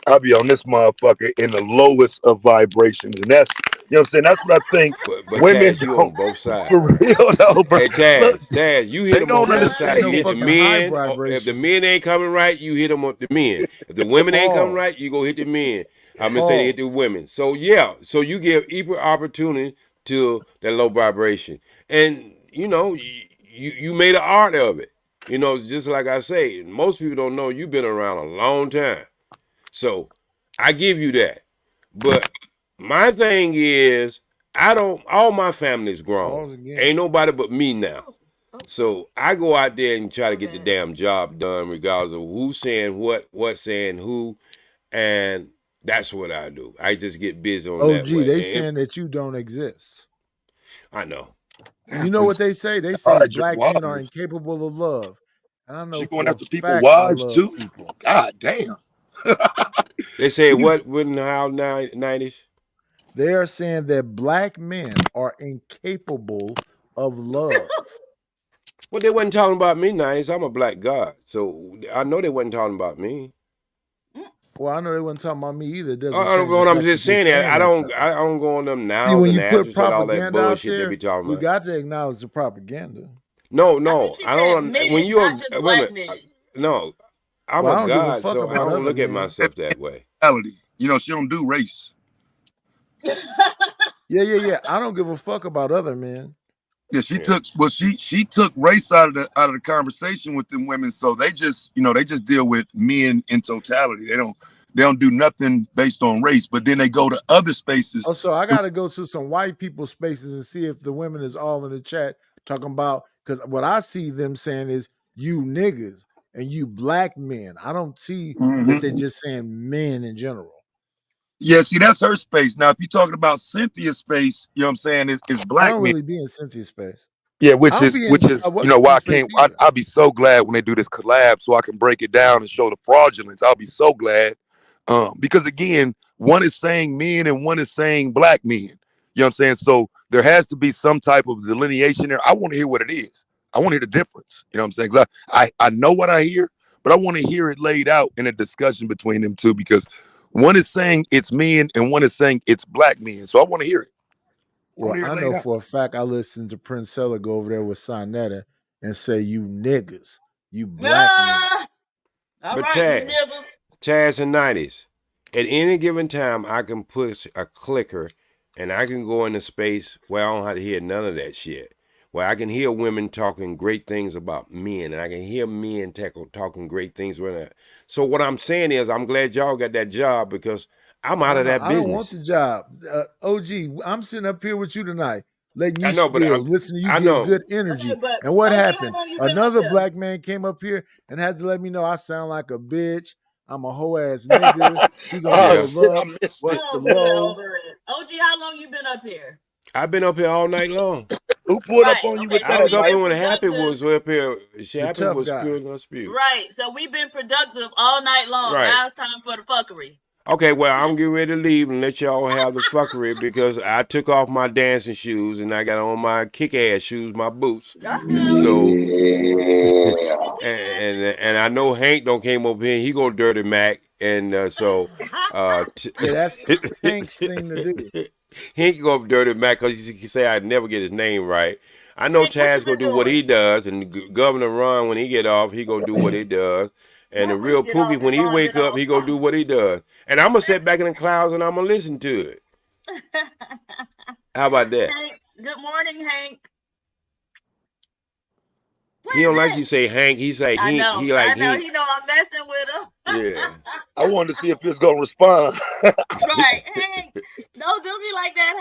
I'll be on this motherfucker in the lowest of vibrations, and that's you know what I'm saying. That's what I think But women Taz, you don't on both for sides. real though, bro. Hey Look, Taz, you hit they them on don't both Taz sides. ain't You no hit the understand. fucking high men. Or if the vibrations. men ain't coming right, you hit them with the men. If the women ain't coming Pause. right, you go hit the men. I'm gonna say they hit the Pause. women. So yeah, so you give equal opportunity to that low vibration, and you made an art of it. Just like I say, most people don't know you've been around a long time. So I give you that. But my thing is, I don't. All my family's grown. Pause Ain't again. nobody but me now. Oh, oh, So I go out there and try to my get the bad. damn job done, regardless of who's saying what saying who, and that's what I do. I just get busy on that OG, they way. And saying that you don't exist. I know. You Damn, know what please they say? They say hide your black men are wives. incapable of love. And I know She going for a after people fact I wives love too. people. God damn. They say what wouldn't how 90s? They are saying that black men are incapable of love. Well, they wasn't talking about me 90s. I'm a black god, so I know they wasn't talking about me. Well, I know they wasn't talking about me either. It doesn't change the What I'm fact just that they're saying that saying I that don't though. I don't go on them See, nows when and you put afters and all that propaganda out bullshit they there, be talking we about. got to acknowledge the propaganda. No, I think no, she I said don't. When men, not you're just wait a black minute, men. no, I'm Well, a I don't give a god, fuck so I about don't other look at men. myself that way. You know, she don't do race. Yeah, yeah, yeah. I don't give a fuck about other men. Yeah, Yeah. she took race out of the conversation with them women. So they just they just deal with men in totality. They don't do nothing based on race. But then they go to other spaces. Oh, so I got to go to some white people spaces and see if the women is all in the chat talking about, because what I see them saying is you niggas and you black men. I don't see that they're Mhm. just saying men in general. Yeah, see, that's her space. Now, if you're talking about Cynthia's space, you know what I'm saying, it's I black don't men. really be in Cynthia's space. Yeah, I which don't is be which in is what's why her I space can't. either. I'll be so glad when they do this collab, so I can break it down and show the fraudulence. I'll be so glad, because again, One is saying men and one is saying black men. You know what I'm saying? So there has to be some type of delineation there. I want to hear what it is. I want to hear the difference. You know what I'm saying? 'Cause I know what I hear, but I want to hear it laid out in a discussion between them two, because one is saying it's men and one is saying it's black men. So I want to hear it. Well, I know for a fact I listened to Prince Sella go over there with Sonetta and say, "You niggas, you black men." All But right, you Taz, nigga. Taz and 90s, at any given time, I can push a clicker and I can go into space where I don't have to hear none of that shit. Where I can hear women talking great things about men, and I can hear men talking great things about that. So what I'm saying is, I'm glad y'all got that job, because I'm out No, of no, that I don't want business. the job. OG, I'm sitting up here with you tonight, letting I you know, but spill, listen to you I give know. good Okay, energy. but And what OG, how happened? long you been up Another here? black man came up here and had to let me know I sound like a bitch. I'm a hoe ass nigga. He gonna Yeah. pull up. Come What's the on, get low? over it. OG, how long you been up here? I've been up here all night long. Who pulled up Right. on you Okay, with I so that, was we've up Mike? here been when Happy productive. was up here. The Happy tough was guy. spewing her spew. Right. So we've been productive all night long. Right. Now it's time for the fuckery. Okay, well, I'm getting ready to leave and let y'all have the fuckery, because I took off my dancing shoes and I got on my kick-ass shoes, my boots. So, Yeah. and I know Hank don't came over here. He go dirty Mac, and Yeah, that's Hank's thing to do. Hank go up dirty Mac because he say I never get his name right. I know Hank, what you Taz gonna been do what he doing? does, and Governor Ron, when he get off, he gonna do what he does. And the Not when he real get off Pookie, when and he Ron wake get up, off. he gonna do what he does. And I'm gonna sit back in the clouds and I'm gonna listen to it. How about that? Hank, good morning, Hank. He Where's don't like you Hank? say Hank. He say I he know. he like I know. he. He know I'm messing with him. Yeah. I wanted to see if it's gonna respond. Right, Hank. Don't do me like that,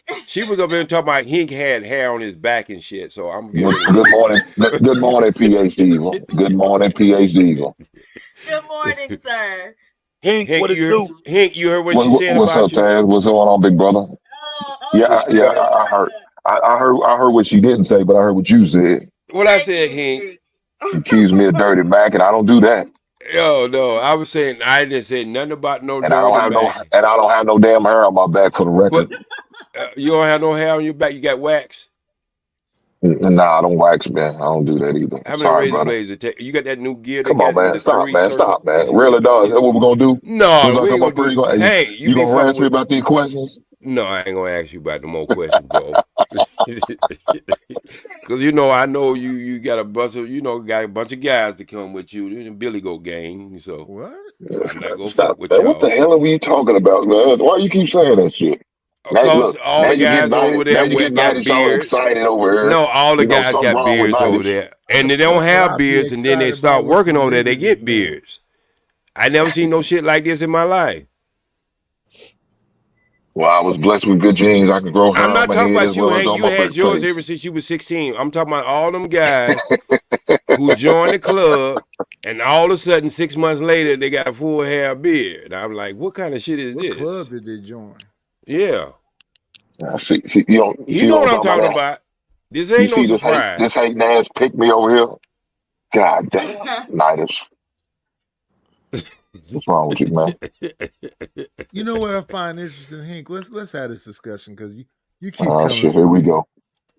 Hank. She was up there talking about he had hair on his back and shit. So I'm getting Good, ready to good leave. morning. Good morning, PhD Eagle. Good morning, PhD Eagle. Good morning, sir. Hank, what it do? Hank, you heard what she said What's about up, you? Taz? What's going on, big brother? Oh, Yeah, OG, yeah, what you I heard. doing? I heard what she didn't say, but I heard what you said. What I Thank said, you, Hank. Hank. You accused me of dirty Mac, and I don't do that. Yo, no, I was saying I didn't say nothing about no And I don't dirty have no, Mac. and I don't have no damn hair on my back, for the record. But you don't have no hair on your back. You got wax. Nah, I don't wax, man. I don't do that either. How many Sorry, razor brother. blades it take? You got that new gear they Come on, got with man. the Stop, three man. circle? Stop, man. Really, dog. Is that what we're gonna do? We're No, gonna we ain't come gonna up here. do. Hey, you You be gonna fucking ask me with. about these questions? No, I ain't gonna ask you about no more questions, bro. Cause I know you got a bunch of got a bunch of guys to come with you in the Billy Goat gang. So What? I'm not gonna Stop, fuck with man. What the y'all. hell are you talking about, man? Why you keep saying that shit? Now, Cause look, all the guys over now there you get got 90 all beards. excited over here. No, all the You know guys something got wrong with beards over 90s. there, and they don't What have I be beards, and then they excited about start with working some over there. They niggas is get man. beards. I never seen no shit like this in my life. Well, I was blessed with good genes. I could grow hair I'm on not my talking head as about you, well as Hank. on You my had yours birthplace. ever since you was 16. I'm talking about all them guys who joined the club, and all of a sudden, 6 months later, they got a full hair beard. I'm like, what kind of shit is What this? club did they join? Yeah, See, you you see know what what I'm I'm talking talking about? about. This You ain't no see surprise. this hate ass pick me over here. God damn, Nidus. What's wrong with you, man? You know what I find interesting, Hank? Let's have this discussion because you keep Oh coming shit, here for we me. go.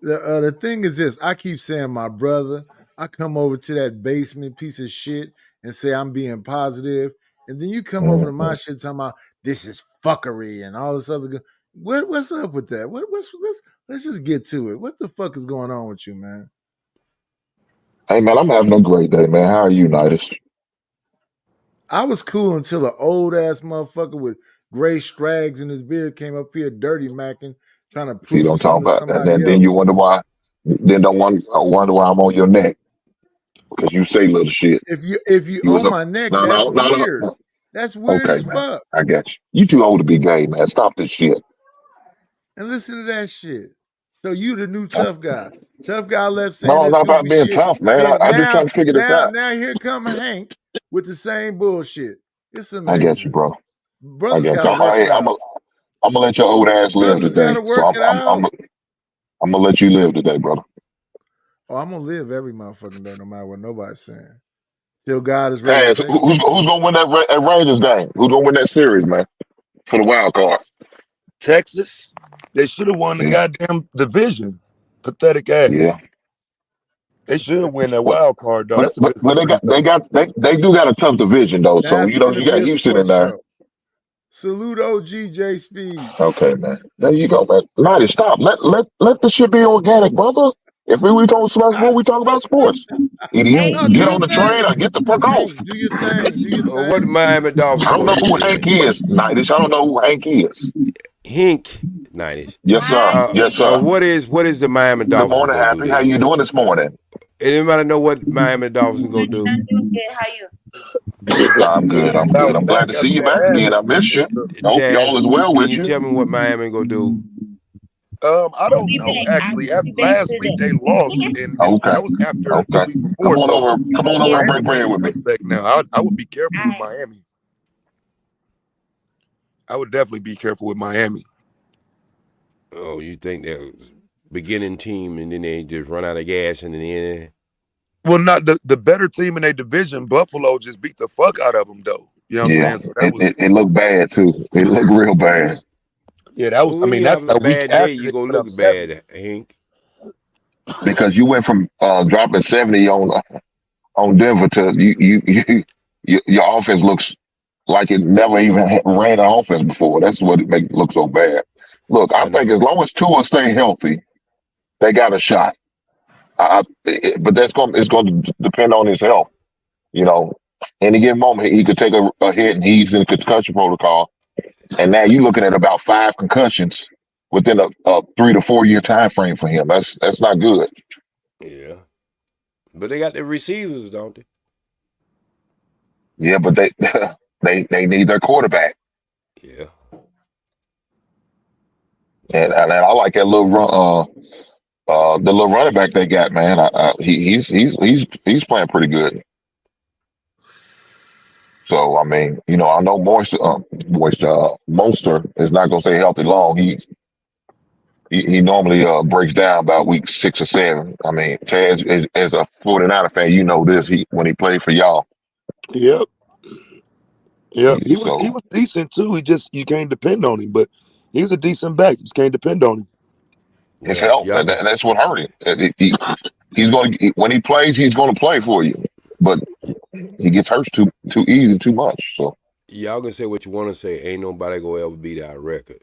The thing is this: I keep saying my brother. I come over to that basement piece of shit and say I'm being positive, and then you come over to my shit talking about this is fuckery and all this other. What's up with that? Let's just get to it. What the fuck is going on with you, man? Hey man, I'm having a great day, man. How are you, Nidus? I was cool until an old ass motherfucker with gray strags in his beard came up here dirty macking, trying to See, prove don't talk something to about that. somebody Then you else. wonder why. Then don't wonder why I'm on your neck because you say little shit. If you You was on a my neck, no, that's no, no, no, weird. no. That's weird Okay, as man. fuck. I got you. You too old to be gay, man. Stop this shit. And listen to that shit. So you the new tough guy. Tough guy left saying No, it's this not about goofy being shit. tough, man. Then I'm just trying to figure this out. now here come Hank with the same bullshit. It's I got you, amazing. bro. I Brothers got you. gotta work Hey, it out. I'm gonna let your old ass live Brothers today. gotta So work it out. I'm gonna let you live today, brother. Oh, I'm gonna live every motherfucking day, no matter what nobody's saying. Till God is ready to Taz, take me. who's gonna win that Rangers game? Who's gonna win that series, man? for the wild card. Texas, they should have won the Yeah, goddamn division. Pathetic ass. yeah. They should win that But wild card though. That's a good but series though. they do got a tough division though. So That's you know finna you be got a Houston in sports there. show. Salute OG J Speed. Okay, man. There you go, man. Mighty, stop. Let the shit be organic, brother. If we talk about sport, we talk about sports. Either Hey, you No, do get your on the train thing. or get the fuck Hey, off. do your thing. Do your What the thing. Miami Dolphins I don't gonna know do who then? Hank is. Nightish. I don't know who Hank is. Hink 90s. Yes, sir. Yes, sir. What is the Miami Good Dolphins morning, gonna do Happy. How then? you doing this morning? Anybody know what Miami Dolphins gonna do? how you? I'm good. I'm good. Bounce I'm glad back to see after you back that ass again. I whooping. missed you. Hope Chaz, y'all is well can with you you. tell me what Miami gonna do? I I'll don't be know back. actually. Last week they lost, and Okay. that was after the Okay. week Come before. on So over. Come on over and Miami break got bread their with me. respect now. I would be careful with Miami. I would definitely be careful with Miami. Oh, you think they're beginning team and then they just run out of gas in the end? Well, not the better team in their division. Buffalo just beat the fuck out of them, though. You know what I'm Yeah. saying? So that was It looked bad too. It looked real bad. yeah. That was. Well, I when mean, you that's have a a week bad day, after you they gonna put up look 70. bad, Hank. Because you went from dropping 70 on Denver to your offense looks like it never even ran an offense before. That's what it makes it look so bad. Look, I I think know. as long as Tua stay healthy, they got a shot. But it's going to depend on his health. You know, any given moment he could take a hit and he's in concussion protocol. And now you're looking at about 5 concussions within a 3 to 4 year time frame for him. That's not good. Yeah. But they got the receivers, don't they? Yeah, but they they need their quarterback. Yeah. And I like that little run. The little running back they got, man. He's playing pretty good. So I mean, I know Monster is not gonna stay healthy long. He normally breaks down about week 6 or 7. I mean, Taz, as a 49er fan, you know this. When he played for y'all, Yep. Yep. He so was decent too. You can't depend on him, but he was a decent back. You just can't depend on him. his Well, health, y'all can. that's what hurt him. He's going to when he plays, he's going to play for you, but he gets hurt too easy, too much. So Y'all can say what you want to say. Ain't nobody gonna ever beat our record,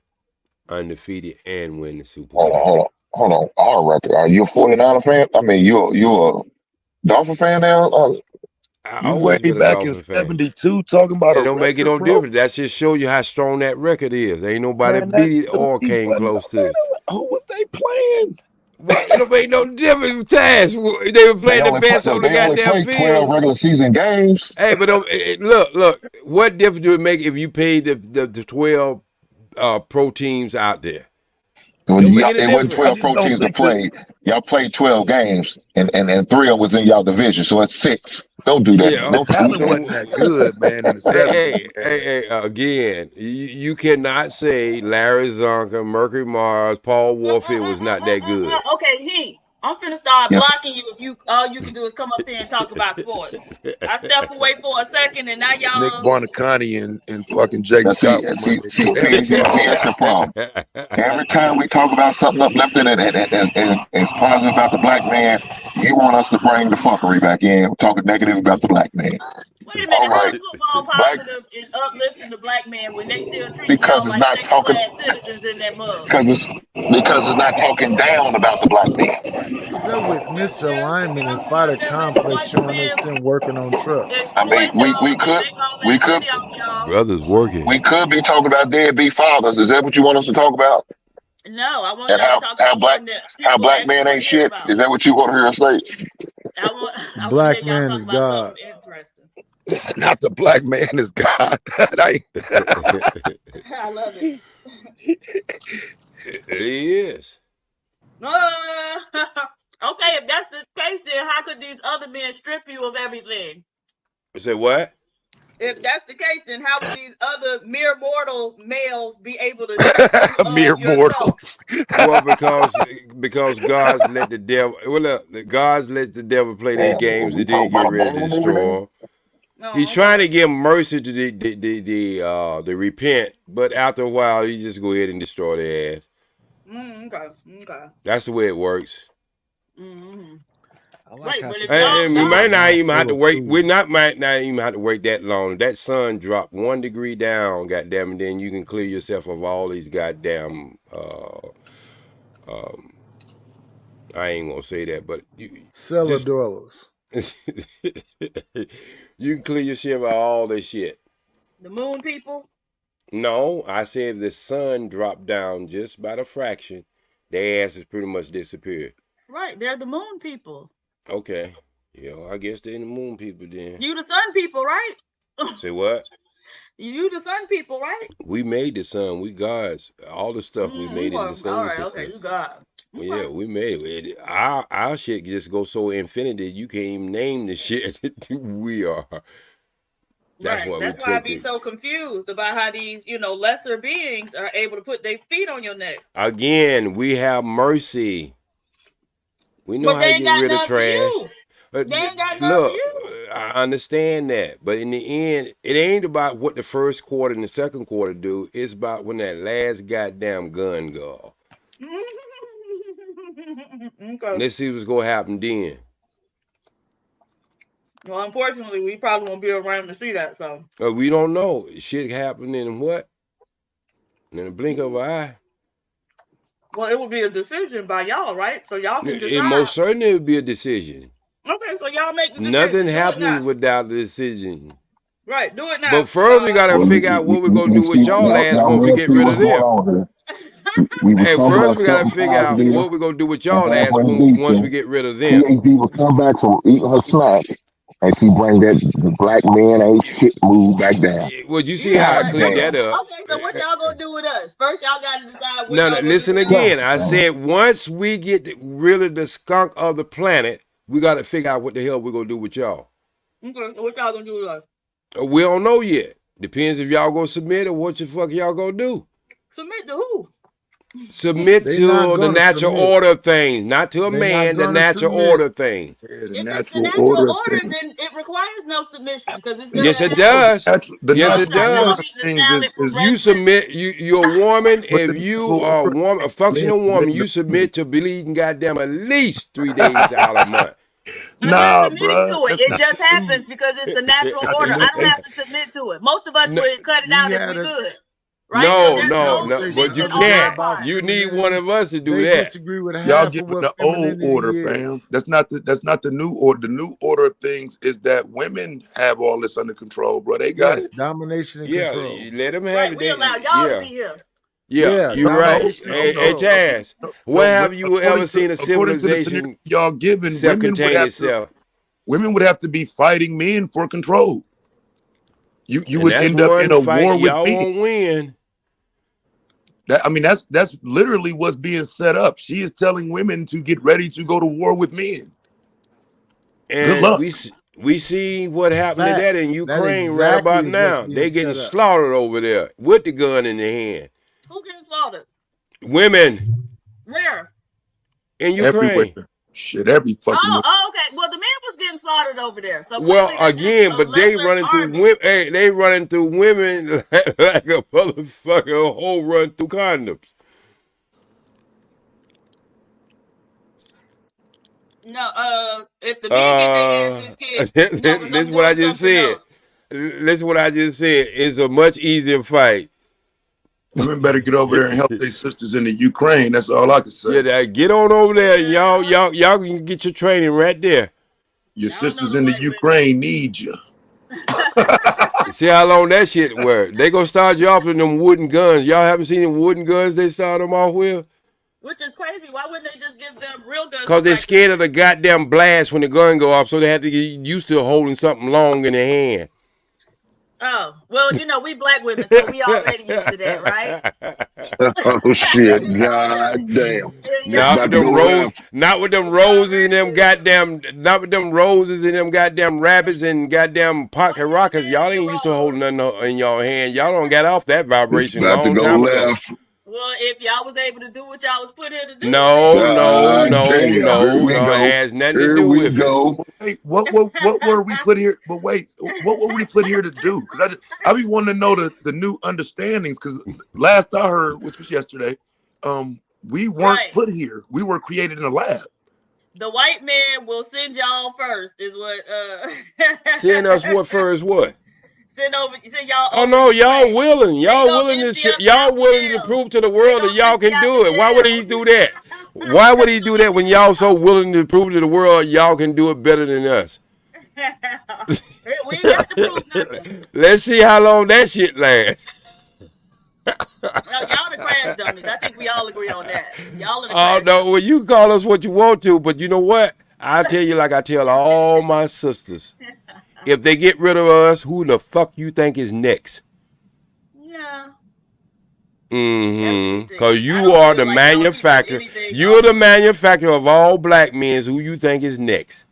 undefeated and win the Super hold on, Bowl. hold on. Our record. Are you a 49er fan? I mean, you're a Dolphin fan now. I You way always been a back in Dolphin fan. '72 talking about It a don't make it record, no bro. difference. That just show you how strong that record is. Ain't nobody Man, that beat it or he came wasn't. close to Man, it. who was they playing? But it don't make no difference. Taz, they were They playing the only play. best on the They only goddamn play 12 field. regular season games. Hey, but look. What difference do it make if you paid the 12 pro teams out there? It don't make any It wasn't I 12 difference. just pro don't teams that think that. played. Y'all played 12 games, and 3 of them was in y'all division, so it's 6. Don't do that. Yeah. The Don't. talent wasn't So, that good, man, in the '70s, man. again, you cannot say Larry Zonka, Mercury Mars, Paul Warfield was not that good. Okay, I'm finna start Yes. blocking you if you all you can do is come up here and talk about sports. I step away for a second and now Nick y'all Barnacani and fucking Jake Now Scott was my niggas every see, fucking that's the problem. Every time we talk about something uplifting and it's positive about the black man, you want us to bring the fuckery back in, talking negative about the black man. wait a All minute, how right, is football black positive and uplifting the black man when they still treating because y'all it's like not second talking class citizens in that mug? because it's not talking down about the black man. What's up with misalignment and You fighter still complex exploit the showing us men, them working on trucks? I mean, exploit y'all, and make all we that could money off y'all. Brothers working. we could be talking about deadbeat fathers. Is that what you want us to talk about? No, I want And y'all to talk about something that how people black actually men want ain't to hear shit? about. Is that what you want to hear us say? I want to hear Black y'all man talk is about God. something interesting. not the black man is God. I love it. He is. Okay, if that's the case, then how could these other men strip you of everything? Say what? If that's the case, then how would these other mere mortal males be able to strip you Mere of your soul? mortals. Well, because God's let the devil. Well, look, God's let the devil play their games We and then talk get about a ready to Muslim over there. destroy them. He's No, trying okay. to give mercy to the repent, but after a while, he just go ahead and destroy their ass. Okay. Okay. That's the way it works. Mm-hmm. I like Wait, how but she if called the And we y'all, might silver not mouth even have full to of wait. food. Might not even have to wait that long. That sun drop 1 degree down, goddamn, and then you can clear yourself of all these goddamn. I ain't gonna say that, but you Cellar just dwellers. you can clear yourself of all this shit. the moon people, No, I said if the sun dropped down just by the fraction, their asses pretty much disappeared. right? They're the moon people. Okay, I guess they the moon people then. You the sun people, right? Say what? You the sun people, right? We made the sun. We gods. All the stuff we made in the Okay. All solar right. Okay. system. You got. Well, Okay. yeah, we made it. Our shit just go so infinity you can't even name the shit we are. That's Right. why we That's why I take be it. so confused about how these, lesser beings are able to put their feet on your neck. Again, we have mercy. We know But how they to ain't get got rid of none for trash. you. But They ain't got none for look, you. I understand that. But in the end, it ain't about what the first quarter and the second quarter do. It's about when that last goddamn gun go. Okay. Let's see what's gonna happen then. Well, unfortunately, we probably won't be around to see that. So. We don't know. Shit happening in what? In the blink of an eye. Well, it would be a decision by y'all, right? So y'all can It decide. most certainly would be a decision. Okay, so y'all make the Nothing decision. Do it happens now. without the decision. Right, do it now. But first, we gotta Well, figure out what we're gonna do see, with y'all ass y'all once we will get see rid of what's going them. on here. We was Hey, talking first about we gotta something figure out positive what we're gonna do with and y'all ass halfway once we decent. get rid of them. PhD would come back from eating her snack and she bring that black man ain't shit move back down. Well, you see Yeah, how I God but cleared damn. that up. okay, so what y'all gonna do with us? First, y'all gotta decide what Now, y'all gonna do listen with us. again. I said once we get rid of the skunk of the planet, we gotta figure out what the hell we're gonna do with y'all. Okay, so what y'all gonna do with us? We don't know yet. Depends if y'all gonna submit or what the fuck y'all gonna do. Submit to who? Submit They not to the gonna natural submit. order of things, not to a They not man, the gonna natural submit. order of things. Yeah, the If it's the natural natural order of order, things. then it requires no submission because it's gonna Yes, it have. No, does. the Yes, No, it it's not. natural Y'all order does. don't of need the things salad for is You breakfast. submit. You're a woman. but the If you natural are a order woman, a men functional woman, made you of women. submit to bleeding goddamn at least 3 days out of the month. I'm not Nah, submitting bruh, to it. that's It not just true. happens because it's the natural Not the order. I don't case. have to submit to it. Most of us No, would cut it We out if had we a could, right? So no, this there's no, no no. conversation But you submission earlier on our can't. about part. You need one femininity. of us to do They that. disagree with Y'all half of giving what the old order, femininity fam. is. That's not the new order. The new order of things is that women have all this under control, bro. They got Yes, it. domination and Yeah, control. you let them have Right. it. We allow y'all to Yeah, be here. yeah. Yeah, You're No, right. no, domination and no, Hey, no, control. no, Chaz, no, where no. have you ever seen a According to the scenario civilization y'all giving, self-contain itself? women would have to be fighting men for control. You And would that's end up in one a fight war with y'all men. won't win. That's literally what's being set up. She is telling women to get ready to go to war with men. Good And luck. we see what happened to that Facts. in That Ukraine right exactly about is what's now. being They getting set up. slaughtered over there with the gun in their hand. Who getting slaughtered? Women Where? in Everywhere. Ukraine. Shit, every fucking Oh, way. oh, okay. Well, the man was getting slaughtered over there, so Well, clearly that's just again, a but they lesser running through army. women. Hey, they running through women like a motherfucker whole run through condoms. No, if the men get their asses kicked, no, because I'm Listen what I doing just something said. else. Listen what I just said. It's a much easier fight. Women better get over there and help their sisters in the Ukraine. That's all I can Yeah, say. get on over there. Yeah, Y'all can get your training right there. Your I don't know sisters the in the white women. Ukraine need you. See how long that shit work. They gonna start you off with them wooden guns. Y'all haven't seen them wooden guns they start them off with? Which is crazy. Why wouldn't they just give them real guns to Cause they're practice scared of with? the goddamn blast when the gun go off, so they have to get used to holding something long in their hand. Oh, well, we black women, so we already used to that, right? Oh shit, god damn. It's Not Y'all with about to them go used to it. roses, left. not with them We roses and already them used to it. goddamn, not with them roses and them goddamn rabbits and goddamn Why pocket you rockets. saying Y'all the ain't used to holding rose? nothing in your hand. Y'all don't got off that It's vibration a about to long go time ago. left. Well, if y'all was able to do what y'all was put here to do, No, then no, God no, damn, here no, we no. It go. has nothing to Here do we with it. go. Hey, what were we put here? But wait, what were we put here to do? Because I be wanting to know the new understandings. Because last I heard, which was yesterday, we weren't right. put here. We were created in a lab. The white man will send y'all first, is what Send us what first what? send y'all Oh over no, this y'all way. willing. They Y'all gonna willing empty to us y'all out the willing to jails. prove to the They world that gonna y'all empty can out do the it. Why would he jails. do that? Why would he do that when y'all so willing to prove to the world y'all can do it better than us? We ain't got to prove nothing. Let's see how long that shit lasts. Well, y'all the crash dummies. I think we all agree on that. Y'all are the Oh crash no, dummies. well you can call us what you want to, but you know what? I tell you like I tell all my sisters. If they get rid of us, who the fuck you think is next? Yeah, that's Mm-hmm. easy. Cause I you don't are feel the like y'all two do manufacturer. anything You're the awful. manufacturer of all black men. Who you think is next?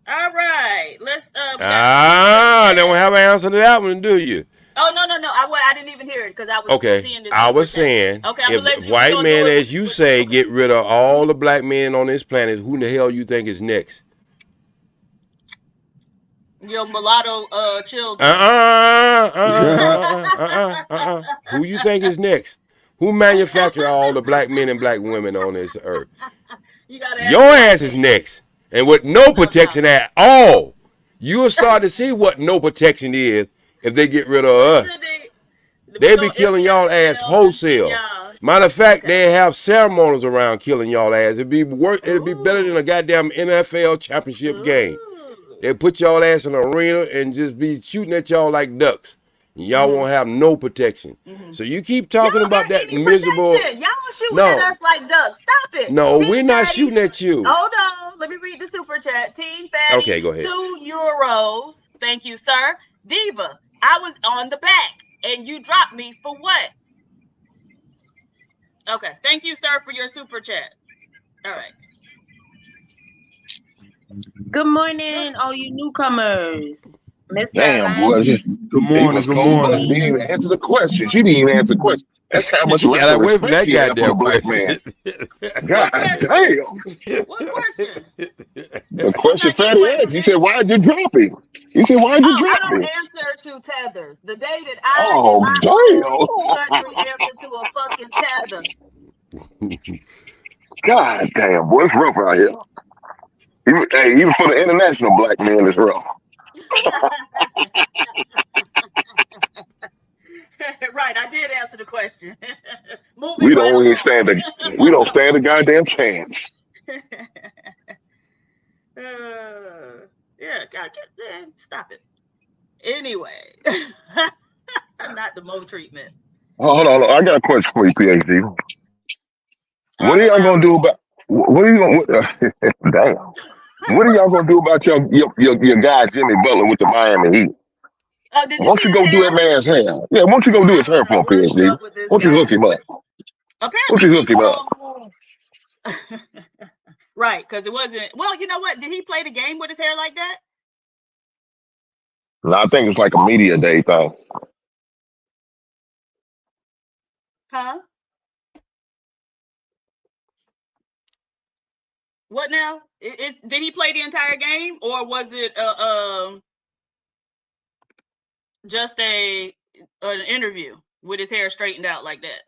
All right, let's. We got the super Ah, don't chat. have an answer to that one, do you? Oh no. I didn't even hear it because I was Okay. seeing the I super was chat. saying, Okay, I'm if gonna the let you. We white gonna do man, it as you with the say, super. get rid of all the black men on this planet, who the hell you think is next? Your mulatto children. Who you think is next? Who manufactured all the black men and black women on this earth? You gotta Your ask the white ass is man. next. And with no No doubt. protection at all. You'll start to see what no protection is if they get rid of us. Until we They be gonna killing empty out y'all the ass jails and send wholesale. y'all. Matter of fact, Okay. they have ceremonies around killing y'all ass. It'd be better than a Ooh. goddamn NFL championship game. Ooh. They put y'all ass in an arena and just be shooting at y'all like ducks. Y'all Mhm. won't have no protection. Mhm. So you keep Y'all talking about got that any miserable. protection? Y'all shooting at No, us like ducks. Stop it. no, we're Team not Fatty. shooting at you. Hold on. Let me read the super chat. Team Fatty, Okay, go ahead. €2. Thank you, sir. Diva, I was on the back and you dropped me for what? Okay. Thank you, sir, for your super chat. All right. Good morning, all you newcomers. Mr. Damn, boy. Atlanta. Good He morning. was Good cold blooded. morning. Didn't even answer the question. She didn't even answer the question. That's how much She lack got of away from respect that she had for the goddamn black man. question. God What question? damn. What question? The Once question I get Fatty asked, he said, why'd you drop him? He said, why'd you Oh, I drop don't me? answer to tethers. The day that I, in Oh, my own damn. country, answer to a fucking tether. God damn, boy, it's rough out here. Even for the international black man, it's rough. Right, I did answer the question. Moving We right don't even along. stand a we don't stand a goddamn chance. Yeah, God, stop it. Anyway, not the Mo treatment. Oh, hold on, I got a question for you, PhD. What I'll are y'all allow gonna it. do about what are you gonna damn? What are y'all gonna do about your guy Jimmy Butler with the Miami Heat? Oh, did you Why don't see you his go do hair? that man's hair? Yeah, why don't you go do I his hair don't for know him, what's PhD? up with this Why don't you hook guy. him up? What? Why don't Apparently, you hook he's him up? right, because it wasn't. Well, you know what? Did he play the game with his hair like that? No, I think it's like a media day thing. Huh? What now? Did he play the entire game, or was it just an interview with his hair straightened out like that?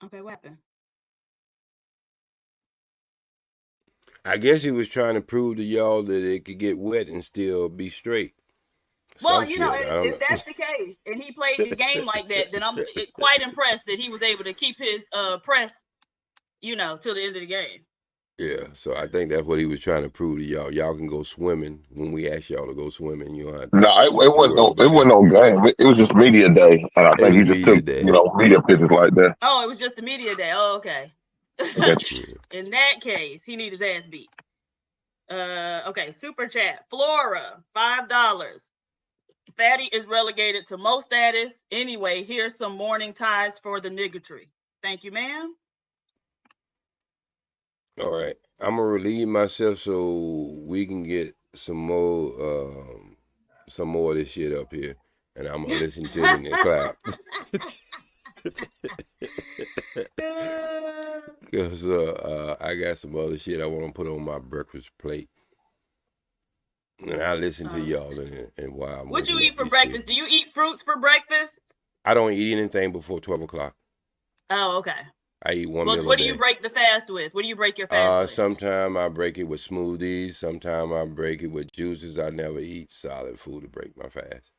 Okay, what happened? I guess he was trying to prove to y'all that it could get wet and still be straight. Well, Some you know, shit. I don't if know. that's the case, and he played the game like that, then I'm quite impressed that he was able to keep his press, till the end of the game. Yeah, so I think that's what he was trying to prove to y'all. Y'all can go swimming when we ask y'all to go swimming. You don't have No, it wasn't worry no it about wasn't that. no game. It was just media day, and I It think was he just media took day. media pictures like that. Oh, it was just the media day. Oh, okay. Yeah. Yeah. In that case, he need his ass beat. Okay, super chat. Flora, $5. Fatty is relegated to Mo status. Anyway, here's some morning ties for the niggotry. Thank you, ma'am. All right, I'm gonna relieve myself so we can get some more of this shit up here. and I'm gonna listen to it and then clap. Cause I got some other shit I want to put on my breakfast plate, and I listen to y'all and while I'm What you working eat up for this shit. breakfast? Do you eat fruits for breakfast? I don't eat anything before 12 o'clock. Oh, okay. I eat one Well, meal a what do you day. break the fast with? What do you break your fast with? Sometime I break it with smoothies. Sometime I break it with juices. I never eat solid food to break my fast.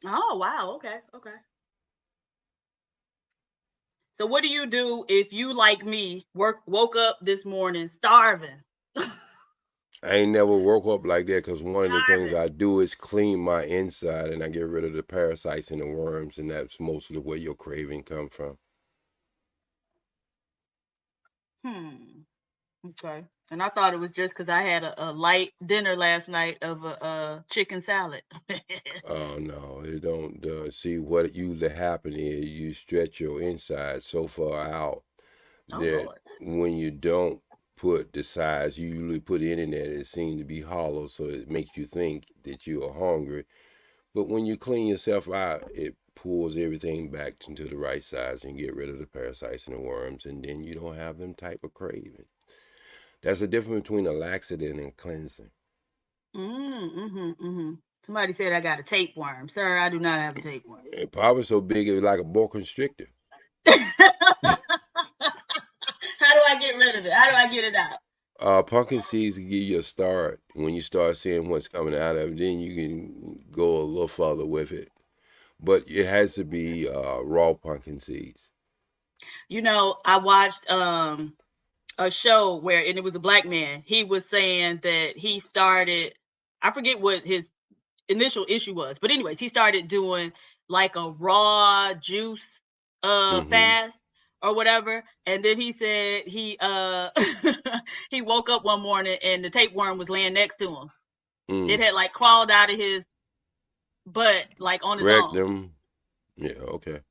Oh, wow. Okay. Okay. So what do you do if you, like me, woke up this morning starving? I ain't never woke up like that because one of the things Starving. I do is clean my inside and I get rid of the parasites and the worms, and that's mostly where your craving come from. Hmm. Okay. And I thought it was just because I had a light dinner last night of a chicken salad. Oh no, it don't. See, what usually happen is you stretch your inside so far out Oh that Lord. when you don't put the size you usually put in there, it seems to be hollow, so it makes you think that you are hungry. But when you clean yourself out, it pulls everything back into the right size and get rid of the parasites and the worms, and then you don't have them type of craving. That's the difference between a laxative and cleansing. Mm-hmm. Somebody said I got a tapeworm. Sir, I do not have a tapeworm. And probably so big it was like a boa constrictor. How do I get rid of it? How do I get it out? Pumpkin seeds give you a start. When you start seeing what's coming out of it, then you can go a little further with it. But it has to be raw pumpkin seeds. You know, I watched a show where, and it was a black man. He was saying that he started, I forget what his initial issue was, but anyways, he started doing like a raw juice Mm-hmm. fast or whatever. And then he said he he woke up one morning and the tapeworm was laying next to him. It Mm. had like crawled out of his butt like on his own. Rectum. Yeah, okay.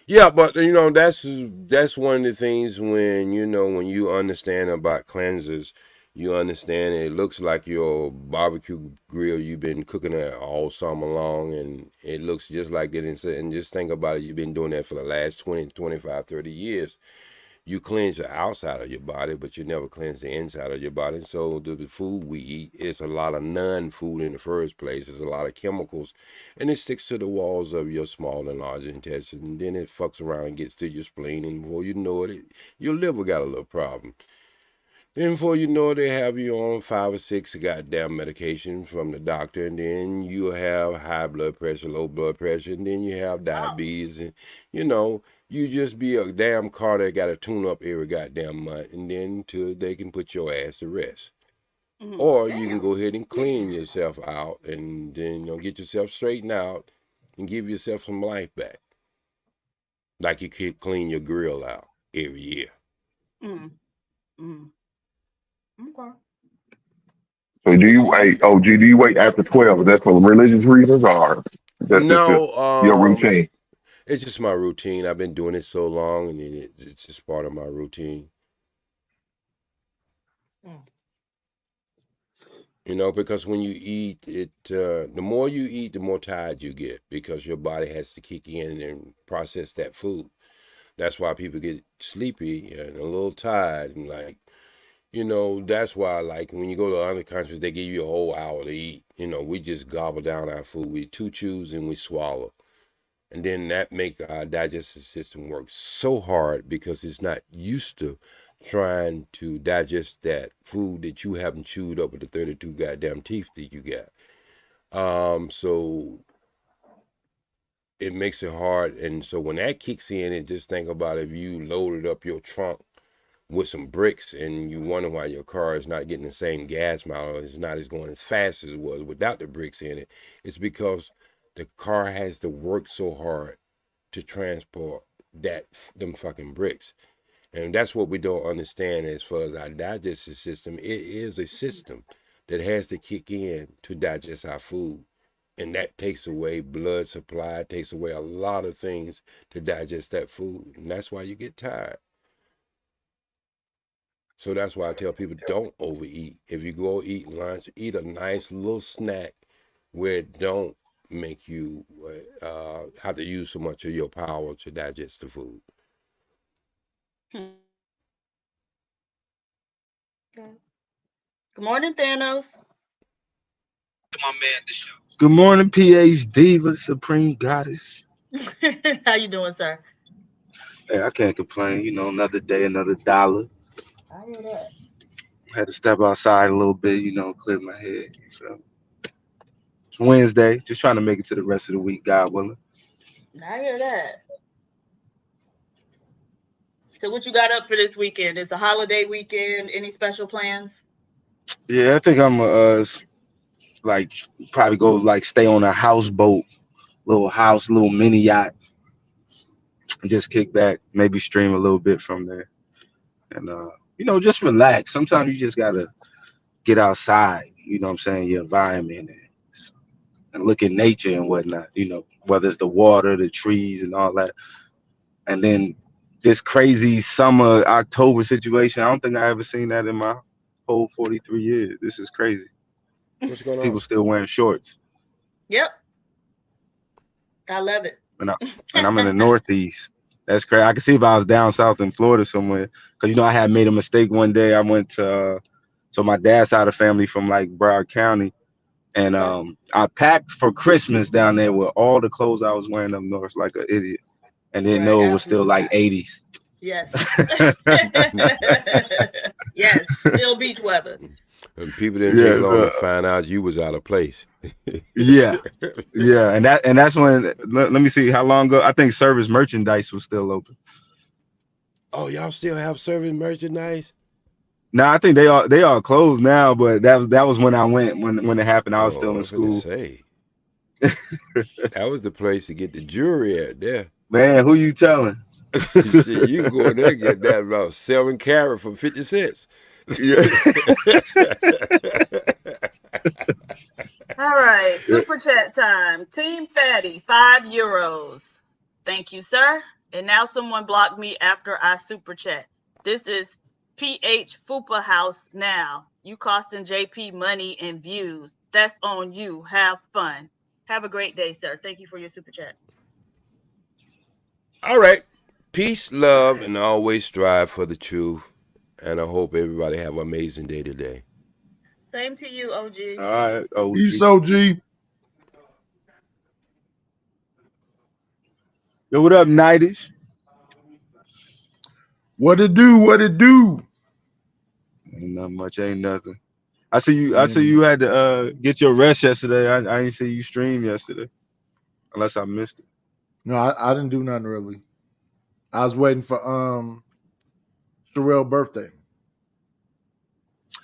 Yeah, but that's one of the things when when you understand about cleansers, you understand it looks like your barbecue grill you've been cooking it all summer long, and it looks just like that. And just think about it, you've been doing that for the last 20, 25, 30 years. You cleanse the outside of your body, but you never cleanse the inside of your body. So the food we eat is a lot of non-food in the first place. There's a lot of chemicals, and it sticks to the walls of your small and large intestine. And then it fucks around and gets to your spleen, and before you know it, your liver got a little problem. Then before you know it, they have you on 5 or 6 goddamn medications from the doctor, and then you have high blood pressure, low blood pressure, and then you have Oh. diabetes, and you just be a damn car that got to tune up every goddamn month, and then till they can put your ass to rest. Or you can Damn. go ahead and clean yourself out, and then get yourself straightened out, and give yourself some life back, like you could clean your grill out every year. Mm. Mm. Okay. So do But you, hey, see, OG, do you wait after 12? Is that for religious reasons or that's just no, your routine? it's just my routine. I've been doing it so long, and it's just part of my routine. Mm. Because when you eat it, the more you eat, the more tired you get because your body has to kick in and process that food. That's why people get sleepy and a little tired, and that's why, like, when you go to other countries, they give you a whole hour to eat. We just gobble down our food. We two chews and we swallow. And then that make our digestive system work so hard because it's not used to trying to digest that food that you haven't chewed up with the 32 goddamn teeth that you got. So it makes it hard. And so when that kicks in, and just think about if you loaded up your trunk with some bricks and you wonder why your car is not getting the same gas mileage, it's not as going as fast as it was without the bricks in it. It's because the car has to work so hard to transport them fucking bricks. And that's what we don't understand as far as our digestive system. It is a system that has to kick in to digest our food. And that takes away blood supply, takes away a lot of things to digest that food. And that's why you get tired. So that's why I tell people don't overeat. If you go eat lunch, eat a nice little snack where it don't make you have to use so much of your power to digest the food. Hmm. Okay. Good morning, Thanos. Good morning, PH Diva, Supreme Goddess. How you doing, sir? Hey, I can't complain. Another day, another dollar. I hear that. Had to step outside a little bit, clear my head. So it's Wednesday. Just trying to make it to the rest of the week, God willing. I hear that. So, what you got up for this weekend? It's a holiday weekend. Any special plans? Yeah, I think I'm like probably go like stay on a houseboat, little house, little mini yacht, and just kick back, maybe stream a little bit from there, and just relax. Sometimes you just gotta get outside. You know what I'm saying? Your environment and look at nature and whatnot. Whether it's the water, the trees, and all that. And then this crazy summer October situation, I don't think I ever seen that in my whole 43 years. This is crazy. What's going People on? still wearing shorts. Yep, I love it. And, I, and I'm in the Northeast. That's crazy. I can see if I was down south in Florida somewhere. Because, I had made a mistake one day. I went to, so my dad's side of family from like Broward County. And Okay. I packed for Christmas down there with all the clothes I was wearing up north like an idiot. And didn't Right. know it I was don't still blame like 80s. Yes. Yes. Still beach weather. And people didn't take Yeah, long to find out you was out of place. yeah, yeah, and that's when let me see how long ago. I think Service Merchandise was still open. Oh, y'all still have service merchandise? Now I think they all closed now, but that was when I went when it happened. I was Oh, still in I'm finna school. say that was the place to get the jewelry at there. Man, who you telling? Shit, you can go in there and get that about 7 carat for 50 cents. Yeah. All right. Super chat time. Team Fatty, €5. Thank you, sir. And now someone blocked me after I super chat. This is PH Fupa House now. You costing JP money and views. That's on you. Have fun. Have a great day, sir. Thank you for your super chat. All right. Peace, love, and always strive for the truth. And I hope everybody have an amazing day today. Same to you, OG. All right, Peace, OG. OG. Yo, what up, Nightish? What it do? What it do? Ain't nothing much. Ain't nothing. I see you. I see Man, you had to get your rest yesterday. I ain't see you stream yesterday, unless I missed it. no, I didn't do nothing really. I was waiting for Sherelle's birthday.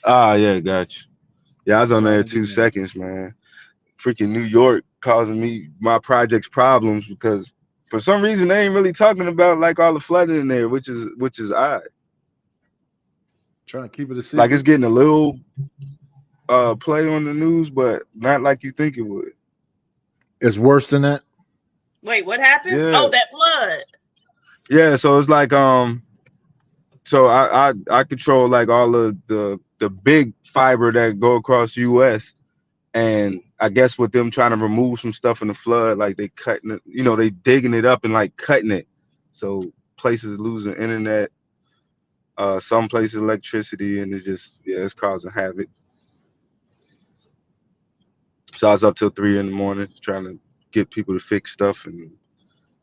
Ah, yeah, got you. Yeah, I was on So I there didn't do two nothing. seconds, man. Freaking New York causing me my project's problems because for some reason they ain't really talking about like all the flooding in there, which is odd. Trying to keep it a Like it's secret. getting a little play on the news, but not like you think it would. It's worse than that. Wait, what happened? Yeah, Oh, that flood. yeah. So it's like so I control like all of the big fiber that go across US. And I guess with them trying to remove some stuff in the flood, like they cutting it, they digging it up and like cutting it. So places losing internet, some places electricity, and it's just it's causing havoc. So I was up till 3 in the morning trying to get people to fix stuff, and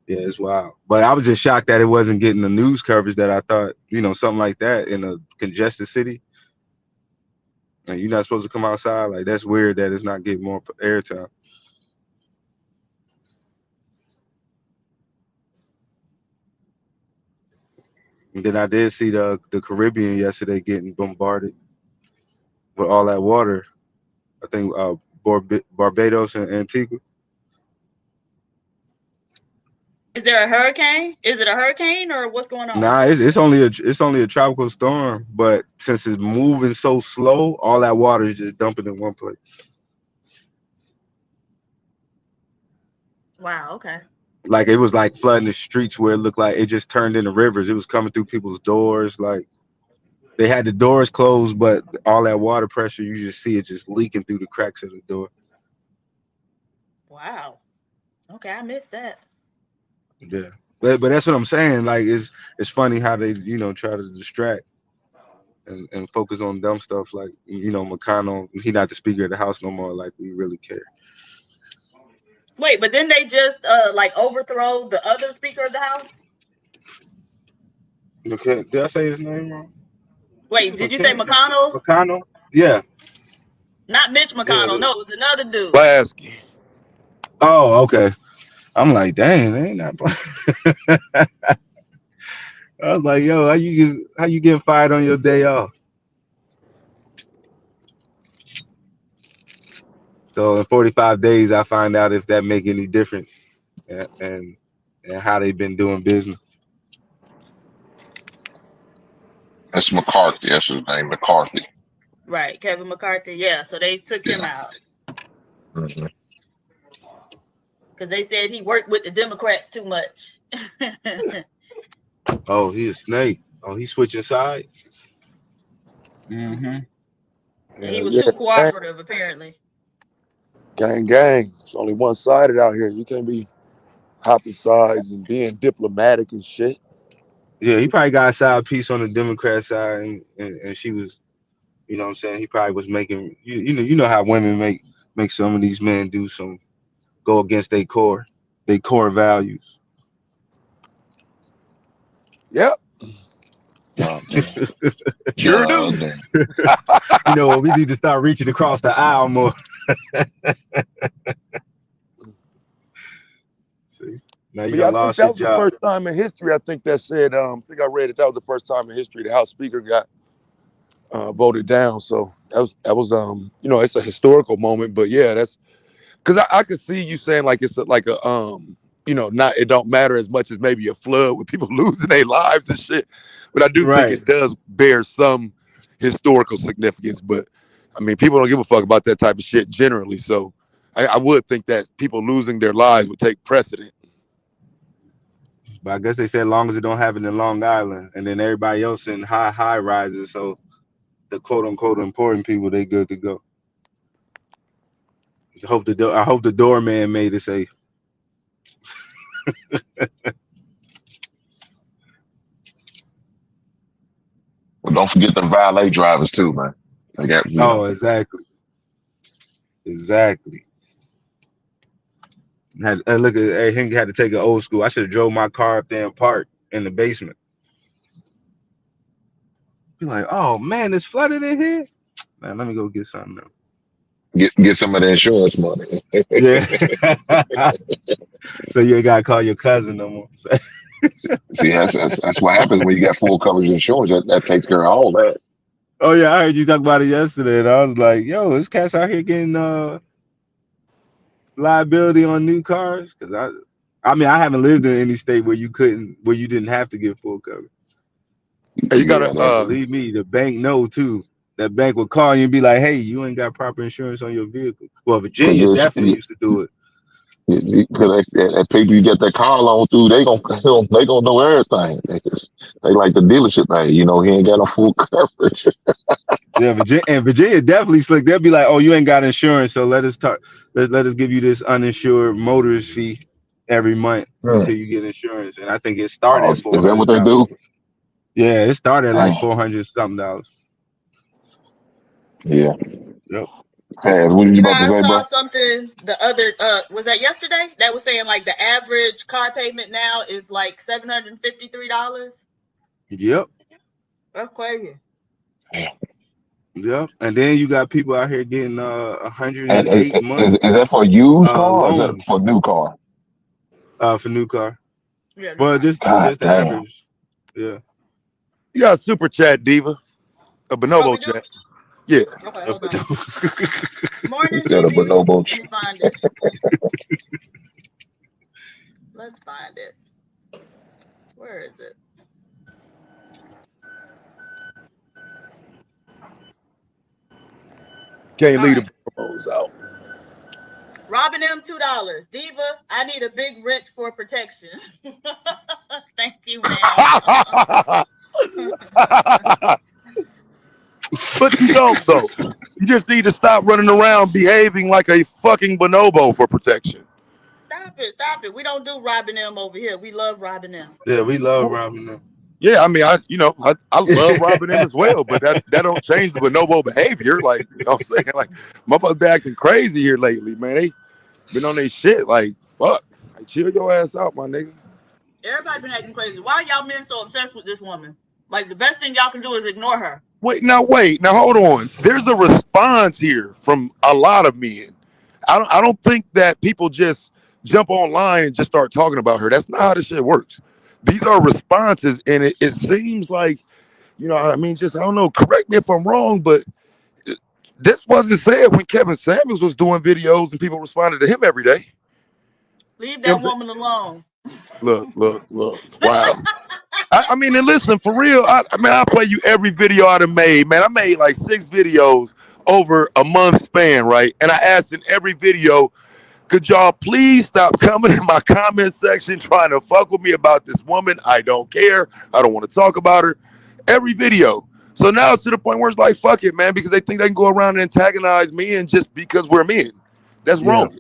yeah, it's wild. But I was just shocked that it wasn't getting the news coverage that I thought, something like that in a congested city. And you're not supposed to come outside. Like that's weird that it's not getting more airtime. And then I did see the Caribbean yesterday getting bombarded with all that water. I think Barbados and Antigua. Is there a hurricane? Is it a hurricane or what's going on? Nah, it's only a tropical storm, but since it's moving so slow, all that water is just dumping in one place. Wow, okay. Like it was like flooding the streets where it looked like it just turned into rivers. It was coming through people's doors. Like they had the doors closed, but all that water pressure, you just see it just leaking through the cracks of the door. Wow. Okay, I missed that. Yeah, but that's what I'm saying. Like, it's funny how they try to distract and focus on dumb stuff. Like, McConnell, he not the Speaker of the House no more. Like, we really care. Wait, but then they just like overthrow the other Speaker of the House? Okay, did I say his name wrong? Wait, did you say McConnell? McConnell? Yeah. Not Mitch Yeah. McConnell. No, it was another dude. Lasky. Oh, okay. I'm like, dang, they ain't not. I was like, yo, how you getting fired on your day off? So in 45 days, I find out if that make any difference, and how they've been doing business. That's McCarthy. That's his name, McCarthy. Right, Kevin McCarthy. Yeah, so they took him Yeah. out Mhm. because they said he worked with the Democrats too much. Oh, he a snake. Oh, he switching sides. Mm-hmm. He Yeah, was yeah. too cooperative, apparently. Gang. It's only one sided out here. You can't be hopping sides and being diplomatic and shit. Yeah, he probably got a side piece on the Democrat side, and she was, you know what I'm saying? He probably was making, you know how women make some of these men go against their core values. Yep, Oh, damn. sure God do. damn. We need to start reaching across the aisle more. See, now you But yeah, I done think lost that your was the job. first time in history. I think that said. I think I read it. That was the first time in history the House Speaker got voted down. So that was it's a historical moment. But yeah, that's because I could see you saying like it's like a not it don't matter as much as maybe a flood with people losing their lives and shit. But I do think Right. it does bear some historical significance. But I mean, people don't give a fuck about that type of shit generally. So I would think that people losing their lives would take precedent. But I guess they said as long as it don't happen in Long Island, and then everybody else in high rises, so the quote unquote important people, they good to go. I hope the doorman made it safe. Well, don't forget the valet drivers too, man. They got Oh, exactly. Look at Henry had to take an old school. I should have drove my car up there and parked in the basement. Be like, oh man, it's flooded in here. Man, let me go get something now. get some of the insurance money. Yeah. So you ain't gotta call your cousin no more. See, that's what happens when you got full coverage insurance. That takes care of all that. Oh yeah, I heard you talk about it yesterday, and I was like, yo, this cat's out here getting liability on new cars, because I mean I haven't lived in any state where you didn't have to get full coverage. Hey, you Yeah, gotta And believe me, the bank know too. That bank will call you and be like, hey, you ain't got proper insurance on your vehicle. Well, Virginia because definitely used to do it. that people you get that car loan through, they gonna know everything. They like the dealership. Hey, he ain't got no full coverage. Yeah, Virginia definitely slick. They'll be like, oh, you ain't got insurance, so let us give you this uninsured motorist fee every month Hmm. until you get insurance. And I think it started Oh, at is that what they $400. do? Yeah, it started at like Dang. $400 something. Yeah. Yep. Hey, what are you about to I say, saw bro? something the other was that yesterday that was saying like the average car payment now is like $753. Yep. That's crazy. Yeah. Yep. And then you got people out here getting And 108 month is that for used car or is that loans for new car? for new car. Yeah, no Well, car. God just the damn. average. Yeah. you got a super chat diva, a Oh, bonobo we do? chat. Yeah. Okay, Yep. hold on. Morning, He said a Gigi. bonobo. Let me find it. Let's find it. Where is it? Can't All leave right. the bonobos out. Robin M, $2. Diva, I need a big wrench for protection. Thank you, ma'am. But you don't though. You just need to stop running around behaving like a fucking bonobo for protection. Stop it. We don't do robbing them over here. We love robbing them. Yeah, we love Well, robbing them. yeah, I mean, I love robbing them as well, but that don't change the bonobo behavior. Like, you know what I'm saying? Like, motherfuckers been acting crazy here lately, man. They been on their shit. Like, fuck. Like, chill your ass out, my nigga. Everybody been acting crazy. Why are y'all men so obsessed with this woman? Like the best thing y'all can do is ignore her. Wait. Now, hold on. There's a response here from a lot of men. I don't think that people just jump online and just start talking about her. That's not how this shit works. These are responses, and it seems like, I mean, just, I don't know, correct me if I'm wrong, but this wasn't said when Kevin Samuels was doing videos and people responded to him every day. Leave You know that what I'm saying? woman alone. Look. Wow. I mean, and listen, for real, I play you every video I done made, man. I made like 6 videos over a month span, right? And I asked in every video, could y'all please stop coming in my comment section trying to fuck with me about this woman? I don't care. I don't want to talk about her. Every video. So now it's to the point where it's like, fuck it, man, because they think they can go around and antagonize men just because we're men. That's Yeah. wrong.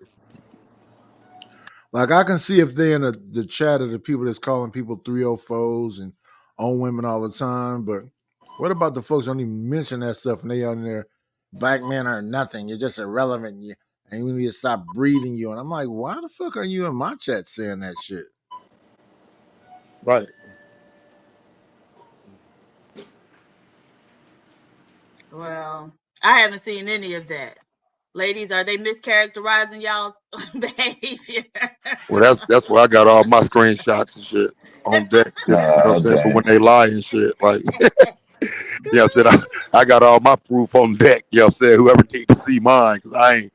Like I can see if they're in the chat of the people that's calling people 304s and on women all the time, but what about the folks who don't even mention that stuff and they on there, black men are nothing, you're just irrelevant, and we need to stop breeding you. And I'm like, why the fuck are you in my chat saying that shit? Right. Well, I haven't seen any of that. Ladies, are they mischaracterizing y'all's behavior? Well, that's why I got all my screenshots and shit on deck. Just, you know what I'm God saying? For when damn. they lie and shit. Like, I said, I got all my proof on deck. You know what I'm saying? Whoever need to see mine, because I ain't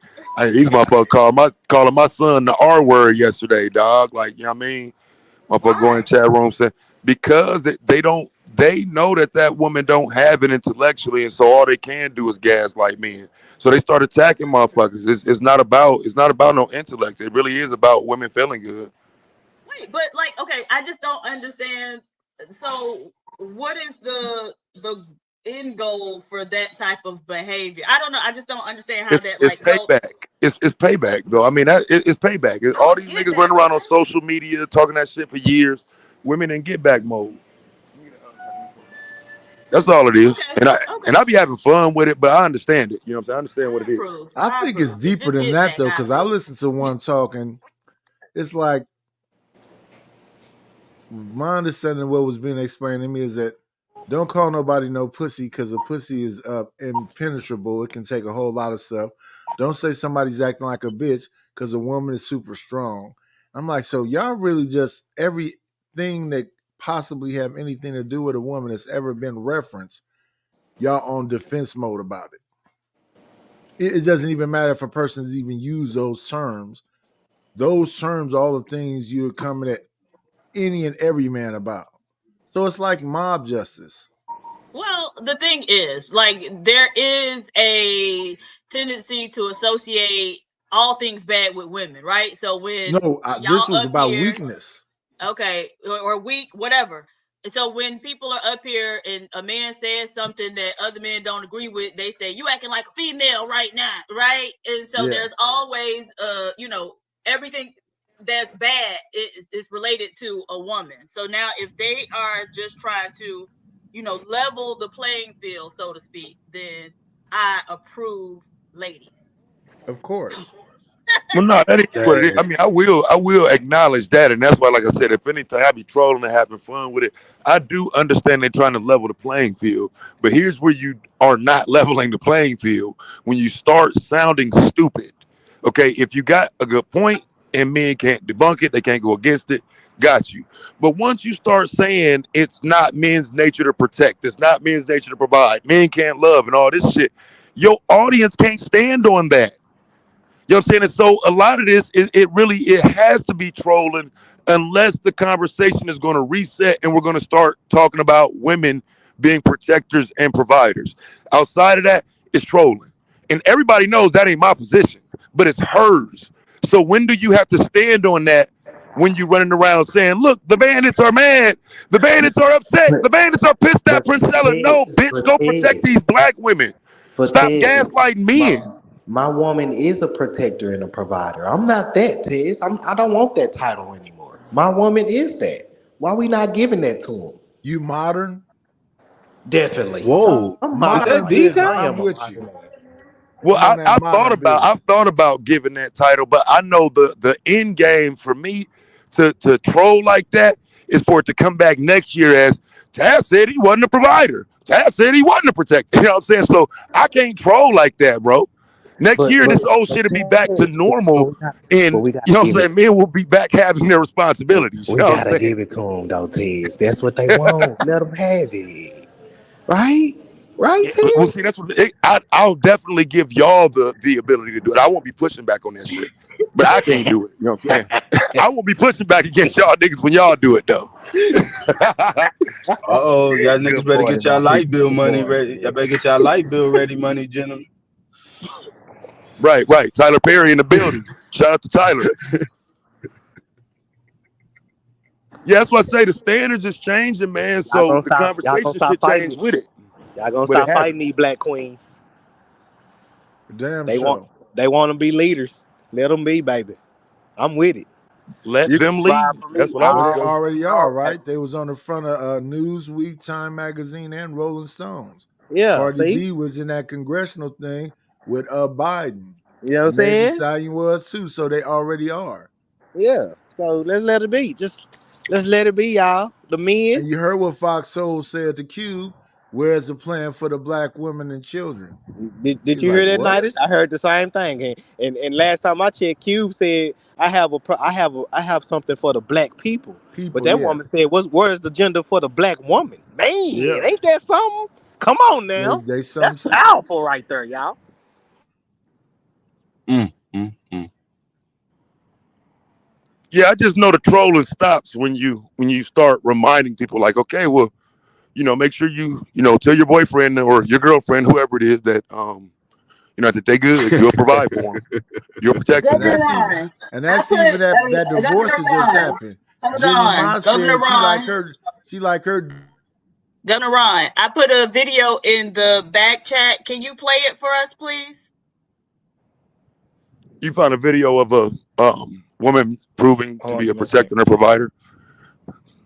these motherfuckers calling my son the R word yesterday, dog. Like, you know what I mean? Motherfucker going in Why? chat room saying, because they know that woman don't have it intellectually, and so all they can do is gaslight men. So they start attacking motherfuckers. It's not about no intellect. It really is about women feeling good. Wait, but like, okay, I just don't understand. So, what is the end goal for that type of behavior? I don't know. I just don't understand how that It's like helps. payback. It's payback though. I mean, it's payback. Oh, All I these get niggas that. running around on Okay. social media talking that shit for years. Women in get back mode. That's all it is. Okay. And I be having fun with it, but I understand it. You know what I'm saying? I understand what I it is. approve. I I think it's approve. If deeper it's than get that back, though, I because I approve. listened to one talking. It's like my understanding of what was being explained to me is that don't call nobody no pussy because a pussy is impenetrable. It can take a whole lot of stuff. Don't say somebody's acting like a bitch because a woman is super strong. I'm like, so y'all really just everything that possibly have anything to do with a woman that's ever been referenced, y'all on defense mode about it. It doesn't even matter if a person's even used those terms. Those terms, all the things you're coming at any and every man about. So it's like mob justice. Well, the thing is, like, there is a tendency to associate all things bad with women, right? So when No, this y'all was up about here, weakness. okay, or weak, whatever. So when people are up here and a man says something that other men don't agree with, they say, "You acting like a female right now," right? And so Yeah. there's always, everything that's bad is related to a woman. So now if they are just trying to, level the playing field, so to speak, then I approve, ladies. Of course. Well, no, that is what it is. I Dang. mean, I will acknowledge that, and that's why, like I said, if anything, I be trolling and having fun with it. I do understand they're trying to level the playing field, but here's where you are not leveling the playing field when you start sounding stupid. Okay, if you got a good point and men can't debunk it, they can't go against it. Got you. But once you start saying it's not men's nature to protect, it's not men's nature to provide, men can't love, and all this shit, your audience can't stand on that. You know what I'm saying? And so a lot of this, it has to be trolling unless the conversation is going to reset and we're going to start talking about women being protectors and providers. Outside of that, it's trolling. And everybody knows that ain't my position, but it's hers. So when do you have to stand on that when you running around saying, look, the bandits are mad. The bandits are upset. The bandits are pissed at Princella. No, bitch, go protect these black women. Stop gaslighting men. My woman is a protector and a provider. I'm not that, Tez. I don't want that title anymore. My woman is that. Why we not giving that to him? You modern? Definitely. Whoa, I'm is modern that Modern like this. detail? business. I I'm am a with you. modern man. Well, I'm on that modern I've business. thought about giving that title, but I know the end game for me to troll like that is for it to come back next year as Taz said he wasn't a provider. Taz said he wasn't a protector. You know what I'm saying? So I can't troll like that, bro. Next But year, but this old but shit will be back to Tez, normal, and we gotta you know what give I'm it. saying? Men will be back having their responsibilities. You We know what gotta I'm saying? give it to them though, Tez. That's what they want. Let them have it. Right? Right, Yeah, well, see, Tez? that's what I'll definitely give y'all the ability to do it. I won't be pushing back on that shit, but I can't do it. You know what I'm saying? I won't be pushing back against y'all niggas when y'all do it though. Uh-oh, y'all niggas Good better morning, get my y'all light people. bill Good money morning. ready. Y'all better get y'all light bill ready money, gentlemen. Right, right. Tyler Perry in the building. Shout out to Tyler. Yeah, that's what I say. The standards is changing, man. So the Y'all gonna conversation stop should fighting. change with it, Y'all gonna but it stop hasn't. fighting these black queens. Damn They want show. they want to be leaders. Let them be, baby. I'm with it. Let You can them provide lead. for That's me. what I Well, would they say. already are, All right. right? They was on the front of Newsweek, Time Magazine, and Rolling Stones. Yeah, Cardi see? B was in that congressional thing with Biden, You know what I'm and Megan Thee saying? Stallion was too. So they already are. Yeah. So let's let it be. Just let's let it be, y'all. The men. And you heard what Fox Soul said to Cube. Where's the plan for the black women and children? Did He's you like, hear that, what? Nidus? I heard the same thing. And last time I checked, Cube said I have something for the black people. But People, that yeah, woman said, where's the gender for the black woman? Man, yeah. ain't that something? Come on now. They That's something saying. powerful right there, y'all. Mm. Yeah, I just know the trolling stops when you start reminding people like, okay, well, make sure you tell your boyfriend or your girlfriend, whoever it is, that that they good. You'll provide for them. You'll protect And them. Governor that's even Ron, and I that's put even that divorce Governor that just Ron. happened. Hold Jenny on, Ma Governor said Ron. she like her. Governor Ron, I put a video in the back chat. Can you play it for us, please? You find a video of a woman proving to Hold on, be give a me a second. protector and a provider,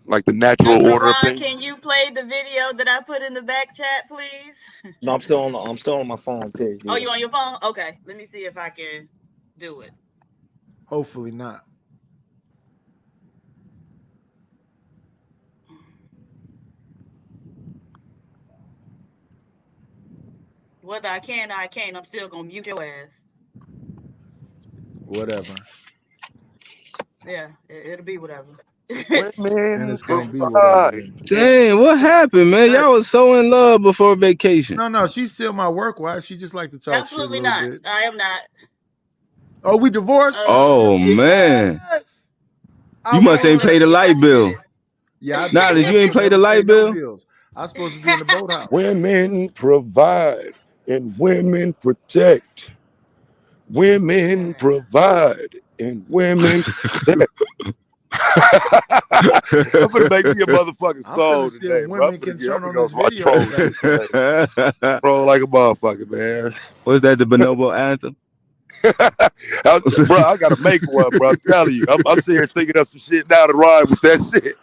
like the natural Governor order of Ron, things. can you play the video that I put in the back chat, please? No, I'm still on my phone, Tez. Oh, you on your phone? Okay, let me see if I can do it. Hopefully not. Whether I can or I can't, I'm still gonna mute your ass. Whatever. Yeah, it'll be whatever. And Women it's gonna be whatever provide then. and Dang, what happened, man? protect. Y'all was so in love before vacation. No, she's still my work wife. She just like to talk shit a Absolutely little not. bit. I am not. Oh, we divorced? Oh man, Yes. I you I must will ain't won. pay the see if I light can do bill. this. Yeah, I Nah, did. did you ain't pay the Never light paid no bill? bills. I was supposed to be in the boathouse. Women provide and women protect. All Women right. provide and women protect. I'm gonna make me a motherfucking I'm finna song see if today, bro. women can I'm turn gonna on go this to my video troll today. shit today. Troll like a motherfucker, man. Was that the bonobo anthem? Bro, I gotta make one, bro. I'm telling you. I'm sitting here thinking of some shit now to rhyme with that shit.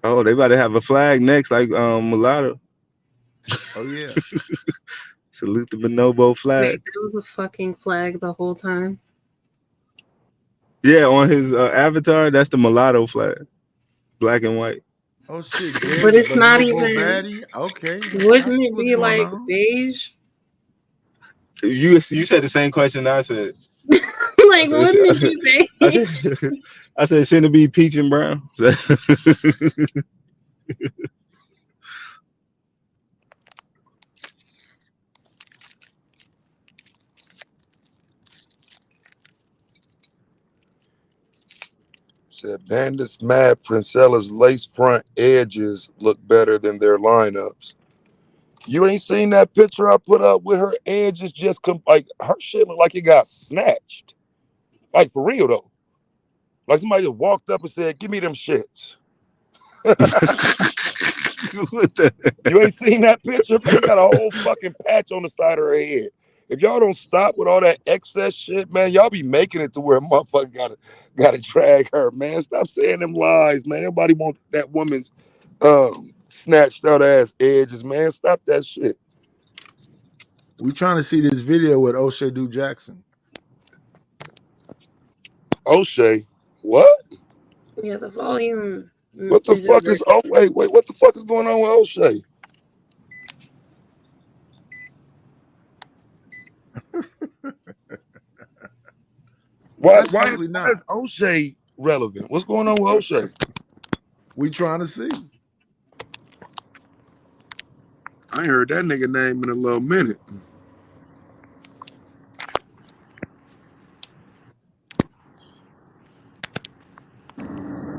Oh, they about to have a flag next, like mulatto. Oh yeah. Salute the bonobo Wait, flag. there was a fucking flag the whole time. Yeah, on his avatar, that's the mulatto flag, black and white. Oh shit, But Jay's a it's not bonobo even. baddie. Okay, I Wouldn't see it what's be going like on. beige? You said the same question I said. I Like, said, wouldn't I it said, be I beige? said, I said shouldn't it be peach and brown? Said Bandits mad Princella's lace front edges look better than their lineups. You ain't seen that picture I put up with her edges just like her shit look like it got snatched. Like for real though. Like somebody just walked up and said, "Give me them shits." What the? You ain't seen that picture, man. She got a whole fucking patch on the side of her head. If y'all don't stop with all that excess shit, man, y'all be making it to where a motherfucker gotta drag her, man. Stop saying them lies, man. Everybody want that woman's snatched out ass edges, man. Stop that shit. We trying to see this video with O'Shea Du Jackson. O'Shea, what? Yeah, the volume What the isn't fuck very. is? Oh wait, what the fuck is going on with O'Shea? Why Absolutely not. is O'Shea relevant? What's going on with O'Shea? We trying to see. I ain't heard that nigga name in a little minute.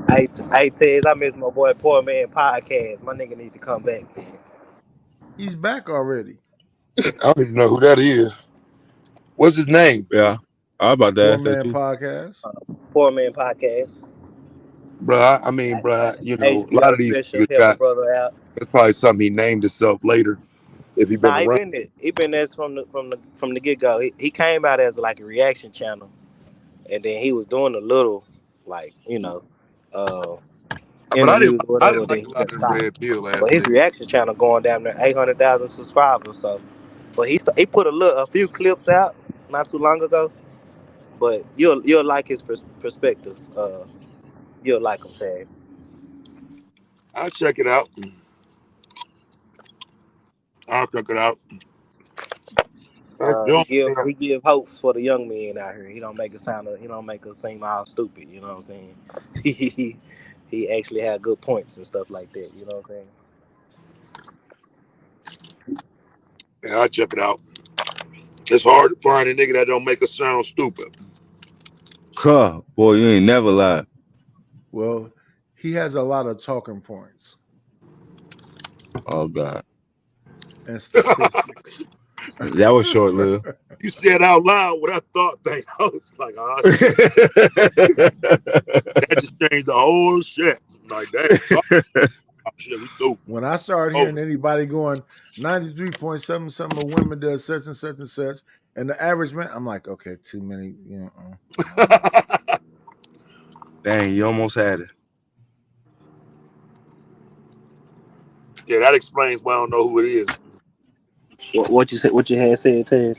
Hey, Tez, I miss my boy Poor Man podcast. My nigga need to come back. He's back already. I don't even know who that is. What's his name? Yeah, I was about to Poor ask that Man too. podcast. Poor Man podcast. Bruh, I mean, bruh, you know, a lot HBO of these special. niggas Help a got, brother out. it's probably something he named himself later if he been Nah, he around. been there. He been there from the get go. He came out as like a reaction channel, and then he was doing a little, like uh, But interviews or I whatever. didn't like Then he a lot of just them stopped. red pill ass But his niggas. reaction channel going down there 800,000 subscribers. So, but he put a few clips out not too long ago. But you'll like his perspective. You'll like him, Tag. I'll check it out. I'll check it out. That's the He only give thing he give hopes for the young men out here. He don't make us seem all stupid. You know what I'm saying? He actually had good points and stuff like that. You know what I'm saying? yeah, I'll check it out. It's hard to find a nigga that don't make us sound stupid. Huh, boy, you ain't never lied. Well, he has a lot of talking points Oh God, and statistics. that was short lived. You said out loud what I thought, thing. I was like, oh shit. That just changed the whole shit. I'm like, damn. Oh, shit, we through. When I started Over. hearing anybody going 93.7 something of women does such and such, and the average man, I'm like, okay, too many. Dang, you almost had it. Yeah, that explains why I don't know who it is. What you said? What you had said, Ted?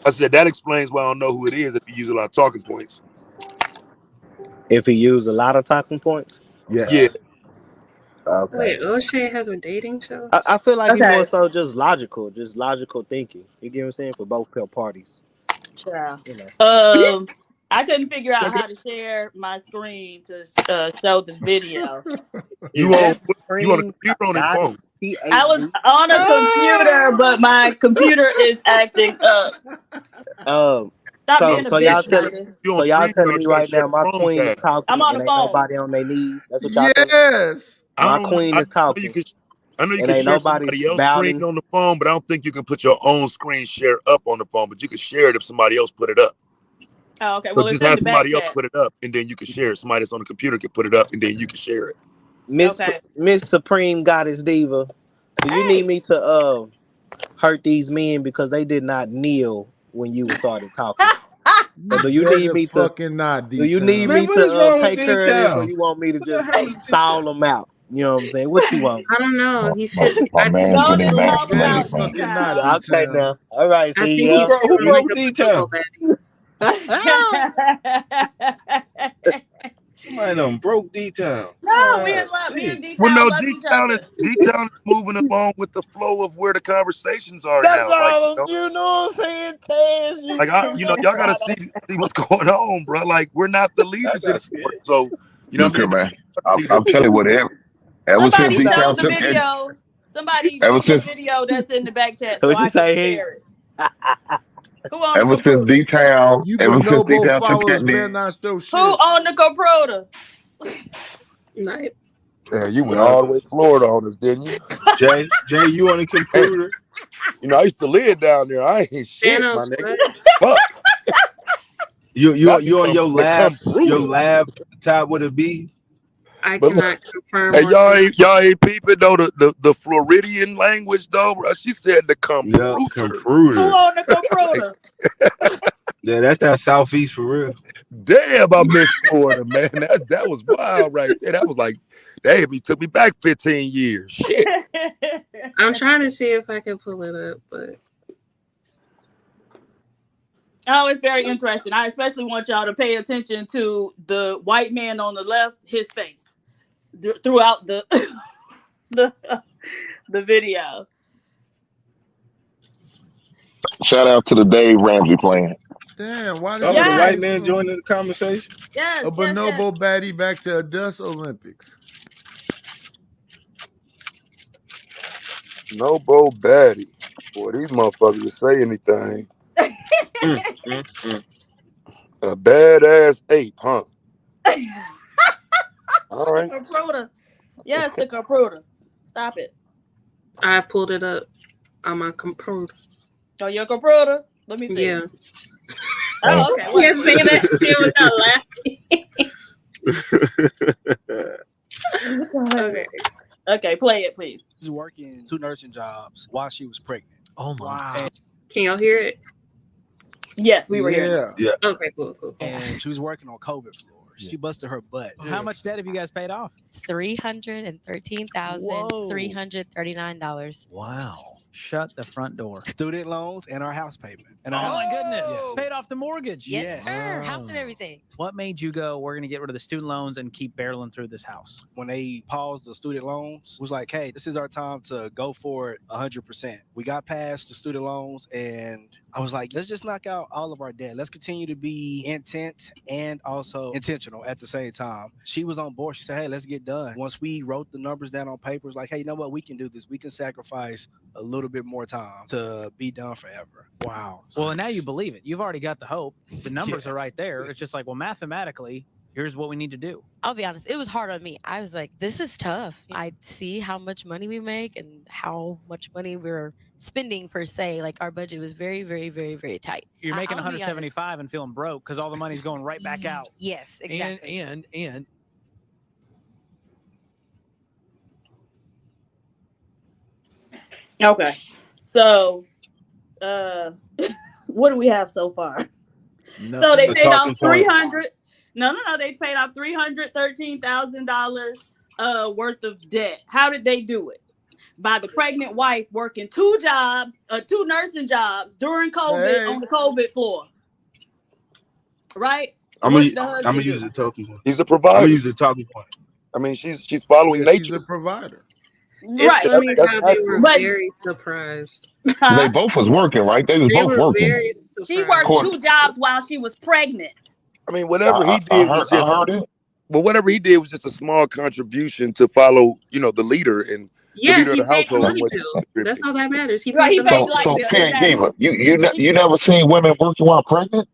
I said that explains why I don't know who it is if you use a lot of talking points. If he used a lot of talking points. Yeah. Yes. Okay. Wait, O'Shea has a dating show? I feel like he Okay. more so just logical thinking. You get what I'm saying for both parties. Child. You know. I couldn't figure out how to share my screen to show the video. You on a Supreme computer on his phone. Goddess I was on a computer, but my computer is acting up. Stop being a So bitch, You on y'all screen telling guard me trying to right share now my the Chrome queen is tab. I'm talking on and the ain't phone. nobody on their knees. That's what y'all telling me. Yes. My queen is I know talking you and can ain't share nobody somebody else's screen bowing. on the phone, but I don't think you can put your own screen share up on the phone, but you can share it if somebody else put it up. Oh, okay. So Well, it's just in have the back somebody else chat. put it up and then you can share it. Somebody that's on the computer can put it up and then you can share it. Okay. Miss Supreme Goddess Diva, do you need Hey. me to hurt these men because they did not kneel when you started talking? So You better fucking not, do you need D-Town. me Man, what is to wrong with take care of this, or D-Town? you want me to What the just hell is stall D-Town? them out? You know what I'm saying? What you want? I don't know. He should. My I think man's he Go been and should You call them emasculated, better out, man. fucking not, D-Town. Okay, D-Town. now. All right, I see think he ya. should Who go broke make up a bubble D-Town? bath. Somebody done broke D-Town. No, we God in love. Me damn. and Well, D-Town no, love each other. D-Town is moving along with the flow of where the conversations are That's now. Like, all. You know what I'm saying, Taz? y'all gotta see what's going on, bro. Like, we're not the I leaders got anymore. scared. So, you know what Look I mean? here, man. The leaders. I'll tell you what. Ever since Somebody D show Town the took it, video. Somebody ever do the since video that's in the back chat so What I you can say, he? share it. Who on the ever since computer? D Town, You ever since D bonobo Town took followers that better knee, not show Who shit. on the computer? Night. Yeah, you went Well, all the way to Florida on us, didn't you? Jay, you on the Hey, computer? you know, I used to live down there. I ain't shit, my Thanos, nigga. what? Fuck. You Not on your the computer. lab tab with a B. I But look, cannot confirm hey, or deny. y'all ain't peeping though the Floridian language though, bro. She said the Yeah, computer. Who computer. on the Like, computer? Yeah, that's that southeast for real. damn, I miss Florida, man. That was wild right there. That was like, damn, he took me back 15 years. Shit. I'm trying to see if I can pull it up, but Oh, it's very interesting. I especially want y'all to pay attention to the white man on the left, his face throughout the the, the video. Shout out to the Dave Ramsey plan. Damn, why they Oh, the not Yes, white making man fun? joining the conversation. yes, A yes, yes. bonobo baddie back to a dust Olympics. No Bo Batty. Boy, these motherfuckers will say anything. A badass ape, huh? All The right. computer. Yes, the computer. Stop it. I pulled it up on my computer. Oh, your computer? Let me see. Yeah. Oh, okay. Can't say that shit without laughing. Okay. Okay, play it, please. She was working 2 nursing jobs while she was pregnant. Oh my! Wow. Can y'all hear it? Yes, we were here. Yeah. Okay, cool. And she was working on COVID floors. She busted her butt. How much debt have you guys paid off? $313,339. Wow! Shut the front door. Student loans and our house payment. And our Oh my house. goodness! Yes. Paid off the mortgage. Yes, sir. House and everything. What made you go, we're going to get rid of the student loans and keep barreling through this house? When they paused the student loans, it was like, hey, this is our time to go for it 100%. We got past the student loans and I was like, let's just knock out all of our debt. Let's continue to be intent and also intentional at the same time. She was on board. She said, hey, let's get done. Once we wrote the numbers down on paper, it's like, hey, you know what? We can do this. We can sacrifice a little bit more time to be done forever. Wow. Well, now you believe it. You've already got the hope. The numbers are Yes. right there. It's just like, well, mathematically, here's what we need to do. I'll be honest, it was hard on me. I was like, this is tough. I see how much money we make and how much money we're spending per se. Like our budget was very, very, very, very tight. You're making I'll be honest. 175 and feeling broke because all the money's going right back out. Yes, exactly. And Okay. So, what do we have so far? So they paid off 300. No. They paid off $313,000 worth of debt. How did they do it? By the pregnant wife working 2 jobs, 2 nursing jobs during COVID on the COVID floor. Right? I'm gonna use a talking point. He's a provider. I'm gonna use a talking point. I mean, she's following nature. She's a provider. Right. Funny how they were But- very surprised. They both was working, right? They was They both were working. very She surprised. worked 2 jobs while she was pregnant. I mean, whatever he I did was just. heard it. But whatever he did was just a small contribution to follow, the leader and Yeah, the leader he of the paid the household. money bill. That's all that matters. He Right, paid he the paid money like So the- Pierre Gamer, you never seen women working while pregnant?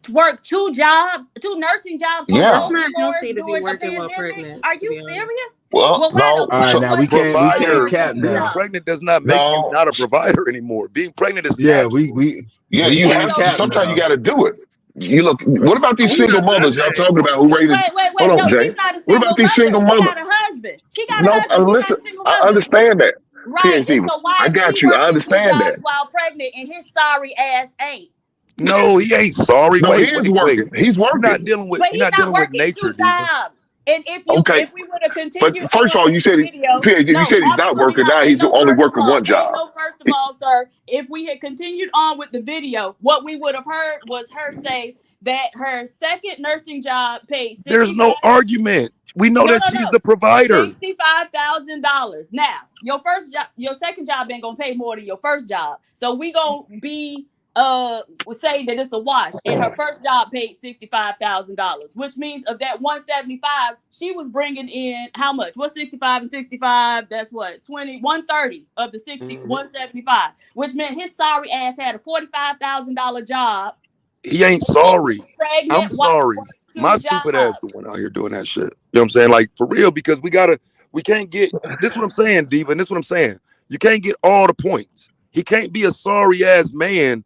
Worked 2 jobs, 2 nursing jobs. On Yeah. the It's not floor healthy to be during the working while pandemic? pregnant, Are to you be honest. serious? Well, Well, why no. the- All right, So, now we can't Provider, cap being now. pregnant does not make you No. not a provider anymore. Being pregnant is Yeah, natural. we yeah, you can't have to. cap Sometimes now. you got to do it. You look. What about these I'm single not mothers y'all that. talking about who raising? Wait. Hold No, on, Jay. she's not a What single about these mother. single She mothers? got a husband. She got a No, husband. She's not listen. a single I mother. understand that. Right. PhD. And so why I is got she you. I working 2 understand jobs that. while pregnant and his sorry ass ain't? No, he ain't sorry. No, he Wait. is working. He's You're not working. dealing with But he's not dealing with working nature, 2 Diva. jobs. And if Okay. we would have But continued first of on all, with you the said video, PhD. You said he's not absolutely working. not. Now Ain't he's no only first of working all. one job. First of all, sir, if we had continued on with the video, what we would have heard was her say that her second nursing job paid There's no argument. We know that she's the provider. $65,000. Now, your second job ain't gonna pay more than your first job. So we gonna be say that it's a wash. And her first job paid $65,000, which means of that 175, she was bringing in how much? What's 65 and 65? That's what 130 of the 175, which meant his sorry ass had a $45,000 job. He ain't sorry. Pregnant, I'm sorry. My stupid ass the one out here doing that shit. You know what I'm saying? Like, for real, because we can't get, this is what I'm saying, Diva, and this is what I'm saying. You can't get all the points. He can't be a sorry ass man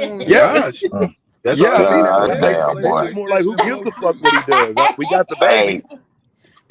Oh my Yeah, gosh. That's yeah. all I you mean, need to God at play. that damn, point, boy. it's more like who PlayStation gives a mode. fuck what he does. We got the baby. Hey,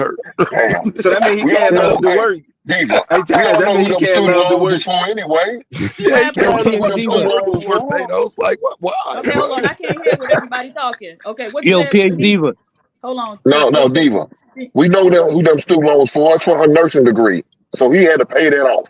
hurt. Damn. So that means he We all can't know, love the hey, work. Diva, Hey, we Taz, all that know means who he them can't student love the loans was work. for anyway. Yeah, he What We can't all happened? know love who the them student student loans loans for was for. Thanos. Like, what? Why, Okay, hold bro? on. I can't hear what everybody talking. Okay, what you Yo, said? PH Diva. Hold on. No, Diva. We know who them student loans for. It's for her nursing degree. So he had to pay that off.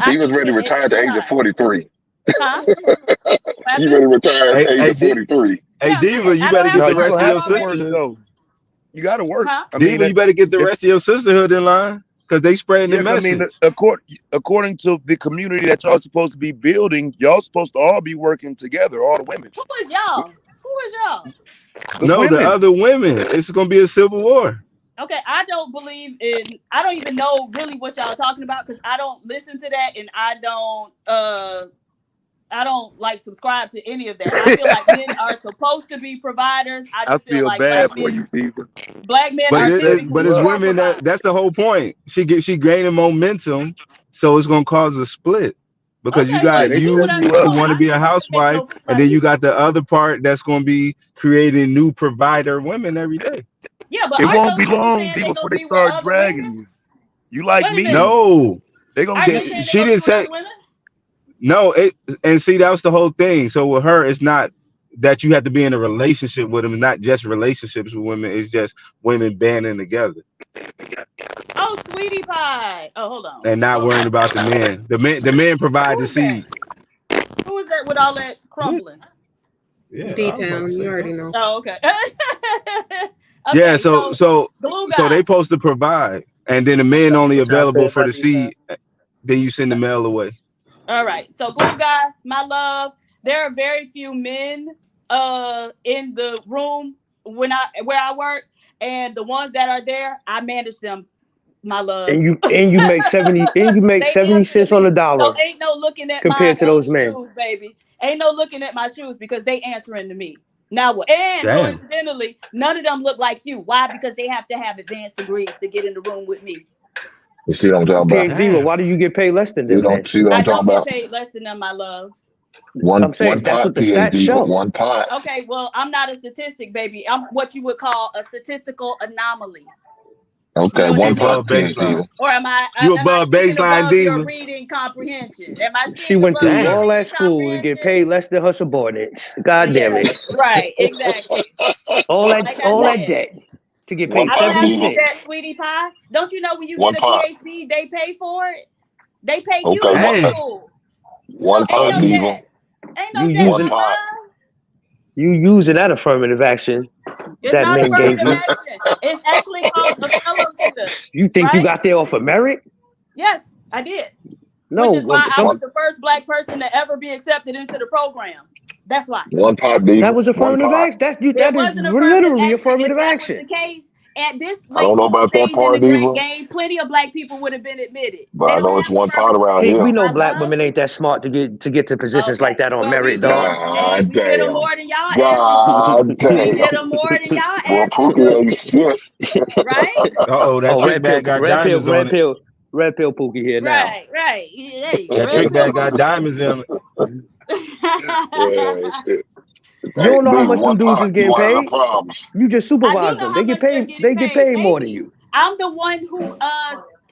I He was think ready to retire at the age of anytime. 43. Huh? You ready to retire at the age of Hey, 43? hey, Yeah, I'm saying Diva, you I don't better have get No, to the you work. rest gonna of I'm your have to work already. sisterhood. though. You got to work. Huh? I mean, Diva, you better get the if rest of your sisterhood in line because they spreading the yeah, 'cause I mean, message. according to the community that y'all supposed to be building, y'all supposed to all be working together, all the women. Who is y'all? Who is y'all? The No, the women. other women. It's gonna be a civil war. Okay, I don't believe in. I don't even know really what y'all talking about because I don't listen to that and I don't. I don't like subscribe to any of that. I feel like men are supposed to be providers. I I just feel feel like bad for you, Diva. black men But are but typically it's poor women providers. that's the whole point. She gaining momentum, so it's gonna cause a split because you Okay, Yeah, well, got they do what you setting you you who up. want. want to I be ain't a about to take housewife, no from and then you you. got the other part that's gonna be creating new provider women every day. Yeah, but It aren't won't those be women long, saying Diva, they before gonna they be with start other women? dragging you. You like Wait a me? minute. No, They gonna Aren't get they saying they she gonna be didn't with say other women? no. And see that was the whole thing. So with her, it's not that you have to be in a relationship with them. Not just relationships with women. It's just women banding together Oh, sweetie pie. Oh, hold on. and not Hold worrying on. about the men. The men provide Who the is that? seed. Who is that with all that Yeah, crumbling? yeah. I was about to D-Town, you say that. already know. Oh, okay. Yeah, Okay, so so so glue so they guy. supposed to provide, and then the men only What y'all available said for about the D-Town? seed. Then you send the mail away. All right. So glue guy, my love. There are very few men in the room where I work, and the ones that are there, I manage them, my love. And you make 70 They answer to cents on the me. So dollar ain't no looking at my compared to those men. shoes, baby. Ain't no looking at my shoes because they answering to me. Now what? And Damn. coincidentally, none of them look like you. Why? Because they have to have advanced degrees to get in the room with me. You see what I'm talking about? PhD, well, Damn. why do you get paid less than them then? See what I I'm talking don't get about? paid less than them, my love. I'm One saying that's pot what the stats PhD, but show. one pot. Okay, well, I'm not a statistic, baby. I'm what you would call a statistical anomaly. You Okay, know what You that one pot above means? baseline. PhD. Or You am I above speaking baseline, above your diva. reading comprehension? Am I She speaking went above through your Damn. all that reading school to get comprehension? paid less than her subordinates. God damn it. Yes, right, exactly. Like I All that said, debt to get One paid I don't pot 70 have to do diva. that, cents. sweetie pie. Don't you know when you get One a pot. PhD, they pay for it? They pay you Okay, to go to Dang. school. So one ain't pot no Mm. diva. debt. Ain't You no debt, One my using pot. love. you using that affirmative action It's that not men gave affirmative you. action. It's actually called a fellowship, You think you right? got there off of merit? Yes, I did. Which No, is why I was One the first black person to ever be accepted into the program. That's why. one pot that diva. was One affirmative pot. action. It That is wasn't affirmative literally action. If affirmative that was action. the case, at this I don't late know about that stage in the part, great diva, game, plenty of black people would have been admitted. but They I don't know it's have one pot affirmative around Hey, we here. action, know my black love. women ain't that smart to get to positions like Okay. that on Well, we merit, get dog. them. Hey, God we get them damn. more than y'all asses do. God We get damn. them more than y'all Boy, asses Pookie do. ain't shit. Right? Uh-oh, that Oh, trick bag got diamonds on it. red pill Pookie here now. Right. Right. Hey, That red trick pill bag got Pookie. diamonds on it. Yeah, shit. You Hey, don't know how diva, much them one dudes pot. is You getting one of the paid. problems. You just I do supervise know them. how much they're getting They get paid, paid more than baby. you. I'm the one who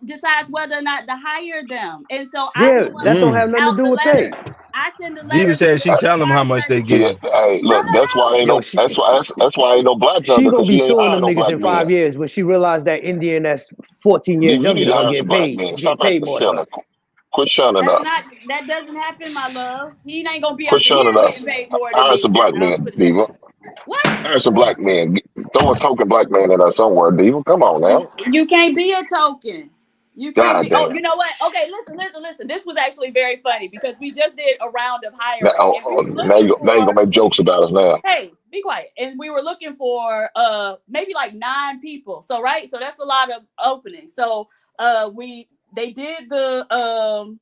decides whether or not to hire them. And so I'm Yeah, the one that who don't Mm. have sends nothing to out do the with pay. letter. I send a Diva letter to said the she tell them how HR much they president. See, getting. hey, No, look, that's why ain't Yo, no. That's why ain't no black she Panther gonna because be she ain't suing hiring them no niggas black in men. 5 years when she realized that Indian that's 14 years Diva, you younger need to than her hire some black men. getting Stop paid acting more than silly. her. Quit shunning us. That doesn't happen, my love. He ain't gonna be Quit up in here shunning getting us. paid more than Hire me. some black I'll men, put it that Diva. way. What? Hire some black men. Throw a token black man in there somewhere, Diva. Come on now. You can't be a token. You can't God be. Oh, damn. you know what? Okay, listen. This was actually very funny because we just did a round of Now, hiring and we was now looking you gonna for. make jokes about us now. Hey, be quiet. And we were looking for maybe like 9 people. So right, so that's a lot of openings. So they did the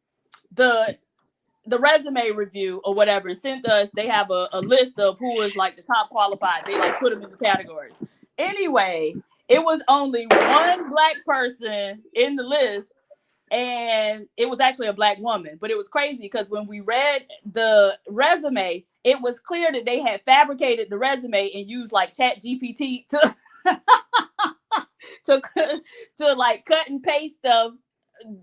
resume review or whatever and sent us. They have a list of who is like the top qualified. They like put them in the categories. Anyway, it was only one black person in the list, and it was actually a black woman. But it was crazy because when we read the resume, it was clear that they had fabricated the resume and used like Chat GPT to to like cut and paste stuff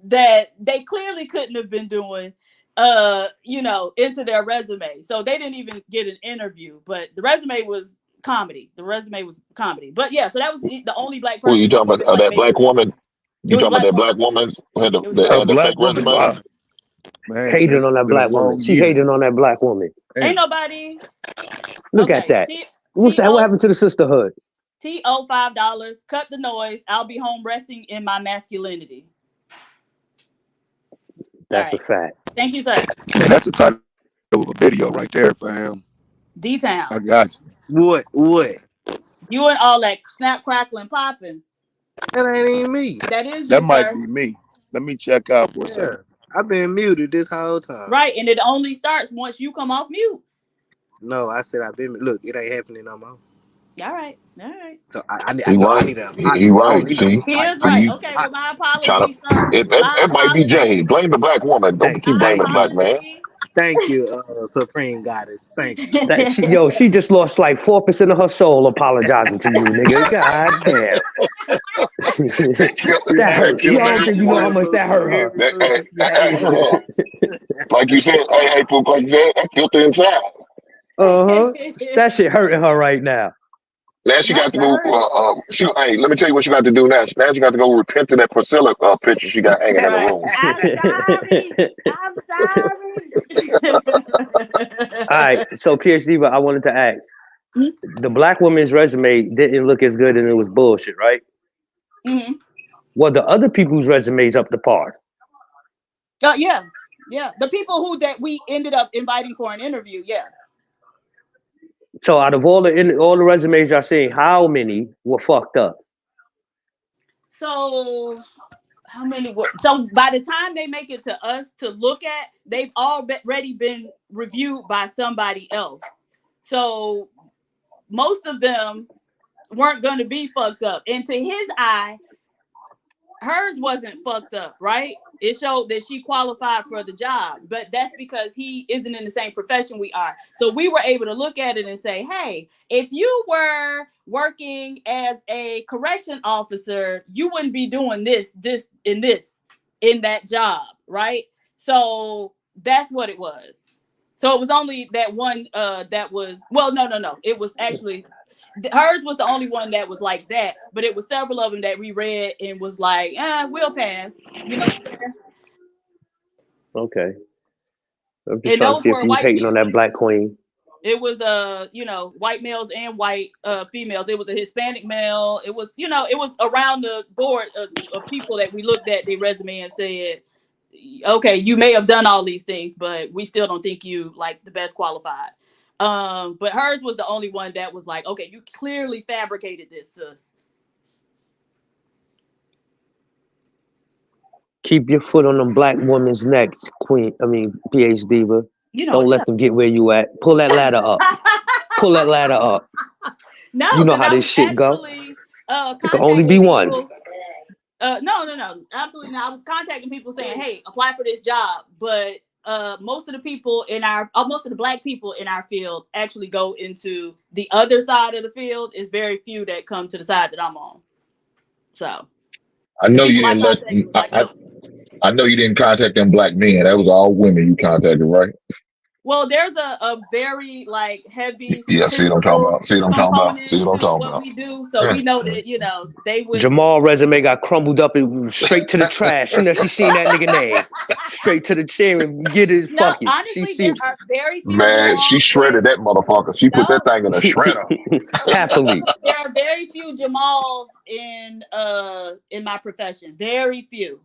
that they clearly couldn't have been doing into their resume. So they didn't even get an interview, but the resume was comedy. But yeah, so that was the only black Who you person who talking even about? like That made black it. woman? It You was a talking about black that black woman. woman who had It was a that black A had the woman. fake black woman. resume? Why? Man, Hating it's on that been a black woman. long She year. hating on that black woman. Ain't Damn. nobody. Look at Okay. that. What's that? What happened to the sisterhood? TO $5. Cut the noise. I'll be home resting in my masculinity. That's a fact. Thank you, sir. Man, that's the title of a video right there, fam. D-Town. I got What? You and all that snap, crackling, popping. That ain't even me. That is you. That you, might sir. be me. Let me check out for a Yeah. second. I've been muted this whole time. Right, and it only starts once you come off mute. No, I said I've been. Look, it ain't happening no more. All right. So I need He no. I right. need a. He right. See, He is see, right. you Okay, well, my trying apologies, to. sir. My It might be Jay. apologies. Blame the black woman. Don't keep blaming the black man. Thank you, Supreme Goddess. Thank you. She just lost like 4% of her soul apologizing to you, nigga. God damn. That hurt. You Y'all don't heard think me, you know how much Pookie. that You hurt heard her. me, Pookie. She hated me. Like you said, hey, Pook, like you said, that filter inside. That shit hurting her right now. Now she got to go. Hey, let me tell you what she got to do now. Now she got to go repent to that Priscilla picture she got hanging in the room. I'm sorry. All right, so PhD, but I wanted to ask, the black woman's resume didn't look as good and it was bullshit, right? Mm-hmm. Well, the other people's resumes up to par. Yeah. The people that we ended up inviting for an interview, yeah. So out of all the resumes y'all seen, how many were fucked up? So how many were? So by the time they make it to us to look at, they've already been reviewed by somebody else. So most of them weren't going to be fucked up. And to his eye, hers wasn't fucked up, right? It showed that she qualified for the job, but that's because he isn't in the same profession we are. So we were able to look at it and say, hey, if you were working as a correction officer, you wouldn't be doing this in that job, right? So that's what it was. So it was only that one that was, well, no. It was actually, hers was the only one that was like that, but it was several of them that we read and was like, we'll pass. You know what I'm saying? Okay. I'm just And trying to those see if were you was white hating on people. that black queen. It was white males and white females. It was a Hispanic male. It was, it was around the board of people that we looked at their resume and said, okay, you may have done all these things, but we still don't think you like the best qualified. But hers was the only one that was like, okay, you clearly fabricated this, sis. Keep your foot on them black woman's necks, queen. I mean, PhD, but don't let them get where you at. Pull that ladder up. Pull that ladder up. No, you know because how I this was shit go. actually It can only be one. people. No, absolutely not. I was contacting people saying, "Hey, apply for this job," but most of the people most of the black people in our field actually go into the other side of the field. It's very few that come to the side that I'm on. So I know you didn't let. I know you didn't contact them black men. That was all women you contacted, right? Well, there's a very heavy Yeah, see what I'm talking statistical about. See what I'm talking about. See component what I'm to talking what about. we do, so we know that they would. Jamal resume got crumbled up and went straight to the trash. Soon as she seen that nigga name, straight to the chair and get it. No, Fuck it. honestly, there are very few. Man, she shredded that motherfucker. She put that thing in a shredder. Happily. There are very few Jamals in my profession. Very few.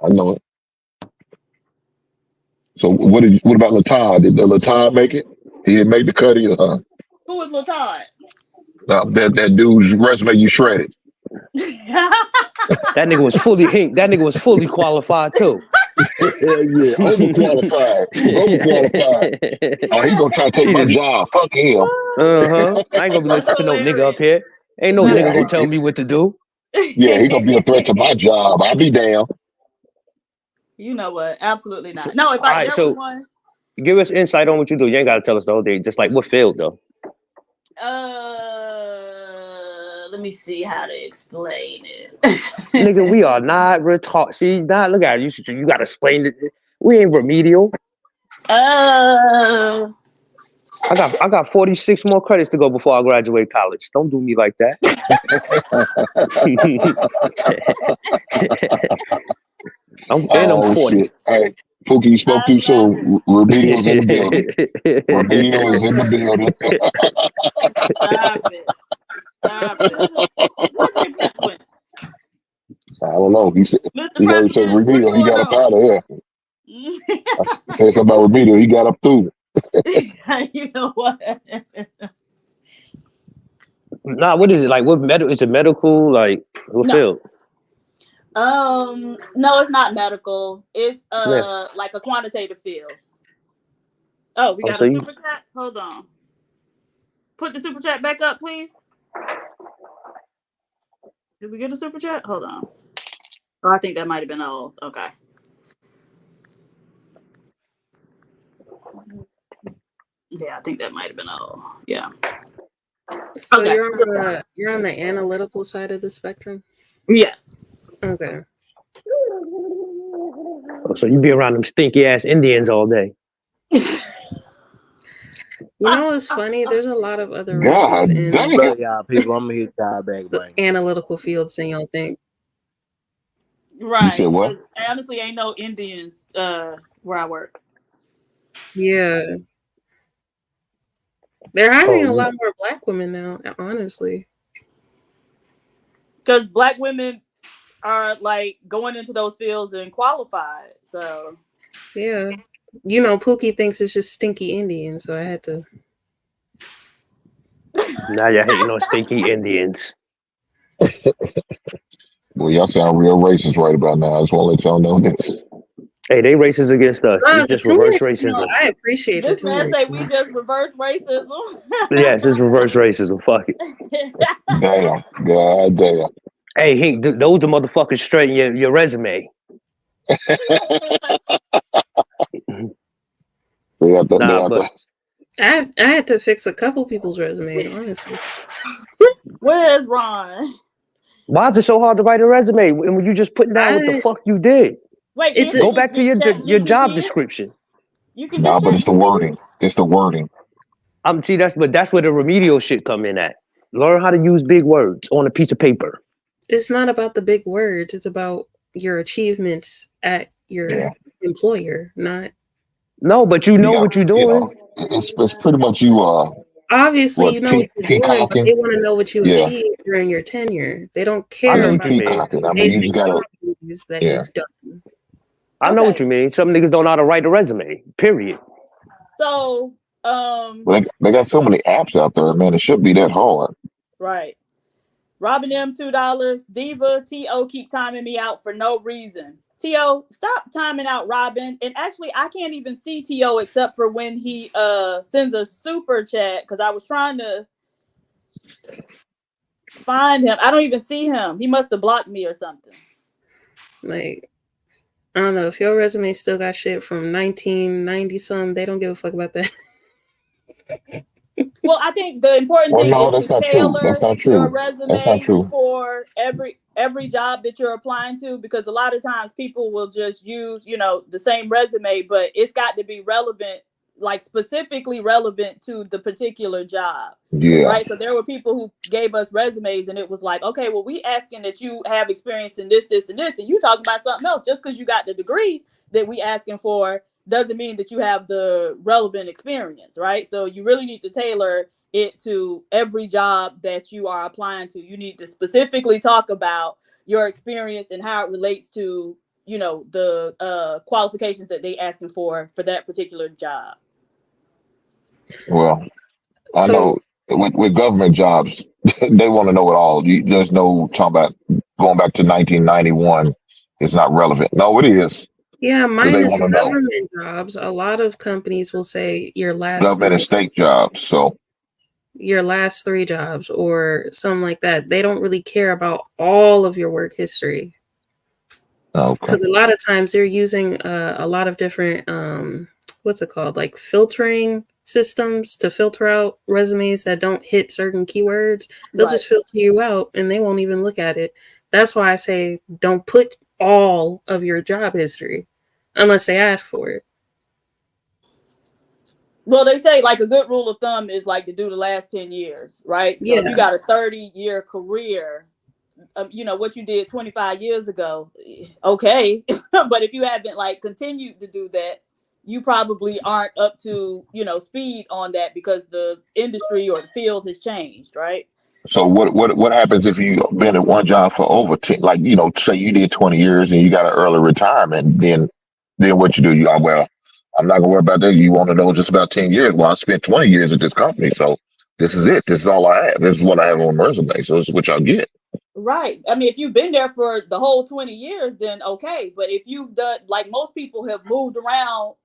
I know it. So what about Latan? Did Latan make it? He didn't make the cut either, huh? Who was Latan? That dude's resume you shredded. That nigga was fully qualified too. Yeah, overqualified. Oh, he gonna try to take my job. Fuck him. I ain't gonna be listening to no nigga up here. Ain't no nigga gonna tell me what to do. Yeah, he gonna be a threat to my job. I'll be down. You know what? Absolutely not. No, was one. Give us insight on what you do. You ain't gotta tell us the whole thing. Just like what field though. Let me see how to explain it. Nigga, we are not retarded. See, look at it. You gotta explain it. We ain't remedial. I got 46 more credits to go before I graduate college. Don't do me like that. I'm 40. Shit. Hey, Pookie, you spoke too love soon. Remedial's in the building. Remedial is in the it. building. Stop it. Stop it. Where Jay Prince went? I don't know. Mr. He heard say President, what's Remedial. He going got up on? out of here. I said something about Remedial. He got up too. You know what? Nah, what is it like? What medical? Is it medical? Like what No. field? No, it's not medical. It's Yeah. like a quantitative field. Oh, we Oh, got so a you super chat. Hold on. Put the super chat back up, please. Did we get a super chat? Hold on. Oh, I think that might have been old. Okay. Yeah, I think that might have been old. Yeah. So Okay. you're on the analytical side of the spectrum? Yes. Okay. oh, so you be around them stinky ass Indians all day. You know what's funny? There's a lot of other races God in damn. Love y'all people. I'm gonna hit y'all back, the man. analytical fields than y'all think. You said Right. what? Because honestly, ain't no Indians where I work. Yeah. They're hiring a Oh, lot more black women now, honestly. Because black women are like going into those fields and qualified. So Yeah. You know, Pookie thinks it's just stinky Indian, so I had to. now you're hating on stinky Indians. Well, y'all sound real racist right about now. I just want to let y'all know this. Hey, they racist against us. It's The just reverse turmeric, you know, racism. I appreciate the this man turmeric. say we just reverse racism. Yes, it's reverse racism. Fuck it. Damn. God damn. Hey, those the motherfuckers straighten your resume. Nah, but I had to fix a couple people's resumes, honestly. Where's Ron? why is it so hard to write a resume when you just putting down what the fuck you did? Wait, can't you Go just back to chat your job GPT? description. You can Nah, just but chat it's the GPT. wording. It's the wording. See, that's where the remedial shit come in at. Learn how to use big words on a piece of paper. It's not about the big words. It's about your achievements at your employer, not. No, but you know what you're doing. It's pretty much you. Obviously, you know what you're doing, but peacocking. they want to know what you Yeah. achieved during your tenure. They don't I care know what about you the mean. Peacocking. I mean, you just basic gotta. job duties that Yeah. you've done. I know what you mean. Some niggas don't know how to write a resume. Period. So, Well, they got so many apps out there, man. It shouldn't be that hard. right. Robin M $2. Diva T.O. keep timing me out for no reason. T.O. stop timing out Robin. And actually I can't even see T.O. except for when he sends a super chat because I was trying to find him. I don't even see him. He must have blocked me or something. Like, I don't know if your resume still got shit from 1990 something. They don't give a fuck about that. Well, I think the important Well, thing no, is that's to not true. tailor That's not your true. That's not resume true. for every job that you're applying to, because a lot of times people will just use, the same resume, but it's got to be relevant, like specifically relevant to the particular job. Yeah. Right. So there were people who gave us resumes and it was like, okay, well, we asking that you have experience in this, this, and this, and you talking about something else. Just because you got the degree that we asking for doesn't mean that you have the relevant experience, right? So you really need to tailor it to every job that you are applying to. You need to specifically talk about your experience and how it relates to, the qualifications that they asking for that particular job. Well, I know with government jobs, they want to know it all. There's no talking about going back to 1991. It's not relevant. No, it is. Yeah, Because they minus want to know. government jobs. A lot of companies will say your last Government and state jobs. So your last 3 jobs or something like that. They don't really care about all of your work history. okay. Because a lot of times they're using a lot of different what's it called, like filtering systems to filter out resumes that don't hit certain keywords. They'll just filter you out and they won't even look at it. That's why I say don't put all of your job history unless they ask for it. Well, they say like a good rule of thumb is like to do the last 10 years, right? So if you got a 30-year career, what you did 25 years ago, okay. But if you haven't like continued to do that, you probably aren't up to speed on that because the industry or the field has changed, right? So what happens if you been at one job for over 10, like, say you did 20 years and you got an early retirement, then what you do? Well, I'm not gonna worry about that. You want to know just about 10 years. Well, I spent 20 years at this company, so this is it. This is all I have. This is what I have on my resume. So this is what y'all get. Right. I mean, if you've been there for the whole 20 years, then okay. But if you've done, like most people have moved around,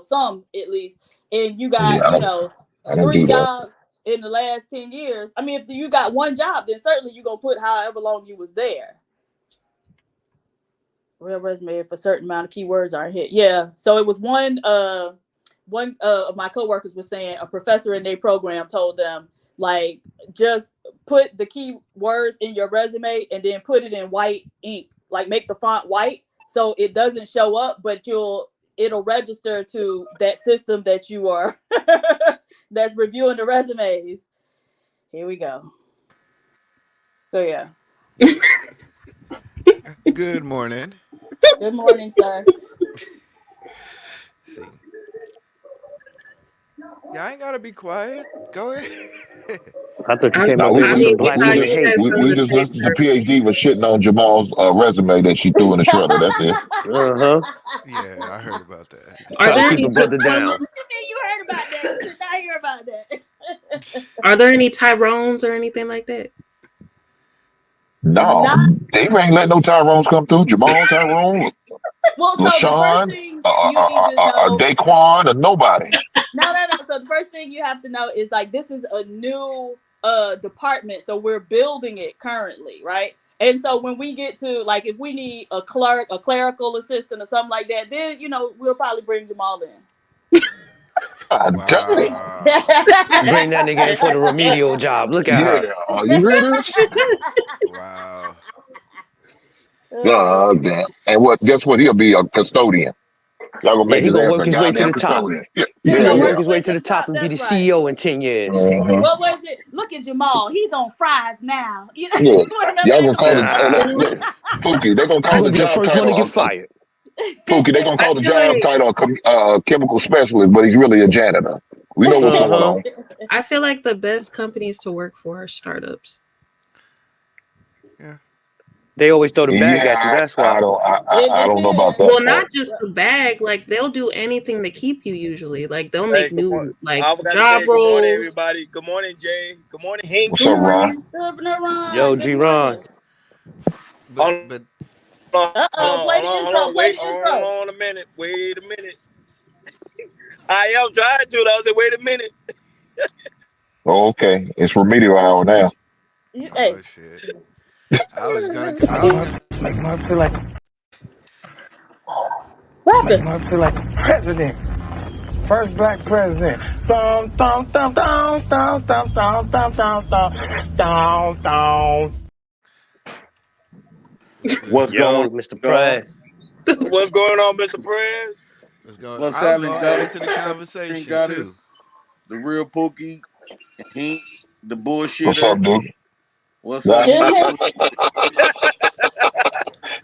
some at least, and you got, Yeah, I don't 3 do that. jobs in the last 10 years. I mean, if you got one job, then certainly you're going to put however long you was there. Real resume, if a certain amount of keywords are hit. Yeah. So it was one of my coworkers was saying a professor in their program told them, like, just put the key words in your resume and then put it in white ink, like make the font white so it doesn't show up, but it'll register to that system that you are that's reviewing the resumes. Here we go. So yeah. Good morning. Good morning, sir. See. Y'all ain't gotta be quiet. Go ahead. I thought you I, came No, up we here I with just mean, some we black thought women you hate. guys from we the just same listened to era. PhD was shitting on Jamal's resume that she threw in the shredder. That's it. Uh-huh. Yeah, I heard about that. Are Trying to there keep any a brother down. You heard about that? You did not hear about that. Are there any Tyrones or anything like that? No, Not they ain't let no Tyrones come through. Jamal, Tyrone, well. So the first LaShawn, thing you need to know. Daquan, or nobody. No. So the first thing you have to know is like this is a new department, so we're building it currently, right? And so when we get to like if we need a clerk, a clerical assistant, or something like that, then we'll probably bring Jamal in. God damn. Wow. Bring that nigga in for the remedial job. Look at Yeah, her. you hear this? Wow. God damn. And what? Guess what? He'll be a custodian. Y'all gonna Yeah, make he his gonna ass work a his way to goddamn the top. custodian. Yeah, He He yeah, gonna gonna work work yeah. his his way way to to the the top top. and be That's the right. CEO in 10 years. What was it? Look at Jamal. He's on fries now. Yeah. Remember Y'all that gonna call the commercial? Nah. look, Pookie. They gonna You call gonna the be the job first one to get title. fired. Pookie. They gonna I call the feel job like title chemical specialist, but he's really a janitor. We know what's going Uh-huh. on. I feel like the best companies to work for are startups. Yeah. They always throw the bag at you, Yeah, that's why. It I don't know about depends. that Well, part. not just the bag, like they'll do anything to keep you usually. Like they'll Hey, make good morning. new like I forgot to job say good morning, roles. everybody. Good morning, Jay. Good morning, Hank. What's Good up, Ron? morning, Governor Yo, Ron. Good G-Ron. morning. But Hold but on, Uh-oh, play the hold intro. on. Play Wait, the hold intro. on a minute. Wait a minute. I am trying to. I said, wait a minute. Oh, okay. It's remedial hour now. oh Hey. shit. I was gonna Make mother feel like What make happened? mother feel like a president. First black president. Dum dum dum dum dum dum dum dum dum dum dum. yeah. What's going Yo, on, Mr. y'all? Prez. What's going on, Mr. Prez? What's I was happening, gonna Governor? add to the Green conversation too. Goddess, the real Pookie, Hink, the What's up, bullshitter. dude? What's up, Smooth?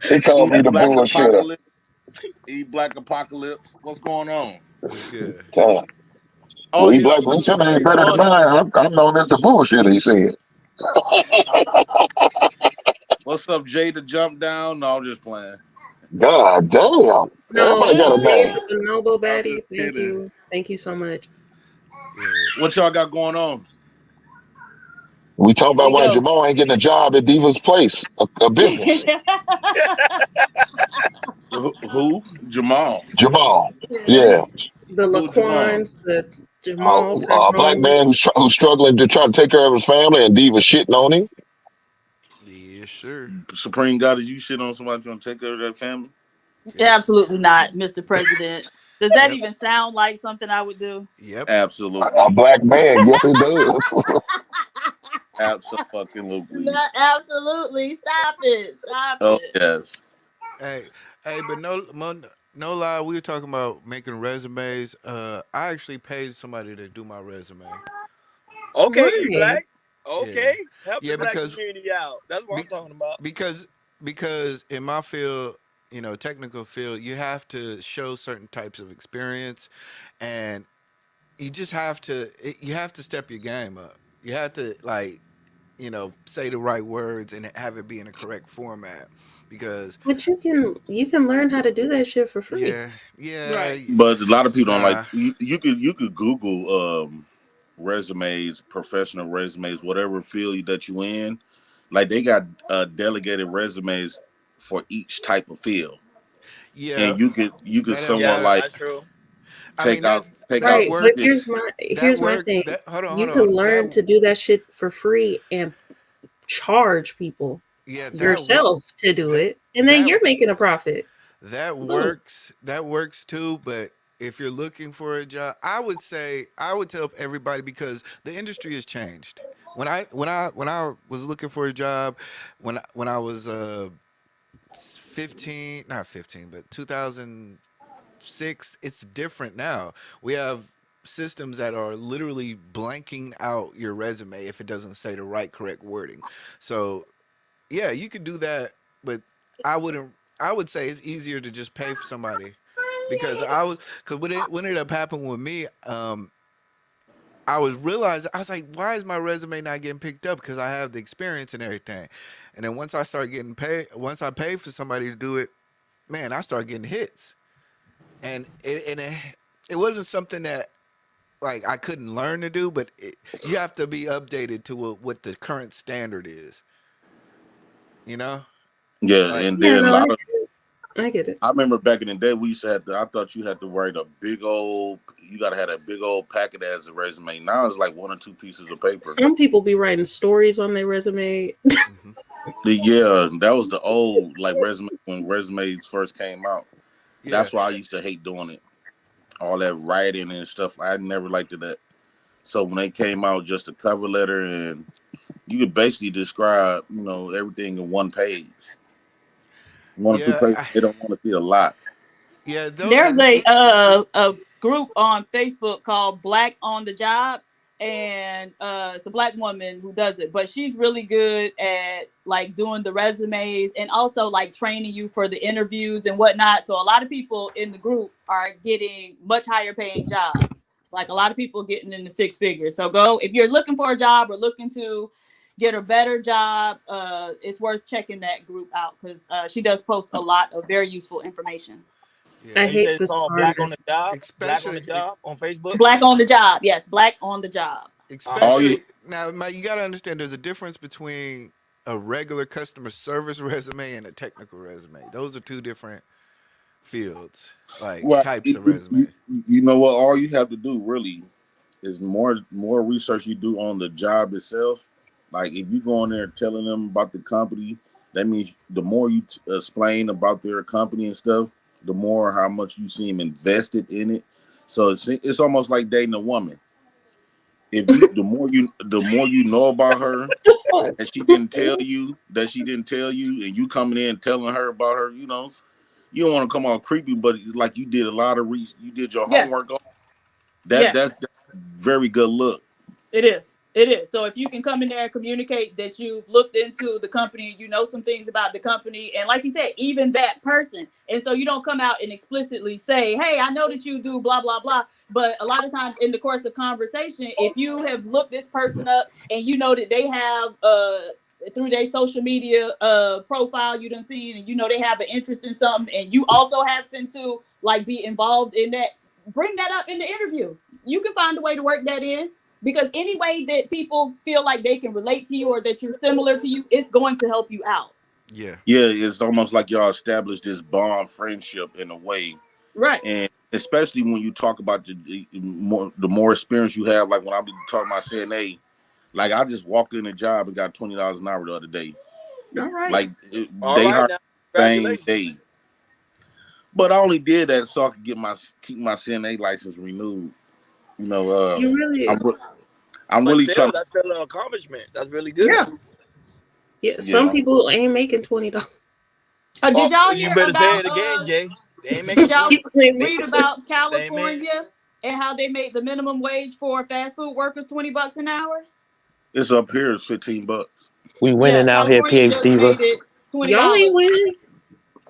He called me East the Black bullshitter. Apocalypse. East Black Apocalypse. What's going on? What's good? Damn. Oh, Well, he yeah. black. He said ain't better than Oh, mine. I'm known as the bullshitter. He said. what's up, Jay, to jump down? No, I'm just playing. God damn. No, Everybody got a Jay name. is a noble I'm just baddie. Thank kidding. you. Thank you so much. Yeah. What y'all got going on? We talk Here about we why go. Jamal ain't getting a job at Diva's place, a business. Who? Jamal. Jamal. Yeah. Yeah. The Who Jamal? Laquans, the Jamal A black Tyrone. man who's struggling to try to take care of his family, and Diva shitting on him. Yeah, sure. Supreme Goddess, you shit on somebody trying to take care of that family? Yep. Absolutely not, Mr. President. Does that Yep. even sound like something I would do? Yep. A Absolutely. black man, yes, it does. Absolutely. Absolutely. Stop it. Stop Oh, it. yes. Hey, but no lie, we were talking about making resumes. I actually paid somebody to do my resume. Okay, E Right. Black. Okay, help the Yeah, black community out. That's what I'm talking about. because in my field, technical field, you have to show certain types of experience, and you have to step your game up. You have to say the right words and have it be in the correct format, because But you can learn how to do that shit for free. yeah, But a lot of people don't like nah. you could Google resumes, professional resumes, whatever field that you in. Like they got delegated resumes for each type of field, Yeah, and you could that don't somewhat Yeah, work. like that's true. I mean take that out Right, but works. here's my That here's my works. thing. That hold on, You hold can on. learn to do that shit for free and charge people Yeah, yourself to do that it, and then that you're making a profit. that Boom. works. That works too. But if you're looking for a job, I would tell everybody, because the industry has changed. When I was looking for a job, when I was 15, not 15, but 2006, it's different now. We have systems that are literally blanking out your resume if it doesn't say the right correct wording. So yeah, you could do that, but I wouldn't. I would say it's easier to just pay for somebody, because what ended up happening with me, I was realizing, I was like, why is my resume not getting picked up? Because I have the experience and everything, and then once I started getting paid, once I paid for somebody to do it, man, I started getting hits, and it wasn't something that like I couldn't learn to do, but you have to be updated to what the current standard is, you know, yeah, like. and Yeah, then a no, lot of I get it. I remember back in the day we used to have to, I thought you had to write a big old you gotta have a big old packet as a resume. Now it's like one or two pieces of paper. Some people be writing stories on their resume. Mhm. Yeah, that was the old like resume when resumes first came out. Yeah, That's why I used to hate doing it. All that writing and stuff. I never liked it that. So when they came out, just a cover letter, and you could basically describe, everything in one page, one or two yeah, pages. They don't want to see a lot. yeah. Those There's and a group on Facebook called Black on the Job, and it's a black woman who does it, but she's really good at like doing the resumes and also like training you for the interviews and whatnot. So a lot of people in the group are getting much higher paying jobs. Like a lot of people getting into six figures. So go if you're looking for a job or looking to get a better job. It's worth checking that group out because she does post a lot of very useful information. yeah, I And you said hate it's the called Black on starter. the Job. Black on the especially Job on Facebook. Black on the job. Yes, Black on the job. All right. All you, especially now, Mike, you got to understand there's a difference between a regular customer service resume and a technical resume. Those are two different fields, like well, types you, of you, resume. you know what? All you have to do really is more research you do on the job itself. Like if you go in there telling them about the company, that means the more you explain about their company and stuff, the more how much you seem invested in it. So it's almost like dating a woman. If you the more you know about her that she didn't tell you, and you coming in telling her about her, you don't want to come out creepy, but like you did a lot of you did your Yes, homework on that. yes. That's very good look. It is. It is. So if you can come in there and communicate that you've looked into the company, you know some things about the company, and like you said, even that person. And so you don't come out and explicitly say, "Hey, I know that you do blah blah blah." But a lot of times in the course of conversation, if you have looked this person up and you know that they have through their social media profile you done seen, and you know they have an interest in something, and you also happen to like be involved in that, bring that up in the interview. You can find a way to work that in because any way that people feel like they can relate to you or that you're similar to you, it's going to help you out. Yeah, Yeah, it's almost like y'all established this bond friendship in a way, Right. and especially when you talk about the more experience you have. Like when I be talking about CNA, like I just walked in a job and got $20 an hour the other day. All right. Like All they right hired now. the same Congratulations. day, but I only did that so I could keep my CNA license renewed. You know, You really, I'm I'm But really still, trying. that's still an accomplishment. That's really good. Yeah. yeah. Some Yeah, people ain't making $20. Did Oh, y'all you hear better say about it again, Jay. They ain't did making y'all 20. People ain't They read making about same man. California and how they made the minimum wage for fast food workers $20 an hour? It's up here. It's $15. We Yeah, winning out here, California PhD. just made it $20. Y'all ain't winning.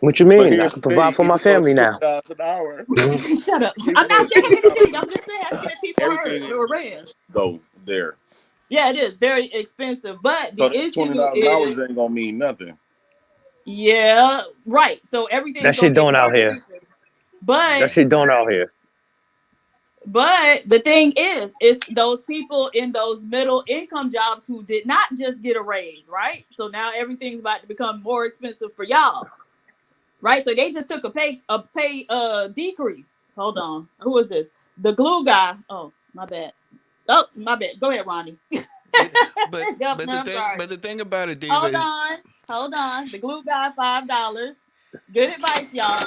What you But mean? I here's can the provide thing: for my even though it's family now. $20 an hour, Shut up. even I'm though not it's saying $20 anything. an I'm just saying asking if people everything heard is or ran. expensive though there. Yeah, it is very expensive. But So the that issue $20 an hour is, ain't gonna mean nothing. yeah, right. So That everything's shit gonna get don't more out here. expensive. But That shit don't out here. the thing is, it's those people in those middle income jobs who did not just get a raise, right? So now everything's about to become more expensive for y'all, right? So they just took a pay decrease. Hold on, who is this? The glue guy. Oh, my bad. Oh, my bad. Go ahead, Ronnie. But Governor, I'm sorry. the thing about it, Diva, Hold is on. Hold on. The glue guy, $5. Good advice, y'all.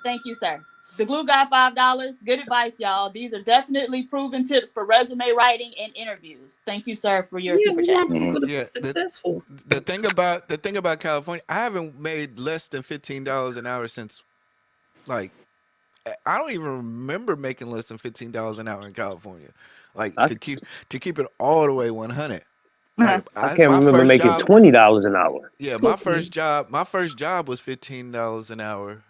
Thank you, sir. The glue guy, $5. Good advice, y'all. These are definitely proven tips for resume writing and interviews. Thank you, sir, for your Yeah, super we chat. want people to be yeah. successful. The thing about California, I haven't made less than $15 an hour since, like, I don't even remember making less than $15 an hour in California. Like, I, to keep it all the way 100. Uh-huh. Like I can't my remember first making job, $20 an hour. yeah, Cookie. my first job was $15 an hour.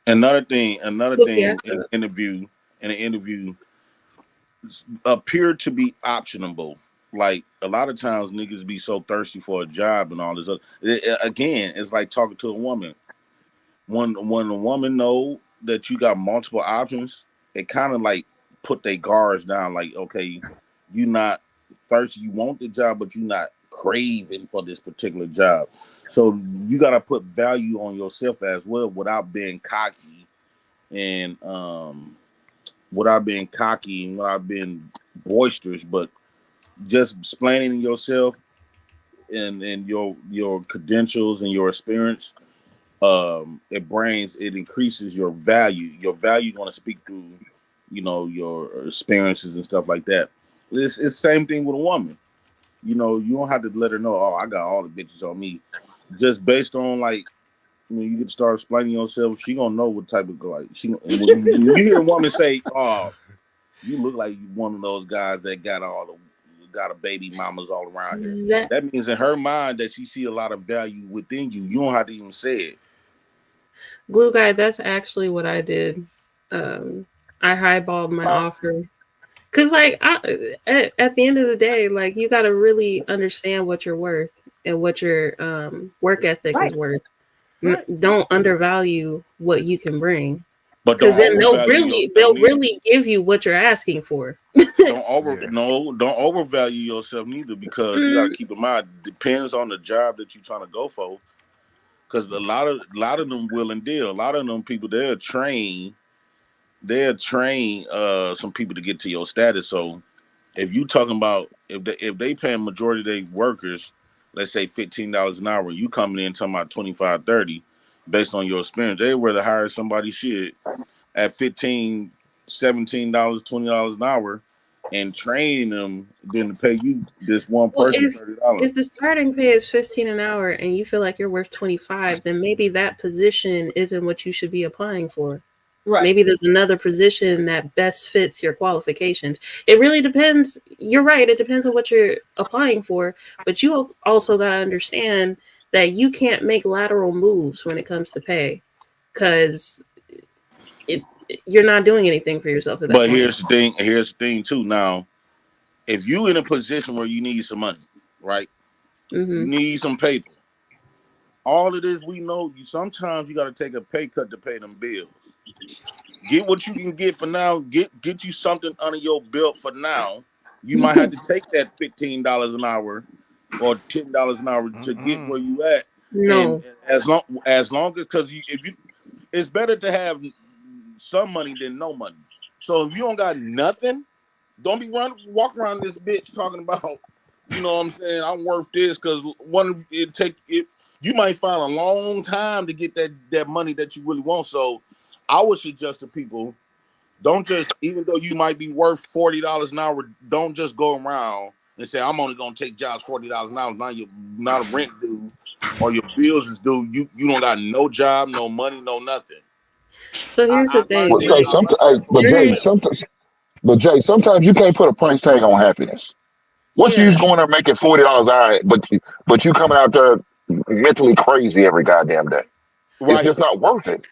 Another Cookie, thing in an interview appear to be optionable. Like a lot of times niggas be so thirsty for a job and all this other. Again, it's like talking to a woman. When a woman know that you got multiple options, it kind of like put their guards down. Like, okay, you not thirsty. You want the job, but you not craving for this particular job. So you gotta put value on yourself as well without being cocky and without being boisterous, but just explaining yourself and your credentials and your experience. It increases your value. Your value going to speak through, your experiences and stuff like that. It's the same thing with a woman. You don't have to let her know, oh, I got all the bitches on me. Just based on like when you get to start explaining yourself, she gonna know what type of like she. And when you hear a woman say, "Oh, you look like one of those guys that got a baby mamas all around here," That that means in her mind that she see a lot of value within you. You don't have to even say it. glue guy, that's actually what I did. I highballed my offer. Cause like at the end of the day, like you gotta really understand what you're worth and what your work ethic Right. is worth. Right. Don't undervalue what you can bring. But Cause don't then overvalue yourself they'll neither. really give you what you're asking for. Yeah. Don't overvalue yourself neither, because you got to Mm, keep in mind, depends on the job that you're trying to go for. Because a lot of them will and deal. A lot of them people they'll train some people to get to your status. So if you talking about if they paying majority of their workers, let's say $15 an hour, you coming in talking about 25, 30, based on your experience, they rather hire somebody shit at 15, $17, $20 an hour and train them than to pay you this one well, person $30. if the starting pay is 15 an hour and you feel like you're worth 25, then maybe that position isn't what you should be applying for. Right. Maybe there's another position that best fits your qualifications. It really depends. You're right. It depends on what you're applying for. But you also got to understand that you can't make lateral moves when it comes to pay because it, you're not doing anything for yourself at that But point. here's the thing too. Now, if you in a position where you need some money, right? You Hmm. need some paper. All of this we know. Sometimes you got to take a pay cut to pay them bills. Get what you can get for now. Get you something under your belt for now. You might have to take that $15 an hour or $10 an hour to get where you at. And No. as long as because if you it's better to have some money than no money. So if you don't got nothing, don't be walk around this bitch talking about, what I'm saying, I'm worth this, because you might find a long time to get that money that you really want. So I would suggest to people, don't just, even though you might be worth $40 an hour, don't just go around and say, I'm only gonna take jobs $40 an hour. Now you're not a rent due or your bills is due. You don't got no job, no money, no nothing. So I, here's the I learned thing. Well, that. I learned that from But Jay, During experience. sometimes you can't put a price tag on happiness. What's the use going there making $40 an hour, but you coming out there mentally crazy every goddamn day? It's Right. just not worth it.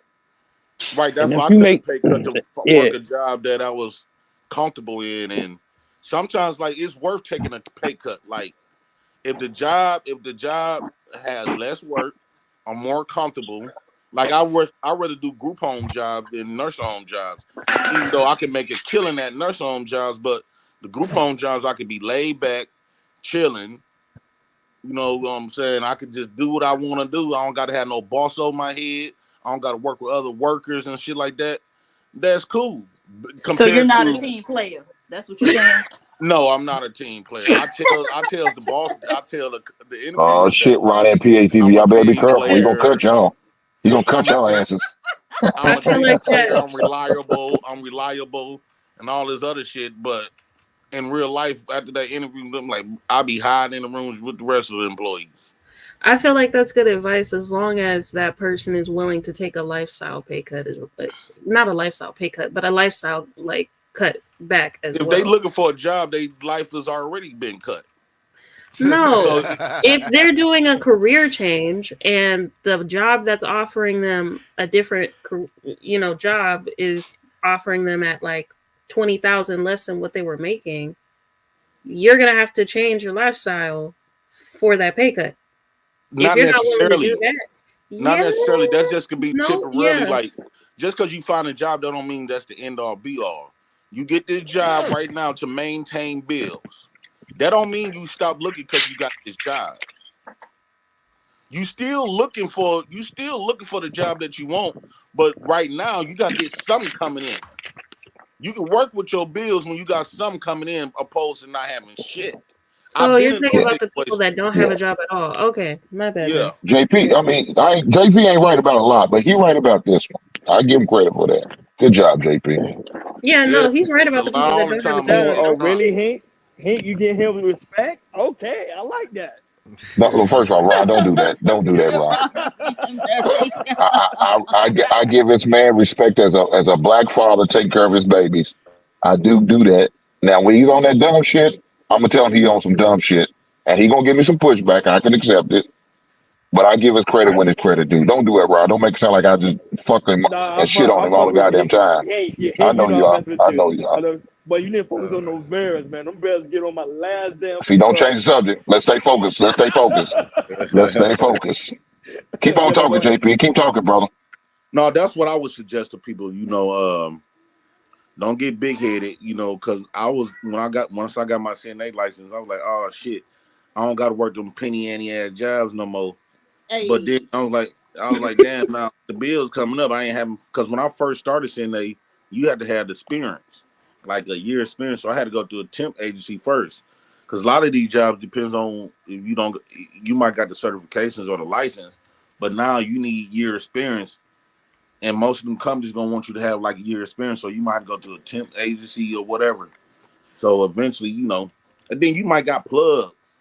Right. That's And if why I you took a make, pay cut to yeah, work a job that I was comfortable in, and sometimes like it's worth taking a pay cut. Like if the job has less work, I'm more comfortable. Like I rather do group home jobs than nursing home jobs, even though I can make a killing at nursing home jobs. But the group home jobs, I could be laid back, chilling. You know what I'm saying? I could just do what I want to do. I don't got to have no boss over my head. I don't got to work with other workers and shit like that. That's cool So you're compared not a to team player. That's what you're saying. no. I'm not a team player. I tells the boss. I tell the Oh interviewers shit, that Ron and I'm PATV, a y'all better be team careful. He gonna cut player. y'all. He gonna cut I'm a y'all team. asses. I'm I a feel team like player. that. I'm reliable. I'm reliable, and all this other shit. But in real life, after that interview, I'm like, I'll be hiding in the rooms with the rest of the employees. I feel like that's good advice as long as that person is willing to take a lifestyle pay cut, not a lifestyle pay cut, but a lifestyle like cut back as If they well. looking for a job, their life has already been cut. No, So if they're doing a career change and the job that's offering them a different, job is offering them at like 20,000 less than what they were making, you're gonna have to change your lifestyle for that pay cut. If not you're not willing to do necessarily, that, not yeah, necessarily. That's just could be no, temporarily. yeah. Like just because you find a job, that don't mean that's the end all be all. You get this job right now to maintain bills. That don't mean you stop looking because you got this job. You still looking for the job that you want, but right now you got to get something coming in. You can work with your bills when you got something coming in, opposed to not having shit. Oh, I've been you're in talking those about the people situations. that don't have Yeah. a job at all. Okay, my bad Yeah. then. JP, I mean, JP ain't right about a lot, but he right about this one. I give him credit for that. Good job, JP. Yeah, Yeah. no, he's right about A the lot people that all the don't have a time, he Oh, job. be oh, lying. really, Hank? Hank, you get him respect? Okay, I like that. No, well, first of all, Ron, don't do that. Don't do that, Ron. Ron be investing. I give this man respect as a black father taking care of his babies. I do that. Now when he's on that dumb shit, I'm gonna tell him he on some dumb shit, and he gonna give me some pushback. I can accept it, but I give his credit I when his credit due. Don't do it, Ron. Don't make it sound like I just fuck him nah, and shit on I him all the fuck with you. goddamn time. I Hank, you know know you I are. mess with I you. know you are. But you didn't focus on those bears, man. Them bears get on my last damn See, don't bro. change the subject. Let's stay focused. Let's stay focused. Let's stay focused. Keep on Yeah, talking, but JP. Keep talking, brother. No, that's what I would suggest to people. Don't get big headed. Because once I got my CNA license, I was like, oh shit, I don't got to work them penny ante ass jobs no more. But then Hey. I was like, damn, now the bills coming up. I ain't having because when I first started CNA, you had to have the experience, like a year experience. So I had to go through a temp agency first, because a lot of these jobs depends on if you don't, you might got the certifications or the license, but now you need year experience, and most of them companies gonna want you to have like a year experience. So you might go to a temp agency or whatever. So eventually, and then you might got plugs.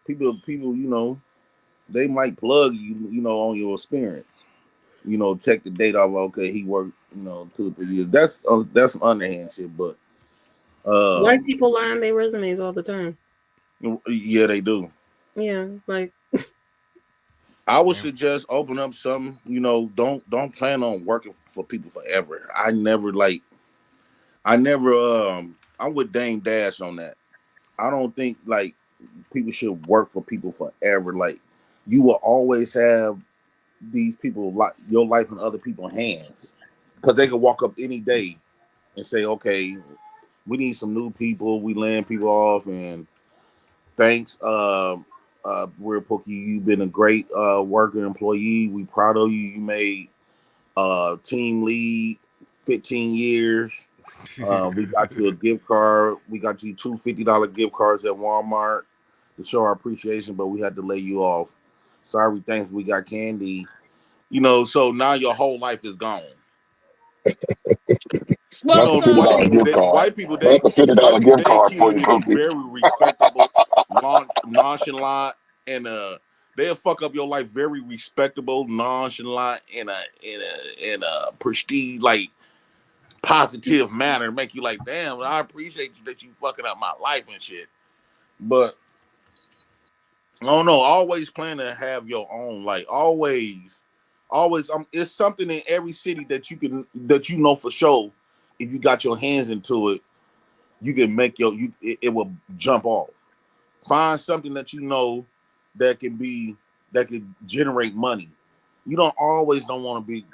People, they might plug you, on your experience. Check the date off. Okay, he worked, 2 or 3 years. That's some underhand shit, but White um, people lie on their resumes all the time. yeah, they do. Yeah, like I would suggest open up something. Don't plan on working for people forever. I'm with Dame Dash on that. I don't think like people should work for people forever. Like you will always have these people like your life in other people's hands because they could walk up any day and say, okay, we need some new people. We land people off, and thanks, Real Pookie. You've been a great worker employee. We proud of you. You made team lead 15 years. We got you a gift card. We got you two $50 gift cards at Walmart to show our appreciation, but we had to lay you off. Sorry, thanks. We got candy. So now your whole life is gone. Well, That's a fifty so dollar gift card. White people That's a white $50 people gift they card kill for you, you. They Cookie. very respectable, nonchalant, and they'll fuck up your life very respectable, nonchalant, in a prestige like positive manner, make you like, damn, I appreciate you that you fucking up my life and shit. But I don't know. Always plan to have your own. Like always. It's something in every city that you know for sure. If you got your hands into it, you can make it will jump off. Find something that you know that can generate money. You don't want to be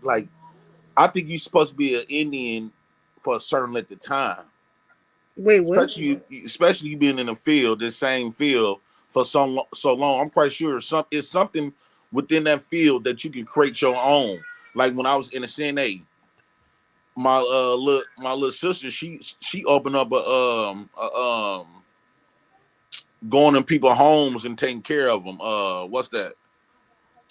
like. I think you're supposed to be an Indian for a certain length of time. Wait, what? Especially you being in the field, this same field for so long. I'm quite sure it's something within that field that you can create your own. Like when I was in the CNA, my little sister, she opened up going in people's homes and taking care of them. What's that?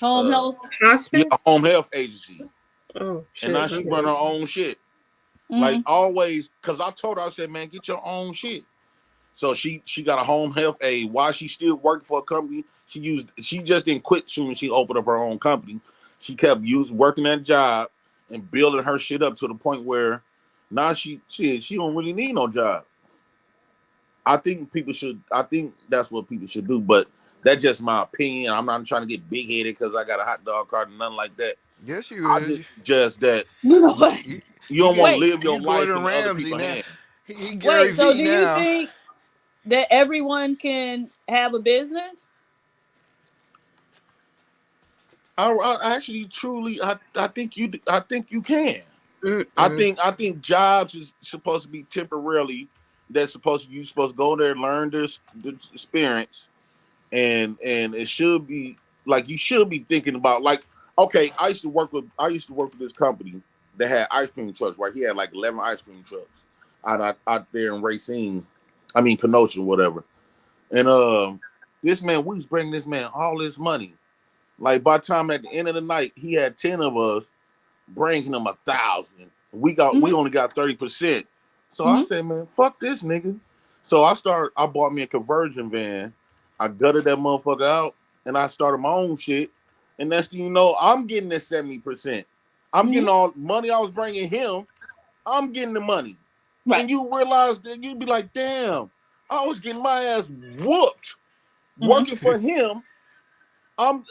Home health. Yeah, Hospice? home health agency. Oh And now shit. she Okay. run her own shit. Like always, cause I told her, I said, man, get your own shit. So she got a home health aide. While she still working for a company, she just didn't quit soon as she opened up her own company. She kept working that job and building her shit up to the point where now she don't really need no job. I think that's what people should do, but that's just my opinion. I'm not trying to get big headed because I got a hot dog card and nothing like that. Yes, you I is. just that You know what? you don't want to live your He life Gordon in other Ramsay people's now. hands. He Gary Wait, so V do you now. think that everyone can have a business? I actually truly I think you can. Mm-mm. I think jobs is supposed to be temporarily. You supposed to go there, learn this experience, and it should be like you should be thinking about like okay. I used to work with this company that had ice cream trucks. Right, he had like 11 ice cream trucks out there in Racine. I mean Kenosha, whatever. And this man, we was bringing this man all this money. Like by the time at the end of the night, he had 10 of us bringing him 1,000. We only got 30%. So I said, man, fuck this nigga. So I bought me a conversion van. I gutted that motherfucker out and I started my own shit. And next thing you know, I'm getting that 70%. I'm getting all money I was bringing him. I'm getting the money. Right. And you realize that you'd be like, damn, I was getting my ass whooped working for him. I'm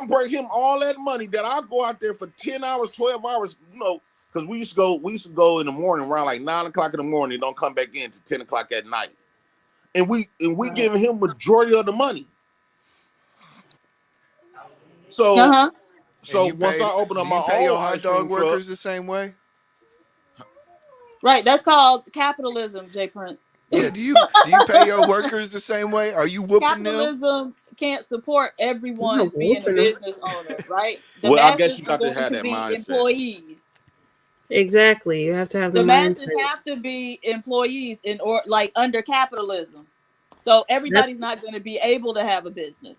bringing him all that money that I go out there for 10 hours, 12 hours, because we used to go in the morning around like 9 o'clock in the morning, don't come back in to 10 o'clock at night. And we giving him majority of the money. So once I open up Do my you pay own your hot ice cream dog truck, workers the same way? Right, that's called capitalism, Jay Prince. Yeah, do you pay your workers the same way? Are you whooping them? Capitalism can't support everyone being a business owner, right? The well, I guess masses you are got to going have to that be mindset. employees. Exactly. You have to have the The masses mindset. have to be employees under capitalism. So everybody's not going to be able to have a business.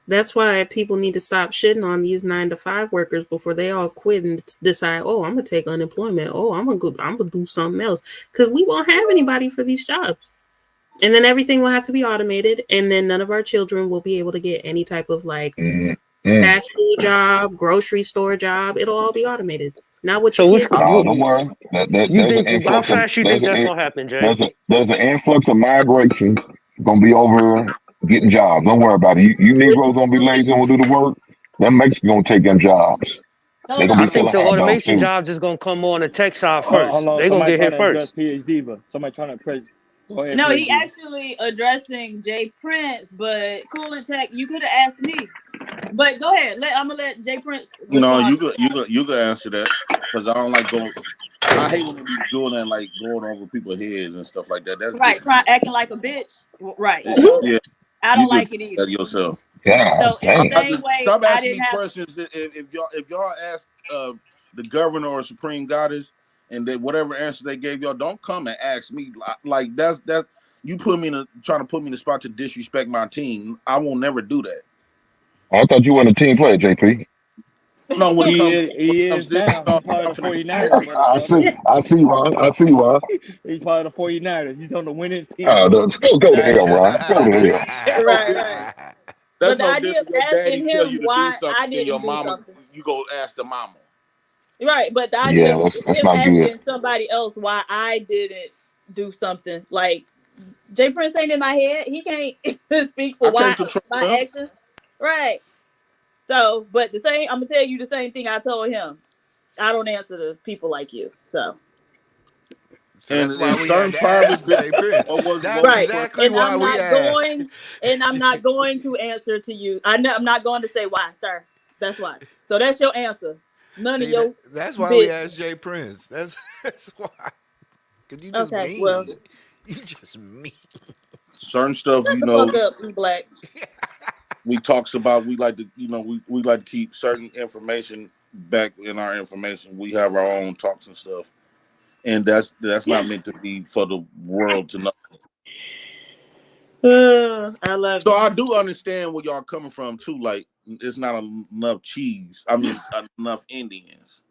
That's why people need to stop shitting on these 9-to-5 workers before they all quit and decide, oh, I'm gonna take unemployment. Oh, I'm gonna do something else, because we won't have anybody for these jobs, and then everything will have to be automated, and then none of our children will be able to get any type of like fast food job, grocery store job. It'll all be automated. Not what So your what's kids. No, don't worry. you There's an think? How influx of fast you think that's gonna happen, Jay? there's an influx of migration gonna be over getting jobs. Don't worry about it. You Negroes gonna be lazy and will do the work. Them Mexicans gonna take them jobs. They're gonna I be think selling the hot dogs automation too. jobs is gonna come more on the tech side Hold first. on, They're gonna somebody get trying hit to address first. PhD, but somebody trying to press. Go ahead, No, he PhD. actually addressing Jay Prince, but Cool and Tech, you could have asked me. But go ahead. I'm gonna let Jay Prince No, respond. you could answer that because I don't like going. I hate when they be doing that, like going over people's heads and stuff like that. That's Right, try acting like a bitch. Right. So yeah. I You don't could like it do either. that yourself. Yeah, So in the same way, Stop I asking didn't me have. questions. If y'all ask the governor or supreme goddess, and they whatever answer they gave y'all, don't come and ask me like that's you put me trying to put me in the spot to disrespect my team. I won't never do that. I thought you were a team player, JP. No, when it comes He is this, now. no, He's part I'm of the finna 49ers, brother. I see, Ron. I see, Ron. He's part of the 49ers. He's on the winning team. Go to hell, Ron. Go to hell. Right. That's But the no idea of different. Your daddy asking tell him you to do why something, I then your didn't do mama, something. you go ask the mama. Right, but the idea Yeah, of that's him not good. asking somebody else why I didn't do something, like Jay Prince ain't in my head. He can't speak for I why can't control my him. actions. Right. So, but I'm gonna tell you the same thing I told him. I don't answer to people like you. So So that's why And we had certain to ask private Jay Prince. what That's was the right. question? exactly And why I'm we not asked. going to answer to you. I'm not going to say why, sir. That's why. So that's your answer. None of See that your that's why we business. asked Jay Prince. That's why. Cause you just Okay, well, mean. You just mean. Certain stuff, shut the fuck up, you black. we talks about. We like to, we like to keep certain information back in our information. We have our own talks and stuff, and that's not meant to be for the world to know. I love So it. I do understand where y'all coming from too. Like, it's not enough cheese. I mean, enough Indians.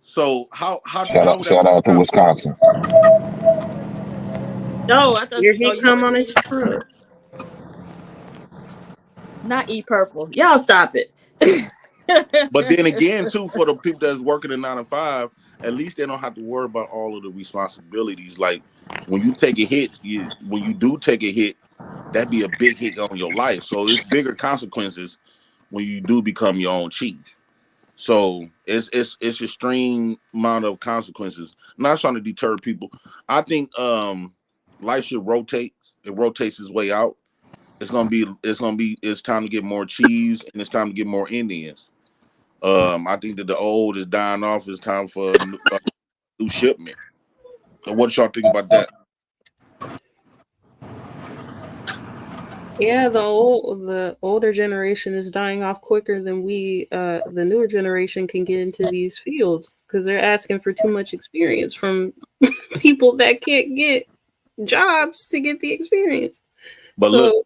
So how would that Shout out to Wisconsin. Oh, I thought Here oh he you come want on to his truck. not eat purple. Y'all stop it. But then again, too, for the people that's working in 9 to 5, at least they don't have to worry about all of the responsibilities. Like when you take a hit, when you do take a hit, that'd be a big hit on your life. So it's bigger consequences when you do become your own chief. So it's extreme amount of consequences. I'm not trying to deter people. I think life should rotate. It rotates its way out. It's time to get more cheese and it's time to get more Indians. I think that the old is dying off. It's time for a new shipment. So what y'all think about that? Yeah, the older generation is dying off quicker than the newer generation can get into these fields because they're asking for too much experience from people that can't get jobs to get the experience. But look, So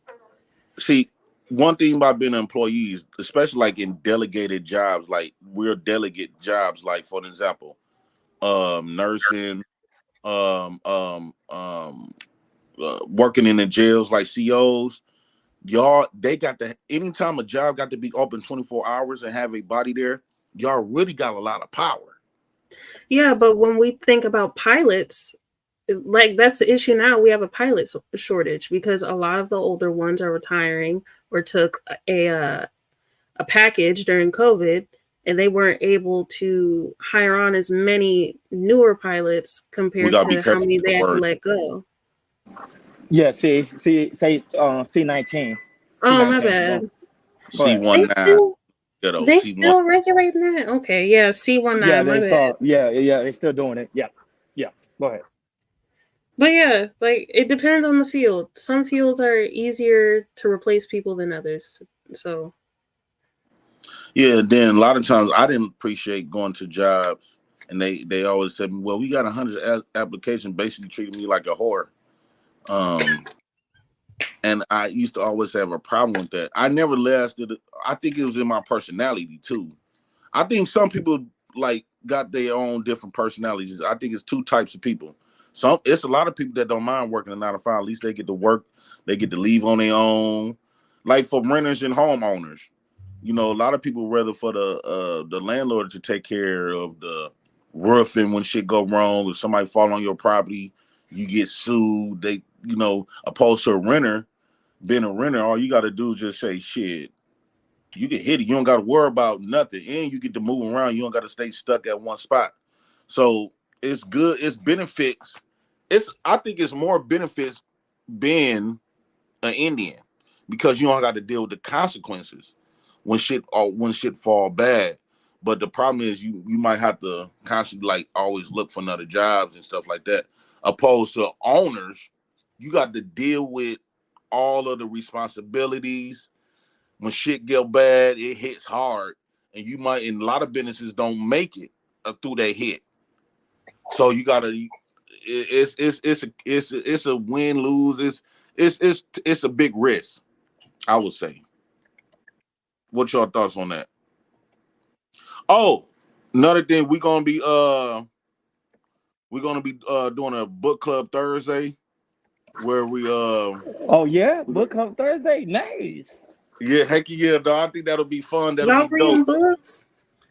see, one thing about being employees, especially like in delegated jobs, like we're delegate jobs, like for example, nursing, working in the jails, like COs. Y'all, they got to anytime a job got to be open 24 hours and have a body there, y'all really got a lot of power. yeah, but when we think about pilots, like that's the issue now. We have a pilot shortage because a lot of the older ones are retiring or took a package during COVID, and they weren't able to hire on as many newer pilots We compared gotta be to how careful many with the they had to word. let go. Yeah, C19. Oh, my C19. bad. Go ahead. They C19, still ghetto, they C1. still regulating that? Okay, yeah, Yeah, C19. My they bad. start. Yeah, they still doing it. Yeah, yeah. Go ahead. But yeah, like it depends on the field. Some fields are easier to replace people than others. So Yeah, then a lot of times I didn't appreciate going to jobs, and they always said, "Well, we got 100 applications," basically treating me like a whore. Um, and I used to always have a problem with that. I never lasted. I think it was in my personality too. I think some people like got their own different personalities. I think it's two types of people. It's a lot of people that don't mind working a 9 to 5. At least they get to work, they get to leave on their own. Like for renters and homeowners, a lot of people rather for the landlord to take care of the roofing when shit go wrong. If somebody fall on your property, you get sued. Opposed to a renter, being a renter, all you got to do is just say shit. You get hit it. You don't got to worry about nothing, and you get to move around. You don't got to stay stuck at one spot. So it's good. It's benefits. I think it's more benefits being an Indian because you don't got to deal with the consequences when shit fall bad. But the problem is you might have to constantly like always look for another jobs and stuff like that. Opposed to owners, you got to deal with all of the responsibilities. When shit get bad, it hits hard, and a lot of businesses don't make it through that hit. So you gotta, it's a win lose. It's a big risk, I would say. What's your thoughts on that? Oh, another thing, we're gonna be doing a book club Thursday where we Oh yeah, book club Thursday. Nice. yeah, heck yeah, dog. I think that'll be fun. That'll y'all be dope. reading books?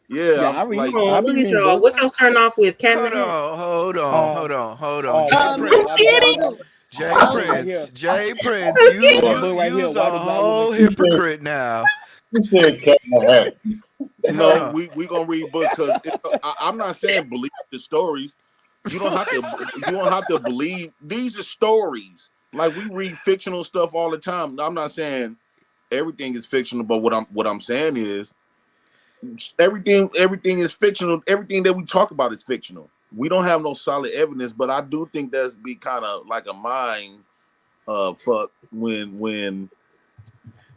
Yeah, Yeah, I'm like. Oh, I be look at reading y'all. books. What y'all starting off with? Cat in the Hold Hat? on, hold on, hold on, hold on. Jay Maybe I'm Prince. I be kidding. Jay This book right here. Prince, Jay Prince, you That you book right here. you's Why a do black women whole cheat? hypocrite now. He said cat in the hat. No, Huh. we gonna read books because I'm not saying believe the stories. You don't have to. You don't have to believe these are stories. Like we read fictional stuff all the time. I'm not saying everything is fictional, but what I'm saying is everything is fictional. Everything that we talk about is fictional. We don't have no solid evidence, but I do think that's be kind of like a mind fuck when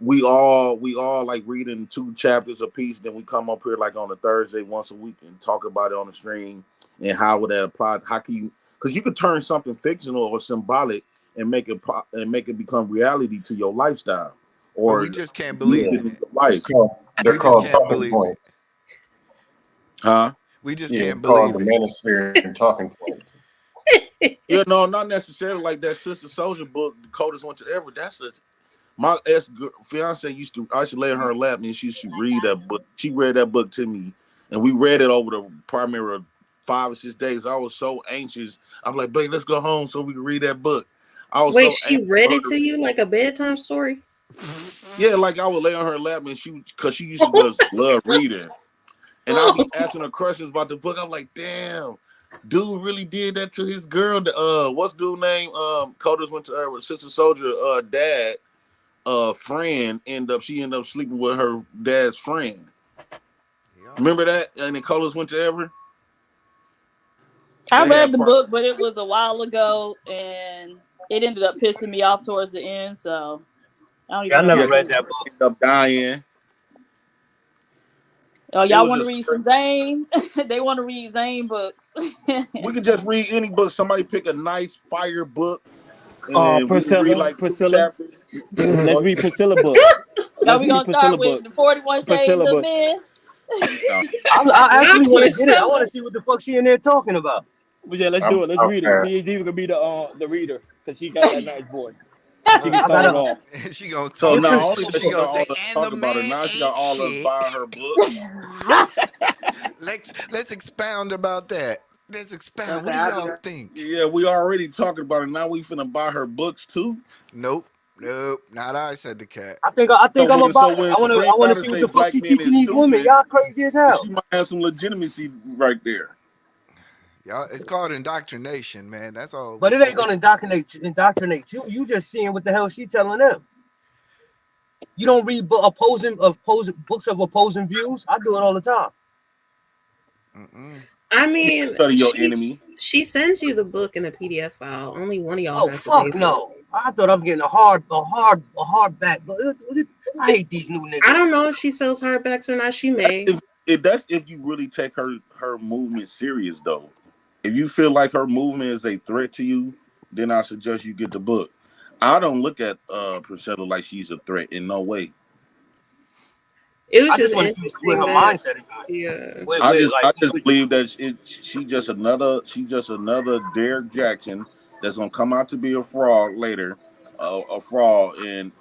we all like reading 2 chapters a piece, then we come up here like on a Thursday once a week and talk about it on the stream and how would that apply? How can you? Because you could turn something fictional or symbolic and make it become reality to your lifestyle, But or we just can't use believe it in in it. your life. They're We just called can't talking believe it. points. Huh? We just Yeah, can't it's called believe the it. Manosphere and talking points. Yeah, no, not necessarily like that Sister Soldier book. The Coldest Winter Ever. That's my ex fiance I used to lay in her lap and she used to read that book. She read that book to me, and we read it over the primary 5 or 6 days. I was so anxious. I'm like, babe, let's go home so we can read that book. I was Wait, so she anxious read for her it to you like a bedtime story? yeah, like I would lay on her lap and because she used to just love reading, and I'll be asking her questions about the book. I'm like, damn. Dude really did that to his girl. What's dude name? Coldest went to her with Sister Soldier. Dad. Friend she ended up sleeping with her dad's friend. Yeah. Remember that? And the colors went to ever. I They read had the book, but it was a while ago, and it ended up pissing me off towards the end. So I don't Yeah, even I know if never I read finished that it. book. ended up dying. Oh, It y'all was want to just read some Zane? They want to read Zane books. we could just read any book. Somebody pick a nice fire book, and we can read like 2 Priscilla. chapters. Let's Or, read Priscilla book. Are Let's we read gonna Priscilla start book. with the 41 Shades Priscilla of book. Men? I Not actually want to get it. I want Priscilla. to see what the fuck she in there talking about. But yeah, let's I'm do it. Let's out read it. there. PhD can be the reader because she got that nice voice. And she can I start it gotta. off. She gonna so talk. now Interest. only She took her gonna all say, us and the talk about it. man Now she got ain't all us shit. buying her books. Let's expound about that. Let's expound. What Okay, do I'll do y'all that. think? Yeah, we already talking about it. Now we finna buy her books too. Nope. Nope. Not I, said the cat. I think I'm about So it. when I Supreme want to Daughter see what say the fuck black she men teaching is these women. stupid, Y'all crazy as hell. she might have some legitimacy right there. Y'all, it's called indoctrination, man. That's all. But it ain't gonna indoctrinate you. You just seeing what the hell she telling them. You don't read opposing books of opposing views. I do it all the time. Mm-mm. I You mean, study your enemy. she sends you the book in a PDF file. Only one of y'all Oh has to pay fuck for it. no! I thought I'm getting a hard back. But I hate these new niggas. I don't know if she sells hardbacks or not. She may. That's if you really take her movement serious though. If you feel like her movement is a threat to you, then I suggest you get the book. I don't look at Priscilla like she's a threat in no way. It was I just just want to see where interesting her that mindset is at. yeah. I just believe that she just another Derek Jackson that's gonna come out to be a fraud later, a fraud, and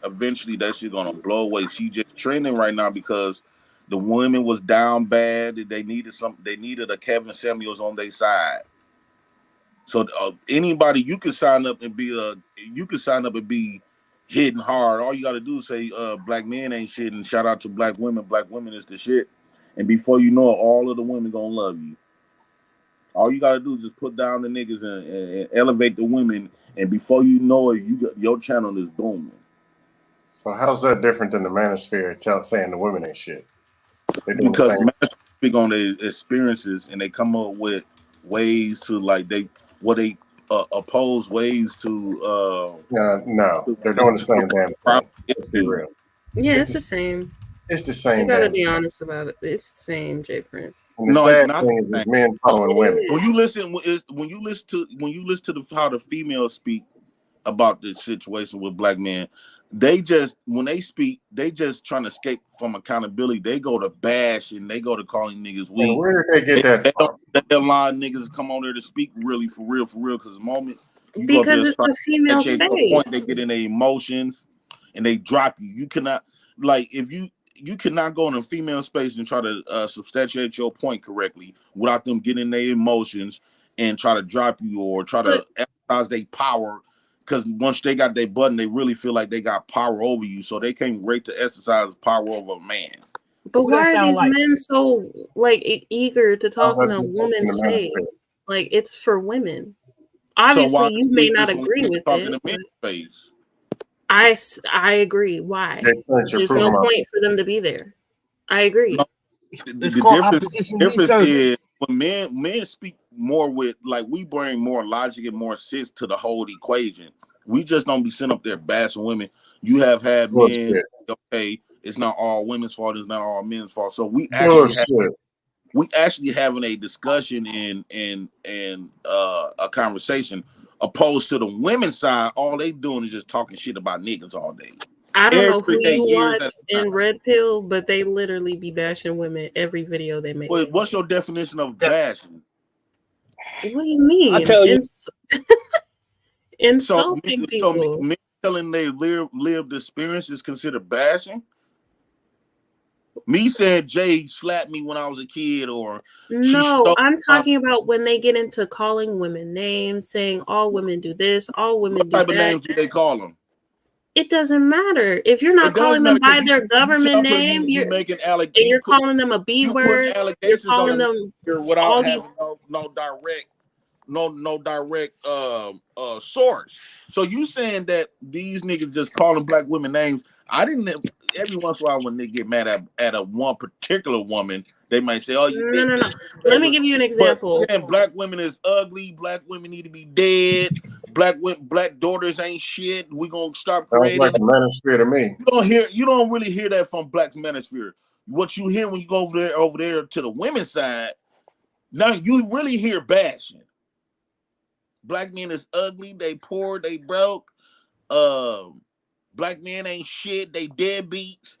eventually that shit gonna blow away. She just trending right now because the women was down bad. They needed a Kevin Samuels on their side. So anybody you can sign up and be hitting hard. All you got to do is say black men ain't shit and shout out to black women. Black women is the shit. And before you know it, all of the women gonna love you. All you gotta do is just put down the niggas and elevate the women. And before you know it, your channel is booming. So how's that different than the Manosphere saying the women ain't shit? They're doing the Because same. men speak on their experiences and they come up with ways to oppose ways to No, they're doing the same damn thing. Let's be real. Yeah, it's It's the the, same. it's the You same gotta damn be thing. honest about it. It's the same, J Prince. And the No, it's sad not thing the is same. men following women. When you listen to how the females speak about the situation with black men, they just when they speak, they just trying to escape from accountability. They go to bash and they go to calling niggas And weak. where did they get that They don't from? let a lot of niggas come on there to speak really for real, because the moment you go Because just it's try a to female educate to a point, space. they get in their emotions and they drop you. You cannot if you cannot go in a female space and try to substantiate your point correctly without them getting their emotions and try to drop you or try But to exercise their power, because once they got their button, they really feel like they got power over you, so they can't wait to exercise power over a man. But Who that why are sound these like? men so like eager to talk in a in woman's the face? man's Like it's for women. So Obviously, why you may we not some agree women with talking it, to but men's face? I agree. Why? Jay Prince, you're There's proving no my point for them to be there. I agree. No, It's the called difference opposition difference research. is when men speak more with, like, we bring more logic and more sense to the whole equation. We just don't be sitting up there bashing women. You have had men, bullshit. okay, it's not all women's fault, it's not all men's fault. So we Bullshit. actually having a discussion and a conversation, opposed to the women's side. All they doing is just talking shit about niggas all day, I don't know who every day, you years watch at a in time. Red Pill, but they literally be bashing women every video they make. What's your definition of Yeah. bashing? What do you mean? I tell you, Insulting people. Me telling they lived experience is considered bashing. Me saying Jay slapped me when I was a kid, or she No, stole I'm my, talking about when they get into calling women names, saying all women do this, all women what do type of that. names do they call them? It doesn't matter. If you're not It does calling matter, them by because their you sit government up here, name, you making and you're calling them a B you putting word, you're allegations on calling them them here without all having these. no direct source. So you saying that these niggas just calling black women names? I didn't. Every once in a while, when they get mad at a one particular woman, they might say, "Oh, you No, big no, no. bitch," Let me whatever. give you an But example. saying black women is ugly, black women need to be dead, black daughters ain't shit, we gonna stop Sounds creating. like a manosphere to me. You don't really hear that from black manosphere. What you hear when you go over there to the women's side, now you really hear bashing. Black men is ugly, they poor, they broke. Black men ain't shit, they deadbeats.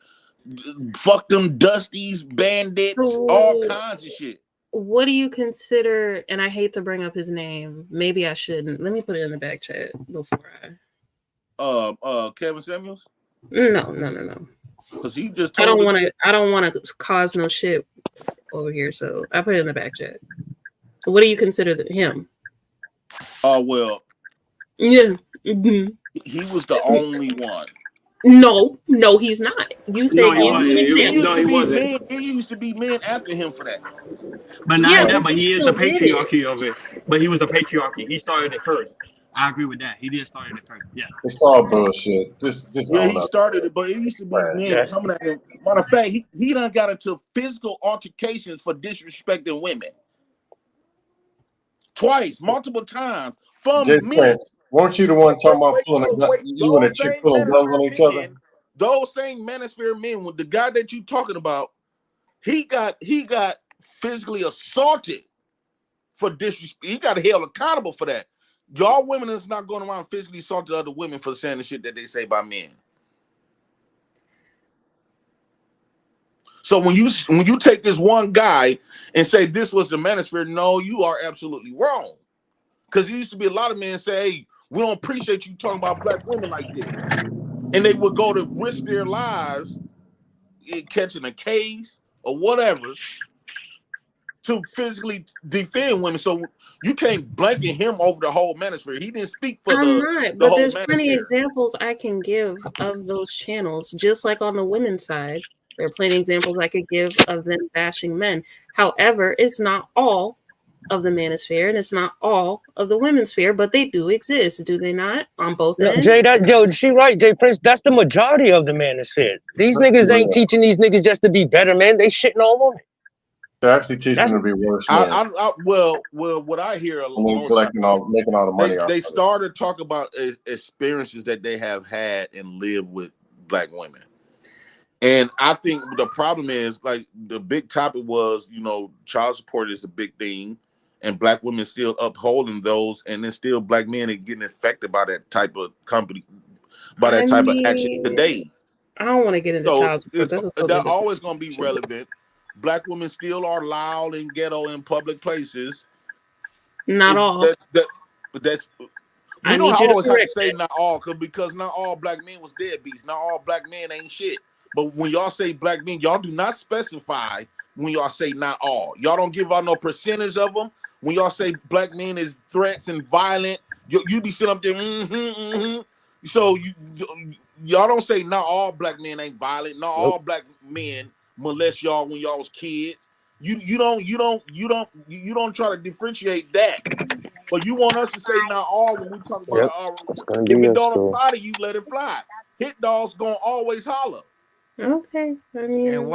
Fuck them dusties, bandits, all So, kinds of shit. what do you consider? And I hate to bring up his name. Maybe I shouldn't. Let me put it in the back chat before I. Kevin Samuels? No. Because he just I told don't the want truth. to. I don't want to cause no shit over here. So I put it in the back chat. What do you consider him? Well, Yeah. Mm-hmm. he was the only one. No, he's not. You no, said he give me an wasn't. It example. used No, to he be wasn't. men. It used to be men after him for that. But not Yeah, that. but But he he is the still did it. patriarchy of it. But he was the patriarchy. He started it first. I agree with that. He did start it first. Yeah. It's all bullshit. Just Yeah, own he up. started it, but it used to be men Yes. coming at him. Matter of fact, he done got into physical altercations for disrespecting women. Twice, multiple times Jay from men. Prince, weren't you the one talking about Wait, pulling a so gun? wait, You and a chick pulling guns on each other? those same manosphere men, with the guy that you talking about, he got physically assaulted for disrespect. He got held accountable for that. Y'all women is not going around physically assaulting other women for saying the shit that they say about men. So when you take this one guy and say this was the manosphere, no, you are absolutely wrong. Because there used to be a lot of men say, "Hey, we don't appreciate you talking about black women like this," and they would go to risk their lives catching a case or whatever to physically defend women. So you can't blanket him over the whole manosphere. He didn't speak for I'm the not, the but whole there's plenty of manosphere. examples I can give of those channels. Just like on the women's side, there are plenty of examples I could give of them bashing men. However, it's not all of the manosphere and it's not all of the women's sphere, but they do exist, do they not? On both No, ends. Jay, she right, Jay Prince. That's the majority of the manosphere. These Let's be niggas ain't real. teaching these niggas just to be better, man. They shitting on women. They're actually teaching That's them to be worse men. Well, what I hear And then most collecting times, making all the money off they of it. started talking about experiences that they have had and lived with black women. And I think the problem is, like, the big topic was, child support is a big thing, and black women still upholding those, and then still black men are getting affected by that type of I action mean, today. I don't want to get into So child support. That's a totally they're different always going to be situation. relevant. Black women still are loud and ghetto in public places. Not all. That's I we don't need you to always have to correct say that. not all, because not all black men was deadbeats. Not all black men ain't shit. But when y'all say black men, y'all do not specify when y'all say not all. Y'all don't give out no percentage of them. When y'all say black men is threats and violent, You be sitting up there. So y'all don't say not all black men ain't violent. Not all black men molest y'all when y'all was kids. You don't try to differentiate that. But you want us to say not all when we talk about That's gonna if be it us don't though. apply to you, let it fly. Hit dogs gonna always holler. Okay, I mean, And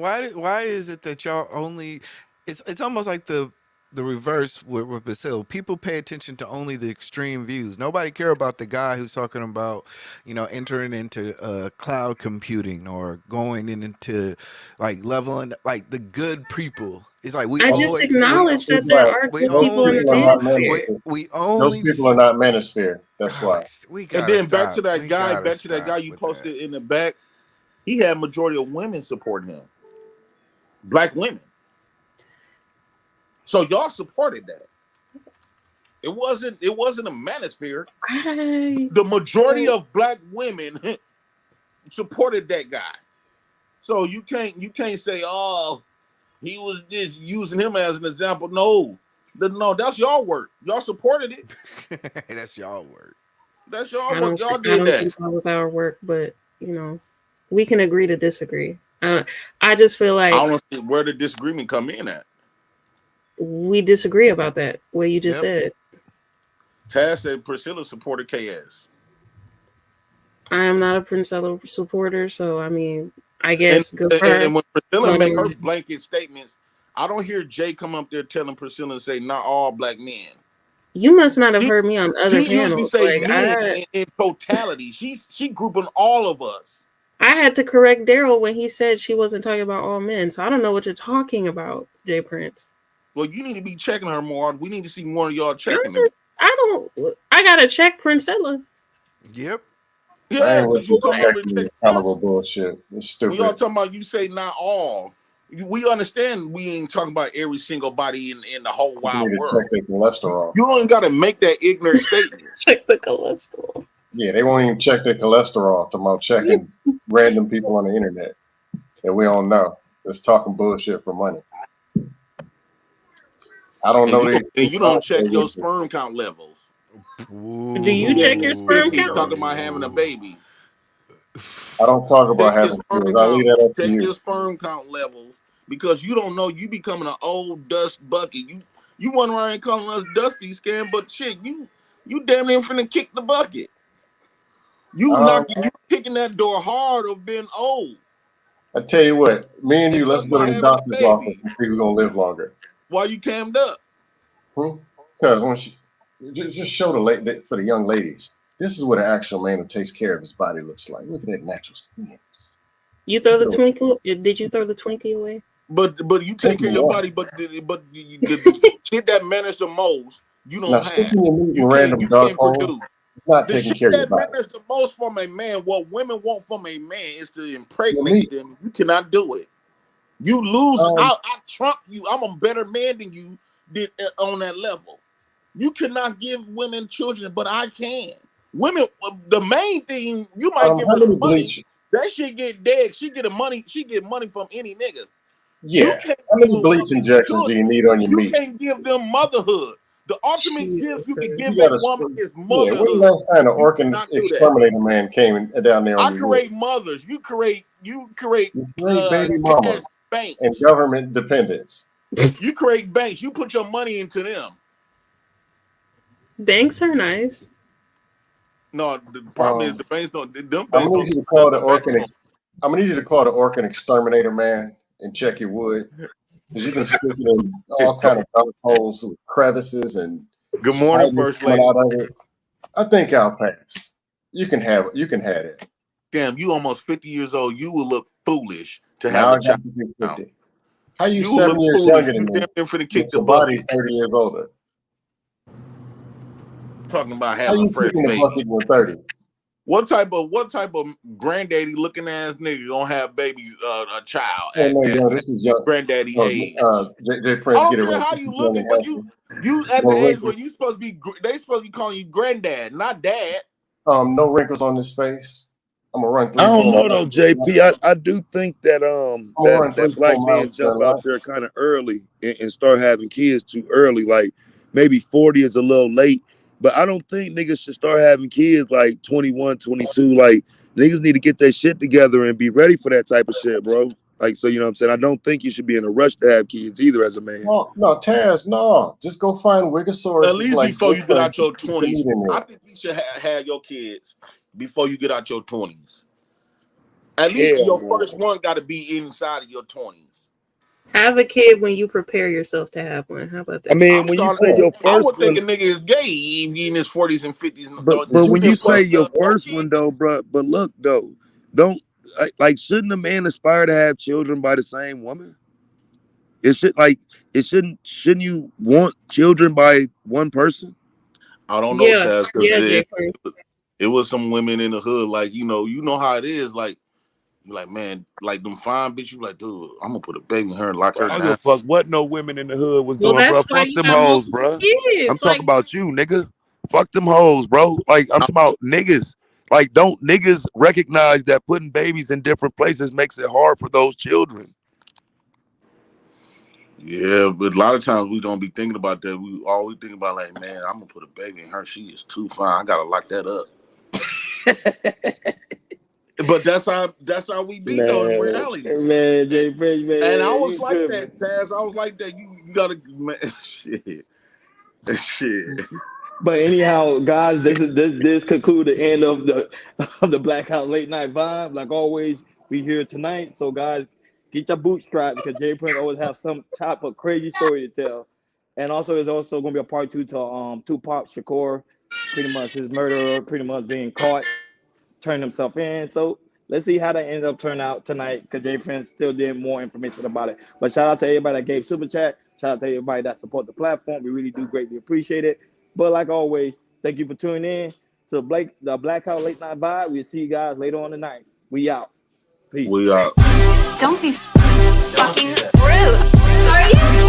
why is it that y'all only? It's almost like the reverse with Basil. People pay attention to only the extreme views. Nobody care about the guy who's talking about, entering into cloud computing or going into like leveling like the good people. It's like we I just always acknowledge that there Right. are we good Those people in the people are only not manosphere. manosphere. we Those only people are not manosphere. That's why. we And gotta then back to stop. that We guy, gotta stop you with that. posted in the back. He had majority of women supporting him, black women. So y'all supported that. It wasn't a manosphere. The majority of black women supported that guy. So you can't say, oh, he was just using him as an example. No, that's y'all work. Y'all supported it. That's y'all work. That's y'all I work. don't Y'all I did don't that. think that was our work, but we can agree to disagree. I just feel I like don't see where the disagreement come in at. we disagree about that. What you just said. Taz said Priscilla supported KS. I am not a Princella supporter, so I mean, I guess good for her. And when Priscilla But, make her blanket statements, I don't hear Jay come up there telling Priscilla and say not all black men. you must not have heard me on other She usually panels. say Like men in totality. She grouping all of us. I had to correct Daryl when he said she wasn't talking about all men. So I don't know what you're talking about, Jay Prince. Well, you need to be checking her more. We need to see more of y'all checking her. I gotta check Princella. Yep. I Yeah, ain't with because you this come over and checking check kind us. of a bullshit. It's When y'all stupid. talking about you say not all. We understand we ain't talking about every single body in the whole You wide need to world. check their cholesterol. You don't got to make that ignorant statement. Check the cholesterol. Yeah, they won't even check their cholesterol. Talking about checking random people on the internet that we don't know. Just talking bullshit for money. I don't know And you don't check your sperm count levels. Do you check your sperm count? Talking about having a baby. I don't talk about Check your having sperm kids. I leave count. that up to Check you. your sperm count levels because you don't know. You becoming an old dust bucket. You run around and calling us dusty scam, but shit, you damn near finna kick the bucket. You kicking that door hard of being old. I tell you what, me and you, let's Talking go about to the having a doctor's office baby and see who's gonna live longer. while you cammed up. Because when just show for the young ladies, this is what an actual man who takes care of his body looks like. Look at that natural skin. You throw the twinkle? Did you throw the Twinkie away? But you take care of your body, but the shit that matters the most, you don't Now, have. sticking your meat in You random dark can't produce. holes, it's not The taking shit care of your that body. matters the most from a man, what women want from a man, is to Your impregnate meat. them. You cannot do it. You lose. I trump you. I'm a better man than you did on that level. You cannot give women children, but I can. Women, the main thing, you might give how her many some money. bleach? That shit get dead. She get money from any nigga. Yeah. You can't How give many a bleach woman injections do you children. need on your You meat? can't give them motherhood. The ultimate gift you can give You a got woman is yeah. When the motherhood. last time the You organ cannot do that. exterminator man came down there on I your wood? create mothers. You create Great baby mama cash banks. and government dependence. You create banks. You put your money into them. Banks are nice. No, the problem is the banks don't. Them I'm banks gonna need don't you to do call the nothing back organ. from. I'm gonna need you to call the organ exterminator man and check your wood because you've been sticking in all kind of dark holes with crevices and Good morning, spiders First coming Lady. out of it. I think I'll pass. You can have it. You can have it. Scam, you almost 50 years old. You will look foolish to have Now a I got child. to be 50. How you You will 7 look years foolish. younger You than me? damn near finna But kick the your body's bucket. 30 years older. Talking about How having a you fresh kicking the baby. bucket with 30? What type of granddaddy looking ass nigga gonna have babies a child Oh at no, yo, this is young. granddaddy age? J. I Prince, don't get it care right. how This you is young looking, and but healthy. you at No the age where wrinkles. you supposed to be they supposed to be calling you granddad, not dad. No wrinkles on this face. I'm gonna run I 3 don't 4 know miles. though, JP. I do think that I'm gonna that run 3 black 4 men miles to jump that out light. there kind of early and start having kids too early. Like maybe 40 is a little late, But I don't think niggas should start having kids like 21, 22. Like niggas need to get their shit together and be ready for that type of shit, bro. Like, so you know what I'm saying? I don't think you should be in a rush to have kids either as a man. No, Terrence, no. Just go find Wigosaurus. At least like before you get out your keep the 20s. meat in there. I think you should have your kids before you get out your 20s. At least Yeah, your man. first one got to be inside of your 20s. Have a kid when you prepare yourself to have one. How about that? I mean, when you say your I first would think one, a nigga is gay if he in his 40s and 50s. but when you say your first one though, bro, but look though, don't like shouldn't a man aspire to have children by the same woman? Shouldn't you want children by one person? I don't know, Yeah, Taz, because yeah, it was some women in the hood, like, you know how it is, like, you like, man, like them fine bitch, you like, dude, I'm gonna put a baby in her and lock her I don't down. give a fuck what no women in the hood was Well, doing, bro. that's why Fuck you them got hoes, multiple bro. kids. I'm talking about you, nigga. Fuck them hoes, bro. Like, I'm talking about niggas. Like, don't niggas recognize that putting babies in different places makes it hard for those children? Yeah, but a lot of times we don't be thinking about that. We always think about, like, man, I'm gonna put a baby in her. She is too fine. I gotta lock that up. But that's how we be though in reality. Man, Jay Prince, man. And I was you like tripping. that, Taz. I was like that. You gotta, man, shit. But anyhow, guys, this conclude the end of the Blackout Late Night Vibe. Like always, we here tonight. So guys, get your bootstraps because Jay Prince always have some type of crazy story to tell. And also, there's also gonna be a part 2 to Tupac Shakur, pretty much his murderer, pretty much being caught, turned himself in. So let's see how that ends up turning out tonight because Jay Prince still did more information about it. But shout out to everybody that gave super chat. Shout out to everybody that support the platform. We really do greatly appreciate it. But like always, thank you for tuning in to the Blackout Late Night Vibe. We'll see you guys later on tonight. We out. Peace. We out. Don't be fucking rude. Are you?